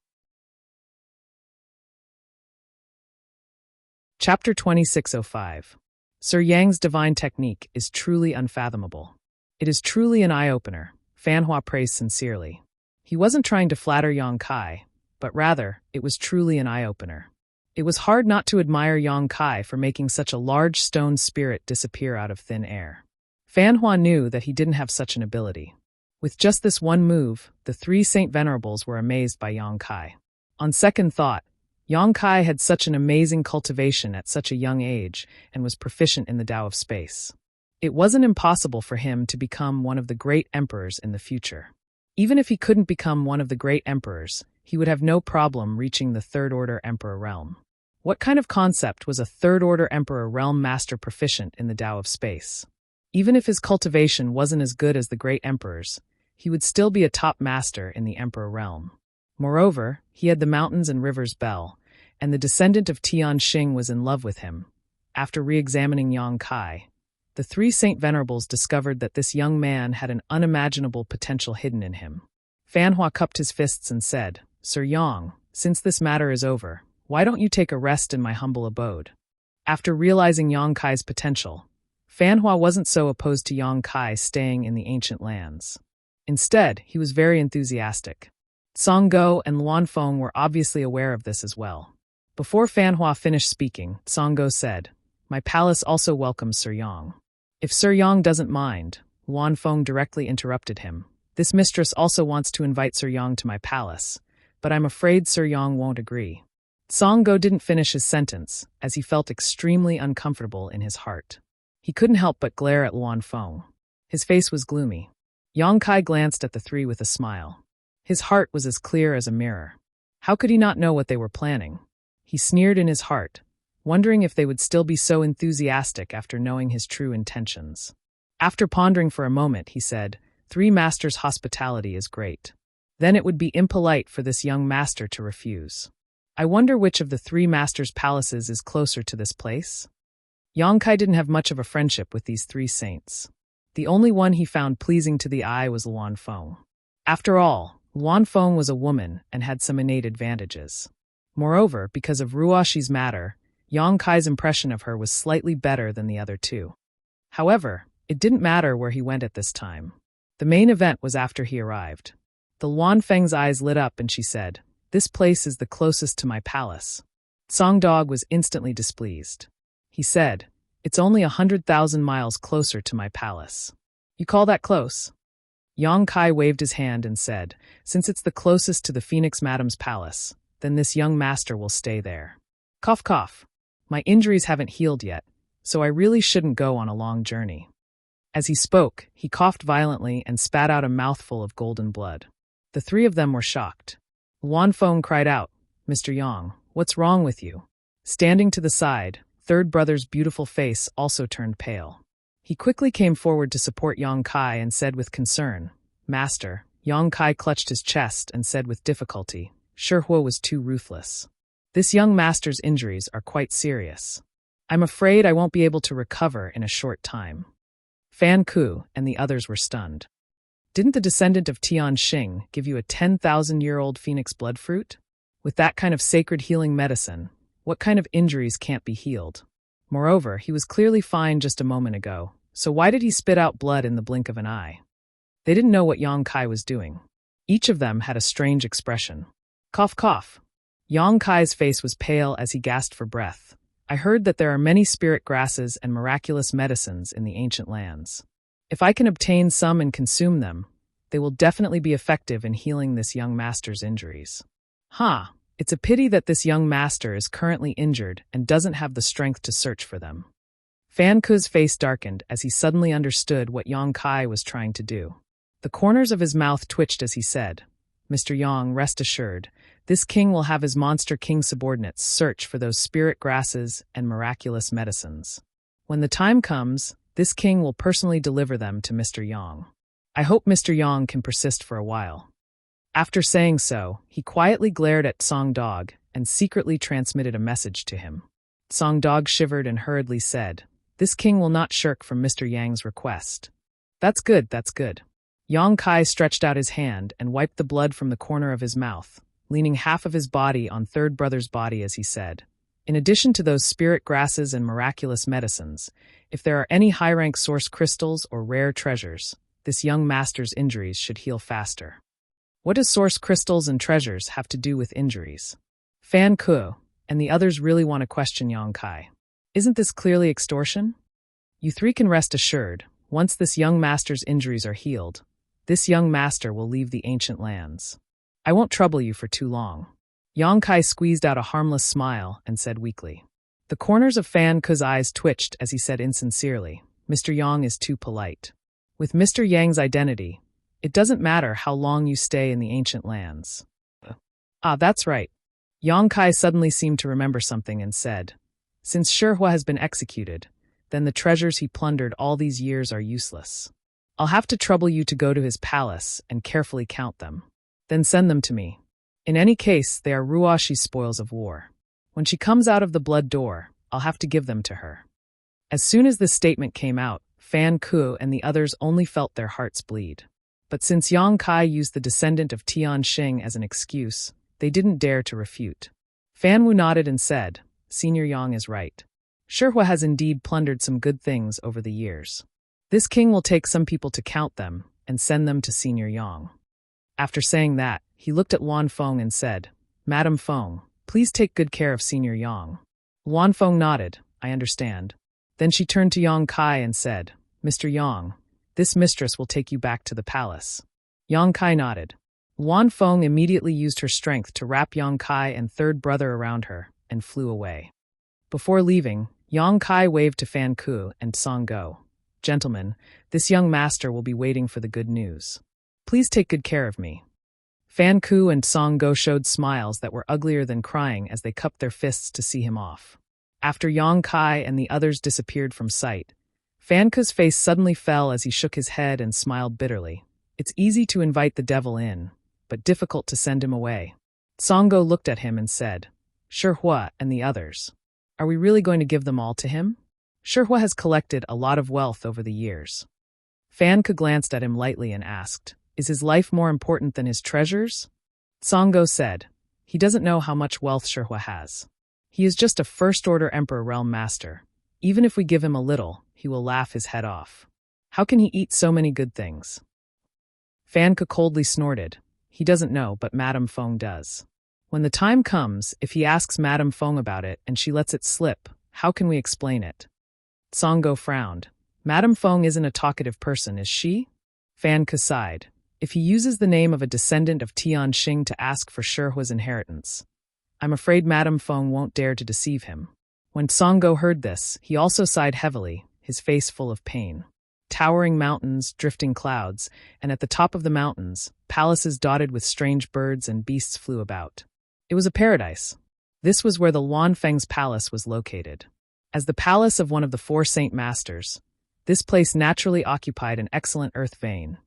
Chapter 2605. Sir Yang's divine technique is truly unfathomable. It is truly an eye-opener, Fan Hua praised sincerely. He wasn't trying to flatter Yong Kai, but rather, it was truly an eye-opener. It was hard not to admire Yong Kai for making such a large stone spirit disappear out of thin air. Fan Hua knew that he didn't have such an ability. With just this one move, the three Saint Venerables were amazed by Yang Kai. On second thought, Yang Kai had such an amazing cultivation at such a young age and was proficient in the Tao of space. It wasn't impossible for him to become one of the great emperors in the future. Even if he couldn't become one of the great emperors, he would have no problem reaching the third-order emperor realm. What kind of concept was a third-order emperor realm master proficient in the Tao of space? Even if his cultivation wasn't as good as the great emperors, he would still be a top master in the emperor realm. Moreover, he had the mountains and rivers bell, and the descendant of Tian Xing was in love with him. After re-examining Yang Kai, the three Saint Venerables discovered that this young man had an unimaginable potential hidden in him. Fan Hua cupped his fists and said, "Sir Yang, since this matter is over, why don't you take a rest in my humble abode?" After realizing Yang Kai's potential, Fan Hua wasn't so opposed to Yang Kai staying in the ancient lands. Instead, he was very enthusiastic. Song Go and Luan Feng were obviously aware of this as well. Before Fan Hua finished speaking, Song Go said, "My palace also welcomes Sir Yang." "If Sir Yang doesn't mind," Luan Feng directly interrupted him, "this mistress also wants to invite Sir Yang to my palace, but I'm afraid Sir Yang won't agree." Song Go didn't finish his sentence, as he felt extremely uncomfortable in his heart. He couldn't help but glare at Luan Feng. His face was gloomy. Yang Kai glanced at the three with a smile. His heart was as clear as a mirror. How could he not know what they were planning? He sneered in his heart, wondering if they would still be so enthusiastic after knowing his true intentions. After pondering for a moment, he said, "Three masters' hospitality is great. Then it would be impolite for this young master to refuse. I wonder which of the three masters' palaces is closer to this place?" Yang Kai didn't have much of a friendship with these three saints. The only one he found pleasing to the eye was Luan Feng. After all, Luan Feng was a woman and had some innate advantages. Moreover, because of Ruoshi's matter, Yang Kai's impression of her was slightly better than the other two. However, it didn't matter where he went at this time. The main event was after he arrived. The Luan Feng's eyes lit up and she said, "This place is the closest to my palace." Song Dog was instantly displeased. He said, "It's only 100,000 miles closer to my palace. You call that close?" Yang Kai waved his hand and said, "Since it's the closest to the Phoenix Madam's palace, then this young master will stay there. Cough cough. My injuries haven't healed yet, so I really shouldn't go on a long journey." As he spoke, he coughed violently and spat out a mouthful of golden blood. The three of them were shocked. Luan Feng cried out, "Mr. Yang, what's wrong with you?" Standing to the side, third brother's beautiful face also turned pale. He quickly came forward to support Yang Kai and said with concern, "Master." Yang Kai clutched his chest and said with difficulty, "Shi Hua was too ruthless. This young master's injuries are quite serious. I'm afraid I won't be able to recover in a short time." Fan Ku and the others were stunned. "Didn't the descendant of Tian Xing give you a 10,000-year-old phoenix blood fruit? With that kind of sacred healing medicine, what kind of injuries can't be healed? Moreover, he was clearly fine just a moment ago, so why did he spit out blood in the blink of an eye?" They didn't know what Yang Kai was doing. Each of them had a strange expression. Cough cough. Yang Kai's face was pale as he gasped for breath. "I heard that there are many spirit grasses and miraculous medicines in the ancient lands. If I can obtain some and consume them, they will definitely be effective in healing this young master's injuries." It's a pity that this young master is currently injured and doesn't have the strength to search for them. Fan Ku's face darkened as he suddenly understood what Yang Kai was trying to do. The corners of his mouth twitched as he said, "Mr. Yang, rest assured, this king will have his monster king subordinates search for those spirit grasses and miraculous medicines. When the time comes, this king will personally deliver them to Mr. Yang. I hope Mr. Yang can persist for a while." After saying so, he quietly glared at Song Dog and secretly transmitted a message to him. Song Dog shivered and hurriedly said, "This king will not shirk from Mr. Yang's request." That's good, that's good." Yang Kai stretched out his hand and wiped the blood from the corner of his mouth, leaning half of his body on third brother's body as he said, "In addition to those spirit grasses and miraculous medicines, if there are any high-rank source crystals or rare treasures, this young master's injuries should heal faster." What does source crystals and treasures have to do with injuries? Fan Ku and the others really want to question Yang Kai. Isn't this clearly extortion? You three can rest assured, once this young master's injuries are healed, This young master will leave the ancient lands. I won't trouble you for too long. Yang Kai squeezed out a harmless smile and said weakly. The corners of Fan Ke's eyes twitched as he said insincerely, Mr. Yang is too polite. With Mr. Yang's identity, it doesn't matter how long you stay in the ancient lands. Ah, that's right. Yang Kai suddenly seemed to remember something and said, since Shihua has been executed, then the treasures he plundered all these years are useless. I'll have to trouble you to go to his palace and carefully count them. Then send them to me. In any case, they are Ruashi's spoils of war. When she comes out of the blood door, I'll have to give them to her. As soon as this statement came out, Fan Ke and the others only felt their hearts bleed. But since Yang Kai used the descendant of Tian Xing as an excuse, they didn't dare to refute. Fan Wu nodded and said, Senior Yang is right. Shihua has indeed plundered some good things over the years. This king will take some people to count them and send them to Senior Yang. After saying that, he looked at Wan Feng and said, Madam Feng, please take good care of Senior Yang. Wan Feng nodded, I understand. Then she turned to Yang Kai and said, Mr. Yang, this mistress will take you back to the palace. Yang Kai nodded. Wan Feng immediately used her strength to wrap Yang Kai and third brother around her and flew away. Before leaving, Yang Kai waved to Fan Ke and Song Go. Gentlemen, this young master will be waiting for the good news. Please take good care of me. Fan Ke and Song Go showed smiles that were uglier than crying as they cupped their fists to see him off. After Yang Kai and the others disappeared from sight, Fan Ke's face suddenly fell as he shook his head and smiled bitterly. It's easy to invite the devil in, but difficult to send him away. Song Go looked at him and said, Shihua and the others. Are we really going to give them all to him? Shihua has collected a lot of wealth over the years. Fan Ke glanced at him lightly and asked, Is his life more important than his treasures? Song Go said, He doesn't know how much wealth Shihua has. He is just a first-order Emperor Realm Master. Even if we give him a little, he will laugh his head off. How can he eat so many good things? Fan Ke coldly snorted. He doesn't know, but Madame Feng does. When the time comes, if he asks Madame Feng about it and she lets it slip, how can we explain it? Song Go frowned. Madame Feng isn't a talkative person, is she? Fan Ke sighed. If he uses the name of a descendant of Tian Xing to ask for Shihua's inheritance, I'm afraid Madame Feng won't dare to deceive him. When Song Go heard this, he also sighed heavily, his face full of pain. Towering mountains, drifting clouds, and at the top of the mountains, palaces dotted with strange birds and beasts flew about. It was a paradise. This was where the Luan Feng's palace was located. As the palace of one of the four Saint Masters, this place naturally occupied an excellent earth vein,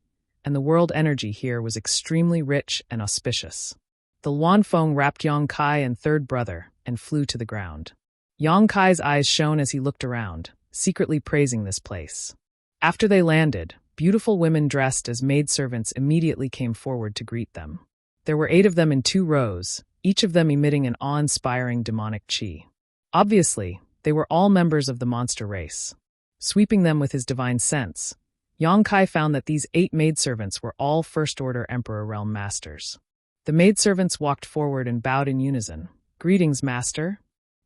and the world energy here was extremely rich and auspicious. The Luan Feng wrapped Yang Kai and third brother and flew to the ground. Yang Kai's eyes shone as he looked around, secretly praising this place. After they landed, beautiful women dressed as maidservants immediately came forward to greet them. There were 8 of them in 2 rows, each of them emitting an awe-inspiring demonic chi. Obviously, they were all members of the monster race. Sweeping them with his divine sense, Yang Kai found that these 8 maidservants were all first-order Emperor Realm Masters. The maidservants walked forward and bowed in unison. Greetings, Master.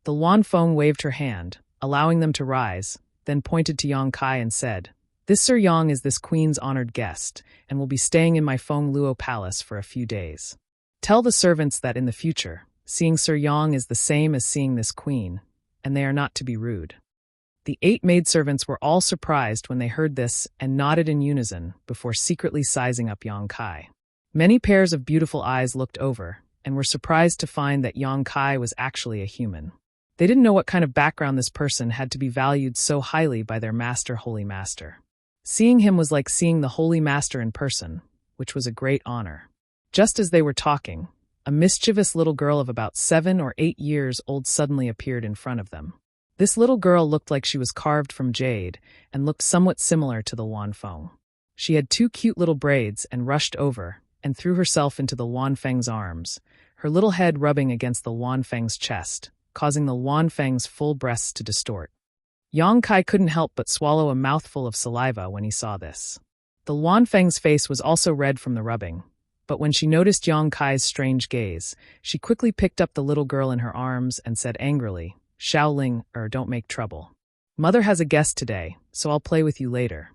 The Luan Feng waved her hand, allowing them to rise, then pointed to Yang Kai and said, This Sir Yang is this queen's honored guest, and will be staying in my Feng Luo palace for a few days. Tell the servants that in the future, seeing Sir Yang is the same as seeing this queen, and they are not to be rude. The 8 maidservants were all surprised when they heard this and nodded in unison before secretly sizing up Yang Kai. Many pairs of beautiful eyes looked over and were surprised to find that Yang Kai was actually a human. They didn't know what kind of background this person had to be valued so highly by their master, Holy Master. Seeing him was like seeing the Holy Master in person, which was a great honor. Just as they were talking, a mischievous little girl of about 7 or 8 years old suddenly appeared in front of them. This little girl looked like she was carved from jade and looked somewhat similar to the Luan Feng. She had 2 cute little braids and rushed over and threw herself into the Luan Feng's arms, her little head rubbing against the Luan Feng's chest, causing the Luan Feng's full breasts to distort. Yang Kai couldn't help but swallow a mouthful of saliva when he saw this. The Luan Feng's face was also red from the rubbing, but when she noticed Yang Kai's strange gaze, she quickly picked up the little girl in her arms and said angrily, Shaoling, don't make trouble. Mother has a guest today, so I'll play with you later.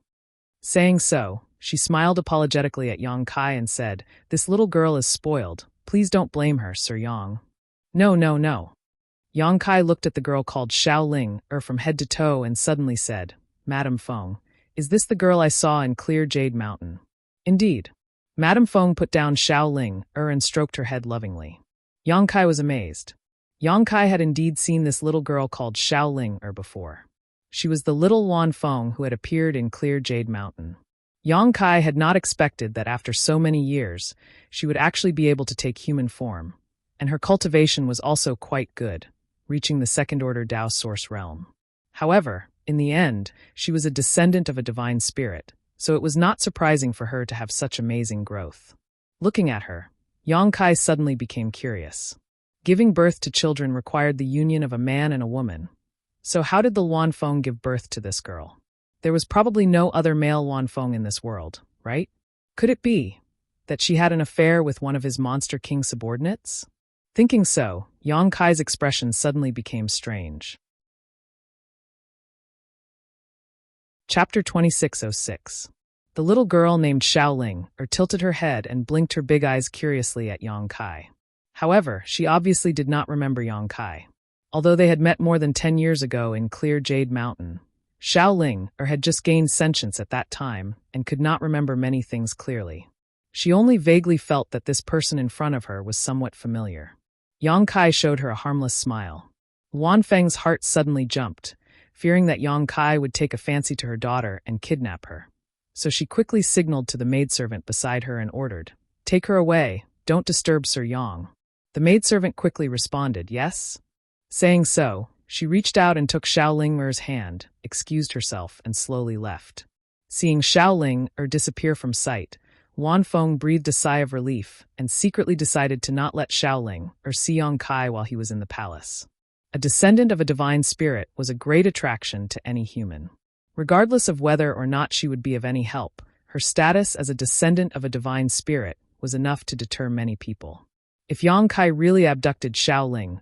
Saying so, She smiled apologetically at Yang Kai and said, "This little girl is spoiled. Please don't blame her, Sir Yang." "No, no, no." Yang Kai looked at the girl called Xiao Ling from head to toe and suddenly said, "Madame Feng, is this the girl I saw in Clear Jade Mountain?" "Indeed." Madame Feng put down Xiao Ling and stroked her head lovingly. Yang Kai was amazed. Yang Kai had indeed seen this little girl called Xiao Ling before. She was the little Wan Feng who had appeared in Clear Jade Mountain. Yang Kai had not expected that after so many years, she would actually be able to take human form, and her cultivation was also quite good, reaching the second-order Dao Source realm. However, in the end, she was a descendant of a divine spirit, so it was not surprising for her to have such amazing growth. Looking at her, Yang Kai suddenly became curious. Giving birth to children required the union of a man and a woman. So how did the Wan Feng give birth to this girl? There was probably no other male Wan Feng in this world, right? Could it be that she had an affair with one of his Monster King subordinates? Thinking so, Yang Kai's expression suddenly became strange. Chapter 2606. The little girl named Xiao Ling tilted her head and blinked her big eyes curiously at Yang Kai. However, she obviously did not remember Yang Kai. Although they had met more than 10 years ago in Clear Jade Mountain, Xiao Ling had just gained sentience at that time and could not remember many things clearly. She only vaguely felt that this person in front of her was somewhat familiar. Yang Kai showed her a harmless smile. Wan Feng's heart suddenly jumped, fearing that Yang Kai would take a fancy to her daughter and kidnap her. So she quickly signaled to the maidservant beside her and ordered, "Take her away, don't disturb Sir Yang." The maidservant quickly responded, "Yes." Saying so, she reached out and took Xiao Ling's hand, excused herself, and slowly left. Seeing Xiao Ling disappear from sight, Wan Feng breathed a sigh of relief and secretly decided to not let Xiao Ling see Yang Kai while he was in the palace. A descendant of a divine spirit was a great attraction to any human. Regardless of whether or not she would be of any help, her status as a descendant of a divine spirit was enough to deter many people. If Yang Kai really abducted Xiao Ling,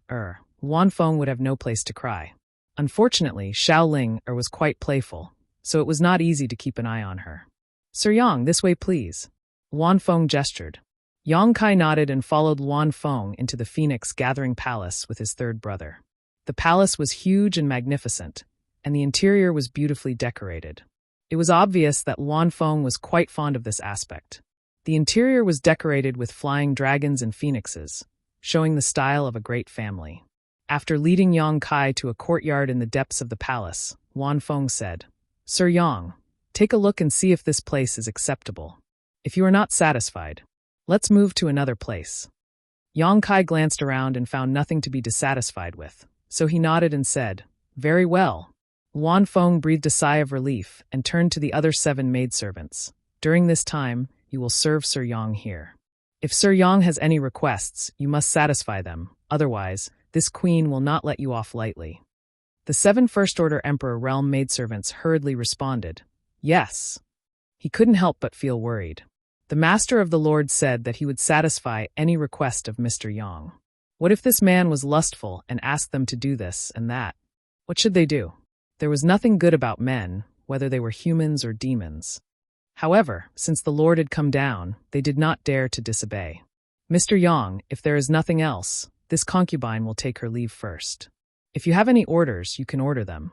Wan Feng would have no place to cry. Unfortunately, Xiao Ling was quite playful, so it was not easy to keep an eye on her. "Sir Yang, this way please." Wan Feng gestured. Yang Kai nodded and followed Wan Feng into the Phoenix Gathering Palace with his third brother. The palace was huge and magnificent, and the interior was beautifully decorated. It was obvious that Wan Feng was quite fond of this aspect. The interior was decorated with flying dragons and phoenixes, showing the style of a great family. After leading Yang Kai to a courtyard in the depths of the palace, Wan Feng said, "Sir Yang, take a look and see if this place is acceptable. If you are not satisfied, let's move to another place." Yang Kai glanced around and found nothing to be dissatisfied with, so he nodded and said, "Very well." Wan Feng breathed a sigh of relief and turned to the other 7 maidservants. "During this time, you will serve Sir Yang here. If Sir Yang has any requests, you must satisfy them, otherwise, this queen will not let you off lightly." The 7 First-Order Emperor Realm maidservants hurriedly responded, "Yes." He couldn't help but feel worried. The Master of the Lord said that he would satisfy any request of Mr. Yang. What if this man was lustful and asked them to do this and that? What should they do? There was nothing good about men, whether they were humans or demons. However, since the Lord had come down, they did not dare to disobey. "Mr. Yang, if there is nothing else, this concubine will take her leave first. If you have any orders, you can order them."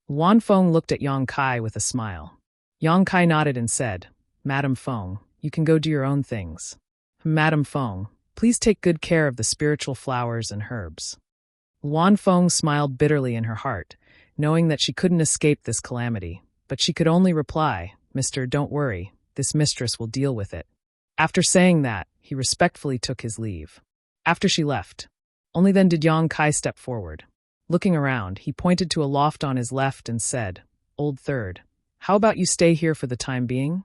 Wan Feng looked at Yang Kai with a smile. Yang Kai nodded and said, "Madame Feng, you can go do your own things. Madame Feng, please take good care of the spiritual flowers and herbs." Wan Feng smiled bitterly in her heart, knowing that she couldn't escape this calamity, but she could only reply, "Mister, don't worry, this mistress will deal with it." After saying that, he respectfully took his leave. After she left, only then did Yang Kai step forward. Looking around, he pointed to a loft on his left and said, "Old Third, how about you stay here for the time being?"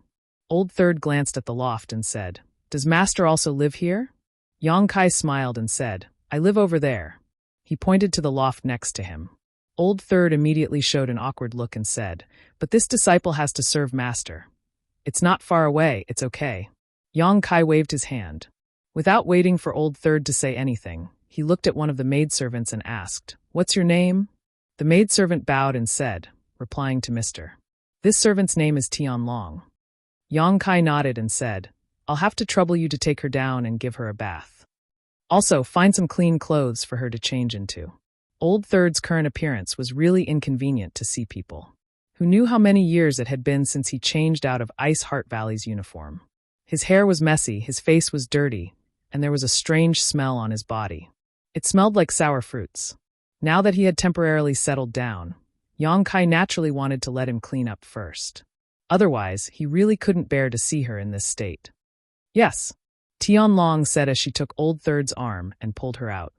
Old Third glanced at the loft and said, "Does Master also live here?" Yang Kai smiled and said, "I live over there." He pointed to the loft next to him. Old Third immediately showed an awkward look and said, "But this disciple has to serve Master. It's not far away, it's okay." Yang Kai waved his hand. Without waiting for Old Third to say anything, he looked at one of the maidservants and asked, "What's your name?" The maidservant bowed and said, replying to Mr. "This servant's name is Tian Long." Yang Kai nodded and said, I'll have to trouble you to take her down and give her a bath. Also, find some clean clothes for her to change into. Old Third's current appearance was really inconvenient to sea people, who knew how many years it had been since he changed out of Ice Heart Valley's uniform. His hair was messy, his face was dirty, and there was a strange smell on his body. It smelled like sour fruits. Now that he had temporarily settled down, Yang Kai naturally wanted to let him clean up first. Otherwise, he really couldn't bear to see her in this state. Yes, Tianlong said as she took Old Third's arm and pulled her out.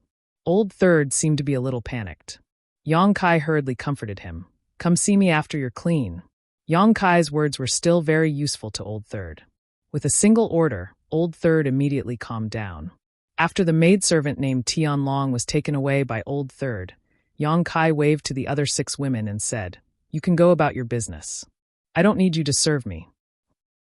Old Third seemed to be a little panicked. Yang Kai hurriedly comforted him. Come see me after you're clean. Yang Kai's words were still very useful to Old Third. With a single order, Old Third immediately calmed down. After the maidservant named Tianlong was taken away by Old Third, Yang Kai waved to the other 6 women and said, You can go about your business. I don't need you to serve me.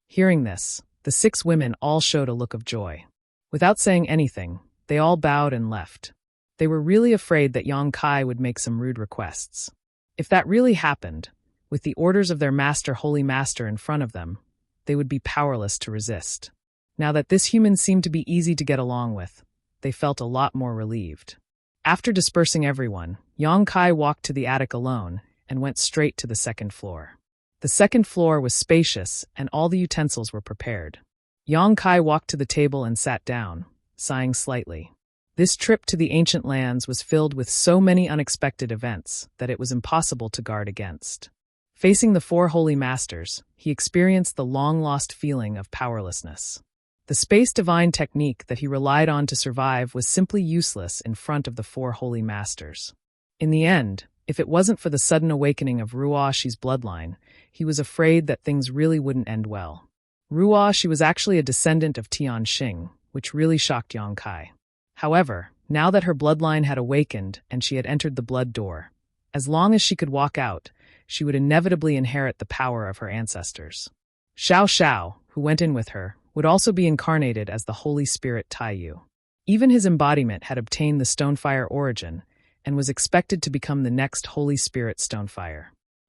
Hearing this, the 6 women all showed a look of joy. Without saying anything, they all bowed and left. They were really afraid that Yang Kai would make some rude requests. If that really happened, with the orders of their master, Holy Master, in front of them, they would be powerless to resist. Now that this human seemed to be easy to get along with, they felt a lot more relieved. After dispersing everyone, Yang Kai walked to the attic alone and went straight to the 2nd floor. The 2nd floor was spacious and all the utensils were prepared. Yang Kai walked to the table and sat down, sighing slightly. This trip to the ancient lands was filled with so many unexpected events that it was impossible to guard against. Facing the 4 holy masters, he experienced the long-lost feeling of powerlessness. The space divine technique that he relied on to survive was simply useless in front of the 4 holy masters. In the end, if it wasn't for the sudden awakening of Ruoshi's bloodline, he was afraid that things really wouldn't end well. Ruoshi was actually a descendant of Tianxing, which really shocked Yang Kai. However, now that her bloodline had awakened and she had entered the blood door, as long as she could walk out, she would inevitably inherit the power of her ancestors. Xiao Xiao, who went in with her, would also be incarnated as the Holy Spirit Taiyu. Even his embodiment had obtained the Stonefire origin and was expected to become the next Holy Spirit Stonefire.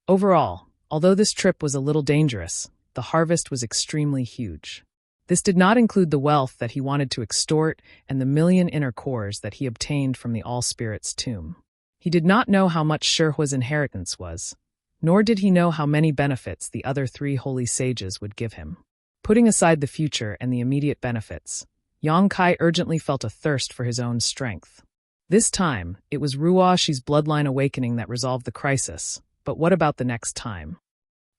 Overall, although this trip was a little dangerous, the harvest was extremely huge. This did not include the wealth that he wanted to extort and the 1,000,000 inner cores that he obtained from the All-Spirit's tomb. He did not know how much Shihua's inheritance was, nor did he know how many benefits the other 3 holy sages would give him. Putting aside the future and the immediate benefits, Yang Kai urgently felt a thirst for his own strength. This time, it was Ruoshi's bloodline awakening that resolved the crisis, but what about the next time?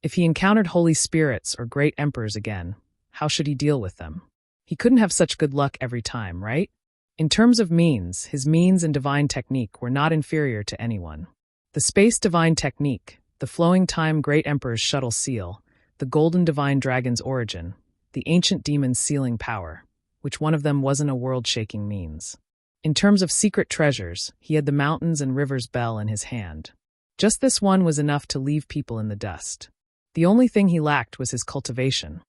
If he encountered holy spirits or great emperors again, how should he deal with them? He couldn't have such good luck every time, right? In terms of means, his means and divine technique were not inferior to anyone. The space divine technique, the flowing time great emperor's shuttle seal, the golden divine dragon's origin, the ancient demon's sealing power, which one of them wasn't a world-shaking means. In terms of secret treasures, he had the mountains and rivers bell in his hand. Just this one was enough to leave people in the dust. The only thing he lacked was his cultivation.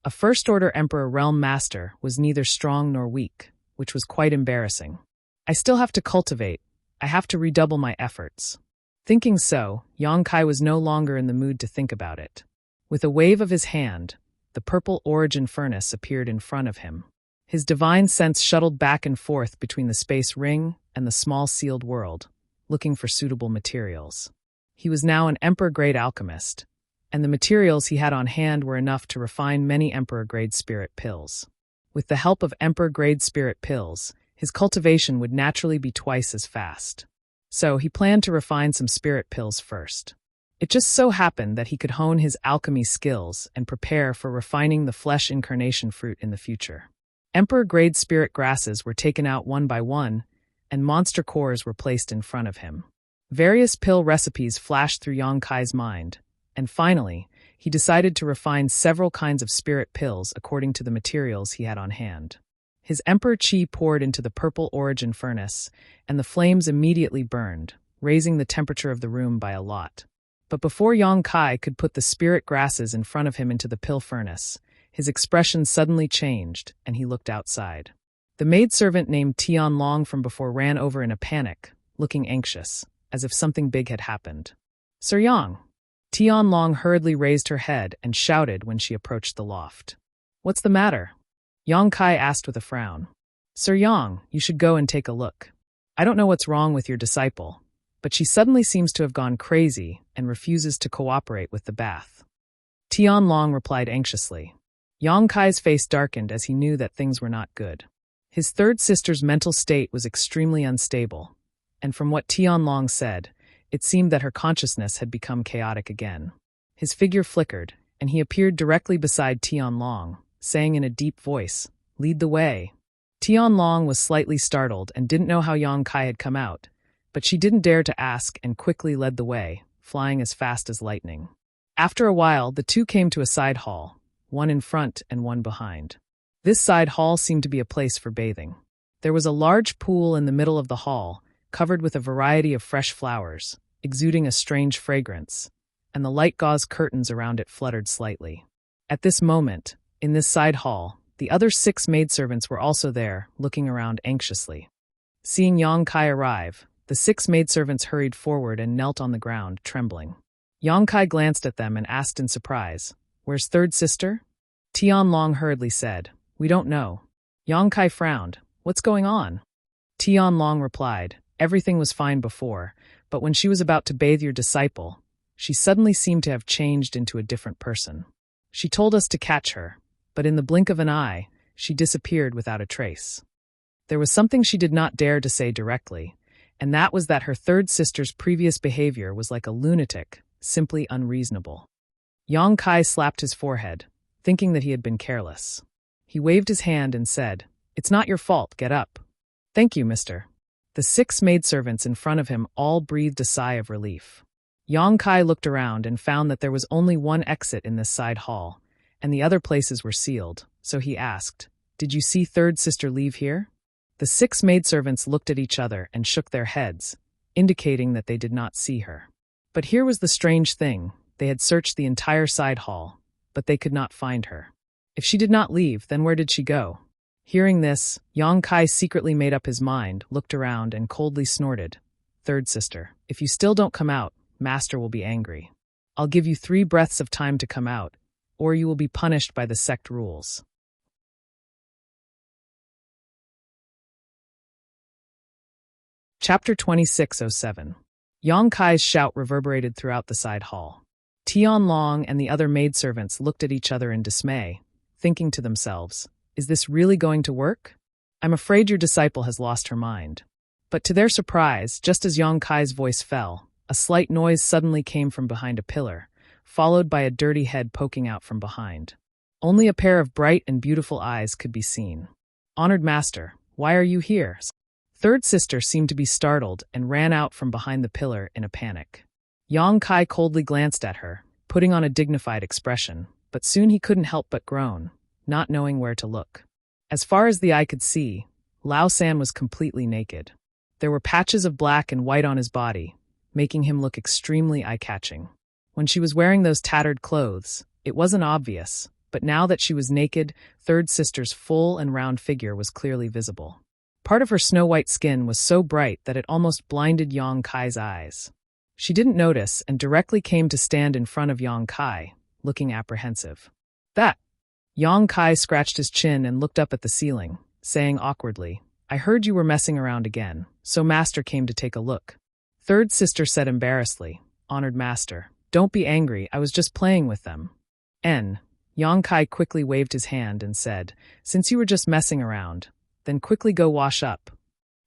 A first-order Emperor Realm Master was neither strong nor weak, which was quite embarrassing. I still have to cultivate. I have to redouble my efforts. Thinking so, Yang Kai was no longer in the mood to think about it. With a wave of his hand, the purple origin furnace appeared in front of him. His divine sense shuttled back and forth between the space ring and the small sealed world, looking for suitable materials. He was now an Emperor-grade alchemist, and the materials he had on hand were enough to refine many Emperor-grade spirit pills. With the help of Emperor-grade spirit pills, his cultivation would naturally be twice as fast. So he planned to refine some spirit pills first. It just so happened that he could hone his alchemy skills and prepare for refining the flesh incarnation fruit in the future. Emperor-grade spirit grasses were taken out one by one, and monster cores were placed in front of him. Various pill recipes flashed through Yang Kai's mind, and finally, he decided to refine several kinds of spirit pills according to the materials he had on hand. His Emperor Chi poured into the purple origin furnace, and the flames immediately burned, raising the temperature of the room by a lot. But before Yang Kai could put the spirit grasses in front of him into the pill furnace, his expression suddenly changed, and he looked outside. The maidservant named Tianlong from before ran over in a panic, looking anxious, as if something big had happened. "Sir Yang, Tianlong hurriedly raised her head and shouted when she approached the loft. "What's the matter?" Yang Kai asked with a frown. "Sir Yang, you should go and take a look. I don't know what's wrong with your disciple, but she suddenly seems to have gone crazy and refuses to cooperate with the bath." Tianlong replied anxiously. Yang Kai's face darkened as he knew that things were not good. His third sister's mental state was extremely unstable, and from what Tianlong said, it seemed that her consciousness had become chaotic again. His figure flickered, and he appeared directly beside Tianlong, saying in a deep voice, "Lead the way." Tianlong was slightly startled and didn't know how Yang Kai had come out, but she didn't dare to ask and quickly led the way, flying as fast as lightning. After a while, the two came to a side hall, one in front and one behind. This side hall seemed to be a place for bathing. There was a large pool in the middle of the hall, covered with a variety of fresh flowers, exuding a strange fragrance, and the light gauze curtains around it fluttered slightly. At this moment, in this side hall, the other 6 maidservants were also there, looking around anxiously. Seeing Yang Kai arrive, the 6 maidservants hurried forward and knelt on the ground, trembling. Yang Kai glanced at them and asked in surprise, "Where's third sister?" Tianlong hurriedly said, "We don't know." Yang Kai frowned. "What's going on?" Tianlong replied, "Everything was fine before, but when she was about to bathe your disciple, she suddenly seemed to have changed into a different person. She told us to catch her, but in the blink of an eye, she disappeared without a trace. There was something she did not dare to say directly, and that was that her third sister's previous behavior was like a lunatic, simply unreasonable." Yang Kai slapped his forehead, thinking that he had been careless. He waved his hand and said, "It's not your fault, get up." "Thank you, mister." The 6 maidservants in front of him all breathed a sigh of relief. Yang Kai looked around and found that there was only one exit in this side hall, and the other places were sealed, so he asked, "Did you see third sister leave here?" The 6 maidservants looked at each other and shook their heads, indicating that they did not see her. But here was the strange thing, they had searched the entire side hall, but they could not find her. If she did not leave, then where did she go? Hearing this, Yang Kai secretly made up his mind, looked around, and coldly snorted, "Third sister, if you still don't come out, Master will be angry. I'll give you 3 breaths of time to come out, or you will be punished by the sect rules." Chapter 2607. Yang Kai's shout reverberated throughout the side hall. Tianlong and the other maidservants looked at each other in dismay, thinking to themselves, "Is this really going to work? I'm afraid your disciple has lost her mind." But to their surprise, just as Yang Kai's voice fell, a slight noise suddenly came from behind a pillar, followed by a dirty head poking out from behind. Only a pair of bright and beautiful eyes could be seen. "Honored Master, why are you here?" Third sister seemed to be startled and ran out from behind the pillar in a panic. Yang Kai coldly glanced at her, putting on a dignified expression, but soon he couldn't help but groan, not knowing where to look. As far as the eye could see, Lao San was completely naked. There were patches of black and white on his body, making him look extremely eye-catching. When she was wearing those tattered clothes, it wasn't obvious, but now that she was naked, third sister's full and round figure was clearly visible. Part of her snow-white skin was so bright that it almost blinded Yang Kai's eyes. She didn't notice and directly came to stand in front of Yang Kai, looking apprehensive. "That!" Yang Kai scratched his chin and looked up at the ceiling, saying awkwardly, "I heard you were messing around again, so Master came to take a look." Third sister said embarrassedly, "Honored Master, don't be angry, I was just playing with them." Yang Kai quickly waved his hand and said, "Since you were just messing around, then quickly go wash up."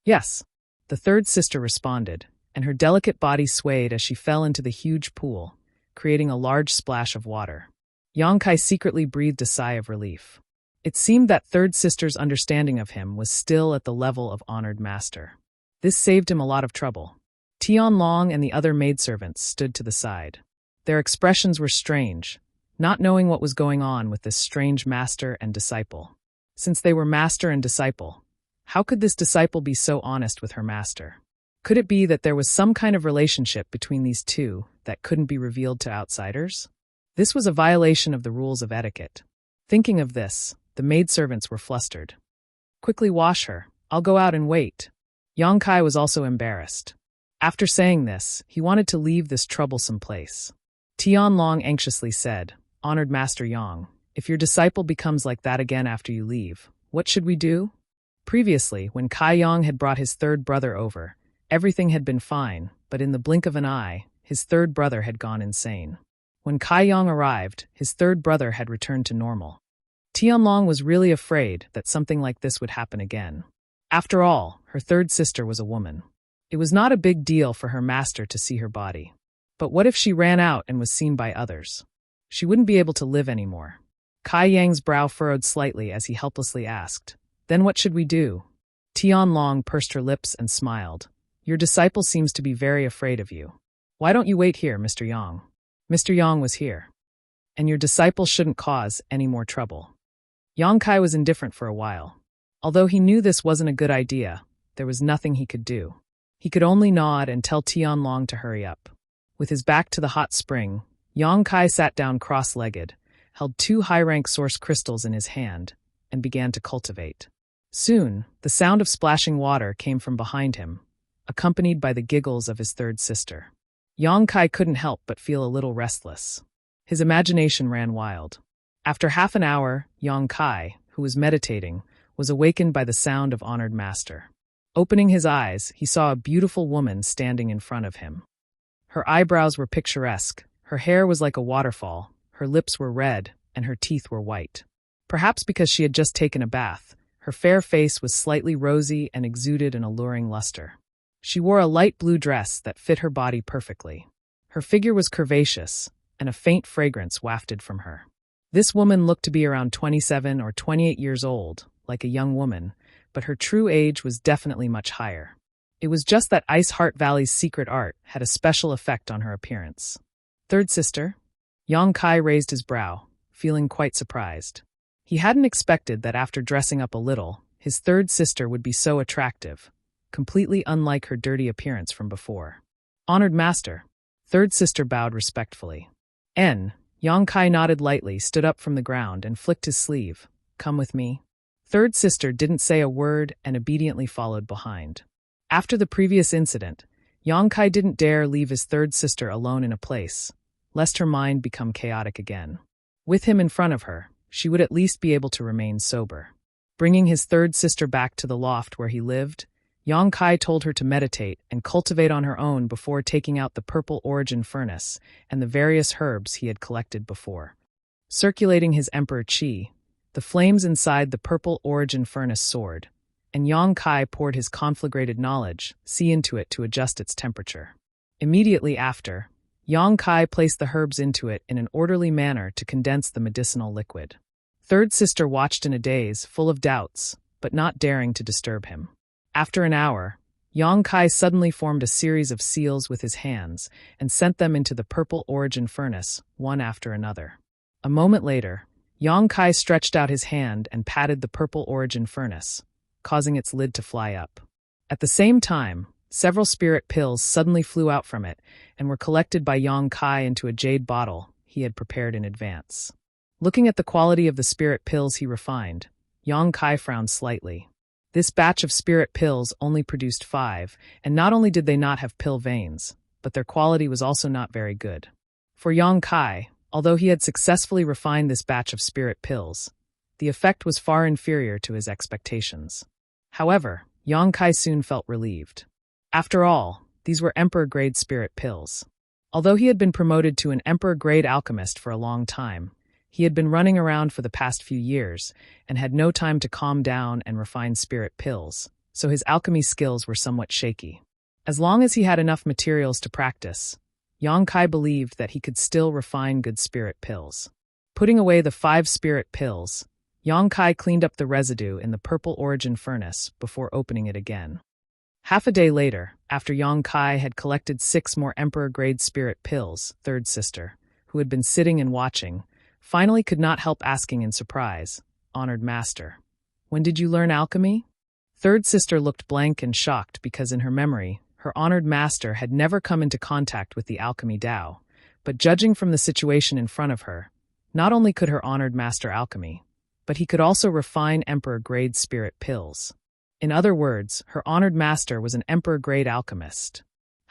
"Yes," the third sister responded, and her delicate body swayed as she fell into the huge pool, creating a large splash of water. Yang Kai secretly breathed a sigh of relief. It seemed that third sister's understanding of him was still at the level of honored master. This saved him a lot of trouble. Tianlong and the other maidservants stood to the side. Their expressions were strange, not knowing what was going on with this strange master and disciple. Since they were master and disciple, how could this disciple be so honest with her master? Could it be that there was some kind of relationship between these two that couldn't be revealed to outsiders? This was a violation of the rules of etiquette. Thinking of this, the maidservants were flustered. "Quickly wash her, I'll go out and wait." Yang Kai was also embarrassed. After saying this, he wanted to leave this troublesome place. Tianlong anxiously said, "Honored Master Yang, if your disciple becomes like that again after you leave, what should we do?" Previously, when Kai Yang had brought his third brother over, everything had been fine, but in the blink of an eye, his third brother had gone insane. When Kai Yang arrived, his third brother had returned to normal. Tianlong was really afraid that something like this would happen again. After all, her third sister was a woman. It was not a big deal for her master to see her body. But what if she ran out and was seen by others? She wouldn't be able to live anymore. Kai Yang's brow furrowed slightly as he helplessly asked, "Then what should we do?" Tianlong pursed her lips and smiled. "Your disciple seems to be very afraid of you. Why don't you wait here, Mr. Yang?" Mr. Yang was here. "And your disciple shouldn't cause any more trouble." Yang Kai was indifferent for a while. Although he knew this wasn't a good idea, there was nothing he could do. He could only nod and tell Tianlong to hurry up. With his back to the hot spring, Yang Kai sat down cross-legged, held 2 high-rank source crystals in his hand, and began to cultivate. Soon, the sound of splashing water came from behind him, accompanied by the giggles of his third sister. Yang Kai couldn't help but feel a little restless. His imagination ran wild. After half an hour, Yang Kai, who was meditating, was awakened by the sound of Honored Master. Opening his eyes, he saw a beautiful woman standing in front of him. Her eyebrows were picturesque, her hair was like a waterfall, her lips were red, and her teeth were white. Perhaps because she had just taken a bath, her fair face was slightly rosy and exuded an alluring luster. She wore a light blue dress that fit her body perfectly. Her figure was curvaceous, and a faint fragrance wafted from her. This woman looked to be around 27 or 28 years old, like a young woman, but her true age was definitely much higher. It was just that Ice Heart Valley's secret art had a special effect on her appearance. "Third sister?" Yang Kai raised his brow, feeling quite surprised. He hadn't expected that after dressing up a little, his third sister would be so attractive, completely unlike her dirty appearance from before. "Honored Master." Third sister bowed respectfully. Yang Kai nodded lightly, stood up from the ground, and flicked his sleeve. "Come with me." Third sister didn't say a word and obediently followed behind. After the previous incident, Yang Kai didn't dare leave his third sister alone in a place, lest her mind become chaotic again. With him in front of her, she would at least be able to remain sober. Bringing his third sister back to the loft where he lived, Yang Kai told her to meditate and cultivate on her own before taking out the purple origin furnace and the various herbs he had collected before. Circulating his emperor chi, the flames inside the purple origin furnace soared, and Yang Kai poured his conflagrated knowledge, into it to adjust its temperature. Immediately after, Yang Kai placed the herbs into it in an orderly manner to condense the medicinal liquid. Third sister watched in a daze, full of doubts, but not daring to disturb him. After an hour, Yang Kai suddenly formed a series of seals with his hands and sent them into the purple origin furnace, one after another. A moment later, Yang Kai stretched out his hand and patted the purple origin furnace, causing its lid to fly up. At the same time, several spirit pills suddenly flew out from it and were collected by Yang Kai into a jade bottle he had prepared in advance. Looking at the quality of the spirit pills he refined, Yang Kai frowned slightly. This batch of spirit pills only produced 5, and not only did they not have pill veins, but their quality was also not very good. For Yang Kai, although he had successfully refined this batch of spirit pills, the effect was far inferior to his expectations. However, Yang Kai soon felt relieved. After all, these were Emperor-grade spirit pills. Although he had been promoted to an Emperor-grade alchemist for a long time, he had been running around for the past few years and had no time to calm down and refine spirit pills, so his alchemy skills were somewhat shaky. As long as he had enough materials to practice, Yang Kai believed that he could still refine good spirit pills. Putting away the 5 spirit pills, Yang Kai cleaned up the residue in the purple origin furnace before opening it again. Half a day later, after Yang Kai had collected 6 more Emperor-grade spirit pills, third sister, who had been sitting and watching, finally could not help asking in surprise, "Honored Master, when did you learn alchemy?" Third sister looked blank and shocked because in her memory, her honored master had never come into contact with the alchemy Tao, but judging from the situation in front of her, not only could her honored master alchemy, but he could also refine Emperor-grade spirit pills. In other words, her honored master was an Emperor-grade alchemist.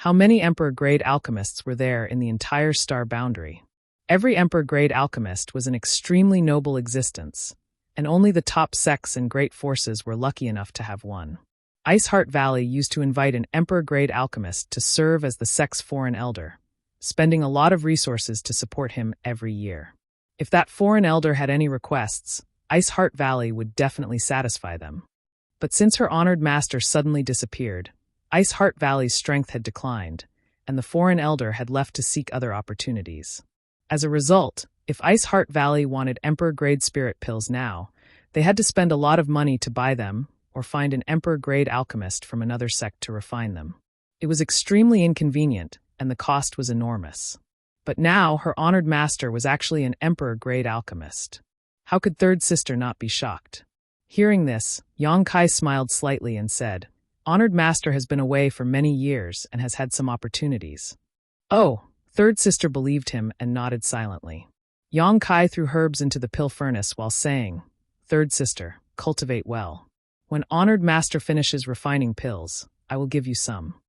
How many Emperor-grade alchemists were there in the entire star boundary? Every Emperor-grade alchemist was an extremely noble existence, and only the top sects and great forces were lucky enough to have one. Iceheart Valley used to invite an Emperor-grade alchemist to serve as the sect's foreign elder, spending a lot of resources to support him every year. If that foreign elder had any requests, Iceheart Valley would definitely satisfy them. But since her honored master suddenly disappeared, Iceheart Valley's strength had declined, and the foreign elder had left to seek other opportunities. As a result, if Iceheart Valley wanted Emperor-grade spirit pills now, they had to spend a lot of money to buy them or find an Emperor-grade alchemist from another sect to refine them. It was extremely inconvenient, and the cost was enormous. But now her honored master was actually an Emperor-grade alchemist. How could Third Sister not be shocked? Hearing this, Yang Kai smiled slightly and said, "Honored master has been away for many years and has had some opportunities." Oh, Third Sister believed him and nodded silently. Yang Kai threw herbs into the pill furnace while saying, "Third Sister, cultivate well. When honored master finishes refining pills, I will give you some."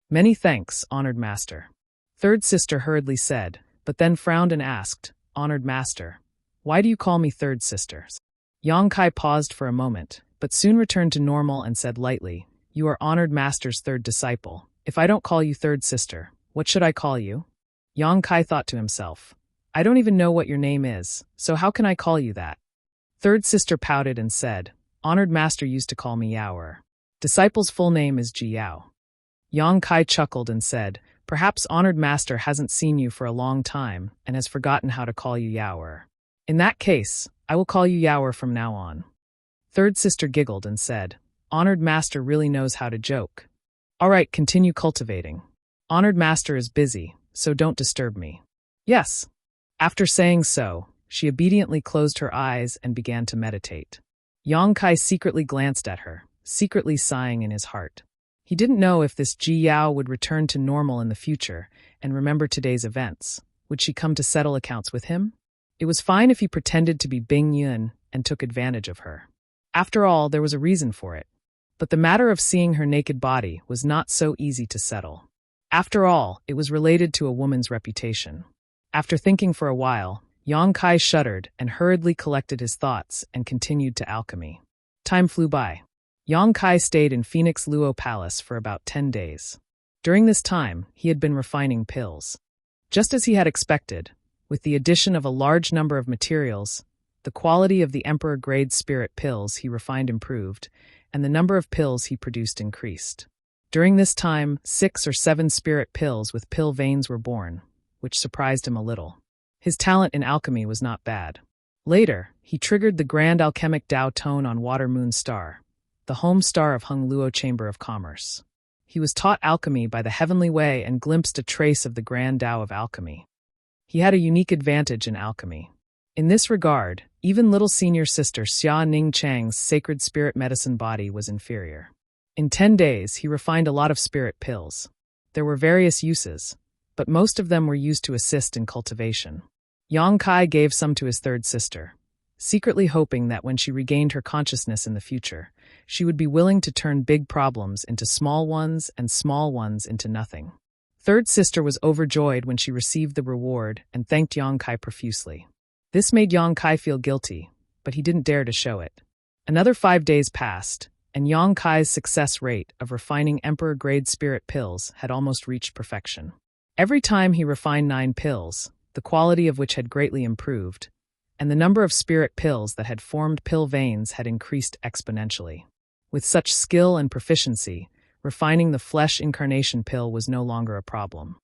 "Many thanks, honored master." Third Sister hurriedly said, but then frowned and asked, "Honored master, why do you call me Third Sister?" Yang Kai paused for a moment, but soon returned to normal and said lightly, "You are honored master's third disciple. If I don't call you Third Sister, what should I call you?" Yang Kai thought to himself, "I don't even know what your name is, so how can I call you that?" Third Sister pouted and said, "Honored master used to call me Yaoer. Disciple's full name is Ji Yao." Yang Kai chuckled and said, "Perhaps honored master hasn't seen you for a long time and has forgotten how to call you Yaoer. In that case, I will call you Yaoer from now on." Third Sister giggled and said, "Honored master really knows how to joke. All right, continue cultivating. Honored master is busy, so don't disturb me." "Yes." After saying so, she obediently closed her eyes and began to meditate. Yang Kai secretly glanced at her, secretly sighing in his heart. He didn't know if this Ji Yao would return to normal in the future and remember today's events. Would she come to settle accounts with him? It was fine if he pretended to be Bing Yun and took advantage of her. After all, there was a reason for it. But the matter of seeing her naked body was not so easy to settle. After all, it was related to a woman's reputation. After thinking for a while, Yang Kai shuddered and hurriedly collected his thoughts and continued to alchemy. Time flew by. Yang Kai stayed in Phoenix Luo Palace for about 10 days. During this time, he had been refining pills. Just as he had expected, with the addition of a large number of materials, the quality of the Emperor-grade spirit pills he refined improved, and the number of pills he produced increased. During this time, 6 or 7 spirit pills with pill veins were born, which surprised him a little. His talent in alchemy was not bad. Later, he triggered the Grand Alchemic Tao Tone on Water Moon Star, the home star of Hung Luo Chamber of Commerce. He was taught alchemy by the Heavenly Way and glimpsed a trace of the Grand Tao of alchemy. He had a unique advantage in alchemy. In this regard, even little senior sister Xia Ning Chang's sacred spirit medicine body was inferior. In 10 days, he refined a lot of spirit pills. There were various uses, but most of them were used to assist in cultivation. Yang Kai gave some to his third sister, secretly hoping that when she regained her consciousness in the future, she would be willing to turn big problems into small ones and small ones into nothing. Third sister was overjoyed when she received the reward and thanked Yang Kai profusely. This made Yang Kai feel guilty, but he didn't dare to show it. Another 5 days passed, and Yang Kai's success rate of refining Emperor-grade spirit pills had almost reached perfection. Every time he refined 9 pills, the quality of which had greatly improved, and the number of spirit pills that had formed pill veins had increased exponentially. With such skill and proficiency, refining the flesh incarnation pill was no longer a problem.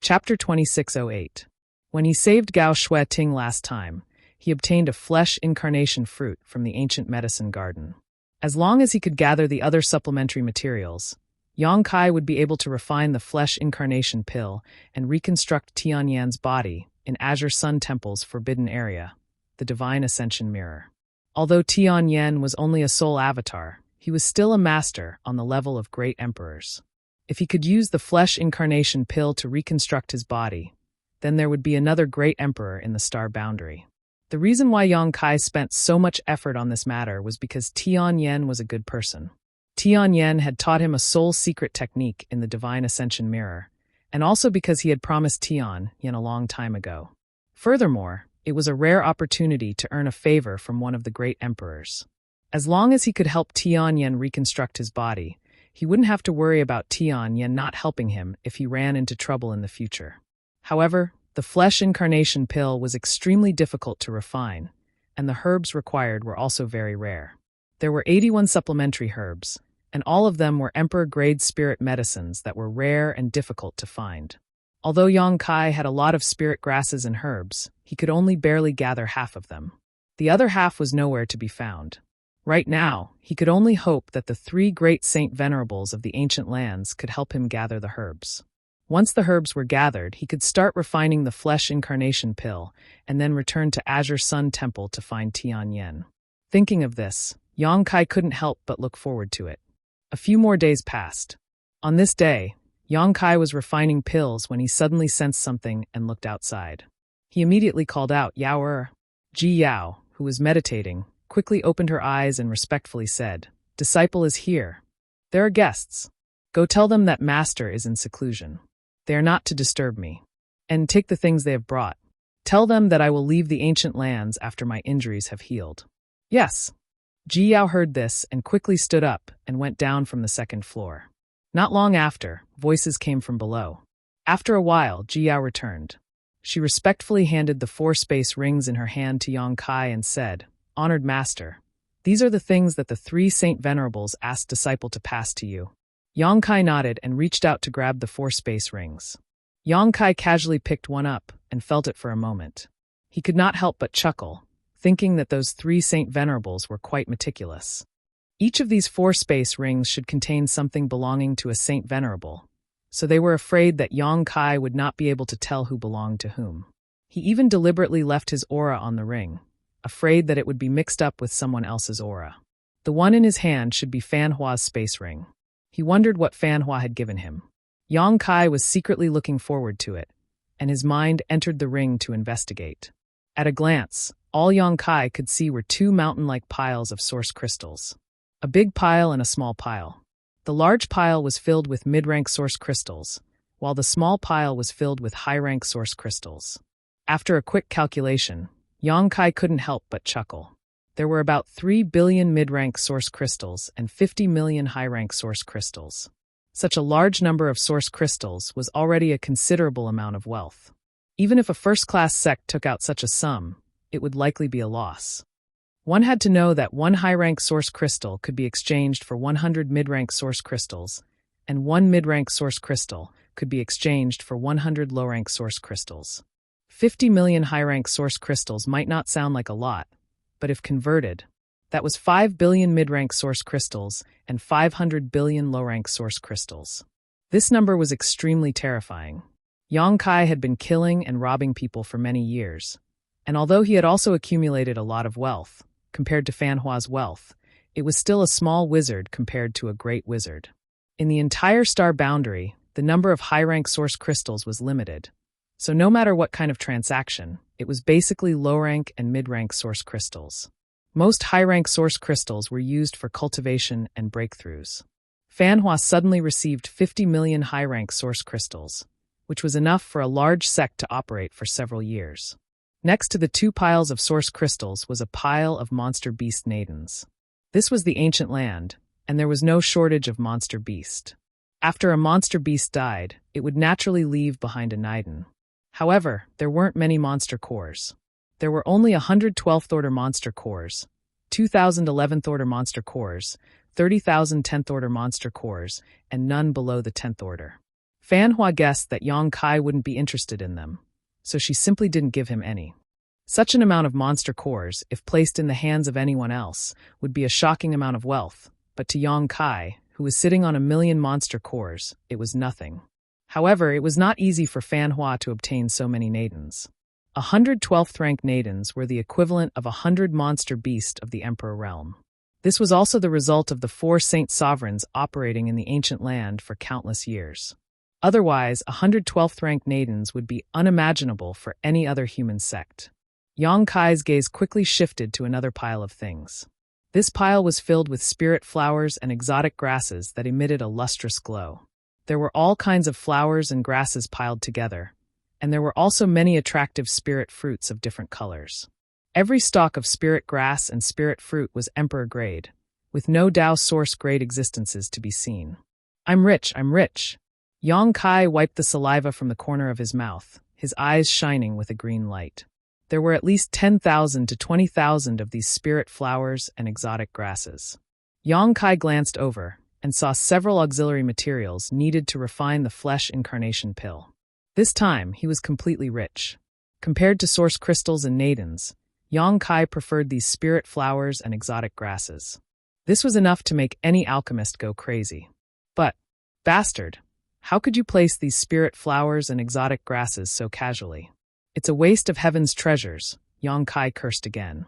Chapter 2608. When he saved Gao Shui Ting last time, he obtained a flesh incarnation fruit from the ancient medicine garden. As long as he could gather the other supplementary materials, Yang Kai would be able to refine the flesh incarnation pill and reconstruct Tianyan's body in Azure Sun Temple's forbidden area, the Divine Ascension Mirror. Although Tianyan was only a soul avatar, he was still a master on the level of great emperors. If he could use the flesh incarnation pill to reconstruct his body, then there would be another great emperor in the star boundary. The reason why Yang Kai spent so much effort on this matter was because Tian Yen was a good person. Tian Yen had taught him a soul secret technique in the Divine Ascension Mirror, and also because he had promised Tian Yen a long time ago. Furthermore, it was a rare opportunity to earn a favor from one of the great emperors. As long as he could help Tian Yen reconstruct his body, he wouldn't have to worry about Tian Yen not helping him if he ran into trouble in the future. However, the flesh incarnation pill was extremely difficult to refine, and the herbs required were also very rare. There were 81 supplementary herbs, and all of them were emperor-grade spirit medicines that were rare and difficult to find. Although Yang Kai had a lot of spirit grasses and herbs, he could only barely gather half of them. The other half was nowhere to be found. Right now, he could only hope that the 3 great saint venerables of the ancient lands could help him gather the herbs. Once the herbs were gathered, he could start refining the flesh incarnation pill and then return to Azure Sun Temple to find Tian Yen. Thinking of this, Yang Kai couldn't help but look forward to it. A few more days passed. On this day, Yang Kai was refining pills when he suddenly sensed something and looked outside. He immediately called out, "Yao." Ji Yao, who was meditating, quickly opened her eyes and respectfully said, "Disciple is here. There are guests. Go tell them that Master is in seclusion. They are not to disturb me. And take the things they have brought. Tell them that I will leave the ancient lands after my injuries have healed." "Yes." Ji Yao heard this and quickly stood up and went down from the 2nd floor. Not long after, voices came from below. After a while, Ji Yao returned. She respectfully handed the 4 space rings in her hand to Yang Kai and said, "Honored Master, these are the things that the 3 Saint Venerables asked Disciple to pass to you." Yang Kai nodded and reached out to grab the 4 space rings. Yang Kai casually picked one up and felt it for a moment. He could not help but chuckle, thinking that those 3 Saint Venerables were quite meticulous. Each of these 4 space rings should contain something belonging to a Saint Venerable, so they were afraid that Yang Kai would not be able to tell who belonged to whom. He even deliberately left his aura on the ring, afraid that it would be mixed up with someone else's aura. The one in his hand should be Fan Hua's space ring. He wondered what Fan Hua had given him. Yang Kai was secretly looking forward to it, and his mind entered the ring to investigate. At a glance, all Yang Kai could see were 2 mountain-like piles of source crystals. A big pile and a small pile. The large pile was filled with mid-rank source crystals, while the small pile was filled with high-rank source crystals. After a quick calculation, Yang Kai couldn't help but chuckle. There were about 3 billion mid-rank source crystals and 50 million high-rank source crystals. Such a large number of source crystals was already a considerable amount of wealth. Even if a first-class sect took out such a sum, it would likely be a loss. One had to know that 1 high-rank source crystal could be exchanged for 100 mid-rank source crystals, and 1 mid-rank source crystal could be exchanged for 100 low-rank source crystals. 50 million high-rank source crystals might not sound like a lot, but if converted, that was 5 billion mid-rank source crystals and 500 billion low-rank source crystals. This number was extremely terrifying. Yang Kai had been killing and robbing people for many years, and although he had also accumulated a lot of wealth, compared to Fan Hua's wealth, it was still a small wizard compared to a great wizard. In the entire star boundary, the number of high-rank source crystals was limited, so no matter what kind of transaction, it was basically low-rank and mid-rank source crystals. Most high-rank source crystals were used for cultivation and breakthroughs. Fan Hua suddenly received 50 million high-rank source crystals, which was enough for a large sect to operate for several years. Next to the 2 piles of source crystals was a pile of monster beast nadens. This was the ancient land, and there was no shortage of monster beast. After a monster beast died, it would naturally leave behind a naden. However, there weren't many monster cores. There were only 112th order monster cores, 2,000 11th order monster cores, 30,000 10th order monster cores, and none below the 10th order. Fan Hua guessed that Yang Kai wouldn't be interested in them, so she simply didn't give him any. Such an amount of monster cores, if placed in the hands of anyone else, would be a shocking amount of wealth, but to Yang Kai, who was sitting on 1 million monster cores, it was nothing. However, it was not easy for Fan Hua to obtain so many nadens. 112th rank nadens were the equivalent of 100 monster beast of the Emperor realm. This was also the result of the 4 saint sovereigns operating in the ancient land for countless years. Otherwise, 112th rank nadens would be unimaginable for any other human sect. Yang Kai's gaze quickly shifted to another pile of things. This pile was filled with spirit flowers and exotic grasses that emitted a lustrous glow. There were all kinds of flowers and grasses piled together, and there were also many attractive spirit fruits of different colors. Every stalk of spirit grass and spirit fruit was emperor grade, with no Tao source grade existences to be seen. I'm rich, I'm rich. Yang Kai wiped the saliva from the corner of his mouth, his eyes shining with a green light. There were at least 10,000 to 20,000 of these spirit flowers and exotic grasses. Yang Kai glanced over and saw several auxiliary materials needed to refine the flesh incarnation pill. This time, he was completely rich. Compared to source crystals and nadins, Yang Kai preferred these spirit flowers and exotic grasses. This was enough to make any alchemist go crazy. But, bastard, how could you place these spirit flowers and exotic grasses so casually? It's a waste of heaven's treasures, Yang Kai cursed again.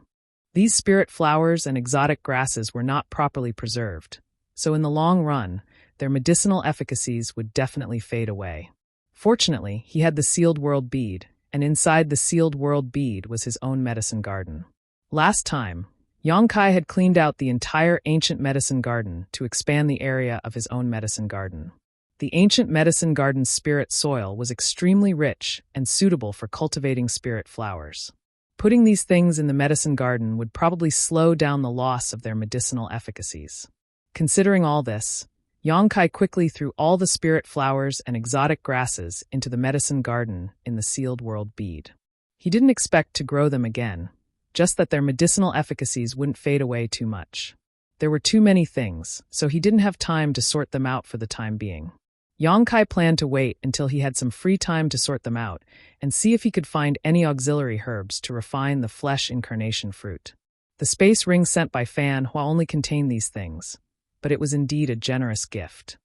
These spirit flowers and exotic grasses were not properly preserved, so in the long run, their medicinal efficacies would definitely fade away. Fortunately, he had the sealed world bead, and inside the sealed world bead was his own medicine garden. Last time, Yang Kai had cleaned out the entire ancient medicine garden to expand the area of his own medicine garden. The ancient medicine garden's spirit soil was extremely rich and suitable for cultivating spirit flowers. Putting these things in the medicine garden would probably slow down the loss of their medicinal efficacies. Considering all this, Yang Kai quickly threw all the spirit flowers and exotic grasses into the medicine garden in the sealed world bead. He didn't expect to grow them again, just that their medicinal efficacies wouldn't fade away too much. There were too many things, so he didn't have time to sort them out for the time being. Yang Kai planned to wait until he had some free time to sort them out and see if he could find any auxiliary herbs to refine the flesh incarnation fruit. The space ring sent by Fan Hua only contained these things, but it was indeed a generous gift.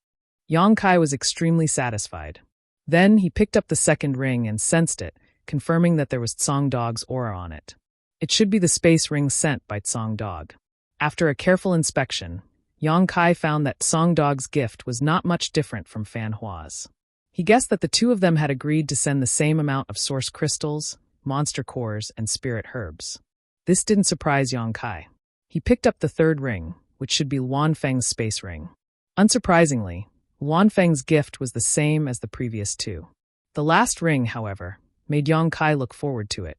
Yang Kai was extremely satisfied. Then he picked up the second ring and sensed it, confirming that there was Tsong Dog's aura on it. It should be the space ring sent by Tsong Dog. After a careful inspection, Yang Kai found that Tsong Dog's gift was not much different from Fan Hua's. He guessed that the two of them had agreed to send the same amount of source crystals, monster cores, and spirit herbs. This didn't surprise Yang Kai. He picked up the third ring, which should be Luan Feng's space ring. Unsurprisingly, Luan Feng's gift was the same as the previous two. The last ring, however, made Yang Kai look forward to it.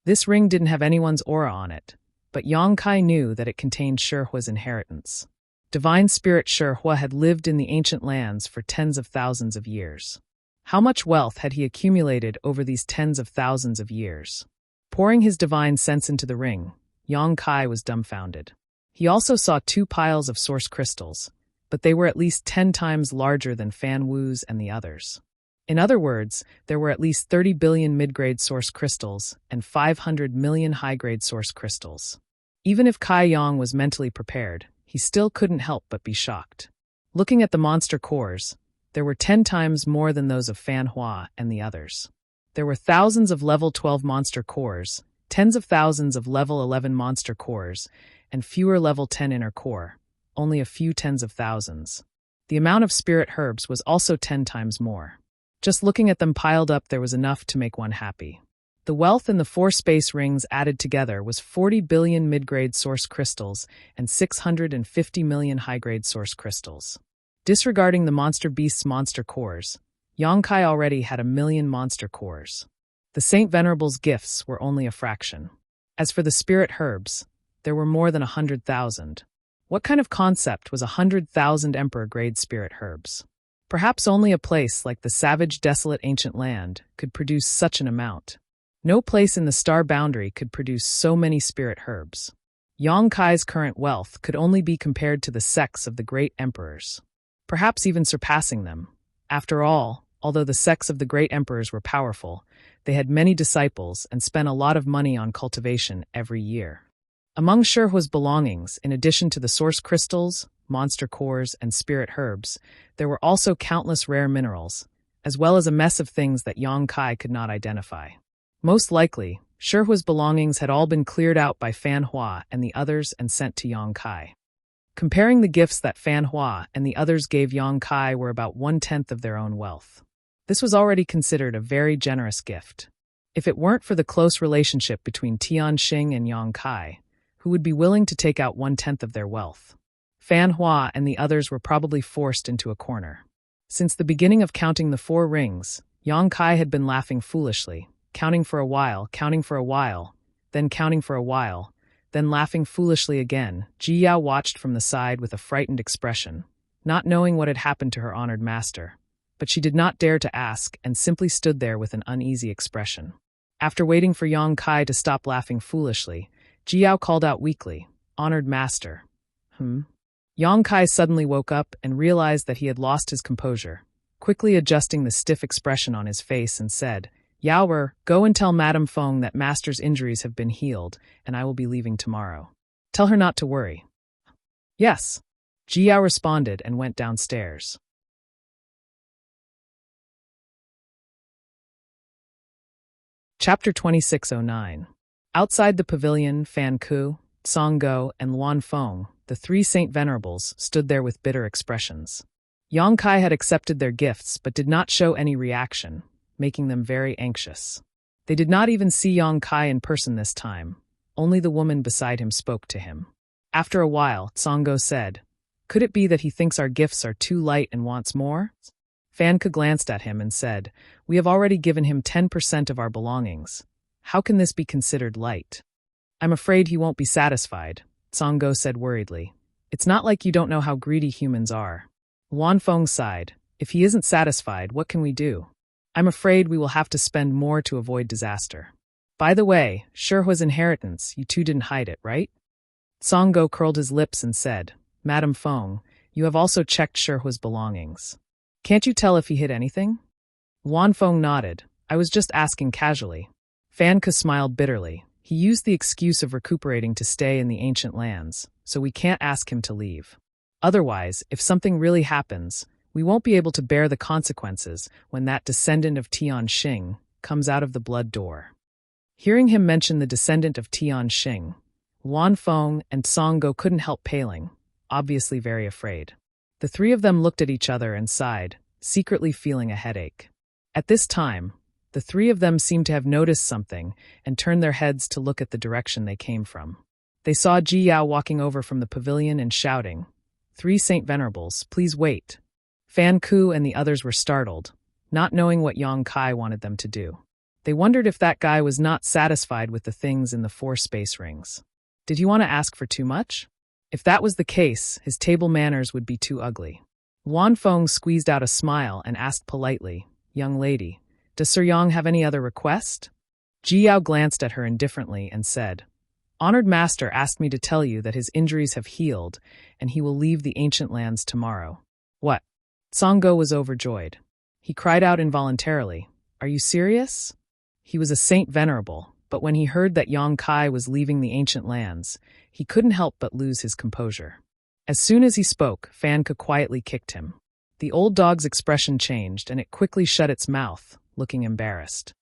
This ring didn't have anyone's aura on it, but Yang Kai knew that it contained Shi Hua's inheritance. Divine Spirit Shi Hua had lived in the ancient lands for tens of thousands of years. How much wealth had he accumulated over these tens of thousands of years? Pouring his divine sense into the ring, Yang Kai was dumbfounded. He also saw two piles of source crystals, but they were at least 10 times larger than Fan Wu's and the others. In other words, there were at least 30 billion mid-grade source crystals and 500 million high-grade source crystals. Even if Kai Yang was mentally prepared, he still couldn't help but be shocked. Looking at the monster cores, there were 10 times more than those of Fan Hua and the others. There were thousands of level 12 monster cores, tens of thousands of level 11 monster cores, and fewer level 10 inner core, only a few tens of thousands. The amount of spirit herbs was also 10 times more. Just looking at them piled up, there was enough to make one happy. The wealth in the 4 space rings added together was 40 billion mid-grade source crystals and 650 million high-grade source crystals. Disregarding the monster beast's monster cores, Yang Kai already had 1 million monster cores. The Saint Venerable's gifts were only a fraction. As for the spirit herbs, there were more than 100,000. What kind of concept was 100,000 emperor-grade spirit herbs? Perhaps only a place like the savage, desolate ancient land could produce such an amount. No place in the star boundary could produce so many spirit herbs. Yang Kai's current wealth could only be compared to the sects of the great emperors, perhaps even surpassing them. After all, although the sects of the great emperors were powerful, they had many disciples and spent a lot of money on cultivation every year. Among Shi Hua's belongings, in addition to the source crystals, monster cores, and spirit herbs, there were also countless rare minerals, as well as a mess of things that Yang Kai could not identify. Most likely, Shi Hua's belongings had all been cleared out by Fan Hua and the others and sent to Yang Kai. Comparing the gifts that Fan Hua and the others gave Yang Kai were about 1/10 of their own wealth. This was already considered a very generous gift. If it weren't for the close relationship between Tian Xing and Yang Kai, who would be willing to take out 1/10 of their wealth, Fan Hua and the others were probably forced into a corner. Since the beginning of counting the 4 rings, Yang Kai had been laughing foolishly, counting for a while, then counting for a while, then laughing foolishly again. Ji Yao watched from the side with a frightened expression, not knowing what had happened to her honored master. But she did not dare to ask and simply stood there with an uneasy expression. After waiting for Yang Kai to stop laughing foolishly, Ji Yao called out weakly, "Honored master." Yang Kai suddenly woke up and realized that he had lost his composure, quickly adjusting the stiff expression on his face and said, "Yao, go and tell Madame Feng that master's injuries have been healed and I will be leaving tomorrow. Tell her not to worry." "Yes," Ji Yao responded and went downstairs. Chapter 2609. Outside the pavilion, Fan Ku, Song Go, and Luan Feng, the 3 Saint Venerables, stood there with bitter expressions. Yang Kai had accepted their gifts but did not show any reaction, making them very anxious. They did not even see Yang Kai in person this time. Only the woman beside him spoke to him. After a while, Song Go said, "Could it be that he thinks our gifts are too light and wants more?" Fan Ke glanced at him and said, "We have already given him 10% of our belongings. How can this be considered light?" "I'm afraid he won't be satisfied," Song Go said worriedly. "It's not like you don't know how greedy humans are." Luan Feng sighed. "If he isn't satisfied, what can we do? I'm afraid we will have to spend more to avoid disaster. By the way, Shihua's inheritance, you two didn't hide it, right?" Song Go curled his lips and said, "Madame Feng, you have also checked Shihua's belongings. Can't you tell if he hid anything?" Luan Feng nodded. "I was just asking casually." Fan Ke smiled bitterly. "He used the excuse of recuperating to stay in the ancient lands, so we can't ask him to leave. Otherwise, if something really happens, we won't be able to bear the consequences when that descendant of Tian Xing comes out of the blood door." Hearing him mention the descendant of Tian Xing, Luan Feng and Song Go couldn't help paling, obviously very afraid. The 3 of them looked at each other and sighed, secretly feeling a headache. At this time, the 3 of them seemed to have noticed something and turned their heads to look at the direction they came from. They saw Ji Yao walking over from the pavilion and shouting, "3 Saint Venerables, please wait." Fan Ku and the others were startled, not knowing what Yang Kai wanted them to do. They wondered if that guy was not satisfied with the things in the 4 space rings. Did he want to ask for too much? If that was the case, his table manners would be too ugly. Luan Feng squeezed out a smile and asked politely, "Young lady, does Sir Yang have any other request?" Ji Yao glanced at her indifferently and said, "Honored master asked me to tell you that his injuries have healed and he will leave the ancient lands tomorrow." "What?" Song Go was overjoyed. He cried out involuntarily, "Are you serious?" He was a Saint Venerable, but when he heard that Yang Kai was leaving the ancient lands, he couldn't help but lose his composure. As soon as he spoke, Fan Ke quietly kicked him. The old dog's expression changed and it quickly shut its mouth, looking embarrassed.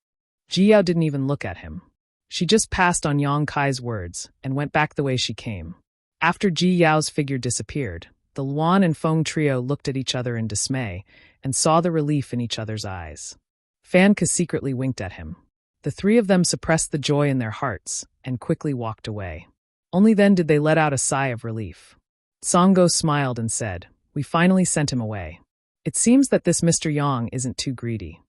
Ji Yao didn't even look at him. She just passed on Yang Kai's words and went back the way she came. After Ji Yao's figure disappeared, the Luan and Feng trio looked at each other in dismay and saw the relief in each other's eyes. Fan Ke secretly winked at him. The 3 of them suppressed the joy in their hearts and quickly walked away. Only then did they let out a sigh of relief. Song Go smiled and said, "We finally sent him away. It seems that this Mr. Yang isn't too greedy."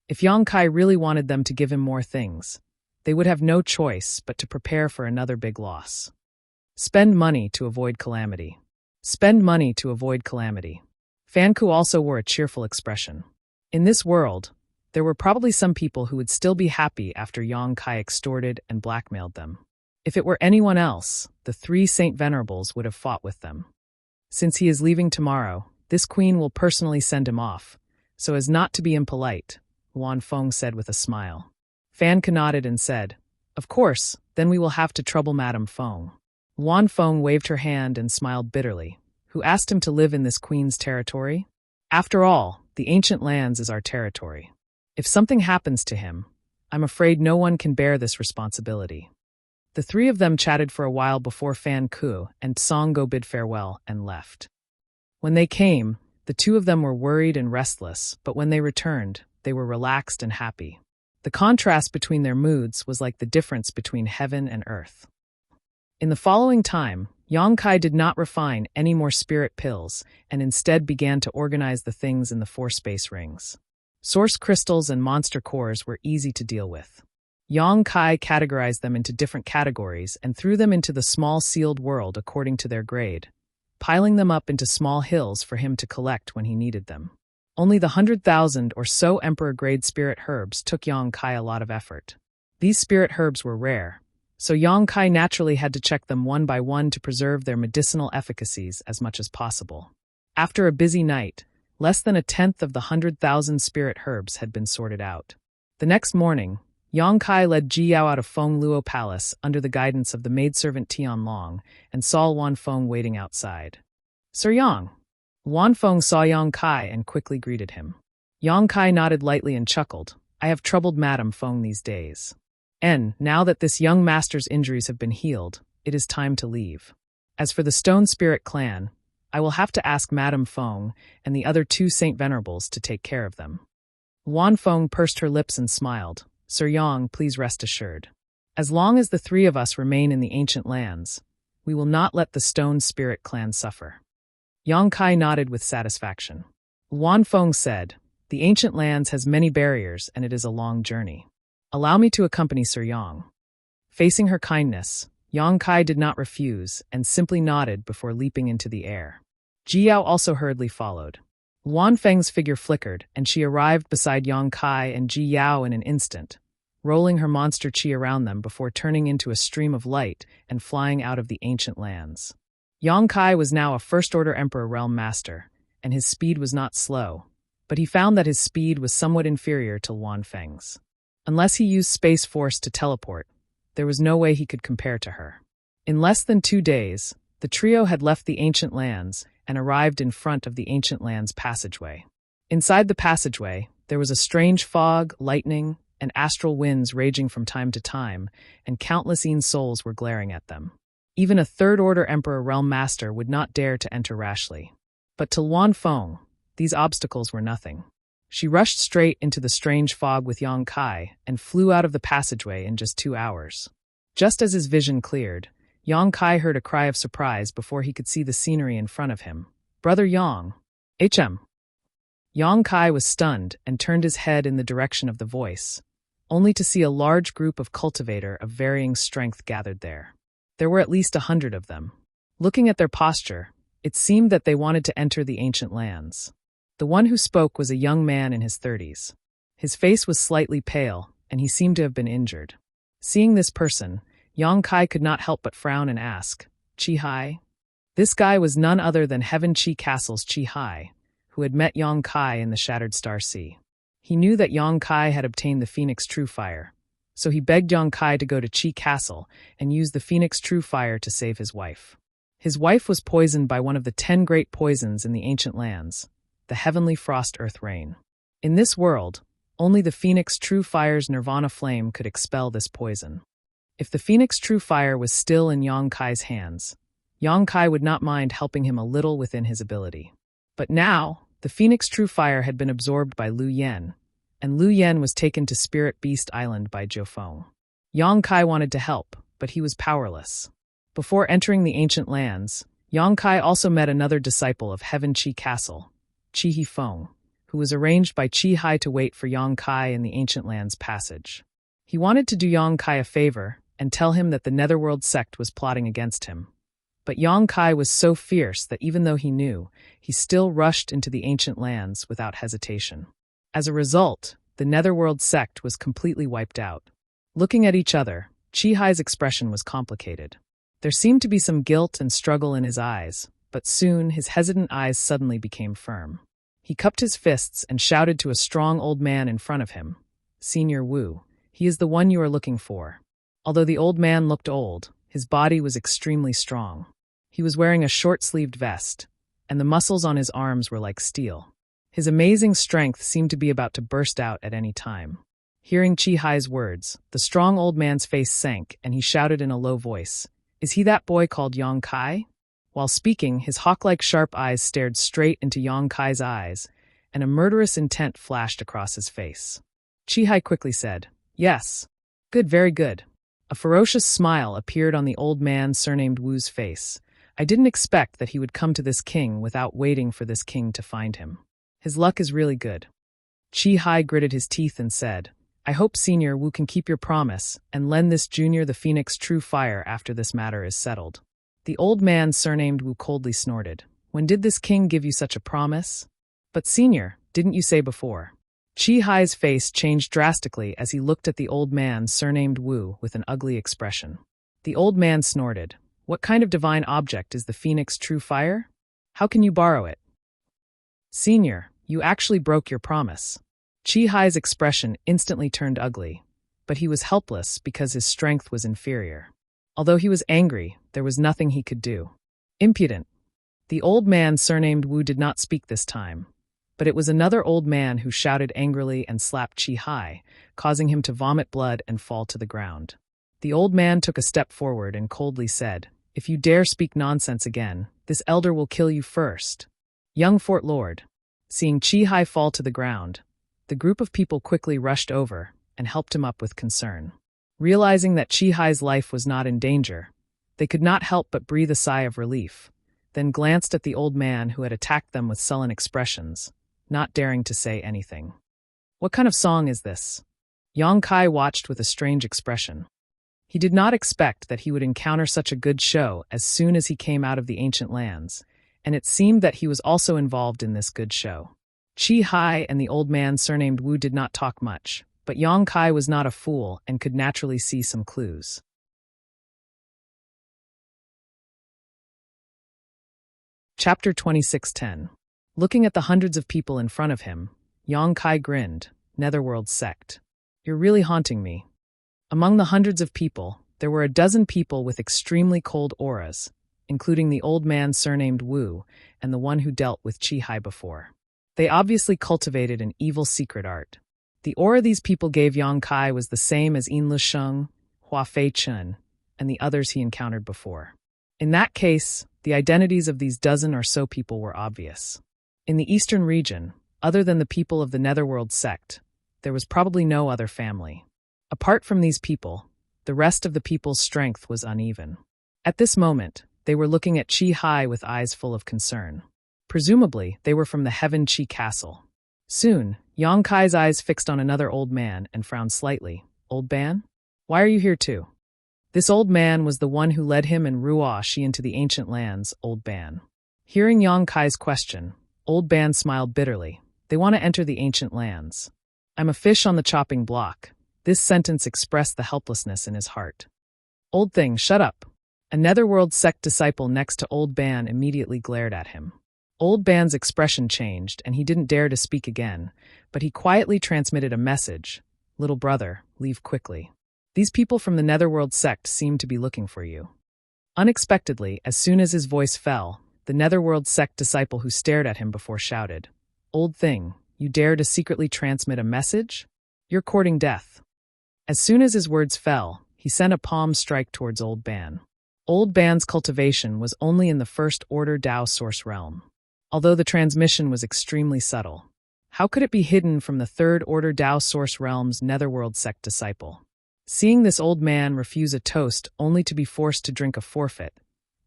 If Yang Kai really wanted them to give him more things, they would have no choice but to prepare for another big loss. Spend money to avoid calamity. Spend money to avoid calamity. Fan Ku also wore a cheerful expression. In this world, there were probably some people who would still be happy after Yang Kai extorted and blackmailed them. If it were anyone else, the 3 Saint Venerables would have fought with them. Since he is leaving tomorrow, this queen will personally send him off, so as not to be impolite, Luan Feng said with a smile. Fan Ke nodded and said, "Of course, then we will have to trouble Madame Feng." Luan Feng waved her hand and smiled bitterly. Who asked him to live in this queen's territory? After all, the ancient lands is our territory. If something happens to him, I'm afraid no one can bear this responsibility. The 3 of them chatted for a while before Fan Ku and Song Go bid farewell and left. When they came, the 2 of them were worried and restless, but when they returned, they were relaxed and happy. The contrast between their moods was like the difference between heaven and earth. In the following time, Yang Kai did not refine any more spirit pills and instead began to organize the things in the 4 space rings. Source crystals and monster cores were easy to deal with. Yang Kai categorized them into different categories and threw them into the small sealed world according to their grade, piling them up into small hills for him to collect when he needed them. Only the 100,000 or so Emperor-grade spirit herbs took Yang Kai a lot of effort. These spirit herbs were rare, so Yang Kai naturally had to check them one by one to preserve their medicinal efficacies as much as possible. After a busy night, less than 1/10 of the 100,000 spirit herbs had been sorted out. The next morning, Yang Kai led Ji Yao out of Feng Luo Palace under the guidance of the maidservant Tian Long and saw Wan Feng waiting outside. "Sir Yang." Wan Feng saw Yang Kai and quickly greeted him. Yang Kai nodded lightly and chuckled. "I have troubled Madame Feng these days. Now that this young master's injuries have been healed, it is time to leave. As for the Stone Spirit clan, I will have to ask Madame Feng and the other 2 Saint Venerables to take care of them." Wan Feng pursed her lips and smiled. "Sir Yang, please rest assured. As long as the 3 of us remain in the ancient lands, we will not let the Stone Spirit clan suffer." Yang Kai nodded with satisfaction. Wan Feng said, "The ancient lands has many barriers and it is a long journey. Allow me to accompany Sir Yang." Facing her kindness, Yang Kai did not refuse and simply nodded before leaping into the air. Ji Yao also hurriedly followed. Wan Feng's figure flickered and she arrived beside Yang Kai and Ji Yao in an instant, rolling her monster chi around them before turning into a stream of light and flying out of the ancient lands. Yang Kai was now a First-Order Emperor Realm Master, and his speed was not slow, but he found that his speed was somewhat inferior to Wan Feng's. Unless he used Space Force to teleport, there was no way he could compare to her. In less than 2 days, the trio had left the ancient lands and arrived in front of the ancient lands passageway. Inside the passageway, there was a strange fog, lightning, and astral winds raging from time to time, and countless souls were glaring at them. Even a Third-Order Emperor Realm Master would not dare to enter rashly. But to Wan Feng, these obstacles were nothing. She rushed straight into the strange fog with Yang Kai and flew out of the passageway in just 2 hours. Just as his vision cleared, Yang Kai heard a cry of surprise before he could see the scenery in front of him. "Brother Yang!" "HM!" Yang Kai was stunned and turned his head in the direction of the voice, only to see a large group of cultivator of varying strength gathered there. There were at least 100 of them. Looking at their posture, it seemed that they wanted to enter the ancient lands. The one who spoke was a young man in his 30s. His face was slightly pale, and he seemed to have been injured. Seeing this person, Yang Kai could not help but frown and ask, "Chi Hai?" This guy was none other than Heaven Chi Castle's Chi Hai, who had met Yang Kai in the Shattered Star Sea. He knew that Yang Kai had obtained the Phoenix True Fire, so he begged Yang Kai to go to Chi Castle and use the Phoenix True Fire to save his wife. His wife was poisoned by one of the 10 great poisons in the ancient lands, the Heavenly Frost Earth Rain. In this world, only the Phoenix True Fire's Nirvana flame could expel this poison. If the Phoenix True Fire was still in Yang Kai's hands, Yang Kai would not mind helping him a little within his ability. But now, the Phoenix True Fire had been absorbed by Lu Yen, and Lu Yen was taken to Spirit Beast Island by Jiu Feng. Yang Kai wanted to help, but he was powerless. Before entering the ancient lands, Yang Kai also met another disciple of Heaven Chi Castle, Chi He Feng, who was arranged by Chi Hai to wait for Yang Kai in the ancient lands passage. He wanted to do Yang Kai a favor and tell him that the Netherworld sect was plotting against him. But Yang Kai was so fierce that even though he knew, he still rushed into the ancient lands without hesitation. As a result, the Netherworld sect was completely wiped out. Looking at each other, Chi Hai's expression was complicated. There seemed to be some guilt and struggle in his eyes, but soon his hesitant eyes suddenly became firm. He cupped his fists and shouted to a strong old man in front of him, "Senior Wu, he is the one you are looking for." Although the old man looked old, his body was extremely strong. He was wearing a short-sleeved vest, and the muscles on his arms were like steel. His amazing strength seemed to be about to burst out at any time. Hearing Chi Hai's words, the strong old man's face sank and he shouted in a low voice, "Is he that boy called Yang Kai?" While speaking, his hawk-like sharp eyes stared straight into Yang Kai's eyes, and a murderous intent flashed across his face. Chi Hai quickly said, Yes. Good, very good. A ferocious smile appeared on the old man surnamed Wu's face. I didn't expect that he would come to this king without waiting for this king to find him. His luck is really good. Chi Hai gritted his teeth and said, I hope Senior Wu can keep your promise and lend this junior the Phoenix true fire after this matter is settled. The old man surnamed Wu coldly snorted. When did this king give you such a promise? But Senior, didn't you say before? Chi Hai's face changed drastically as he looked at the old man surnamed Wu with an ugly expression. The old man snorted. What kind of divine object is the Phoenix true fire? How can you borrow it? Senior, you actually broke your promise. Chi Hai's expression instantly turned ugly, but he was helpless because his strength was inferior. Although he was angry, there was nothing he could do. Impudent. The old man surnamed Wu did not speak this time, but it was another old man who shouted angrily and slapped Chi Hai, causing him to vomit blood and fall to the ground. The old man took a step forward and coldly said, If you dare speak nonsense again, this elder will kill you first. Young Fort Lord. Seeing Chi Hai fall to the ground, the group of people quickly rushed over and helped him up with concern. Realizing that Chi Hai's life was not in danger, they could not help but breathe a sigh of relief, then glanced at the old man who had attacked them with sullen expressions, not daring to say anything. What kind of song is this? Yang Kai watched with a strange expression. He did not expect that he would encounter such a good show as soon as he came out of the ancient lands, and it seemed that he was also involved in this good show. Chi Hai and the old man surnamed Wu did not talk much, but Yang Kai was not a fool and could naturally see some clues. Chapter 26:10. Looking at the hundreds of people in front of him, Yang Kai grinned. Netherworld sect. You're really haunting me. Among the hundreds of people, there were a dozen people with extremely cold auras, including the old man surnamed Wu and the one who dealt with Chi Hai before. They obviously cultivated an evil secret art. The aura these people gave Yang Kai was the same as Yin Lisheng, Hua Fei Chun, and the others he encountered before. In that case, the identities of these dozen or so people were obvious. In the eastern region, other than the people of the Netherworld sect, there was probably no other family. Apart from these people, the rest of the people's strength was uneven. At this moment, they were looking at Chi Hai with eyes full of concern. Presumably, they were from the Heaven Chi Castle. Soon, Yang Kai's eyes fixed on another old man and frowned slightly. Old man? Why are you here too? This old man was the one who led him and Ruoshi into the ancient lands, Old Ban. Hearing Yang Kai's question, Old Ban smiled bitterly. They want to enter the ancient lands. I'm a fish on the chopping block. This sentence expressed the helplessness in his heart. Old thing, shut up. A Netherworld sect disciple next to Old Ban immediately glared at him. Old Ban's expression changed, and he didn't dare to speak again, but he quietly transmitted a message. Little brother, leave quickly. These people from the Netherworld sect seem to be looking for you. Unexpectedly, as soon as his voice fell, the Netherworld sect disciple who stared at him before shouted, Old thing, you dare to secretly transmit a message? You're courting death. As soon as his words fell, he sent a palm strike towards Old Ban. Old Ban's cultivation was only in the First Order Dao Source realm, although the transmission was extremely subtle. How could it be hidden from the Third Order Dao Source realm's Netherworld sect disciple? Seeing this old man refuse a toast only to be forced to drink a forfeit,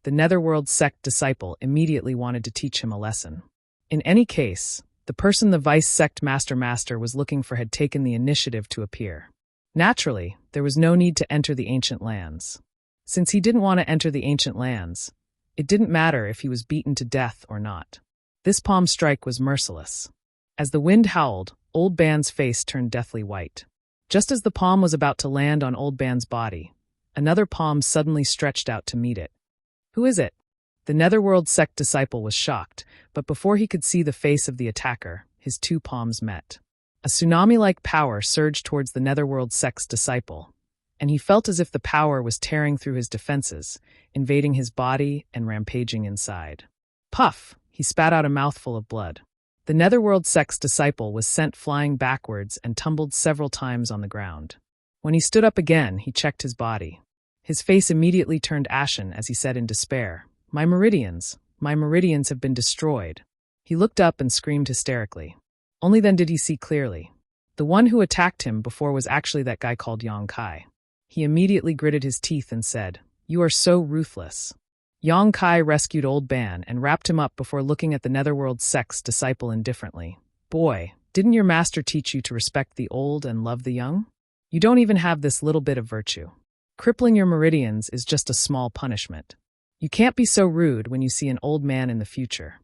the Netherworld sect disciple immediately wanted to teach him a lesson. In any case, the person the Vice Sect Master was looking for had taken the initiative to appear. Naturally, there was no need to enter the ancient lands. Since he didn't want to enter the ancient lands, it didn't matter if he was beaten to death or not. This palm strike was merciless. As the wind howled, Old Ban's face turned deathly white. Just as the palm was about to land on Old Ban's body, another palm suddenly stretched out to meet it. Who is it? The Netherworld sect disciple was shocked, but before he could see the face of the attacker, his two palms met. A tsunami-like power surged towards the Netherworld sect's disciple, and he felt as if the power was tearing through his defenses, invading his body and rampaging inside. Puff! He spat out a mouthful of blood. The Netherworld sect's disciple was sent flying backwards and tumbled several times on the ground. When he stood up again, he checked his body. His face immediately turned ashen as he said in despair, my meridians have been destroyed." He looked up and screamed hysterically. Only then did he see clearly. The one who attacked him before was actually that guy called Yang Kai. He immediately gritted his teeth and said, "You are so ruthless." Yang Kai rescued Old Ban and wrapped him up before looking at the Netherworld sect's disciple indifferently. "Boy, didn't your master teach you to respect the old and love the young? You don't even have this little bit of virtue. Crippling your meridians is just a small punishment. You can't be so rude when you see an old man in the future."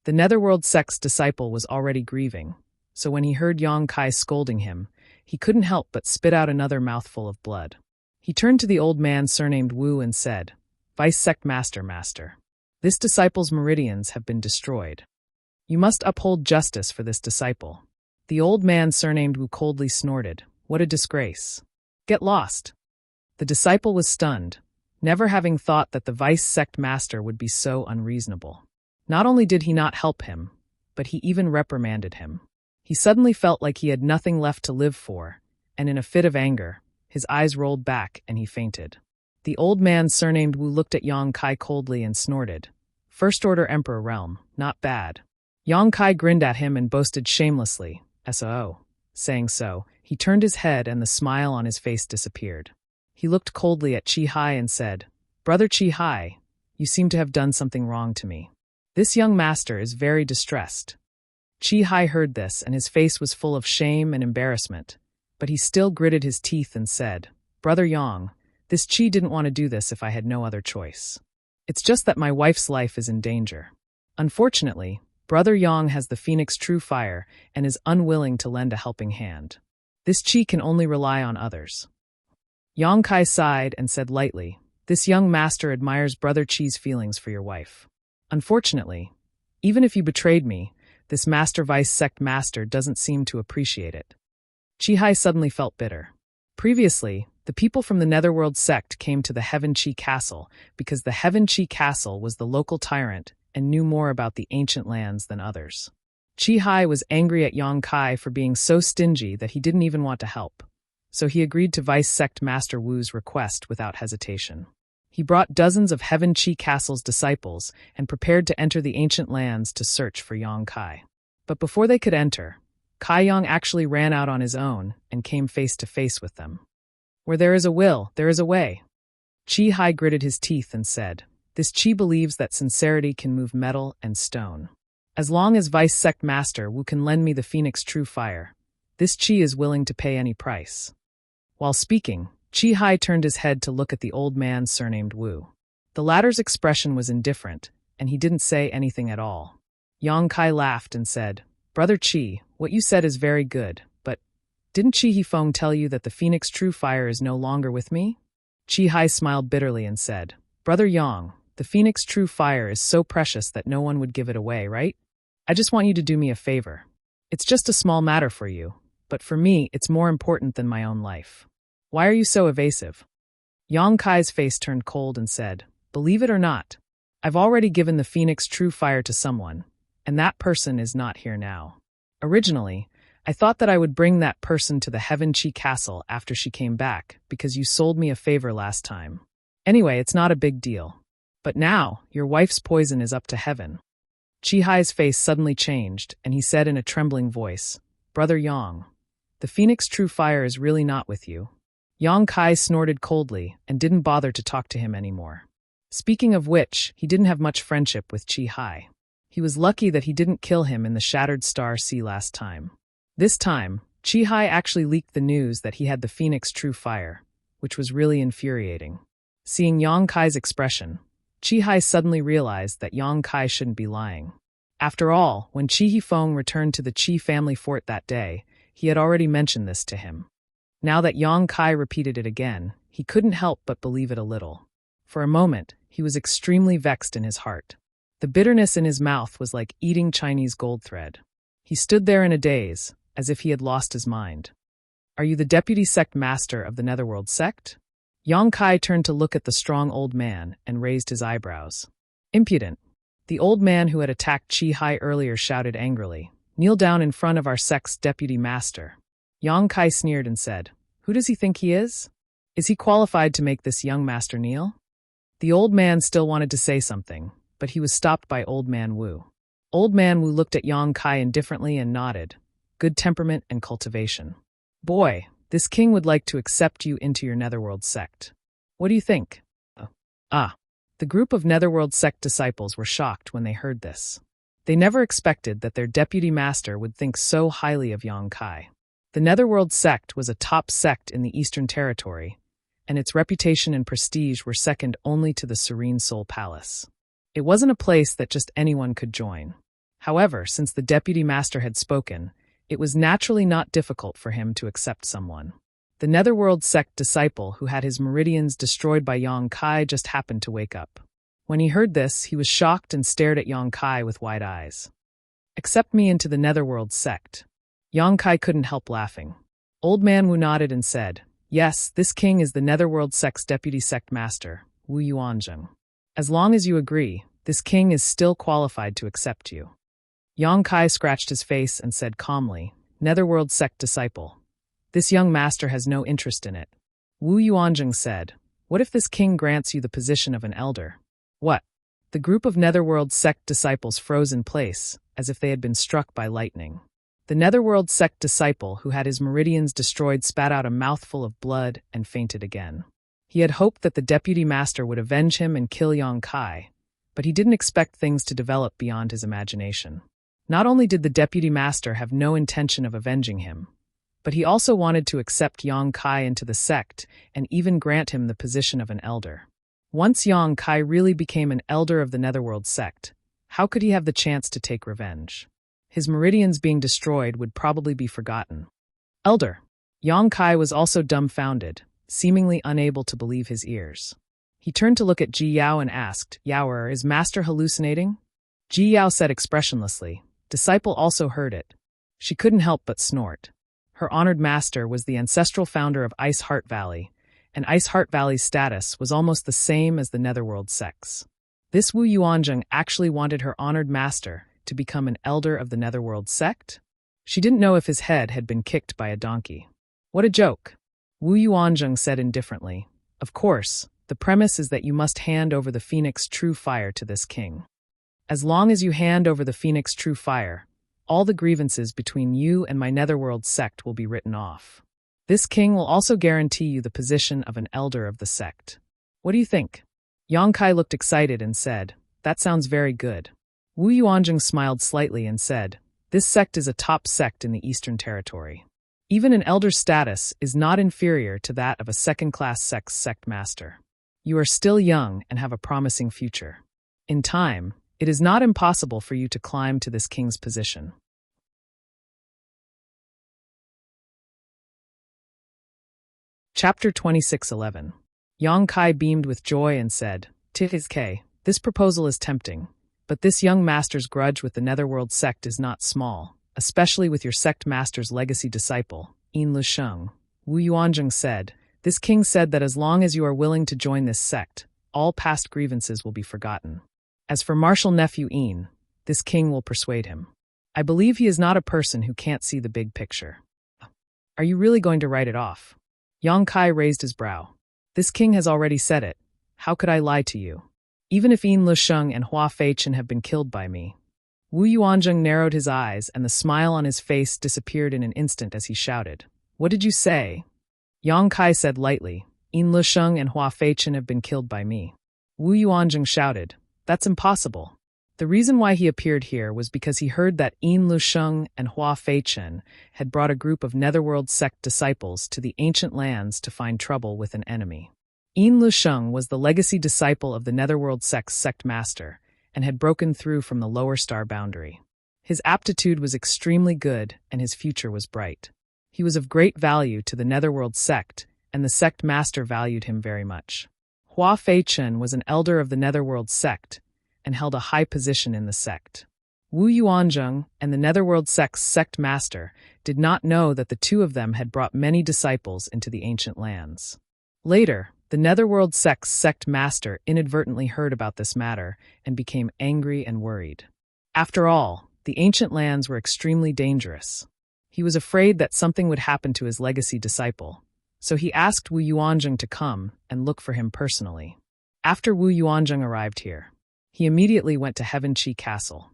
The Netherworld sect's disciple was already grieving, so when he heard Yang Kai scolding him, he couldn't help but spit out another mouthful of blood. He turned to the old man surnamed Wu and said, "Vice Sect Master, this disciple's meridians have been destroyed. You must uphold justice for this disciple." The old man surnamed Wu coldly snorted, "What a disgrace. Get lost." The disciple was stunned, never having thought that the Vice Sect Master would be so unreasonable. Not only did he not help him, but he even reprimanded him. He suddenly felt like he had nothing left to live for, and in a fit of anger, his eyes rolled back and he fainted. The old man surnamed Wu looked at Yang Kai coldly and snorted, "First Order Emperor realm, not bad." Yang Kai grinned at him and boasted shamelessly, "SOO." Saying so, he turned his head and the smile on his face disappeared. He looked coldly at Chi Hai and said, "Brother Chi Hai, you seem to have done something wrong to me. This young master is very distressed." Chi Hai heard this and his face was full of shame and embarrassment, but he still gritted his teeth and said, "Brother Yang, this Chi didn't want to do this if I had no other choice. It's just that my wife's life is in danger. Unfortunately, Brother Yang has the Phoenix True Fire and is unwilling to lend a helping hand. This Chi can only rely on others." Yang Kai sighed and said lightly, "This young master admires Brother Chi's feelings for your wife. Unfortunately, even if you betrayed me, this Master Vice Sect Master doesn't seem to appreciate it." Chi Hai suddenly felt bitter. Previously, the people from the Netherworld sect came to the Heaven Chi Castle because the Heaven Chi Castle was the local tyrant and knew more about the ancient lands than others. Chi Hai was angry at Yang Kai for being so stingy that he didn't even want to help, so he agreed to Vice Sect Master Wu's request without hesitation. He brought dozens of Heaven Chi Castle's disciples and prepared to enter the ancient lands to search for Yang Kai. But before they could enter, Kai Yang actually ran out on his own and came face to face with them. "Where there is a will, there is a way." Chi Hai gritted his teeth and said, "This Chi believes that sincerity can move metal and stone. As long as Vice Sect Master Wu can lend me the Phoenix True Fire, this Chi is willing to pay any price." While speaking, Chi Hai turned his head to look at the old man surnamed Wu. The latter's expression was indifferent, and he didn't say anything at all. Yang Kai laughed and said, "Brother Chi, what you said is very good, but didn't Chi Hifeng tell you that the Phoenix True Fire is no longer with me?" Chi Hai smiled bitterly and said, "Brother Yang, the Phoenix True Fire is so precious that no one would give it away, right? I just want you to do me a favor. It's just a small matter for you, but for me it's more important than my own life. Why are you so evasive?" Yang Kai's face turned cold and said, "Believe it or not, I've already given the Phoenix True Fire to someone, and that person is not here now. Originally, I thought that I would bring that person to the Heaven Chi Castle after she came back because you sold me a favor last time. Anyway, it's not a big deal. But now, your wife's poison is up to heaven." Chi Hai's face suddenly changed, and he said in a trembling voice, "Brother Yang, the Phoenix True Fire is really not with you." Yang Kai snorted coldly and didn't bother to talk to him anymore. Speaking of which, he didn't have much friendship with Chi Hai. He was lucky that he didn't kill him in the Shattered Star Sea last time. This time, Chi Hai actually leaked the news that he had the Phoenix True Fire, which was really infuriating. Seeing Yang Kai's expression, Chi Hai suddenly realized that Yang Kai shouldn't be lying. After all, when Chi Hifeng returned to the Chi family fort that day, he had already mentioned this to him. Now that Yang Kai repeated it again, he couldn't help but believe it a little. For a moment, he was extremely vexed in his heart. The bitterness in his mouth was like eating Chinese gold thread. He stood there in a daze, as if he had lost his mind. "Are you the deputy sect master of the Netherworld sect?" Yang Kai turned to look at the strong old man and raised his eyebrows. "Impudent." The old man who had attacked Chi Hai earlier shouted angrily, "Kneel down in front of our sect's deputy master." Yang Kai sneered and said, "Who does he think he is? Is he qualified to make this young master kneel?" The old man still wanted to say something, but he was stopped by Old Man Wu. Old Man Wu looked at Yang Kai indifferently and nodded. good temperament, and cultivation. Boy, this king would like to accept you into your Netherworld sect. What do you think? The group of Netherworld sect disciples were shocked when they heard this. They never expected that their deputy master would think so highly of Yang Kai. The Netherworld sect was a top sect in the Eastern Territory, and its reputation and prestige were second only to the Serene Soul Palace. It wasn't a place that just anyone could join. However, since the deputy master had spoken, it was naturally not difficult for him to accept someone. The Netherworld sect disciple who had his meridians destroyed by Yang Kai just happened to wake up. When he heard this, he was shocked and stared at Yang Kai with wide eyes. "Accept me into the Netherworld sect." Yang Kai couldn't help laughing. Old Man Wu nodded and said, "Yes, this king is the Netherworld sect's deputy sect master, Wu Yuanzheng. As long as you agree, this king is still qualified to accept you." Yang Kai scratched his face and said calmly, "Netherworld sect disciple. This young master has no interest in it." Wu Yuanzheng said, "What if this king grants you the position of an elder?" "What?" The group of Netherworld sect disciples froze in place, as if they had been struck by lightning. The Netherworld sect disciple who had his meridians destroyed spat out a mouthful of blood and fainted again. He had hoped that the deputy master would avenge him and kill Yang Kai, but he didn't expect things to develop beyond his imagination. Not only did the deputy master have no intention of avenging him, but he also wanted to accept Yang Kai into the sect and even grant him the position of an elder. Once Yang Kai really became an elder of the Netherworld sect, how could he have the chance to take revenge? His meridians being destroyed would probably be forgotten. Elder. Yang Kai was also dumbfounded, seemingly unable to believe his ears. He turned to look at Ji Yao and asked, "Yaoer, is Master hallucinating?" Ji Yao said expressionlessly. Disciple also heard it. She couldn't help but snort. Her honored master was the ancestral founder of Ice Heart Valley, and Ice Heart Valley's status was almost the same as the Netherworld sects. This Wu Yuanzheng actually wanted her honored master to become an elder of the Netherworld sect? She didn't know if his head had been kicked by a donkey. What a joke! Wu Yuanzheng said indifferently, "Of course, the premise is that you must hand over the Phoenix True Fire to this king. As long as you hand over the Phoenix True Fire, all the grievances between you and my Netherworld sect will be written off. This king will also guarantee you the position of an elder of the sect. What do you think?" Yang Kai looked excited and said, "That sounds very good." Wu Yuanzheng smiled slightly and said, "This sect is a top sect in the Eastern Territory. Even an elder's status is not inferior to that of a second-class sect's sect master. You are still young and have a promising future. In time, it is not impossible for you to climb to this king's position." Chapter 26:11. Yang Kai beamed with joy and said, "Tizk, this proposal is tempting, but this young master's grudge with the Netherworld sect is not small, especially with your sect master's legacy disciple, Yin Lusheng." Wu Yuanzheng said, "This king said that as long as you are willing to join this sect, all past grievances will be forgotten. As for martial nephew Yin, this king will persuade him. I believe he is not a person who can't see the big picture." "Are you really going to write it off?" Yang Kai raised his brow. "This king has already said it. How could I lie to you? Even if Yin Lusheng and Hua Feichen have been killed by me." Wu Yuanzheng narrowed his eyes and the smile on his face disappeared in an instant as he shouted, "What did you say?" Yang Kai said lightly, "Yin Lusheng and Hua Feichen have been killed by me." Wu Yuanzheng shouted, "That's impossible." The reason why he appeared here was because he heard that Yin Lusheng and Hua Feichen had brought a group of Netherworld sect disciples to the ancient lands to find trouble with an enemy. Yin Lusheng was the legacy disciple of the Netherworld sect's sect master and had broken through from the lower star boundary. His aptitude was extremely good and his future was bright. He was of great value to the Netherworld sect, and the sect master valued him very much. Hua Feichen was an elder of the Netherworld sect and held a high position in the sect. Wu Yuanzheng and the Netherworld sect's sect master did not know that the two of them had brought many disciples into the ancient lands. Later, the Netherworld sect's sect master inadvertently heard about this matter and became angry and worried. After all, the ancient lands were extremely dangerous. He was afraid that something would happen to his legacy disciple, so he asked Wu Yuanzheng to come and look for him personally. After Wu Yuanzheng arrived here, he immediately went to Heaven Chi Castle.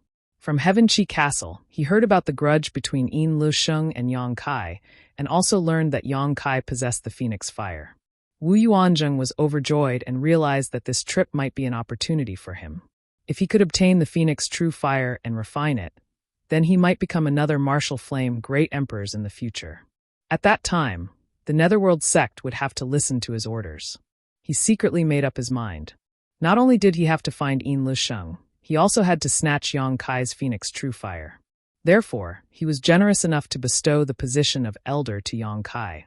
From Heavenchi Castle, he heard about the grudge between Yin Lusheng and Yang Kai, and also learned that Yang Kai possessed the Phoenix Fire. Wu Yuanzheng was overjoyed and realized that this trip might be an opportunity for him. If he could obtain the Phoenix True Fire and refine it, then he might become another martial flame great emperors in the future. At that time, the Netherworld sect would have to listen to his orders. He secretly made up his mind. Not only did he have to find Yin Lusheng, he also had to snatch Yang Kai's Phoenix True Fire. Therefore, he was generous enough to bestow the position of elder to Yang Kai.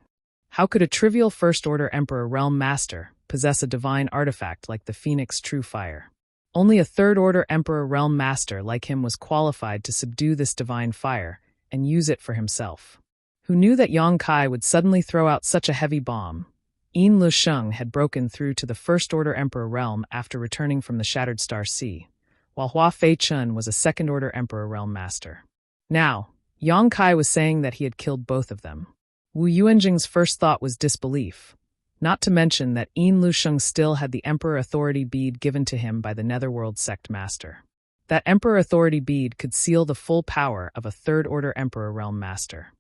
How could a trivial First-Order Emperor Realm Master possess a divine artifact like the Phoenix True Fire? Only a Third-Order Emperor Realm Master like him was qualified to subdue this divine fire and use it for himself. Who knew that Yang Kai would suddenly throw out such a heavy bomb? Yin Lusheng had broken through to the First-Order Emperor realm after returning from the Shattered Star Sea, while Hua Fei-chun was a Second-Order Emperor Realm Master. Now, Yang Kai was saying that he had killed both of them. Wu Yuanzheng's first thought was disbelief, not to mention that Yin Lusheng still had the Emperor Authority Bead given to him by the Netherworld Sect Master. That Emperor Authority Bead could seal the full power of a Third-Order Emperor Realm Master.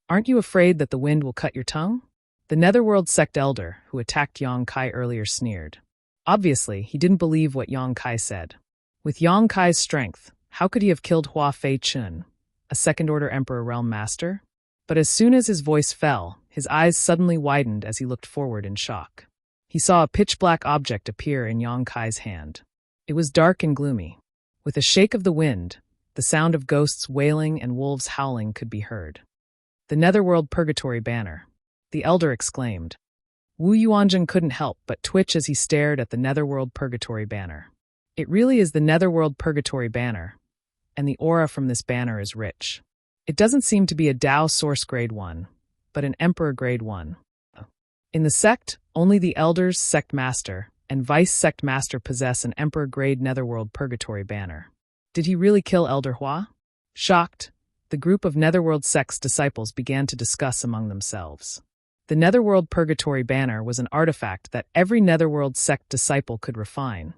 Aren't you afraid that the wind will cut your tongue? The Netherworld Sect Elder, who attacked Yang Kai earlier, sneered. Obviously, he didn't believe what Yang Kai said. With Yang Kai's strength, how could he have killed Hua Fei-chun, a Second-Order Emperor Realm Master? But as soon as his voice fell, his eyes suddenly widened as he looked forward in shock. He saw a pitch-black object appear in Yang Kai's hand. It was dark and gloomy. With a shake of the wind, the sound of ghosts wailing and wolves howling could be heard. The Netherworld Purgatory Banner, the Elder exclaimed. Wu Yuanzheng couldn't help but twitch as he stared at the Netherworld Purgatory Banner. It really is the Netherworld Purgatory Banner, and the aura from this banner is rich. It doesn't seem to be a Dao Source Grade 1, but an Emperor Grade 1. In the sect, only the Elders, Sect Master, and Vice Sect Master possess an Emperor Grade Netherworld Purgatory Banner. Did he really kill Elder Hua? Shocked, the group of Netherworld Sect's disciples began to discuss among themselves. The Netherworld Purgatory Banner was an artifact that every Netherworld Sect disciple could refine,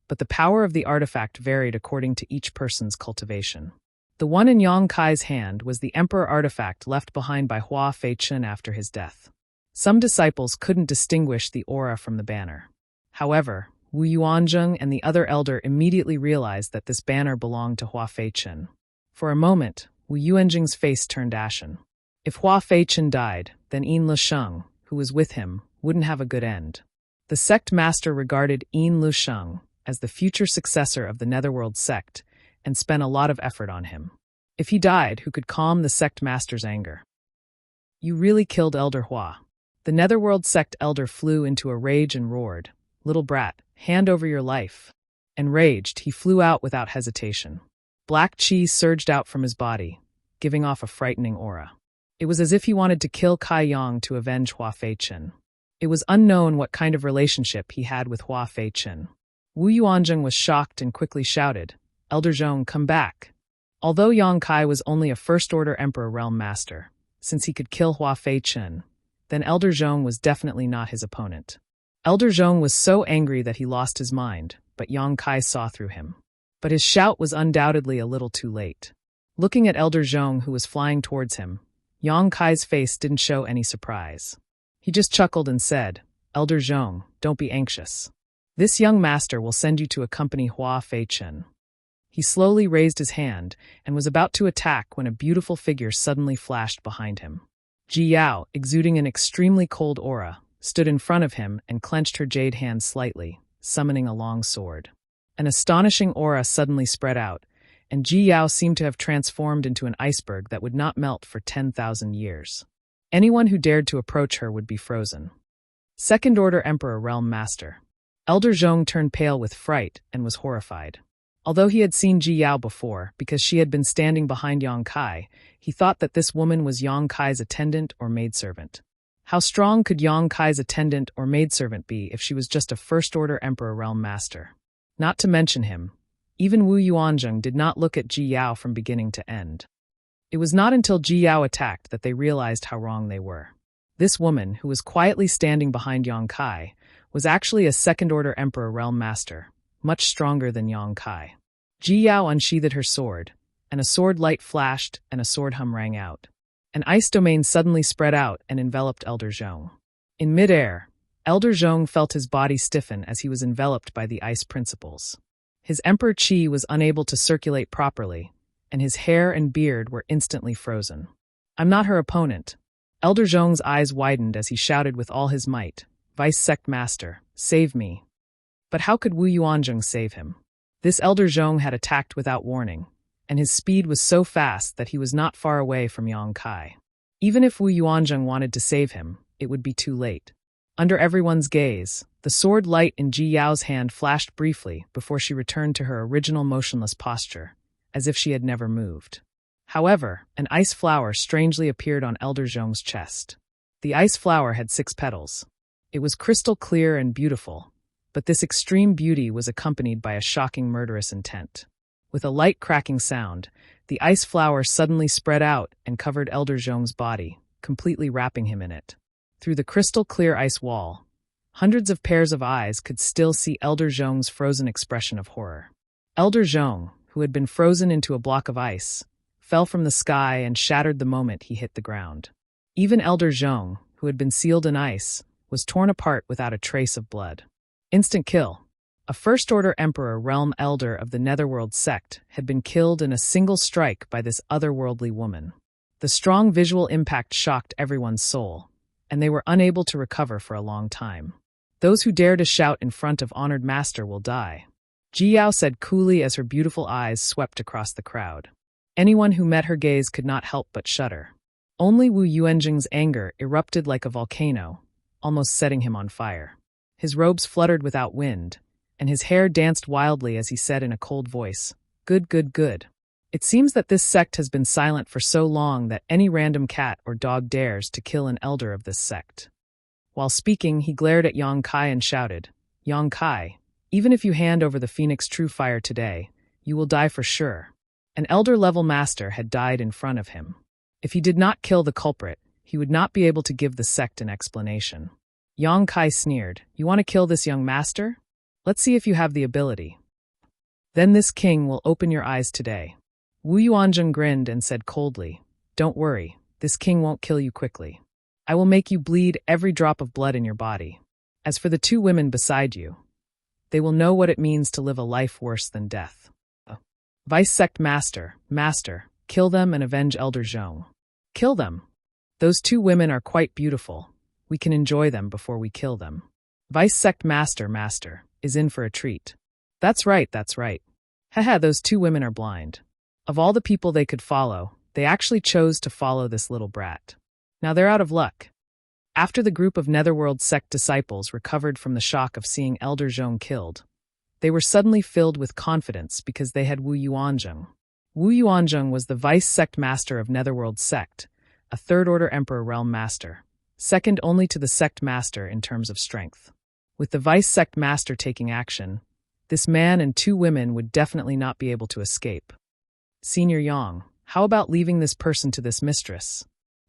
but the power of the artifact varied according to each person's cultivation. The one in Yang Kai's hand was the Emperor artifact left behind by Hua Fei-chun after his death. Some disciples couldn't distinguish the aura from the banner. However, Wu Yuanzheng and the other elder immediately realized that this banner belonged to Hua Fei-chun. For a moment, Wu Yuanzheng's face turned ashen. If Hua Fei-chun died, then Yin Lusheng, who was with him, wouldn't have a good end. The sect master regarded Yin Lusheng as the future successor of the Netherworld sect and spent a lot of effort on him. If he died, who could calm the sect master's anger? You really killed Elder Hua. The Netherworld sect elder flew into a rage and roared, "Little brat, hand over your life." Enraged, he flew out without hesitation. Black chi surged out from his body, giving off a frightening aura. It was as if he wanted to kill Kai Yang to avenge Hua Fei-chun. It was unknown what kind of relationship he had with Hua Fei-chun. Wu Yuanzheng was shocked and quickly shouted, "Elder Zhong, come back." Although Yang Kai was only a First-Order Emperor Realm Master, since he could kill Hua Fei-chun, then Elder Zhong was definitely not his opponent. Elder Zhong was so angry that he lost his mind, but Yang Kai saw through him. But his shout was undoubtedly a little too late. Looking at Elder Zhong, who was flying towards him, Yang Kai's face didn't show any surprise. He just chuckled and said, "Elder Zhong, don't be anxious. This young master will send you to accompany Hua Fei-chun." He slowly raised his hand and was about to attack when a beautiful figure suddenly flashed behind him. Ji Yao, exuding an extremely cold aura, stood in front of him and clenched her jade hand slightly, summoning a long sword. An astonishing aura suddenly spread out, and Ji Yao seemed to have transformed into an iceberg that would not melt for 10,000 years. Anyone who dared to approach her would be frozen. Second-Order Emperor Realm Master. Elder Zhong turned pale with fright and was horrified. Although he had seen Ji Yao before, because she had been standing behind Yang Kai, he thought that this woman was Yang Kai's attendant or maidservant. How strong could Yang Kai's attendant or maidservant be if she was just a First-Order Emperor Realm Master? Not to mention him, even Wu Yuanzheng did not look at Ji Yao from beginning to end. It was not until Ji Yao attacked that they realized how wrong they were. This woman, who was quietly standing behind Yang Kai, was actually a Second-Order Emperor Realm Master, much stronger than Yang Kai. Ji Yao unsheathed her sword, and a sword light flashed and a sword hum rang out. An ice domain suddenly spread out and enveloped Elder Zhong. In midair, Elder Zhong felt his body stiffen as he was enveloped by the ice principles. His emperor qi was unable to circulate properly, and his hair and beard were instantly frozen. I'm not her opponent. Elder Zhong's eyes widened as he shouted with all his might, Vice Sect Master, save me. But how could Wu Yuanzhong save him? This Elder Zhong had attacked without warning, and his speed was so fast that he was not far away from Yang Kai. Even if Wu Yuanzhong wanted to save him, it would be too late. Under everyone's gaze, the sword light in Ji Yao's hand flashed briefly before she returned to her original motionless posture, as if she had never moved. However, an ice flower strangely appeared on Elder Zhong's chest. The ice flower had 6 petals. It was crystal clear and beautiful, but this extreme beauty was accompanied by a shocking murderous intent. With a light cracking sound, the ice flower suddenly spread out and covered Elder Zhong's body, completely wrapping him in it. Through the crystal-clear ice wall, hundreds of pairs of eyes could still see Elder Zhong's frozen expression of horror. Elder Zhong, who had been frozen into a block of ice, fell from the sky and shattered the moment he hit the ground. Even Elder Zhong, who had been sealed in ice, was torn apart without a trace of blood. Instant kill. A First-Order Emperor Realm Elder of the Netherworld sect had been killed in a single strike by this otherworldly woman. The strong visual impact shocked everyone's soul, and they were unable to recover for a long time. Those who dare to shout in front of Honored Master will die. Ji Yao said coolly as her beautiful eyes swept across the crowd. Anyone who met her gaze could not help but shudder. Only Wu Yuanzhong's anger erupted like a volcano, almost setting him on fire. His robes fluttered without wind, and his hair danced wildly as he said in a cold voice, "Good, good, good. It seems that this sect has been silent for so long that any random cat or dog dares to kill an elder of this sect." While speaking, he glared at Yang Kai and shouted, "Yang Kai, even if you hand over the Phoenix True Fire today, you will die for sure." An elder-level master had died in front of him. If he did not kill the culprit, he would not be able to give the sect an explanation. Yang Kai sneered, "You want to kill this young master? Let's see if you have the ability. Then this king will open your eyes today." Wu Yuanzhong grinned and said coldly, "Don't worry, this king won't kill you quickly. I will make you bleed every drop of blood in your body. As for the 2 women beside you, they will know what it means to live a life worse than death. Vice Sect Master, kill them and avenge Elder Zhong. Kill them. Those 2 women are quite beautiful. We can enjoy them before we kill them. Vice Sect Master, is in for a treat. That's right. Haha, those 2 women are blind. Of all the people they could follow, they actually chose to follow this little brat. Now they're out of luck." After the group of Netherworld sect disciples recovered from the shock of seeing Elder Zhong killed, they were suddenly filled with confidence because they had Wu Yuanzhong. Wu Yuanzhong was the Vice Sect Master of Netherworld Sect, a Third-Order Emperor Realm Master, second only to the Sect Master in terms of strength. With the Vice Sect Master taking action, this man and 2 women would definitely not be able to escape. "Senior Yang, how about leaving this person to this mistress?"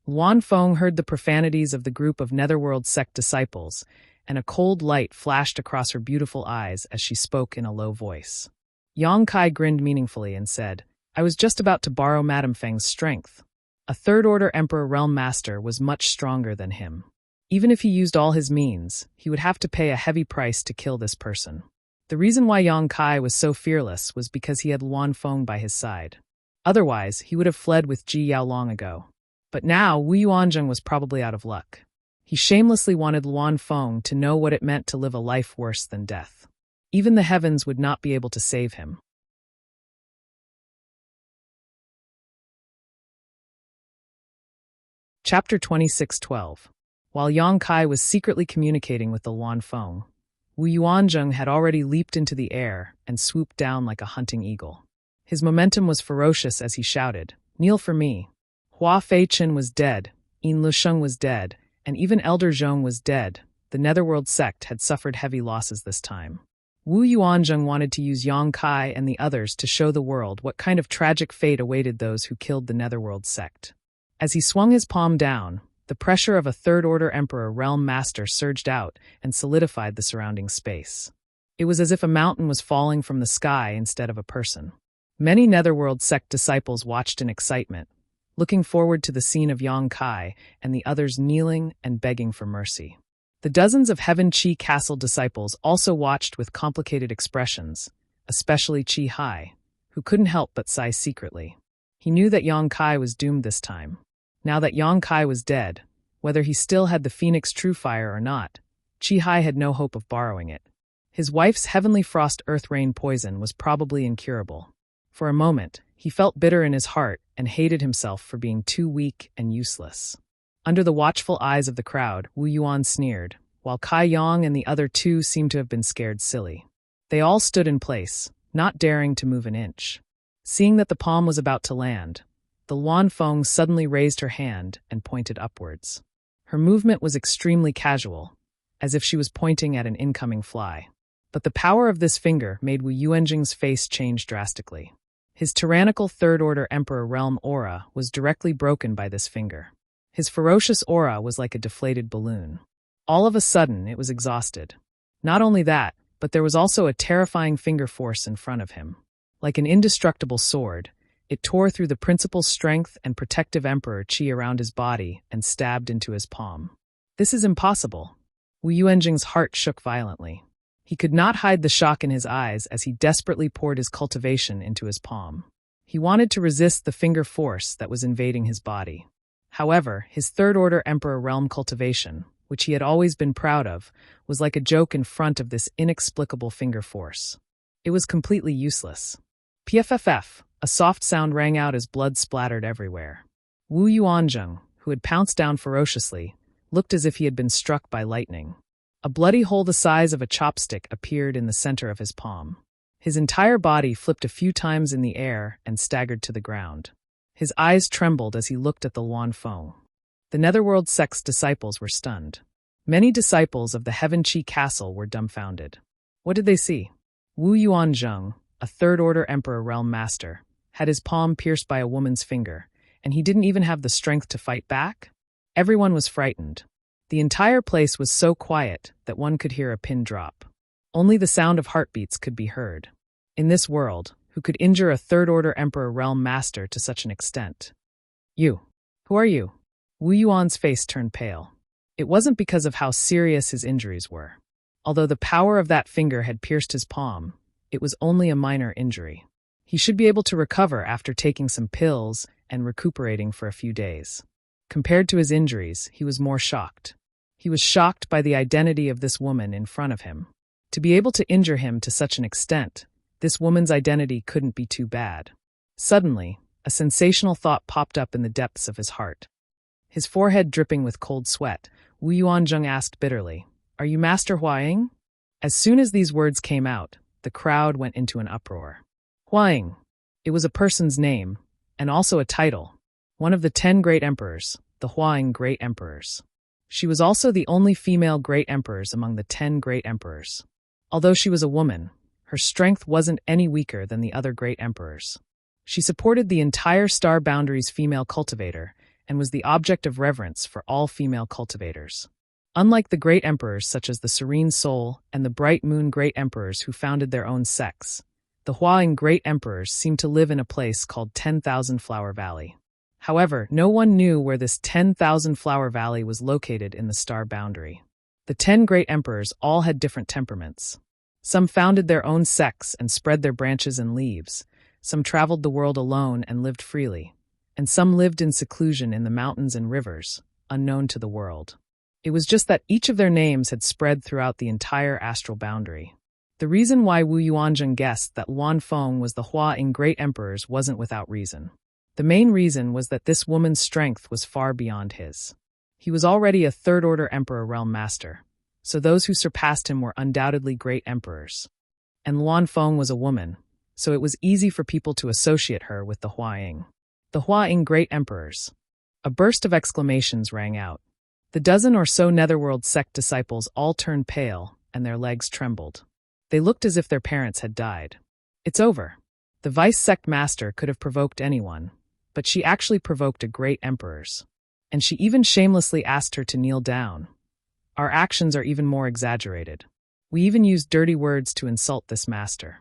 Luan Feng heard the profanities of the group of Netherworld sect disciples, and a cold light flashed across her beautiful eyes as she spoke in a low voice. Yang Kai grinned meaningfully and said, "I was just about to borrow Madame Feng's strength." A Third-Order Emperor Realm Master was much stronger than him. Even if he used all his means, he would have to pay a heavy price to kill this person. The reason why Yang Kai was so fearless was because he had Luan Feng by his side. Otherwise, he would have fled with Ji Yao long ago. But now, Wu Yuanzhong was probably out of luck. He shamelessly wanted Luan Feng to know what it meant to live a life worse than death. Even the heavens would not be able to save him. Chapter 26:12. While Yang Kai was secretly communicating with the Luan Feng, Wu Yuanzhong had already leaped into the air and swooped down like a hunting eagle. His momentum was ferocious as he shouted, "Kneel for me." Hua Feichen was dead, Yin Lusheng was dead, and even Elder Zhong was dead. The Netherworld sect had suffered heavy losses this time. Wu Yuanzhong wanted to use Yang Kai and the others to show the world what kind of tragic fate awaited those who killed the Netherworld sect. As he swung his palm down, the pressure of a Third-Order Emperor Realm Master surged out and solidified the surrounding space. It was as if a mountain was falling from the sky instead of a person. Many Netherworld sect disciples watched in excitement, looking forward to the scene of Yang Kai and the others kneeling and begging for mercy. The dozens of Heaven Chi Castle disciples also watched with complicated expressions, especially Chi Hai, who couldn't help but sigh secretly. He knew that Yang Kai was doomed this time. Now that Yang Kai was dead, whether he still had the Phoenix True Fire or not, Chi Hai had no hope of borrowing it. His wife's Heavenly Frost Earth Rain poison was probably incurable. For a moment, he felt bitter in his heart and hated himself for being too weak and useless. Under the watchful eyes of the crowd, Wu Yuan sneered, while Kai Yang and the other two seemed to have been scared silly. They all stood in place, not daring to move an inch. Seeing that the palm was about to land, the Luan Feng suddenly raised her hand and pointed upwards. Her movement was extremely casual, as if she was pointing at an incoming fly. But the power of this finger made Wu Yuanjing's face change drastically. His tyrannical Third-Order Emperor Realm aura was directly broken by this finger. His ferocious aura was like a deflated balloon. All of a sudden, it was exhausted. Not only that, but there was also a terrifying finger force in front of him. Like an indestructible sword, it tore through the principal strength and protective Emperor Qi around his body and stabbed into his palm. This is impossible. Wu Yuanjing's heart shook violently. He could not hide the shock in his eyes as he desperately poured his cultivation into his palm. He wanted to resist the finger force that was invading his body. However, his Third-Order Emperor Realm cultivation, which he had always been proud of, was like a joke in front of this inexplicable finger force. It was completely useless. PFFF, a soft sound rang out as blood splattered everywhere. Wu Yuanzheng, who had pounced down ferociously, looked as if he had been struck by lightning. A bloody hole the size of a chopstick appeared in the center of his palm. His entire body flipped a few times in the air and staggered to the ground. His eyes trembled as he looked at the Luan Feng. The Netherworld sect's disciples were stunned. Many disciples of the Heaven Chi Castle were dumbfounded. What did they see? Wu Yuanzheng, a Third-Order Emperor Realm Master, had his palm pierced by a woman's finger, and he didn't even have the strength to fight back? Everyone was frightened. The entire place was so quiet that one could hear a pin drop. Only the sound of heartbeats could be heard. In this world, who could injure a Third-Order Emperor Realm Master to such an extent? You. Who are you? Wu Yuan's face turned pale. It wasn't because of how serious his injuries were. Although the power of that finger had pierced his palm, it was only a minor injury. He should be able to recover after taking some pills and recuperating for a few days. Compared to his injuries, he was more shocked. He was shocked by the identity of this woman in front of him. To be able to injure him to such an extent, this woman's identity couldn't be too bad. Suddenly, a sensational thought popped up in the depths of his heart. His forehead dripping with cold sweat, Wu Yuanzheng asked bitterly, "Are you Master Huaying?" As soon as these words came out, the crowd went into an uproar. Huaying. It was a person's name, and also a title. One of the 10 Great Emperors, the Huaying Great Emperors. She was also the only female Great Emperors among the 10 Great Emperors. Although she was a woman, her strength wasn't any weaker than the other Great Emperors. She supported the entire Star Boundary's female cultivator and was the object of reverence for all female cultivators. Unlike the Great Emperors such as the Serene Soul and the Bright Moon Great Emperors who founded their own sects, the Huaying Great Emperors seemed to live in a place called 10,000 Flower Valley. However, no one knew where this 10,000 Flower Valley was located in the Star Boundary. The 10 Great Emperors all had different temperaments. Some founded their own sects and spread their branches and leaves, some traveled the world alone and lived freely, and some lived in seclusion in the mountains and rivers, unknown to the world. It was just that each of their names had spread throughout the entire astral boundary. The reason why Wu Yuanzheng guessed that Luan Feng was the Huaying Great Emperors wasn't without reason. The main reason was that this woman's strength was far beyond his. He was already a Third-Order Emperor Realm Master, so those who surpassed him were undoubtedly Great Emperors. And Luan Feng was a woman, so it was easy for people to associate her with the Huaying. The Huaying Great Emperors. A burst of exclamations rang out. The dozen or so Netherworld sect disciples all turned pale, and their legs trembled. They looked as if their parents had died. It's over. The Vice Sect Master could have provoked anyone, but she actually provoked a Great Emperors. And she even shamelessly asked her to kneel down. Our actions are even more exaggerated. We even used dirty words to insult this master.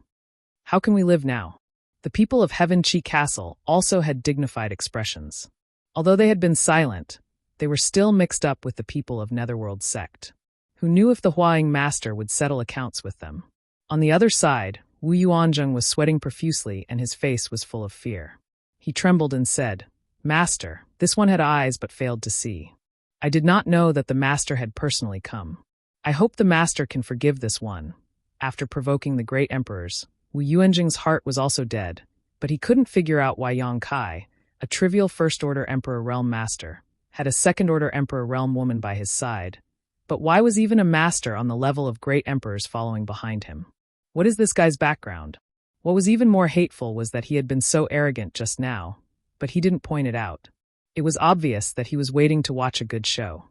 How can we live now? The people of Heaven Chi Castle also had dignified expressions. Although they had been silent, they were still mixed up with the people of Netherworld sect, who knew if the Huaying master would settle accounts with them. On the other side, Wu Yuanzheng was sweating profusely and his face was full of fear. He trembled and said, "Master, this one had eyes but failed to see. I did not know that the master had personally come. I hope the master can forgive this one." After provoking the great emperors, Wu Yuanzheng's heart was also dead, but he couldn't figure out why Yang Kai, a trivial first-order emperor realm master, had a second-order emperor realm woman by his side. But why was even a master on the level of great emperors following behind him? What is this guy's background? What was even more hateful was that he had been so arrogant just now, but he didn't point it out. It was obvious that he was waiting to watch a good show.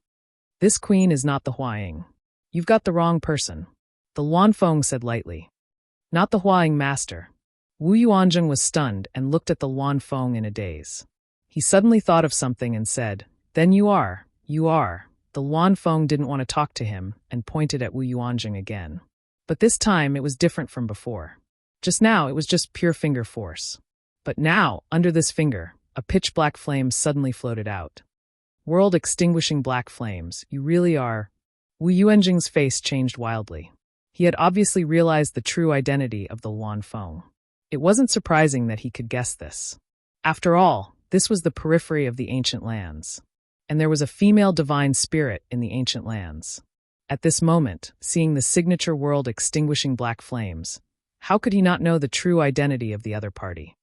"This queen is not the Huaying. You've got the wrong person," the Luanfeng said lightly. "Not the Huaying master." Wu Yuanzheng was stunned and looked at the Luanfeng in a daze. He suddenly thought of something and said, "Then you are. The Luanfeng didn't want to talk to him and pointed at Wu Yuanzheng again. But this time it was different from before. Just now it was just pure finger force. But now, under this finger, a pitch-black flame suddenly floated out. "World-extinguishing black flames, you really are..." Wu Yuanzheng's face changed wildly. He had obviously realized the true identity of the Luanfeng. It wasn't surprising that he could guess this. After all, this was the periphery of the ancient lands. And there was a female divine spirit in the ancient lands. At this moment, seeing the signature world-extinguishing black flames, how could he not know the true identity of the other party?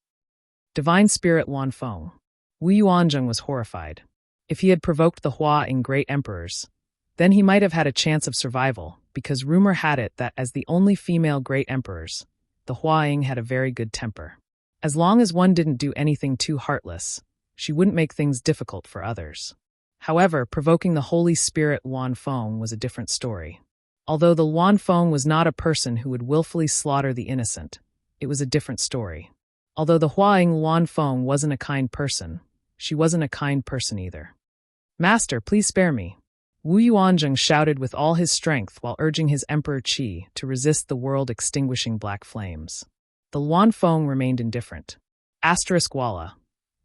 Divine spirit Luanfeng. Wu Yuanzheng was horrified. If he had provoked the Huaying great emperors, then he might have had a chance of survival, because rumor had it that as the only female great emperors, the Huaying had a very good temper. As long as one didn't do anything too heartless, she wouldn't make things difficult for others. However, provoking the Holy Spirit Luanfeng was a different story. Although the Luanfeng was not a person who would willfully slaughter the innocent, it was a different story. Although the Huaying Luanfeng wasn't a kind person, she wasn't a kind person either. "Master, please spare me." Wu Yuanzheng shouted with all his strength while urging his Emperor Qi to resist the world-extinguishing black flames. The Luanfeng remained indifferent. Walla.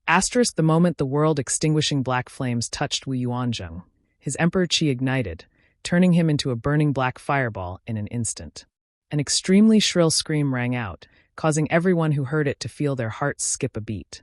The moment the world-extinguishing black flames touched Wu Yuanzheng, his Emperor Qi ignited, turning him into a burning black fireball in an instant. An extremely shrill scream rang out, causing everyone who heard it to feel their hearts skip a beat.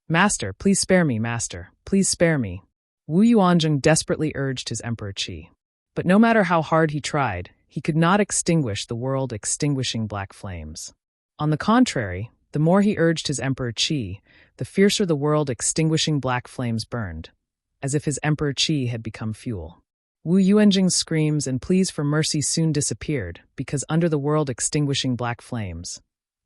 "Master, please spare me, master, please spare me." Wu Yuanzheng desperately urged his Emperor Qi. But no matter how hard he tried, he could not extinguish the world-extinguishing black flames. On the contrary, the more he urged his Emperor Qi, the fiercer the world-extinguishing black flames burned, as if his Emperor Qi had become fuel. Wu Yuanzheng's screams and pleas for mercy soon disappeared, because under the world-extinguishing black flames,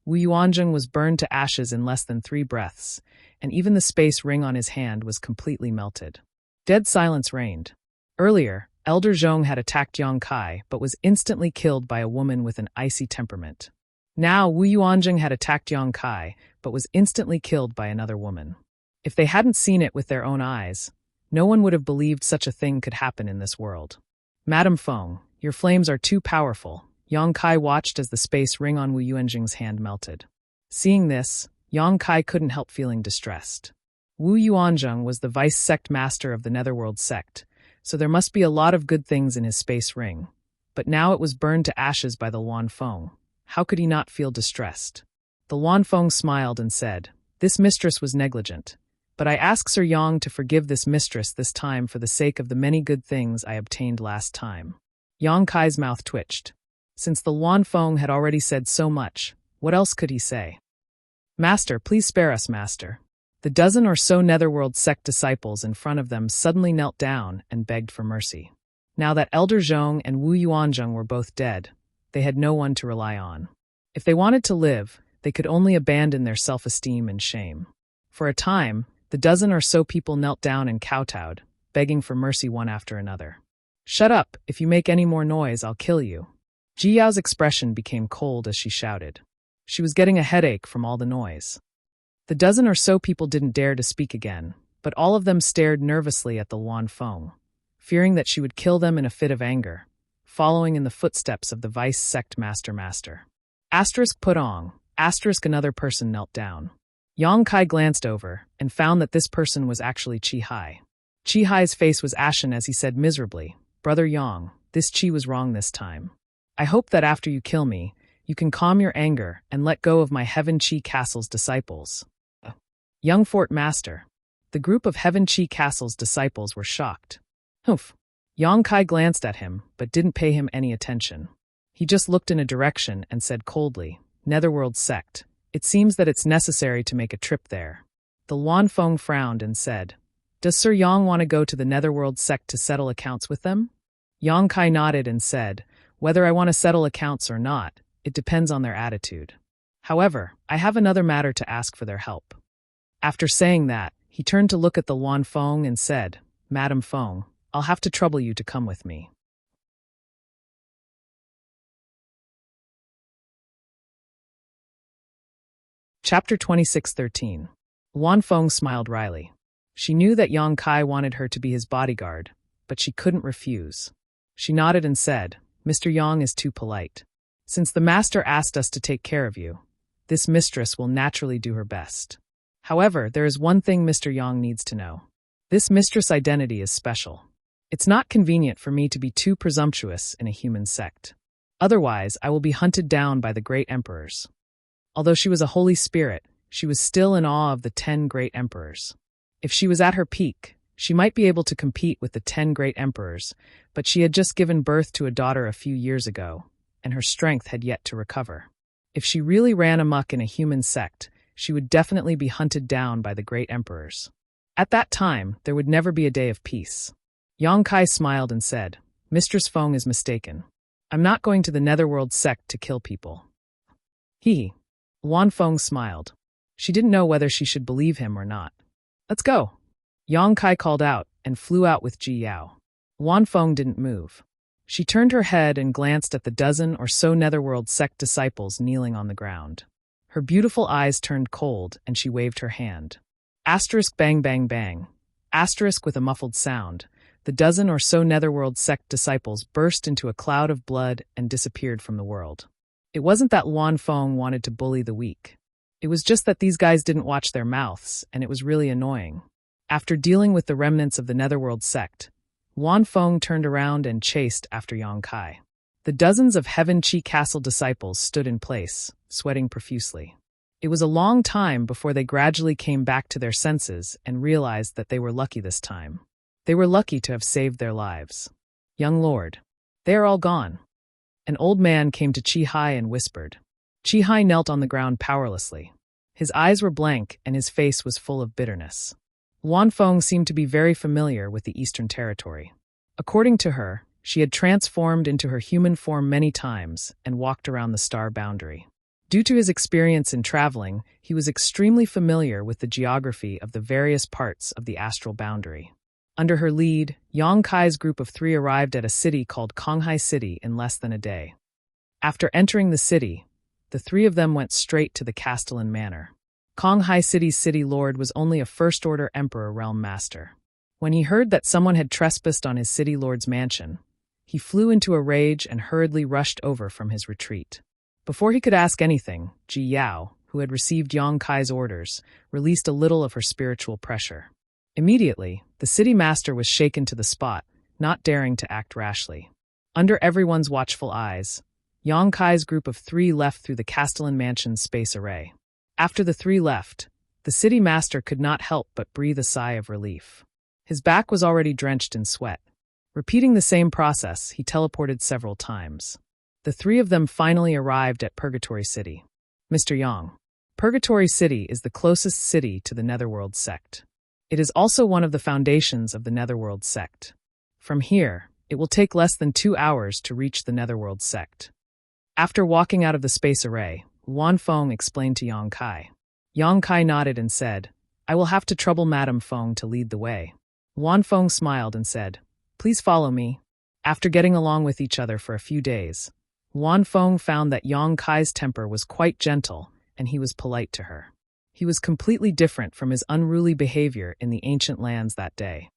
Wu Yuanzheng was burned to ashes in less than 3 breaths, and even the space ring on his hand was completely melted. Dead silence reigned. Earlier, Elder Zhong had attacked Yang Kai, but was instantly killed by a woman with an icy temperament. Now, Wu Yuanzheng had attacked Yang Kai, but was instantly killed by another woman. If they hadn't seen it with their own eyes, no one would have believed such a thing could happen in this world. "Madam Feng, your flames are too powerful." Yang Kai watched as the space ring on Wu Yuanzheng's hand melted. Seeing this, Yang Kai couldn't help feeling distressed. Wu Yuanzheng was the vice-sect master of the Netherworld sect, so there must be a lot of good things in his space ring. But now it was burned to ashes by the Luanfeng. How could he not feel distressed? The Luanfeng smiled and said, "This mistress was negligent, but I ask Sir Yang to forgive this mistress this time for the sake of the many good things I obtained last time." Yang Kai's mouth twitched. Since the Luanfeng had already said so much, what else could he say? "Master, please spare us, master." The dozen or so Netherworld sect disciples in front of them suddenly knelt down and begged for mercy. Now that Elder Zhong and Wu Yuanzheng were both dead, they had no one to rely on. If they wanted to live, they could only abandon their self-esteem and shame. For a time, the dozen or so people knelt down and kowtowed, begging for mercy one after another. "Shut up, if you make any more noise, I'll kill you." Ji Yao's expression became cold as she shouted. She was getting a headache from all the noise. The dozen or so people didn't dare to speak again, but all of them stared nervously at the Luanfeng, fearing that she would kill them in a fit of anger, following in the footsteps of the vice-sect master. Put on. Another person knelt down. Yang Kai glanced over and found that this person was actually Chi Hai. Chi Hai's face was ashen as he said miserably, "Brother Yang, this Chi was wrong this time. I hope that after you kill me, you can calm your anger and let go of my Heaven Chi Castle's disciples." Young Fort Master. The group of Heaven Chi Castle's disciples were shocked. Humph. Yang Kai glanced at him, but didn't pay him any attention. He just looked in a direction and said coldly, "Netherworld sect. It seems that it's necessary to make a trip there." The Luan Feng frowned and said, "Does Sir Yang want to go to the Netherworld sect to settle accounts with them?" Yang Kai nodded and said, "Whether I want to settle accounts or not, it depends on their attitude. However, I have another matter to ask for their help." After saying that, he turned to look at the Luan Feng and said, "Madam Feng, I'll have to trouble you to come with me." Chapter 26:13. Luan Feng smiled wryly. She knew that Yang Kai wanted her to be his bodyguard, but she couldn't refuse. She nodded and said, "Mr. Yang is too polite. Since the master asked us to take care of you, this mistress will naturally do her best. However, there is one thing Mr. Yang needs to know. This mistress' identity is special. It's not convenient for me to be too presumptuous in a human sect. Otherwise, I will be hunted down by the great emperors." Although she was a holy spirit, she was still in awe of the 10 great emperors. If she was at her peak, she might be able to compete with the 10 great emperors, but she had just given birth to a daughter a few years ago, and her strength had yet to recover. If she really ran amok in a human sect, she would definitely be hunted down by the great emperors. At that time, there would never be a day of peace. Yang Kai smiled and said, "Mistress Feng is mistaken. I'm not going to the Netherworld sect to kill people." He. Luan Feng smiled. She didn't know whether she should believe him or not. "Let's go." Yang Kai called out and flew out with Ji Yao. Luan Feng didn't move. She turned her head and glanced at the dozen or so Netherworld sect disciples kneeling on the ground. Her beautiful eyes turned cold and she waved her hand. Asterisk bang bang bang. Asterisk with a muffled sound. The dozen or so Netherworld sect disciples burst into a cloud of blood and disappeared from the world. It wasn't that Luan Feng wanted to bully the weak. It was just that these guys didn't watch their mouths, and it was really annoying. After dealing with the remnants of the Netherworld sect, Luan Feng turned around and chased after Yang Kai. The dozens of Heaven Chi Castle disciples stood in place, sweating profusely. It was a long time before they gradually came back to their senses and realized that they were lucky this time. They were lucky to have saved their lives. "Young lord, they are all gone." An old man came to Chi Hai and whispered. Chi Hai knelt on the ground powerlessly. His eyes were blank and his face was full of bitterness. Luan Feng seemed to be very familiar with the Eastern Territory. According to her, she had transformed into her human form many times and walked around the star boundary. Due to his experience in traveling, he was extremely familiar with the geography of the various parts of the astral boundary. Under her lead, Yang Kai's group of 3 arrived at a city called Konghai City in less than a day. After entering the city, the 3 of them went straight to the Castellan Manor. Konghai City's city lord was only a first-order emperor realm master. When he heard that someone had trespassed on his city lord's mansion, he flew into a rage and hurriedly rushed over from his retreat. Before he could ask anything, Ji Yao, who had received Yang Kai's orders, released a little of her spiritual pressure. Immediately, the city master was shaken to the spot, not daring to act rashly. Under everyone's watchful eyes, Yang Kai's group of 3 left through the Castellan Mansion's space array. After the 3 left, the city master could not help but breathe a sigh of relief. His back was already drenched in sweat. Repeating the same process, he teleported several times. The 3 of them finally arrived at Purgatory City. Mr. Yang. Purgatory City is the closest city to the Netherworld sect. It is also one of the foundations of the Netherworld sect. From here, it will take less than 2 hours to reach the Netherworld sect. After walking out of the space array, Luan Feng explained to Yang Kai. Yang Kai nodded and said, "I will have to trouble Madame Feng to lead the way." Luan Feng smiled and said, "Please follow me." After getting along with each other for a few days, Luan Feng found that Yang Kai's temper was quite gentle and he was polite to her. He was completely different from his unruly behavior in the ancient lands that day.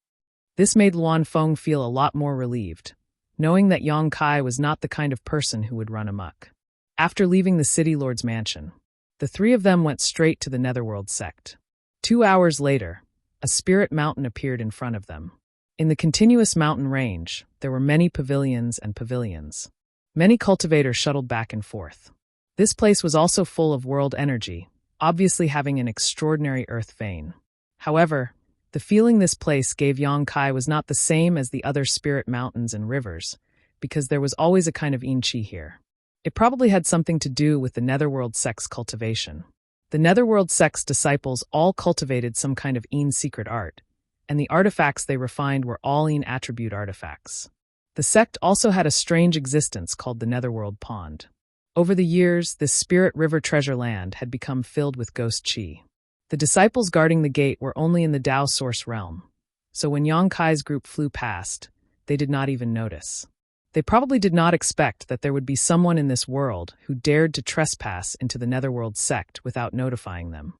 This made Luan Feng feel a lot more relieved, knowing that Yang Kai was not the kind of person who would run amok. After leaving the city lord's mansion, The three of them went straight to the Netherworld sect. 2 hours later, a spirit mountain appeared in front of them. In the continuous mountain range, there were many pavilions and pavilions. Many cultivators shuttled back and forth. This place was also full of world energy, obviously having an extraordinary earth vein. However, the feeling this place gave Yang Kai was not the same as the other spirit mountains and rivers, because there was always a kind of yin qi here. It probably had something to do with the Netherworld sect's cultivation. The Netherworld sect's disciples all cultivated some kind of yin secret art, and the artifacts they refined were all yin attribute artifacts. The sect also had a strange existence called the Netherworld Pond. Over the years, this spirit river treasure land had become filled with ghost qi. The disciples guarding the gate were only in the Tao source realm, so when Yang Kai's group flew past, they did not even notice. They probably did not expect that there would be someone in this world who dared to trespass into the Netherworld sect without notifying them.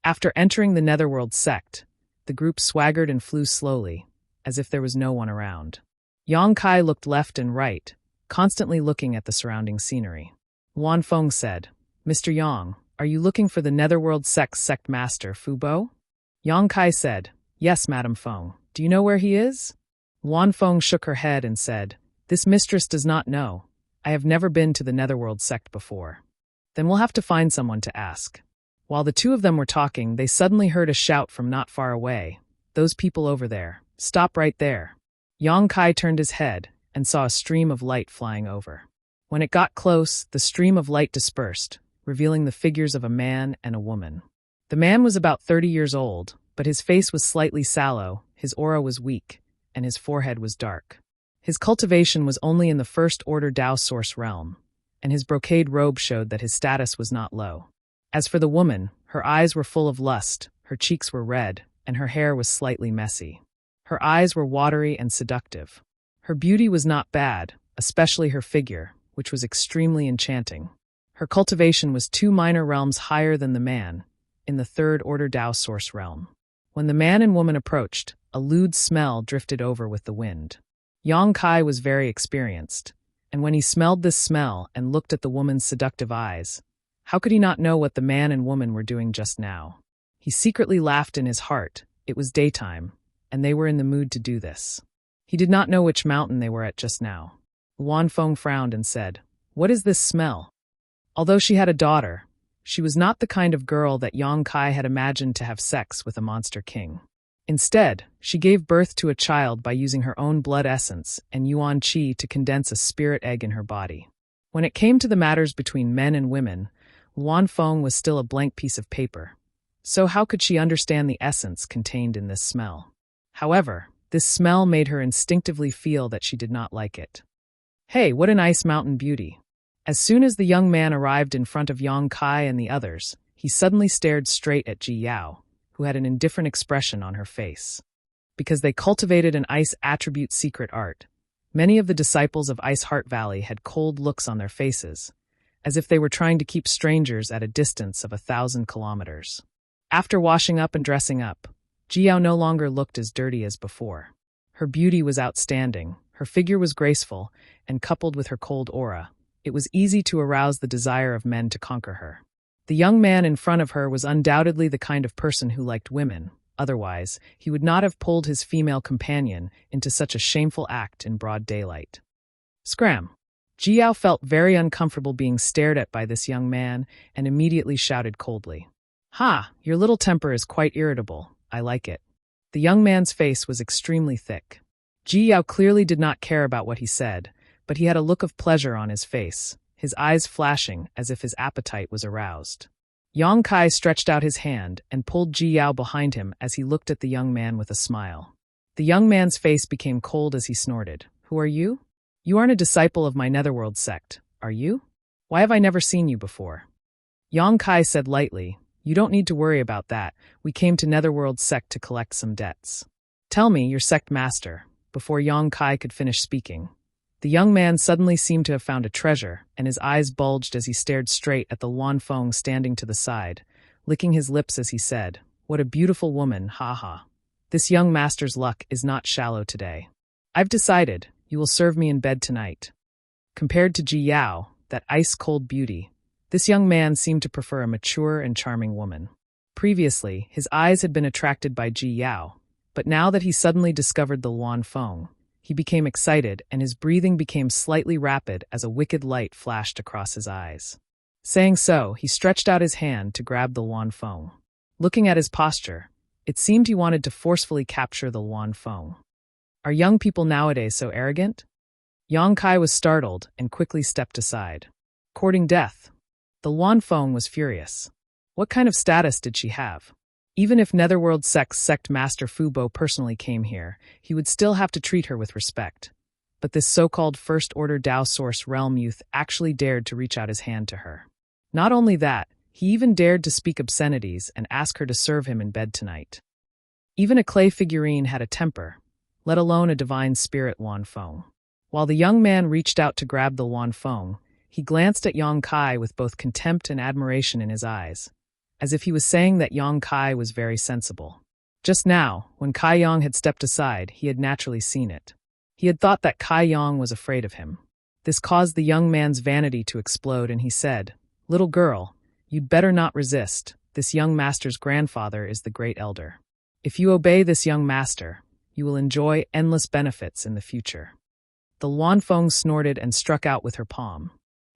After entering the Netherworld sect, the group swaggered and flew slowly, as if there was no one around. Yang Kai looked left and right, constantly looking at the surrounding scenery. Wan Feng said, "Mr. Yang, are you looking for the Netherworld sect's sect master, Fubo?" Yang Kai said, "Yes, Madam Feng. Do you know where he is?" Wan Feng shook her head and said, "This mistress does not know. I have never been to the Netherworld sect before." "Then we'll have to find someone to ask." While the two of them were talking, they suddenly heard a shout from not far away. "Those people over there, stop right there." Yang Kai turned his head and saw a stream of light flying over. When it got close, the stream of light dispersed, revealing the figures of a man and a woman. The man was about 30 years old, but his face was slightly sallow, his aura was weak, and his forehead was dark. His cultivation was only in the first-order Tao source realm, and his brocade robe showed that his status was not low. As for the woman, her eyes were full of lust, her cheeks were red, and her hair was slightly messy. Her eyes were watery and seductive. Her beauty was not bad, especially her figure, which was extremely enchanting. Her cultivation was 2 minor realms higher than the man, in the third-order Tao source realm. When the man and woman approached, a lewd smell drifted over with the wind. Yang Kai was very experienced, and when he smelled this smell and looked at the woman's seductive eyes, how could he not know what the man and woman were doing just now? He secretly laughed in his heart. It was daytime, and they were in the mood to do this. He did not know which mountain they were at just now. Wan Feng frowned and said, "What is this smell?" Although she had a daughter, she was not the kind of girl that Yang Kai had imagined to have sex with a monster king. Instead, she gave birth to a child by using her own blood essence and yuan qi to condense a spirit egg in her body. When it came to the matters between men and women, Wan Feng was still a blank piece of paper. So how could she understand the essence contained in this smell? However, this smell made her instinctively feel that she did not like it. "Hey, what a nice mountain beauty." As soon as the young man arrived in front of Yang Kai and the others, he suddenly stared straight at Ji Yao, who had an indifferent expression on her face. Because they cultivated an ice attribute secret art, many of the disciples of Ice Heart Valley had cold looks on their faces, as if they were trying to keep strangers at a distance of 1,000 kilometers. After washing up and dressing up, Ji Yao no longer looked as dirty as before. Her beauty was outstanding, her figure was graceful, and coupled with her cold aura, it was easy to arouse the desire of men to conquer her. The young man in front of her was undoubtedly the kind of person who liked women. Otherwise, he would not have pulled his female companion into such a shameful act in broad daylight. Scram! Ji Yao felt very uncomfortable being stared at by this young man and immediately shouted coldly, "Ha! Your little temper is quite irritable. I like it." The young man's face was extremely thick. Ji Yao clearly did not care about what he said, but he had a look of pleasure on his face, his eyes flashing as if his appetite was aroused. Yang Kai stretched out his hand and pulled Ji Yao behind him as he looked at the young man with a smile. The young man's face became cold as he snorted. "Who are you? You aren't a disciple of my Netherworld sect, are you? Why have I never seen you before?" Yang Kai said lightly, "You don't need to worry about that. We came to Netherworld sect to collect some debts." "Tell me, your sect master." Before Yang Kai could finish speaking, the young man suddenly seemed to have found a treasure, and his eyes bulged as he stared straight at the Wan Feng standing to the side, licking his lips as he said, "What a beautiful woman, ha. This young master's luck is not shallow today. I've decided, you will serve me in bed tonight." Compared to Ji Yao, that ice-cold beauty, This young man seemed to prefer a mature and charming woman. Previously, his eyes had been attracted by Ji Yao, but now that he suddenly discovered the Luan Feng, he became excited and his breathing became slightly rapid as a wicked light flashed across his eyes. Saying so, he stretched out his hand to grab the Luan Feng. Looking at his posture, it seemed he wanted to forcefully capture the Luan Feng. Are young people nowadays so arrogant? Yang Kai was startled and quickly stepped aside. Courting death. The Luan Feng was furious. What kind of status did she have? Even if Netherworld sect Master Fu Bo personally came here, he would still have to treat her with respect. But this so-called First-Order Dao Source Realm youth actually dared to reach out his hand to her. Not only that, he even dared to speak obscenities and ask her to serve him in bed tonight. Even a clay figurine had a temper, let alone a divine spirit Luan Feng. While the young man reached out to grab the Luan Feng, he glanced at Yang Kai with both contempt and admiration in his eyes, as if he was saying that Yang Kai was very sensible. Just now, when Kai Yang had stepped aside, he had naturally seen it. He had thought that Kai Yang was afraid of him. This caused the young man's vanity to explode, and he said, "Little girl, you'd better not resist. This young master's grandfather is the great elder. If you obey this young master, you will enjoy endless benefits in the future." The Luan Feng snorted and struck out with her palm.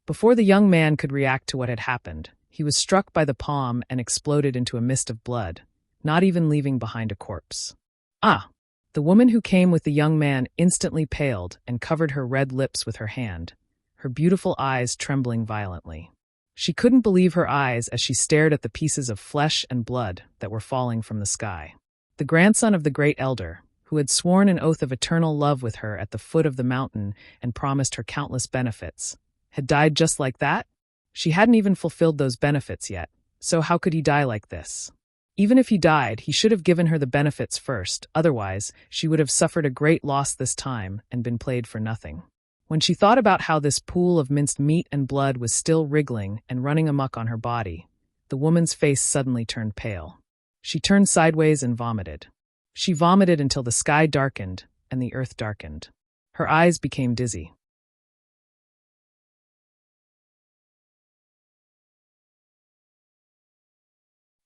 Before the young man could react to what had happened, he was struck by the palm and exploded into a mist of blood, not even leaving behind a corpse. Ah! The woman who came with the young man instantly paled and covered her red lips with her hand, her beautiful eyes trembling violently. She couldn't believe her eyes as she stared at the pieces of flesh and blood that were falling from the sky. The grandson of the great elder, who had sworn an oath of eternal love with her at the foot of the mountain and promised her countless benefits, had died just like that? She hadn't even fulfilled those benefits yet, so how could he die like this? Even if he died, he should have given her the benefits first, otherwise she would have suffered a great loss this time and been played for nothing. When she thought about how this pool of minced meat and blood was still wriggling and running amok on her body, the woman's face suddenly turned pale. She turned sideways and vomited. She vomited until the sky darkened and the earth darkened. Her eyes became dizzy.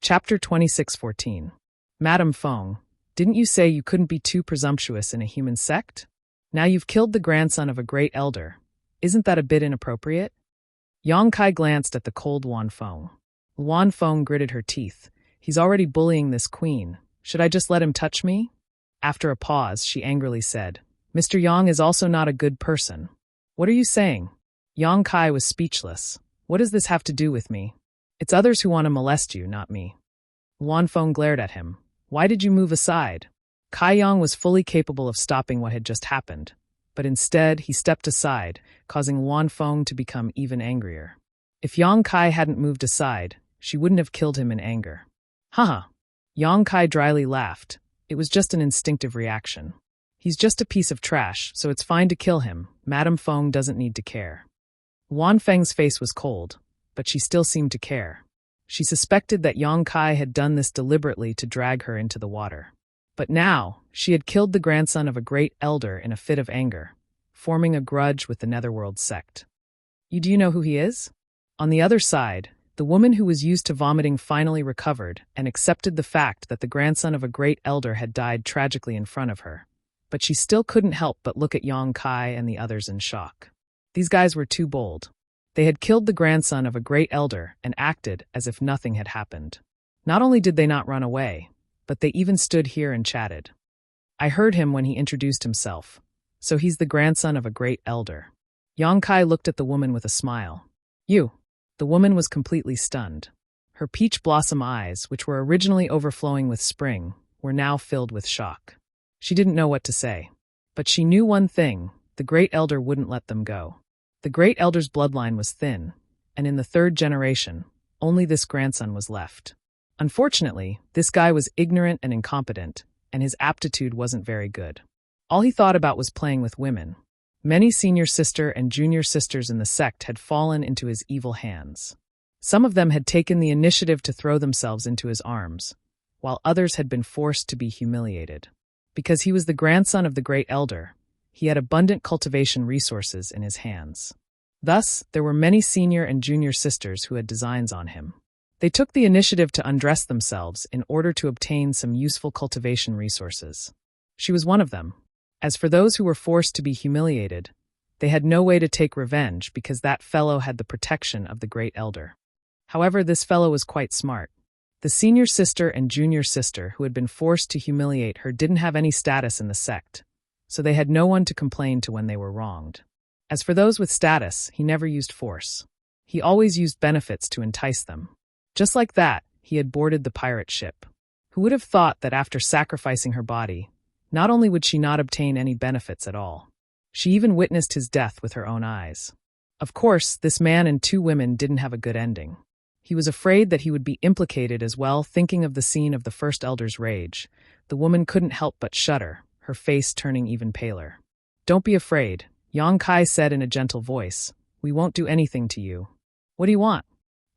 Chapter 26:14. Madame Feng, didn't you say you couldn't be too presumptuous in a human sect? Now you've killed the grandson of a great elder. Isn't that a bit inappropriate? Yang Kai glanced at the cold Luan Feng. Luan Feng gritted her teeth. He's already bullying this queen. Should I just let him touch me? After a pause, she angrily said, Mr. Yang is also not a good person. What are you saying? Yang Kai was speechless. What does this have to do with me? It's others who want to molest you, not me. Luan Feng glared at him. Why did you move aside? Kai Yang was fully capable of stopping what had just happened, but instead he stepped aside, causing Luan Feng to become even angrier. If Yang Kai hadn't moved aside, she wouldn't have killed him in anger. Haha. Yang Kai dryly laughed. It was just an instinctive reaction. He's just a piece of trash, so it's fine to kill him. Madame Feng doesn't need to care. Luan Feng's face was cold, but she still seemed to care. She suspected that Yang Kai had done this deliberately to drag her into the water. But now, she had killed the grandson of a great elder in a fit of anger, forming a grudge with the Netherworld sect. Do you know who he is? On the other side, the woman who was used to vomiting finally recovered and accepted the fact that the grandson of a great elder had died tragically in front of her. But she still couldn't help but look at Yang Kai and the others in shock. These guys were too bold. They had killed the grandson of a great elder and acted as if nothing had happened. Not only did they not run away, but they even stood here and chatted. I heard him when he introduced himself. So he's the grandson of a great elder. Yang Kai looked at the woman with a smile. You. The woman was completely stunned. Her peach blossom eyes, which were originally overflowing with spring, were now filled with shock. She didn't know what to say. But she knew one thing, the great elder wouldn't let them go. The great elder's bloodline was thin, and in the third generation, only this grandson was left. Unfortunately, this guy was ignorant and incompetent, and his aptitude wasn't very good. All he thought about was playing with women. Many senior sister and junior sisters in the sect had fallen into his evil hands. Some of them had taken the initiative to throw themselves into his arms, while others had been forced to be humiliated. Because he was the grandson of the great elder, he had abundant cultivation resources in his hands. Thus, there were many senior and junior sisters who had designs on him. They took the initiative to undress themselves in order to obtain some useful cultivation resources. She was one of them. As for those who were forced to be humiliated, they had no way to take revenge because that fellow had the protection of the great elder. However, this fellow was quite smart. The senior sister and junior sister who had been forced to humiliate her didn't have any status in the sect, so they had no one to complain to when they were wronged. As for those with status, he never used force. He always used benefits to entice them. Just like that, he had boarded the pirate ship. Who would have thought that after sacrificing her body, not only would she not obtain any benefits at all, she even witnessed his death with her own eyes. Of course, this man and two women didn't have a good ending. He was afraid that he would be implicated as well. Thinking of the scene of the first elder's rage, the woman couldn't help but shudder, her face turning even paler. "Don't be afraid," Yang Kai said in a gentle voice. "We won't do anything to you." "What do you want?"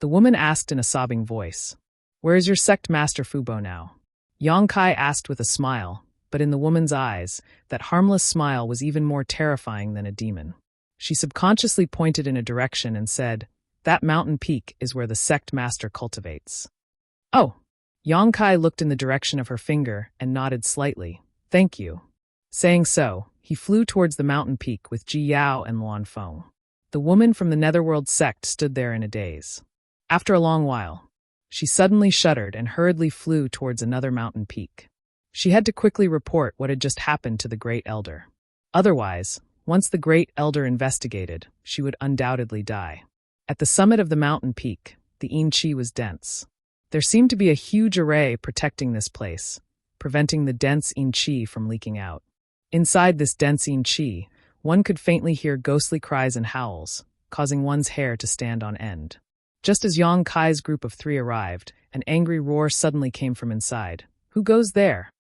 the woman asked in a sobbing voice. "Where is your sect master Fubo now?" Yang Kai asked with a smile, but in the woman's eyes, that harmless smile was even more terrifying than a demon. She subconsciously pointed in a direction and said, "That mountain peak is where the sect master cultivates." "Oh." Yang Kai looked in the direction of her finger and nodded slightly. "Thank you." Saying so, he flew towards the mountain peak with Ji Yao and Luan Feng. The woman from the Netherworld sect stood there in a daze. After a long while, she suddenly shuddered and hurriedly flew towards another mountain peak. She had to quickly report what had just happened to the Great Elder. Otherwise, once the Great Elder investigated, she would undoubtedly die. At the summit of the mountain peak, the Yin Qi was dense. There seemed to be a huge array protecting this place, preventing the dense Yin Qi from leaking out. Inside this dense Yin Qi, one could faintly hear ghostly cries and howls, causing one's hair to stand on end. Just as Yang Kai's group of 3 arrived, an angry roar suddenly came from inside. "Who goes there?"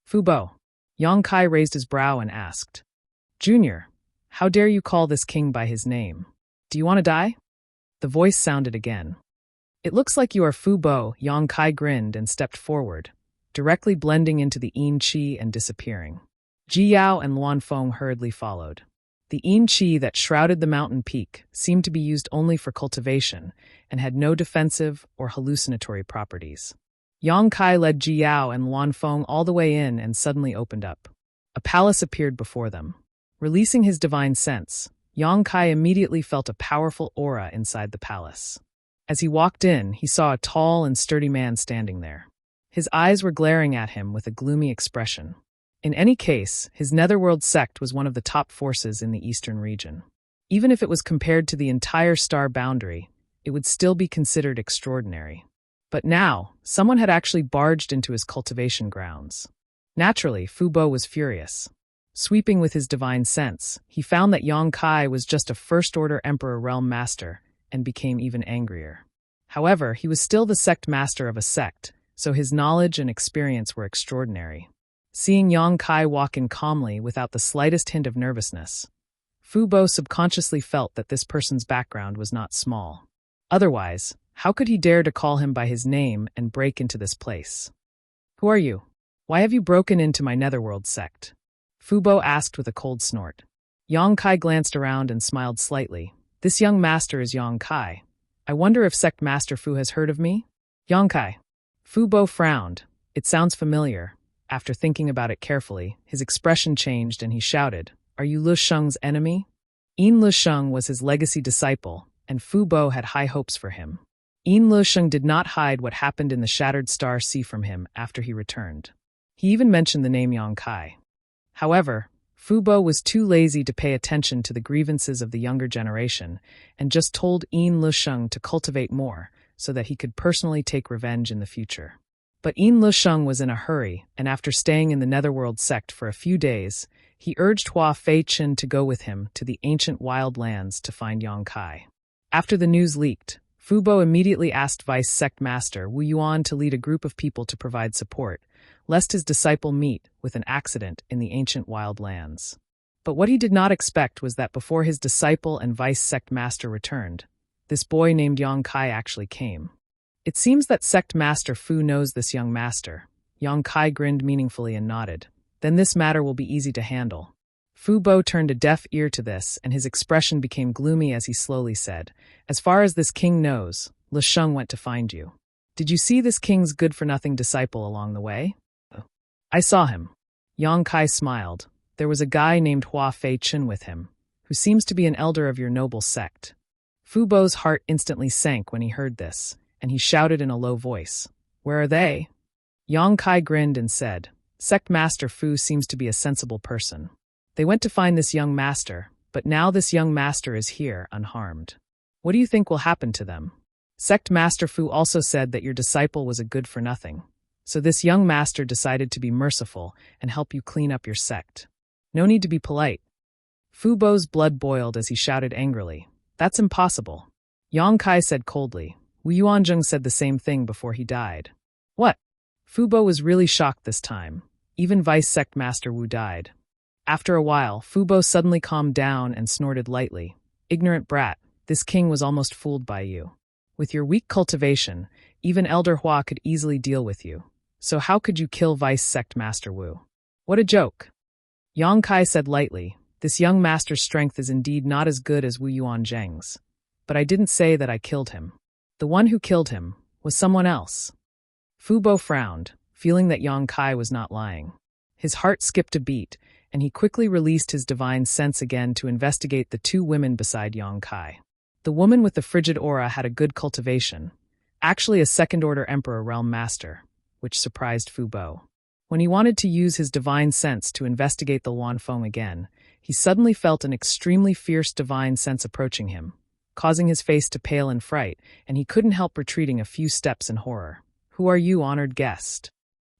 "Fubo." Yang Kai raised his brow and asked. "Junior, how dare you call this king by his name? Do you want to die?" The voice sounded again. "It looks like you are Fubo." Yang Kai grinned and stepped forward, directly blending into the Yin Qi and disappearing. Ji Yao and Luan Feng hurriedly followed. The Yin Qi that shrouded the mountain peak seemed to be used only for cultivation and had no defensive or hallucinatory properties. Yang Kai led Ji Yao and Luan Feng all the way in and suddenly opened up. A palace appeared before them. Releasing his divine sense, Yang Kai immediately felt a powerful aura inside the palace. As he walked in, he saw a tall and sturdy man standing there. His eyes were glaring at him with a gloomy expression. In any case, his Netherworld sect was one of the top forces in the eastern region. Even if it was compared to the entire star boundary, it would still be considered extraordinary. But now, someone had actually barged into his cultivation grounds. Naturally, Fubo was furious. Sweeping with his divine sense, he found that Yang Kai was just a first-order Emperor Realm Master and became even angrier. However, he was still the sect master of a sect, so his knowledge and experience were extraordinary. Seeing Yang Kai walk in calmly without the slightest hint of nervousness, Fubo subconsciously felt that this person's background was not small. Otherwise, how could he dare to call him by his name and break into this place? "Who are you? Why have you broken into my Netherworld sect?" Fubo asked with a cold snort. Yang Kai glanced around and smiled slightly. "This young master is Yang Kai. I wonder if Sect Master Fu has heard of me?" "Yang Kai." Fubo frowned. "It sounds familiar." After thinking about it carefully, his expression changed and he shouted, "Are you Lu Sheng's enemy?" Yin Lu Sheng was his legacy disciple, and Fubo had high hopes for him. Yin Lu Sheng did not hide what happened in the Shattered Star Sea from him after he returned. He even mentioned the name Yang Kai. However, Fubo was too lazy to pay attention to the grievances of the younger generation and just told Yin Lu Sheng to cultivate more so that he could personally take revenge in the future. But Yin Lu Sheng was in a hurry, and after staying in the Netherworld sect for a few days, he urged Hua Fei Chen to go with him to the ancient wild lands to find Yang Kai. After the news leaked, Fubo immediately asked Vice Sect Master Wu Yuan to lead a group of people to provide support, lest his disciple meet with an accident in the ancient wild lands. But what he did not expect was that before his disciple and Vice Sect Master returned, this boy named Yang Kai actually came. It seems that Sect Master Fu knows this young master. Yang Kai grinned meaningfully and nodded. "Then this matter will be easy to handle." Fu Bo turned a deaf ear to this, and his expression became gloomy as he slowly said, "As far as this king knows, Le Sheng went to find you. Did you see this king's good-for-nothing disciple along the way?" "I saw him." Yang Kai smiled. "There was a guy named Hua Fei Chen with him, who seems to be an elder of your noble sect." Fu Bo's heart instantly sank when he heard this, and he shouted in a low voice, "Where are they?" Yang Kai grinned and said, "Sect Master Fu seems to be a sensible person. They went to find this young master, but now this young master is here, unharmed. What do you think will happen to them? Sect Master Fu also said that your disciple was a good-for-nothing. So this young master decided to be merciful and help you clean up your sect. No need to be polite." Fu Bo's blood boiled as he shouted angrily, "That's impossible." Yang Kai said coldly, "Wu Yuanzheng said the same thing before he died." "What?" Fu Bo was really shocked this time. Even Vice Sect Master Wu died. After a while, Fu Bo suddenly calmed down and snorted lightly. "Ignorant brat, this king was almost fooled by you. With your weak cultivation, even Elder Hua could easily deal with you. So how could you kill Vice Sect Master Wu? What a joke." Yang Kai said lightly, "This young master's strength is indeed not as good as Wu Yuanzheng's. But I didn't say that I killed him. The one who killed him was someone else." Fu Bo frowned, feeling that Yang Kai was not lying. His heart skipped a beat, and he quickly released his divine sense again to investigate the two women beside Yang Kai. The woman with the frigid aura had a good cultivation, actually a second-order Emperor Realm Master, which surprised Fu Bo. When he wanted to use his divine sense to investigate the Luanfeng again, he suddenly felt an extremely fierce divine sense approaching him, causing his face to pale in fright, and he couldn't help retreating a few steps in horror. "Who are you, honored guest?"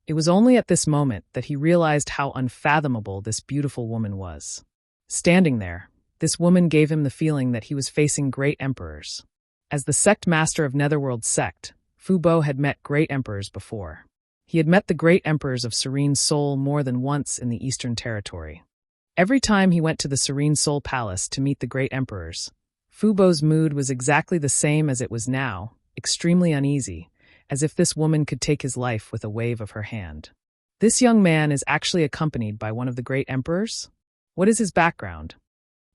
It was only at this moment that he realized how unfathomable this beautiful woman was. Standing there, this woman gave him the feeling that he was facing great emperors. As the sect master of Netherworld Sect, Fu Bo had met great emperors before. He had met the great emperors of Serene Soul more than once in the Eastern Territory. Every time he went to the Serene Soul Palace to meet the great emperors, Fu Bo's mood was exactly the same as it was now, extremely uneasy, as if this woman could take his life with a wave of her hand. This young man is actually accompanied by one of the great emperors? What is his background?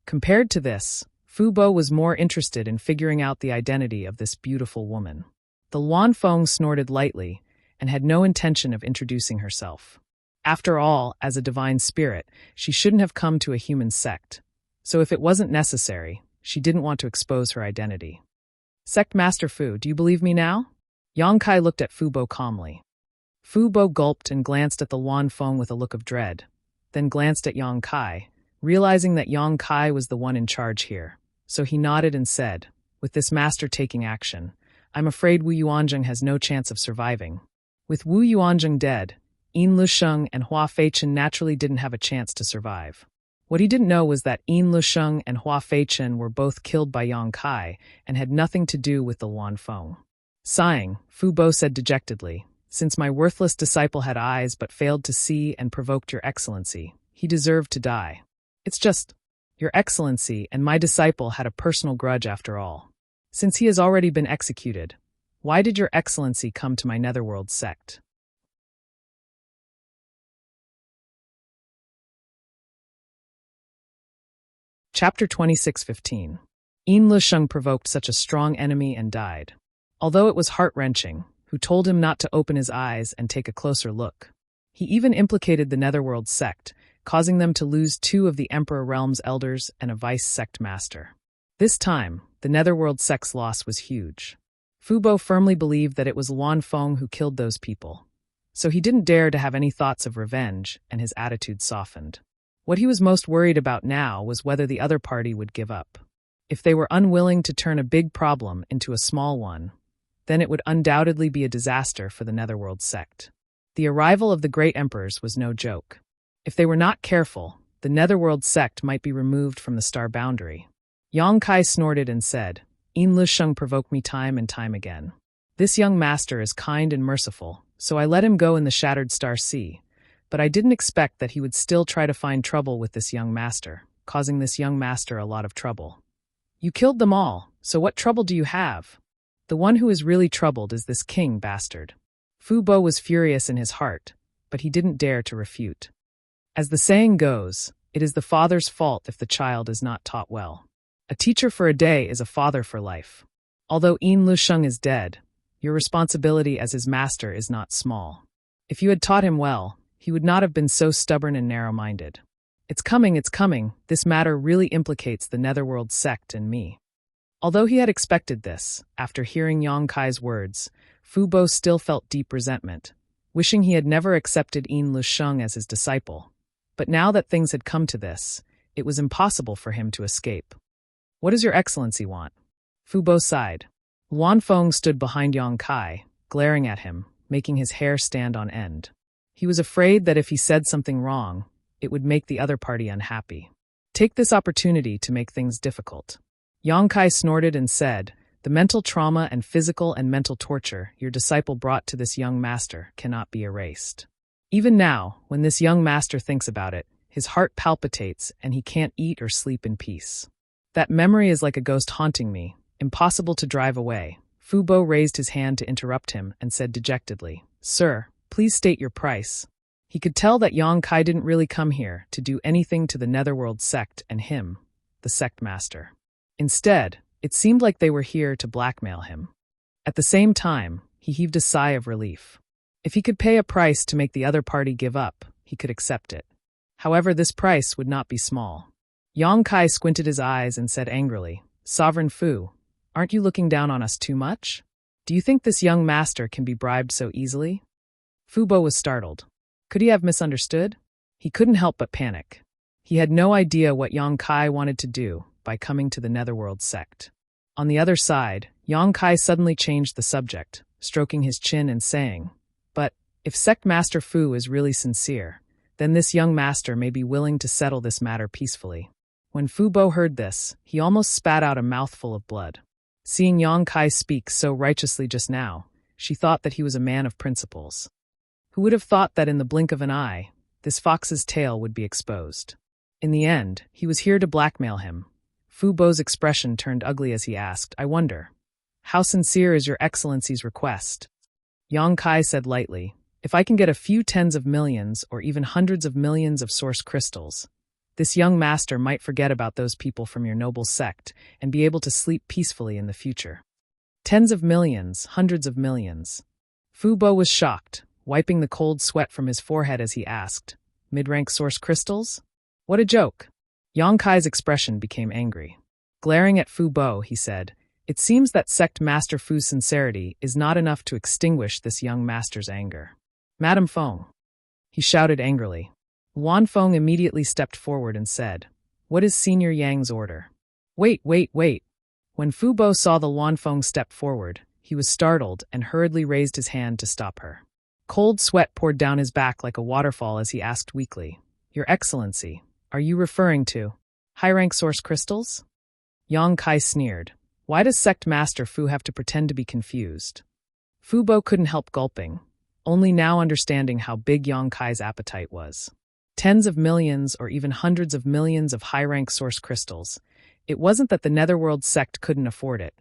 Compared to this, Fu Bo was more interested in figuring out the identity of this beautiful woman. The Luanfeng snorted lightly and had no intention of introducing herself. After all, as a divine spirit, she shouldn't have come to a human sect. So if it wasn't necessary, she didn't want to expose her identity. "Sect Master Fu, do you believe me now?" Yang Kai looked at Fu Bo calmly. Fu Bo gulped and glanced at the Luanfeng with a look of dread, then glanced at Yang Kai, realizing that Yang Kai was the one in charge here. So he nodded and said, "With this master taking action, I'm afraid Wu Yuanzheng has no chance of surviving. With Wu Yuanzheng dead, Yin Lusheng and Hua Feichen naturally didn't have a chance to survive." What he didn't know was that Yin Lusheng and Hua Feichen were both killed by Yang Kai and had nothing to do with the Luanfeng. Sighing, Fu Bo said dejectedly, "Since my worthless disciple had eyes but failed to see and provoked your excellency, he deserved to die. It's just, your excellency and my disciple had a personal grudge after all. Since he has already been executed, why did your excellency come to my Netherworld sect?" Chapter 26:15. Yin Lusheng provoked such a strong enemy and died. Although it was heart-wrenching, who told him not to open his eyes and take a closer look. He even implicated the Netherworld sect, causing them to lose 2 of the Emperor Realm's elders and a vice sect master. This time, the Netherworld sect's loss was huge. Fu Bo firmly believed that it was Luanfeng who killed those people, so he didn't dare to have any thoughts of revenge, and his attitude softened. What he was most worried about now was whether the other party would give up. If they were unwilling to turn a big problem into a small one, then it would undoubtedly be a disaster for the Netherworld sect. The arrival of the great emperors was no joke. If they were not careful, the Netherworld sect might be removed from the star boundary. Yang Kai snorted and said, "Yin Lusheng provoked me time and time again. This young master is kind and merciful, so I let him go in the Shattered Star Sea, but I didn't expect that he would still try to find trouble with this young master, causing this young master a lot of trouble. You killed them all, so what trouble do you have? The one who is really troubled is this king bastard." Fu Bo was furious in his heart, but he didn't dare to refute. As the saying goes, It is the father's fault if the child is not taught well. A teacher for a day is a father for life. Although Yin Lusheng is dead, your responsibility as his master is not small. If you had taught him well, he would not have been so stubborn and narrow-minded. It's coming. This matter really implicates the Netherworld sect and me. Although he had expected this, after hearing Yang Kai's words, Fu Bo still felt deep resentment, wishing he had never accepted Yin Lusheng as his disciple. But now that things had come to this, it was impossible for him to escape. What does your excellency want? Fu Bo sighed. Luan Feng stood behind Yang Kai, glaring at him, making his hair stand on end. He was afraid that if he said something wrong, it would make the other party unhappy. Take this opportunity to make things difficult. Yang Kai snorted and said, the mental trauma and physical and mental torture your disciple brought to this young master cannot be erased. Even now, when this young master thinks about it, his heart palpitates and he can't eat or sleep in peace. That memory is like a ghost haunting me, impossible to drive away. Fu Bo raised his hand to interrupt him and said dejectedly, Sir, please state your price. He could tell that Yang Kai didn't really come here to do anything to the Netherworld sect and him, the sect master. Instead, it seemed like they were here to blackmail him. At the same time, he heaved a sigh of relief. If he could pay a price to make the other party give up, he could accept it. However, this price would not be small. Yang Kai squinted his eyes and said angrily, Sovereign Fu, aren't you looking down on us too much? Do you think this young master can be bribed so easily? Fu Bo was startled. Could he have misunderstood? He couldn't help but panic. He had no idea what Yang Kai wanted to do by coming to the Netherworld sect. On the other side, Yang Kai suddenly changed the subject, stroking his chin and saying, But if Sect Master Fu is really sincere, then this young master may be willing to settle this matter peacefully. When Fu Bo heard this, he almost spat out a mouthful of blood. Seeing Yang Kai speak so righteously just now, she thought that he was a man of principles. Who would have thought that in the blink of an eye, this fox's tail would be exposed? In the end, he was here to blackmail him. Fu Bo's expression turned ugly as he asked, I wonder, how sincere is your excellency's request? Yang Kai said lightly, if I can get a few tens of millions or even hundreds of millions of source crystals, this young master might forget about those people from your noble sect and be able to sleep peacefully in the future. Tens of millions, hundreds of millions. Fu Bo was shocked, wiping the cold sweat from his forehead as he asked, mid-rank source crystals? What a joke! Yang Kai's expression became angry. Glaring at Fu Bo, he said, it seems that Sect Master Fu's sincerity is not enough to extinguish this young master's anger. Madam Feng, he shouted angrily. Luan Feng immediately stepped forward and said, what is Senior Yang's order? Wait. When Fu Bo saw the Luan Feng step forward, he was startled and hurriedly raised his hand to stop her. Cold sweat poured down his back like a waterfall as he asked weakly, Your Excellency, are you referring to high-rank source crystals? Yang Kai sneered. Why does Sect Master Fu have to pretend to be confused? Fu Bo couldn't help gulping, only now understanding how big Yang Kai's appetite was. Tens of millions or even hundreds of millions of high-rank source crystals. It wasn't that the Netherworld sect couldn't afford it,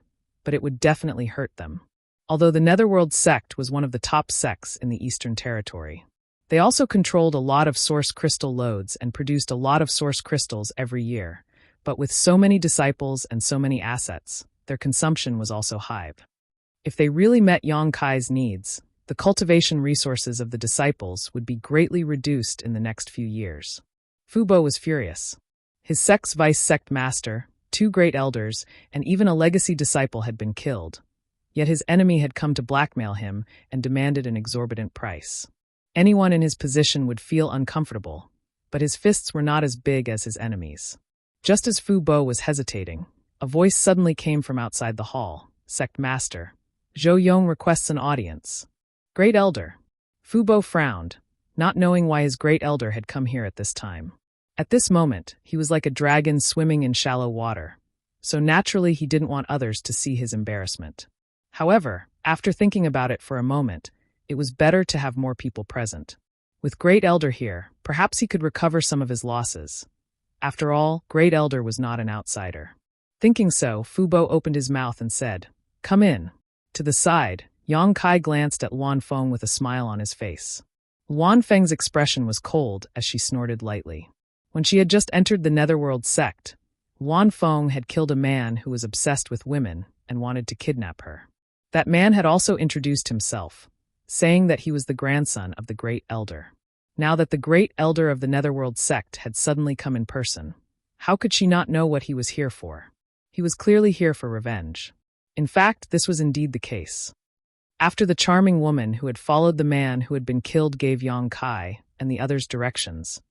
but it would definitely hurt them. Although the Netherworld sect was one of the top sects in the Eastern Territory. They also controlled a lot of source crystal loads and produced a lot of source crystals every year, but with so many disciples and so many assets, their consumption was also high. If they really met Yang Kai's needs, the cultivation resources of the disciples would be greatly reduced in the next few years. Fu Bo was furious. His sect's vice-sect master, 2 great elders, and even a legacy disciple had been killed. Yet his enemy had come to blackmail him and demanded an exorbitant price. Anyone in his position would feel uncomfortable, but his fists were not as big as his enemies. Just as Fu Bo was hesitating, a voice suddenly came from outside the hall. Sect Master, Zhou Yong requests an audience. Great Elder. Fu Bo frowned, not knowing why his great elder had come here at this time. At this moment, he was like a dragon swimming in shallow water, so naturally he didn't want others to see his embarrassment. However, after thinking about it for a moment, it was better to have more people present. With Great Elder here, perhaps he could recover some of his losses. After all, Great Elder was not an outsider. Thinking so, Fu Bo opened his mouth and said, Come in. To the side, Yang Kai glanced at Luan Feng with a smile on his face. Luan Feng's expression was cold as she snorted lightly. When she had just entered the Netherworld sect, Wan Feng had killed a man who was obsessed with women and wanted to kidnap her. That man had also introduced himself, saying that he was the grandson of the Great Elder. Now that the Great Elder of the Netherworld sect had suddenly come in person, how could she not know what he was here for? He was clearly here for revenge. In fact, this was indeed the case. After the charming woman who had followed the man who had been killed gave Yang Kai and the others directions,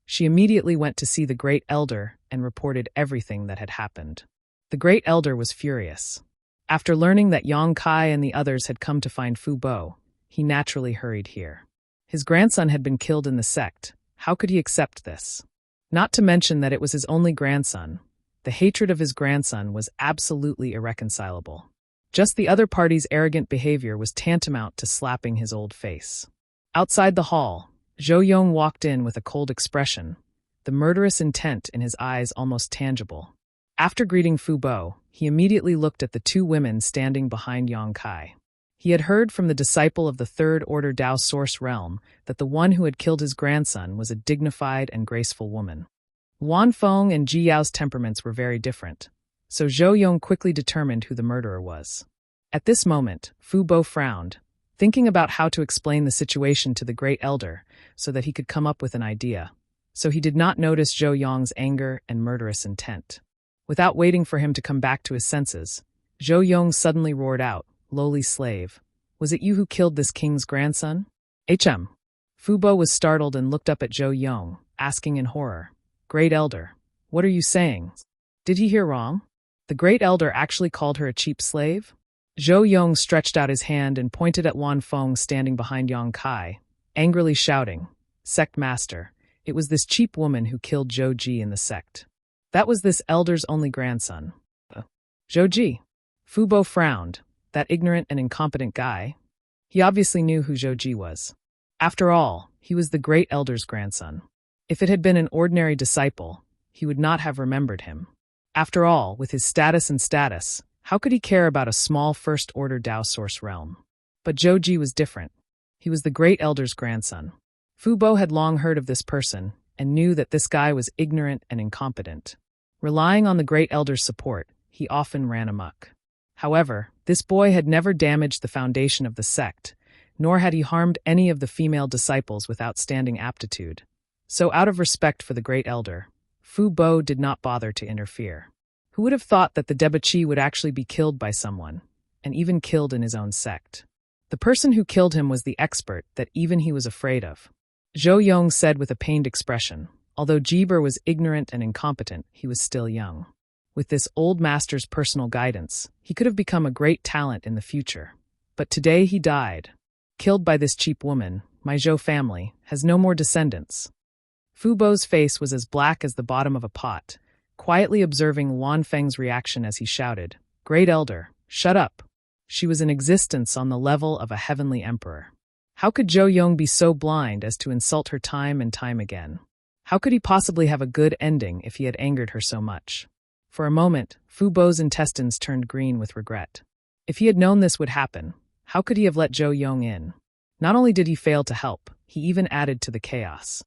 she immediately went to see the Great Elder and reported everything that had happened. The Great Elder was furious. After learning that Yang Kai and the others had come to find Fu Bo, he naturally hurried here. His grandson had been killed in the sect. How could he accept this? Not to mention that it was his only grandson. The hatred of his grandson was absolutely irreconcilable. Just the other party's arrogant behavior was tantamount to slapping his old face. Outside the hall, Zhou Yong walked in with a cold expression, the murderous intent in his eyes almost tangible. After greeting Fu Bo, he immediately looked at the two women standing behind Yang Kai. He had heard from the disciple of the Third Order Dao Source Realm that the one who had killed his grandson was a dignified and graceful woman. Wan Feng and Ji Yao's temperaments were very different, so Zhou Yong quickly determined who the murderer was. At this moment, Fu Bo frowned, thinking about how to explain the situation to the Great Elder so that he could come up with an idea. So he did not notice Zhou Yong's anger and murderous intent. Without waiting for him to come back to his senses, Zhou Yong suddenly roared out, "Lowly slave, was it you who killed this king's grandson?" Fu Bo was startled and looked up at Zhou Yong, asking in horror, "Great Elder, what are you saying? Did he hear wrong? The Great Elder actually called her a cheap slave?" Zhou Yong stretched out his hand and pointed at Wan Feng standing behind Yang Kai, angrily shouting, "Sect Master, it was this cheap woman who killed Zhou Ji in the sect. That was this elder's only grandson." Zhou Ji. Fu Bo frowned. That ignorant and incompetent guy? He obviously knew who Zhou Ji was. After all, he was the Great Elder's grandson. If it had been an ordinary disciple, he would not have remembered him. After all, with his status, how could he care about a small First Order Dao Source realm? But Zhou Ji was different. He was the Great Elder's grandson. Fu Bo had long heard of this person and knew that this guy was ignorant and incompetent. Relying on the Great Elder's support, he often ran amok. However, this boy had never damaged the foundation of the sect, nor had he harmed any of the female disciples with outstanding aptitude. So out of respect for the Great Elder, Fu Bo did not bother to interfere. Who would have thought that the debauchee would actually be killed by someone, and even killed in his own sect? The person who killed him was the expert that even he was afraid of. Zhou Yong said with a pained expression, although Jiber was ignorant and incompetent, he was still young. With this old master's personal guidance, he could have become a great talent in the future. But today he died. Killed by this cheap woman, my Zhou family has no more descendants. Fu Bo's face was as black as the bottom of a pot, quietly observing Wan Feng's reaction as he shouted, "Great Elder, shut up." She was in existence on the level of a heavenly emperor. How could Zhou Yong be so blind as to insult her time and time again? How could he possibly have a good ending if he had angered her so much? For a moment, Fu Bo's intestines turned green with regret. If he had known this would happen, how could he have let Zhou Yong in? Not only did he fail to help, he even added to the chaos.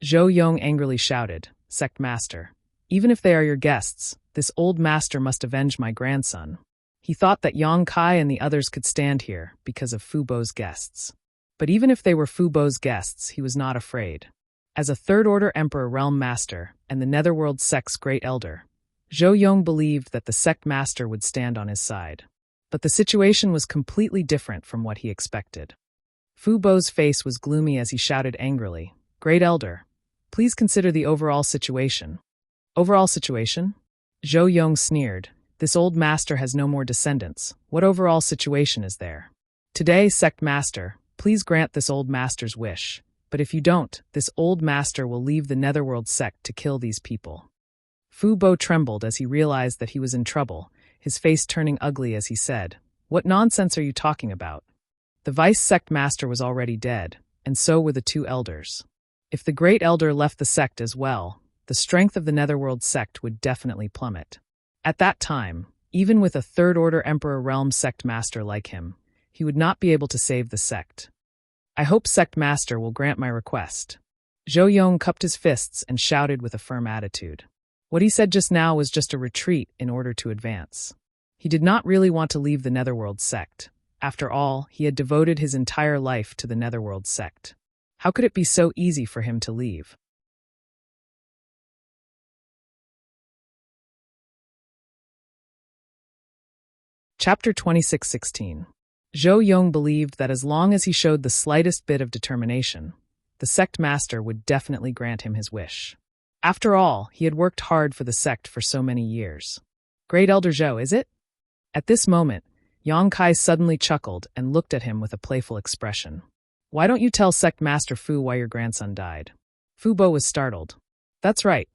Zhou Yong angrily shouted, "Sect Master, even if they are your guests, this old master must avenge my grandson." He thought that Yang Kai and the others could stand here because of Fu Bo's guests. But even if they were Fu Bo's guests, he was not afraid. As a Third Order Emperor Realm Master and the Netherworld Sect's Great Elder, Zhou Yong believed that the sect master would stand on his side. But the situation was completely different from what he expected. Fu Bo's face was gloomy as he shouted angrily, "Great Elder, please consider the overall situation." "Overall situation?" Zhou Yong sneered. "This old master has no more descendants. What overall situation is there? Today, sect master, please grant this old master's wish. But if you don't, this old master will leave the Netherworld sect to kill these people." Fu Bo trembled as he realized that he was in trouble, his face turning ugly as he said, "What nonsense are you talking about? The vice sect master was already dead, and so were the two elders. If the Great Elder left the sect as well, the strength of the Netherworld sect would definitely plummet. At that time, even with a Third Order Emperor Realm sect master like him, he would not be able to save the sect. I hope sect master will grant my request." Zhou Yong cupped his fists and shouted with a firm attitude. What he said just now was just a retreat in order to advance. He did not really want to leave the Netherworld sect. After all, he had devoted his entire life to the Netherworld sect. How could it be so easy for him to leave? Chapter 26:16. Zhou Yong believed that as long as he showed the slightest bit of determination, the sect master would definitely grant him his wish. After all, he had worked hard for the sect for so many years. Great Elder Zhou, is it? At this moment, Yang Kai suddenly chuckled and looked at him with a playful expression. Why don't you tell Sect Master Fu why your grandson died? Fu Bo was startled. That's right.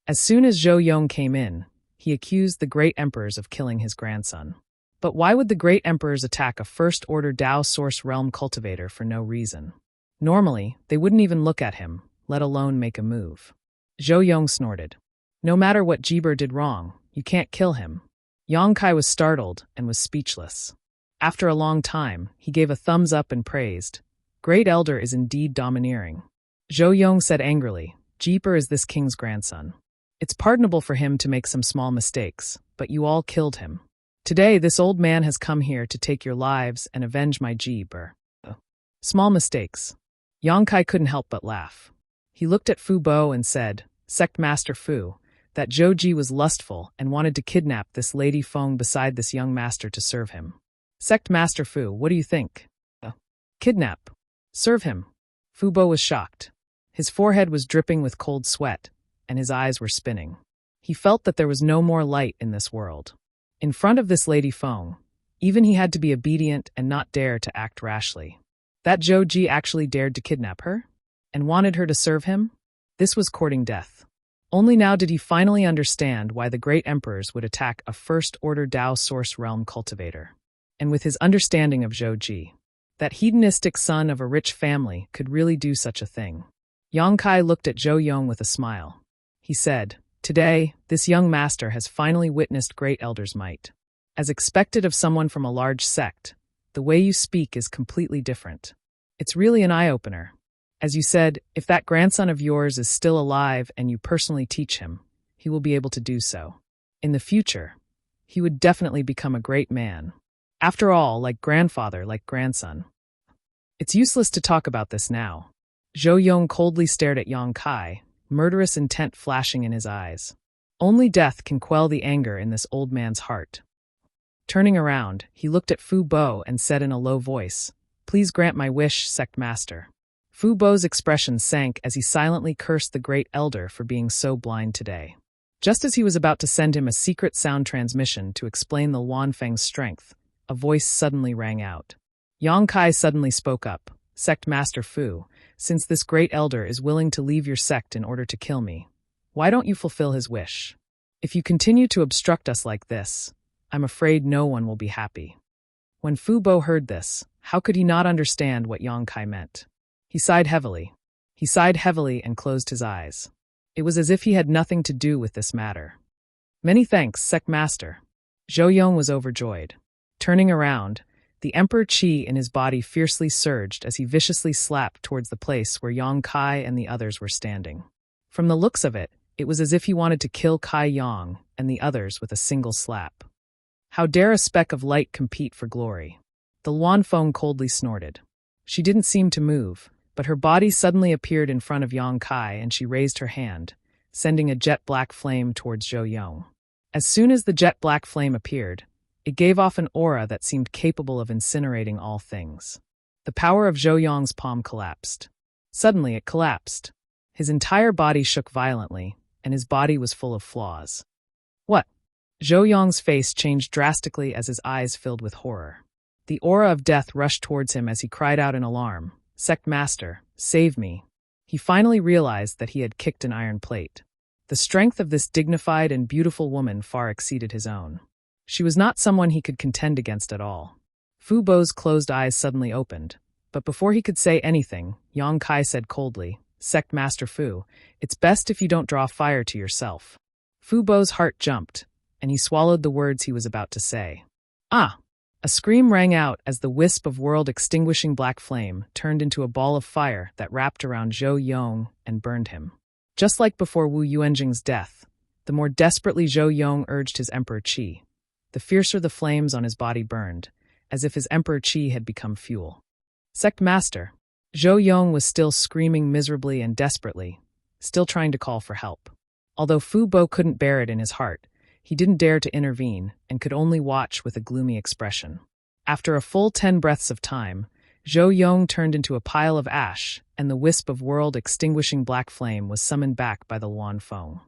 As soon as Zhou Yong came in, he accused the great emperors of killing his grandson. But why would the great emperors attack a first-order Dao Source Realm cultivator for no reason? Normally, they wouldn't even look at him, let alone make a move. Zhou Yong snorted. No matter what Jiber did wrong, you can't kill him. Yang Kai was startled and was speechless. After a long time, he gave a thumbs up and praised. Great Elder is indeed domineering. Zhou Yong said angrily, Jiber is this king's grandson. It's pardonable for him to make some small mistakes, but you all killed him. Today, this old man has come here to take your lives and avenge my Jiber. Small mistakes. Yang Kai couldn't help but laugh. He looked at Fu Bo and said, Sect Master Fu, that Zhou Ji was lustful and wanted to kidnap this Lady Feng beside this young master to serve him. Sect Master Fu, what do you think? Kidnap? Serve him? Fu Bo was shocked. His forehead was dripping with cold sweat, and his eyes were spinning. He felt that there was no more light in this world. In front of this Lady Feng, even he had to be obedient and not dare to act rashly. That Zhou Ji actually dared to kidnap her? And wanted her to serve him? This was courting death. Only now did he finally understand why the great emperors would attack a first-order Dao Source Realm cultivator. And with his understanding of Zhou Ji, that hedonistic son of a rich family could really do such a thing. Yang Kai looked at Zhou Yong with a smile. He said, Today, this young master has finally witnessed Great Elder's might. As expected of someone from a large sect, the way you speak is completely different. It's really an eye-opener. As you said, if that grandson of yours is still alive and you personally teach him, he will be able to do so. In the future, he would definitely become a great man. After all, like grandfather, like grandson. It's useless to talk about this now. Zhou Yong coldly stared at Yang Kai, murderous intent flashing in his eyes. Only death can quell the anger in this old man's heart. Turning around, he looked at Fu Bo and said in a low voice, Please grant my wish, Sect Master. Fu Bo's expression sank as he silently cursed the great elder for being so blind today. Just as he was about to send him a secret sound transmission to explain the Wanfeng's strength, a voice suddenly rang out. Yang Kai suddenly spoke up, Sect Master Fu, since this great elder is willing to leave your sect in order to kill me, why don't you fulfill his wish? If you continue to obstruct us like this, I'm afraid no one will be happy. When Fu Bo heard this, how could he not understand what Yang Kai meant? He sighed heavily. He sighed heavily and closed his eyes. It was as if he had nothing to do with this matter. Many thanks, Sect Master. Zhou Yong was overjoyed. Turning around, the Emperor Qi in his body fiercely surged as he viciously slapped towards the place where Yang Kai and the others were standing. From the looks of it, it was as if he wanted to kill Kai Yang and the others with a single slap. How dare a speck of light compete for glory? The Wanfeng coldly snorted. She didn't seem to move, but her body suddenly appeared in front of Yang Kai and she raised her hand, sending a jet-black flame towards Zhou Yong. As soon as the jet-black flame appeared, it gave off an aura that seemed capable of incinerating all things. The power of Zhou Yong's palm collapsed. Suddenly it collapsed. His entire body shook violently, and his body was full of flaws. What? Zhou Yong's face changed drastically as his eyes filled with horror. The aura of death rushed towards him as he cried out in alarm, Sect Master, save me. He finally realized that he had kicked an iron plate. The strength of this dignified and beautiful woman far exceeded his own. She was not someone he could contend against at all. Fu Bo's closed eyes suddenly opened, but before he could say anything, Yang Kai said coldly, Sect Master Fu, it's best if you don't draw fire to yourself. Fu Bo's heart jumped, and he swallowed the words he was about to say. Ah! A scream rang out as the wisp of world-extinguishing black flame turned into a ball of fire that wrapped around Zhou Yong and burned him. Just like before Wu Yuanjing's death, the more desperately Zhou Yong urged his Emperor Qi, the fiercer the flames on his body burned, as if his Emperor Qi had become fuel. Sect Master. Zhou Yong was still screaming miserably and desperately, still trying to call for help. Although Fu Bo couldn't bear it in his heart, he didn't dare to intervene and could only watch with a gloomy expression. After a full 10 breaths of time, Zhou Yong turned into a pile of ash, and the wisp of world-extinguishing black flame was summoned back by the Luan Feng.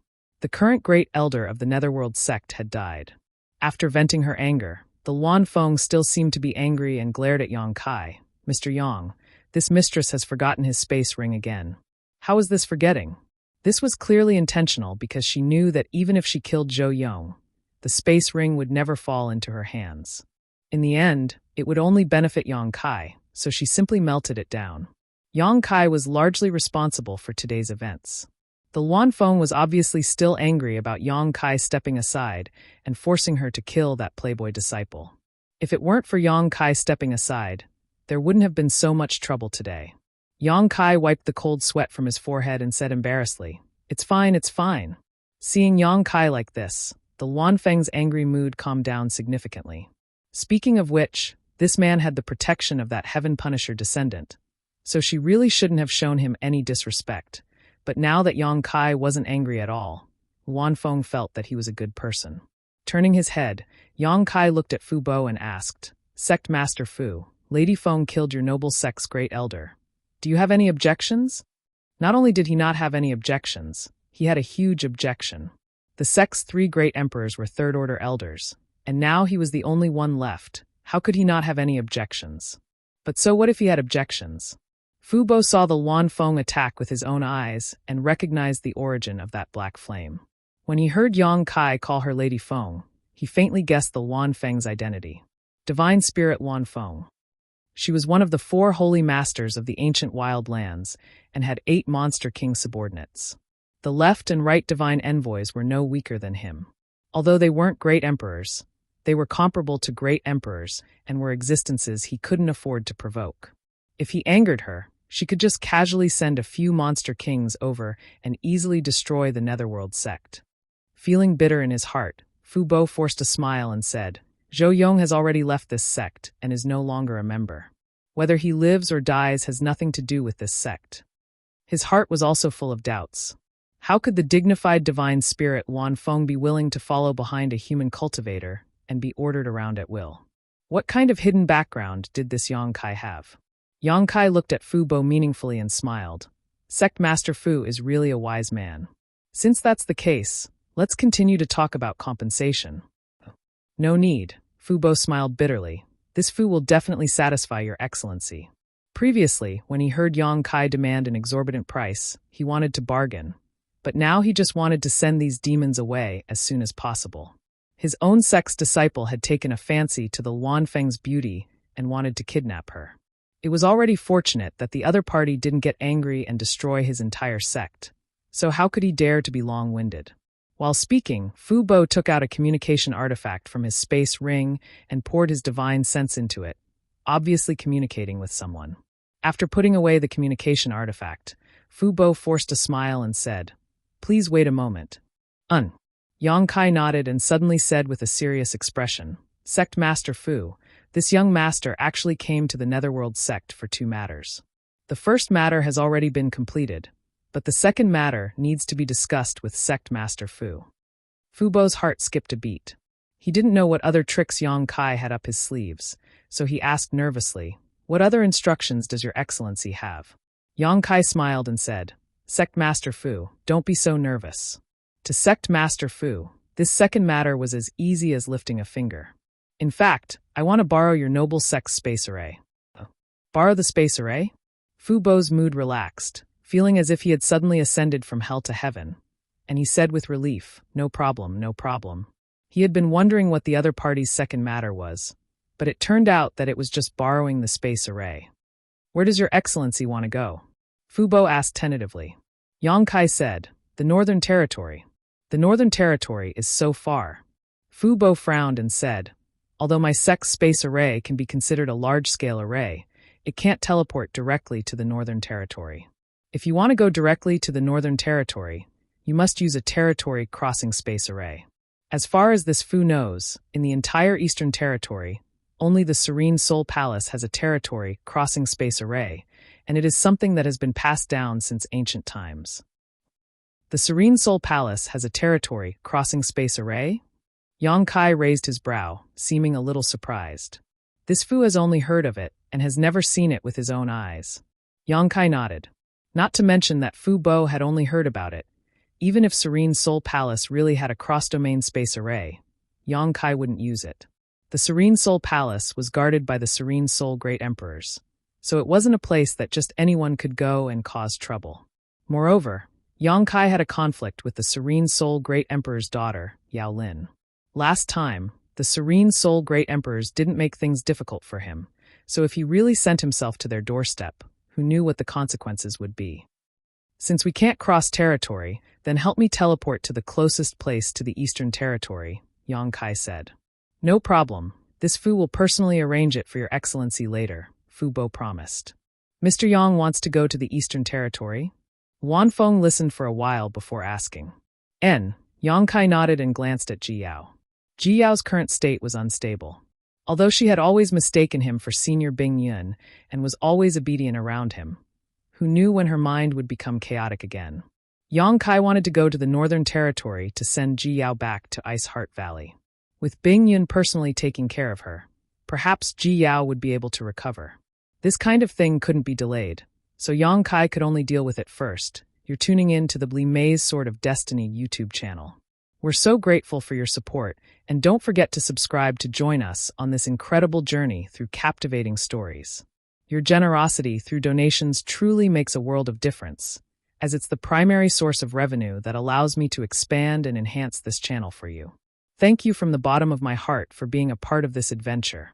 The current great elder of the Netherworld sect had died. After venting her anger, the Luan Feng still seemed to be angry and glared at Yang Kai. Mr. Yang, this mistress has forgotten his space ring again. How is this forgetting? This was clearly intentional because she knew that even if she killed Zhou Yong, the space ring would never fall into her hands. In the end, it would only benefit Yang Kai, so she simply melted it down. Yang Kai was largely responsible for today's events. The Luan Feng was obviously still angry about Yang Kai stepping aside and forcing her to kill that playboy disciple. If it weren't for Yang Kai stepping aside, there wouldn't have been so much trouble today. Yang Kai wiped the cold sweat from his forehead and said embarrassedly, "It's fine, it's fine." Seeing Yang Kai like this, the Luan Feng's angry mood calmed down significantly. Speaking of which, this man had the protection of that Heaven Punisher descendant, so she really shouldn't have shown him any disrespect. But now that Yang Kai wasn't angry at all, Luan Feng felt that he was a good person. Turning his head, Yang Kai looked at Fu Bo and asked, "Sect Master Fu, Lady Feng killed your noble sect's great elder. Do you have any objections?" Not only did he not have any objections, he had a huge objection. The sect's 3 great emperors were third-order elders, and now he was the only one left. How could he not have any objections? But so what if he had objections? Fu Bo saw the Luan Feng attack with his own eyes and recognized the origin of that black flame. When he heard Yang Kai call her Lady Feng, he faintly guessed the Luan Feng's identity. Divine Spirit Luan Feng. She was one of the 4 holy masters of the ancient wild lands and had 8 monster king subordinates. The left and right divine envoys were no weaker than him. Although they weren't great emperors, they were comparable to great emperors and were existences he couldn't afford to provoke. If he angered her, she could just casually send a few monster kings over and easily destroy the Netherworld sect. Feeling bitter in his heart, Fu Bo forced a smile and said, "Zhou Yong has already left this sect and is no longer a member. Whether he lives or dies has nothing to do with this sect." His heart was also full of doubts. How could the dignified divine spirit Luan Feng be willing to follow behind a human cultivator and be ordered around at will? What kind of hidden background did this Yang Kai have? Yang Kai looked at Fu Bo meaningfully and smiled. Sect Master Fu is really a wise man. Since that's the case, let's continue to talk about compensation. No need, Fu Bo smiled bitterly. This Fu will definitely satisfy your excellency. Previously, when he heard Yang Kai demand an exorbitant price, he wanted to bargain. But now he just wanted to send these demons away as soon as possible. His own sect's disciple had taken a fancy to the Luan Feng's beauty and wanted to kidnap her. It was already fortunate that the other party didn't get angry and destroy his entire sect. So how could he dare to be long-winded? While speaking, Fu Bo took out a communication artifact from his space ring and poured his divine sense into it, obviously communicating with someone. After putting away the communication artifact, Fu Bo forced a smile and said, "Please wait a moment." Yang Kai nodded and suddenly said with a serious expression, "Sect Master Fu, this young master actually came to the Netherworld sect for 2 matters. The first matter has already been completed, but the second matter needs to be discussed with Sect Master Fu." Fu Bo's heart skipped a beat. He didn't know what other tricks Yang Kai had up his sleeves, so he asked nervously, "What other instructions does your excellency have?" Yang Kai smiled and said, "Sect Master Fu, don't be so nervous." To Sect Master Fu, this second matter was as easy as lifting a finger. "In fact, I want to borrow your noble sect's space array." Borrow the space array? Fu Bo's mood relaxed, feeling as if he had suddenly ascended from hell to heaven, and he said with relief, "No problem, no problem." He had been wondering what the other party's second matter was, but it turned out that it was just borrowing the space array. "Where does your excellency want to go?" Fu Bo asked tentatively. Yang Kai said, "The Northern Territory." "The Northern Territory is so far." Fu Bo frowned and said, Although my sex space array can be considered a large-scale array, it can't teleport directly to the Northern Territory. If you want to go directly to the Northern Territory, you must use a territory crossing space array. As far as this Fu knows, in the entire Eastern Territory, only the Serene Soul Palace has a territory crossing space array, and it is something that has been passed down since ancient times. The Serene Soul Palace has a territory crossing space array? Yang Kai raised his brow, seeming a little surprised. This Fu has only heard of it and has never seen it with his own eyes. Yang Kai nodded. Not to mention that Fu Bo had only heard about it. Even if Serene Soul Palace really had a cross-domain space array, Yang Kai wouldn't use it. The Serene Soul Palace was guarded by the Serene Soul Great Emperors, so it wasn't a place that just anyone could go and cause trouble. Moreover, Yang Kai had a conflict with the Serene Soul Great Emperor's daughter, Yao Lin. Last time, the Serene Soul Great Emperors didn't make things difficult for him, so if he really sent himself to their doorstep, who knew what the consequences would be? Since we can't cross territory, then help me teleport to the closest place to the Eastern Territory, Yang Kai said. No problem. This Fu will personally arrange it for your excellency later, Fu Bo promised. Mr. Yang wants to go to the Eastern Territory? Wan Feng listened for a while before asking. Yang Kai nodded and glanced at Ji Yao. Ji Yao's current state was unstable. Although she had always mistaken him for Senior Bing Yun and was always obedient around him, who knew when her mind would become chaotic again? Yang Kai wanted to go to the Northern Territory to send Ji Yao back to Ice Heart Valley. With Bing Yun personally taking care of her, perhaps Ji Yao would be able to recover. This kind of thing couldn't be delayed, so Yang Kai could only deal with it first. You're tuning in to the Blee Maze Sword of Destiny YouTube channel. We're so grateful for your support, and don't forget to subscribe to join us on this incredible journey through captivating stories. Your generosity through donations truly makes a world of difference, as it's the primary source of revenue that allows me to expand and enhance this channel for you. Thank you from the bottom of my heart for being a part of this adventure.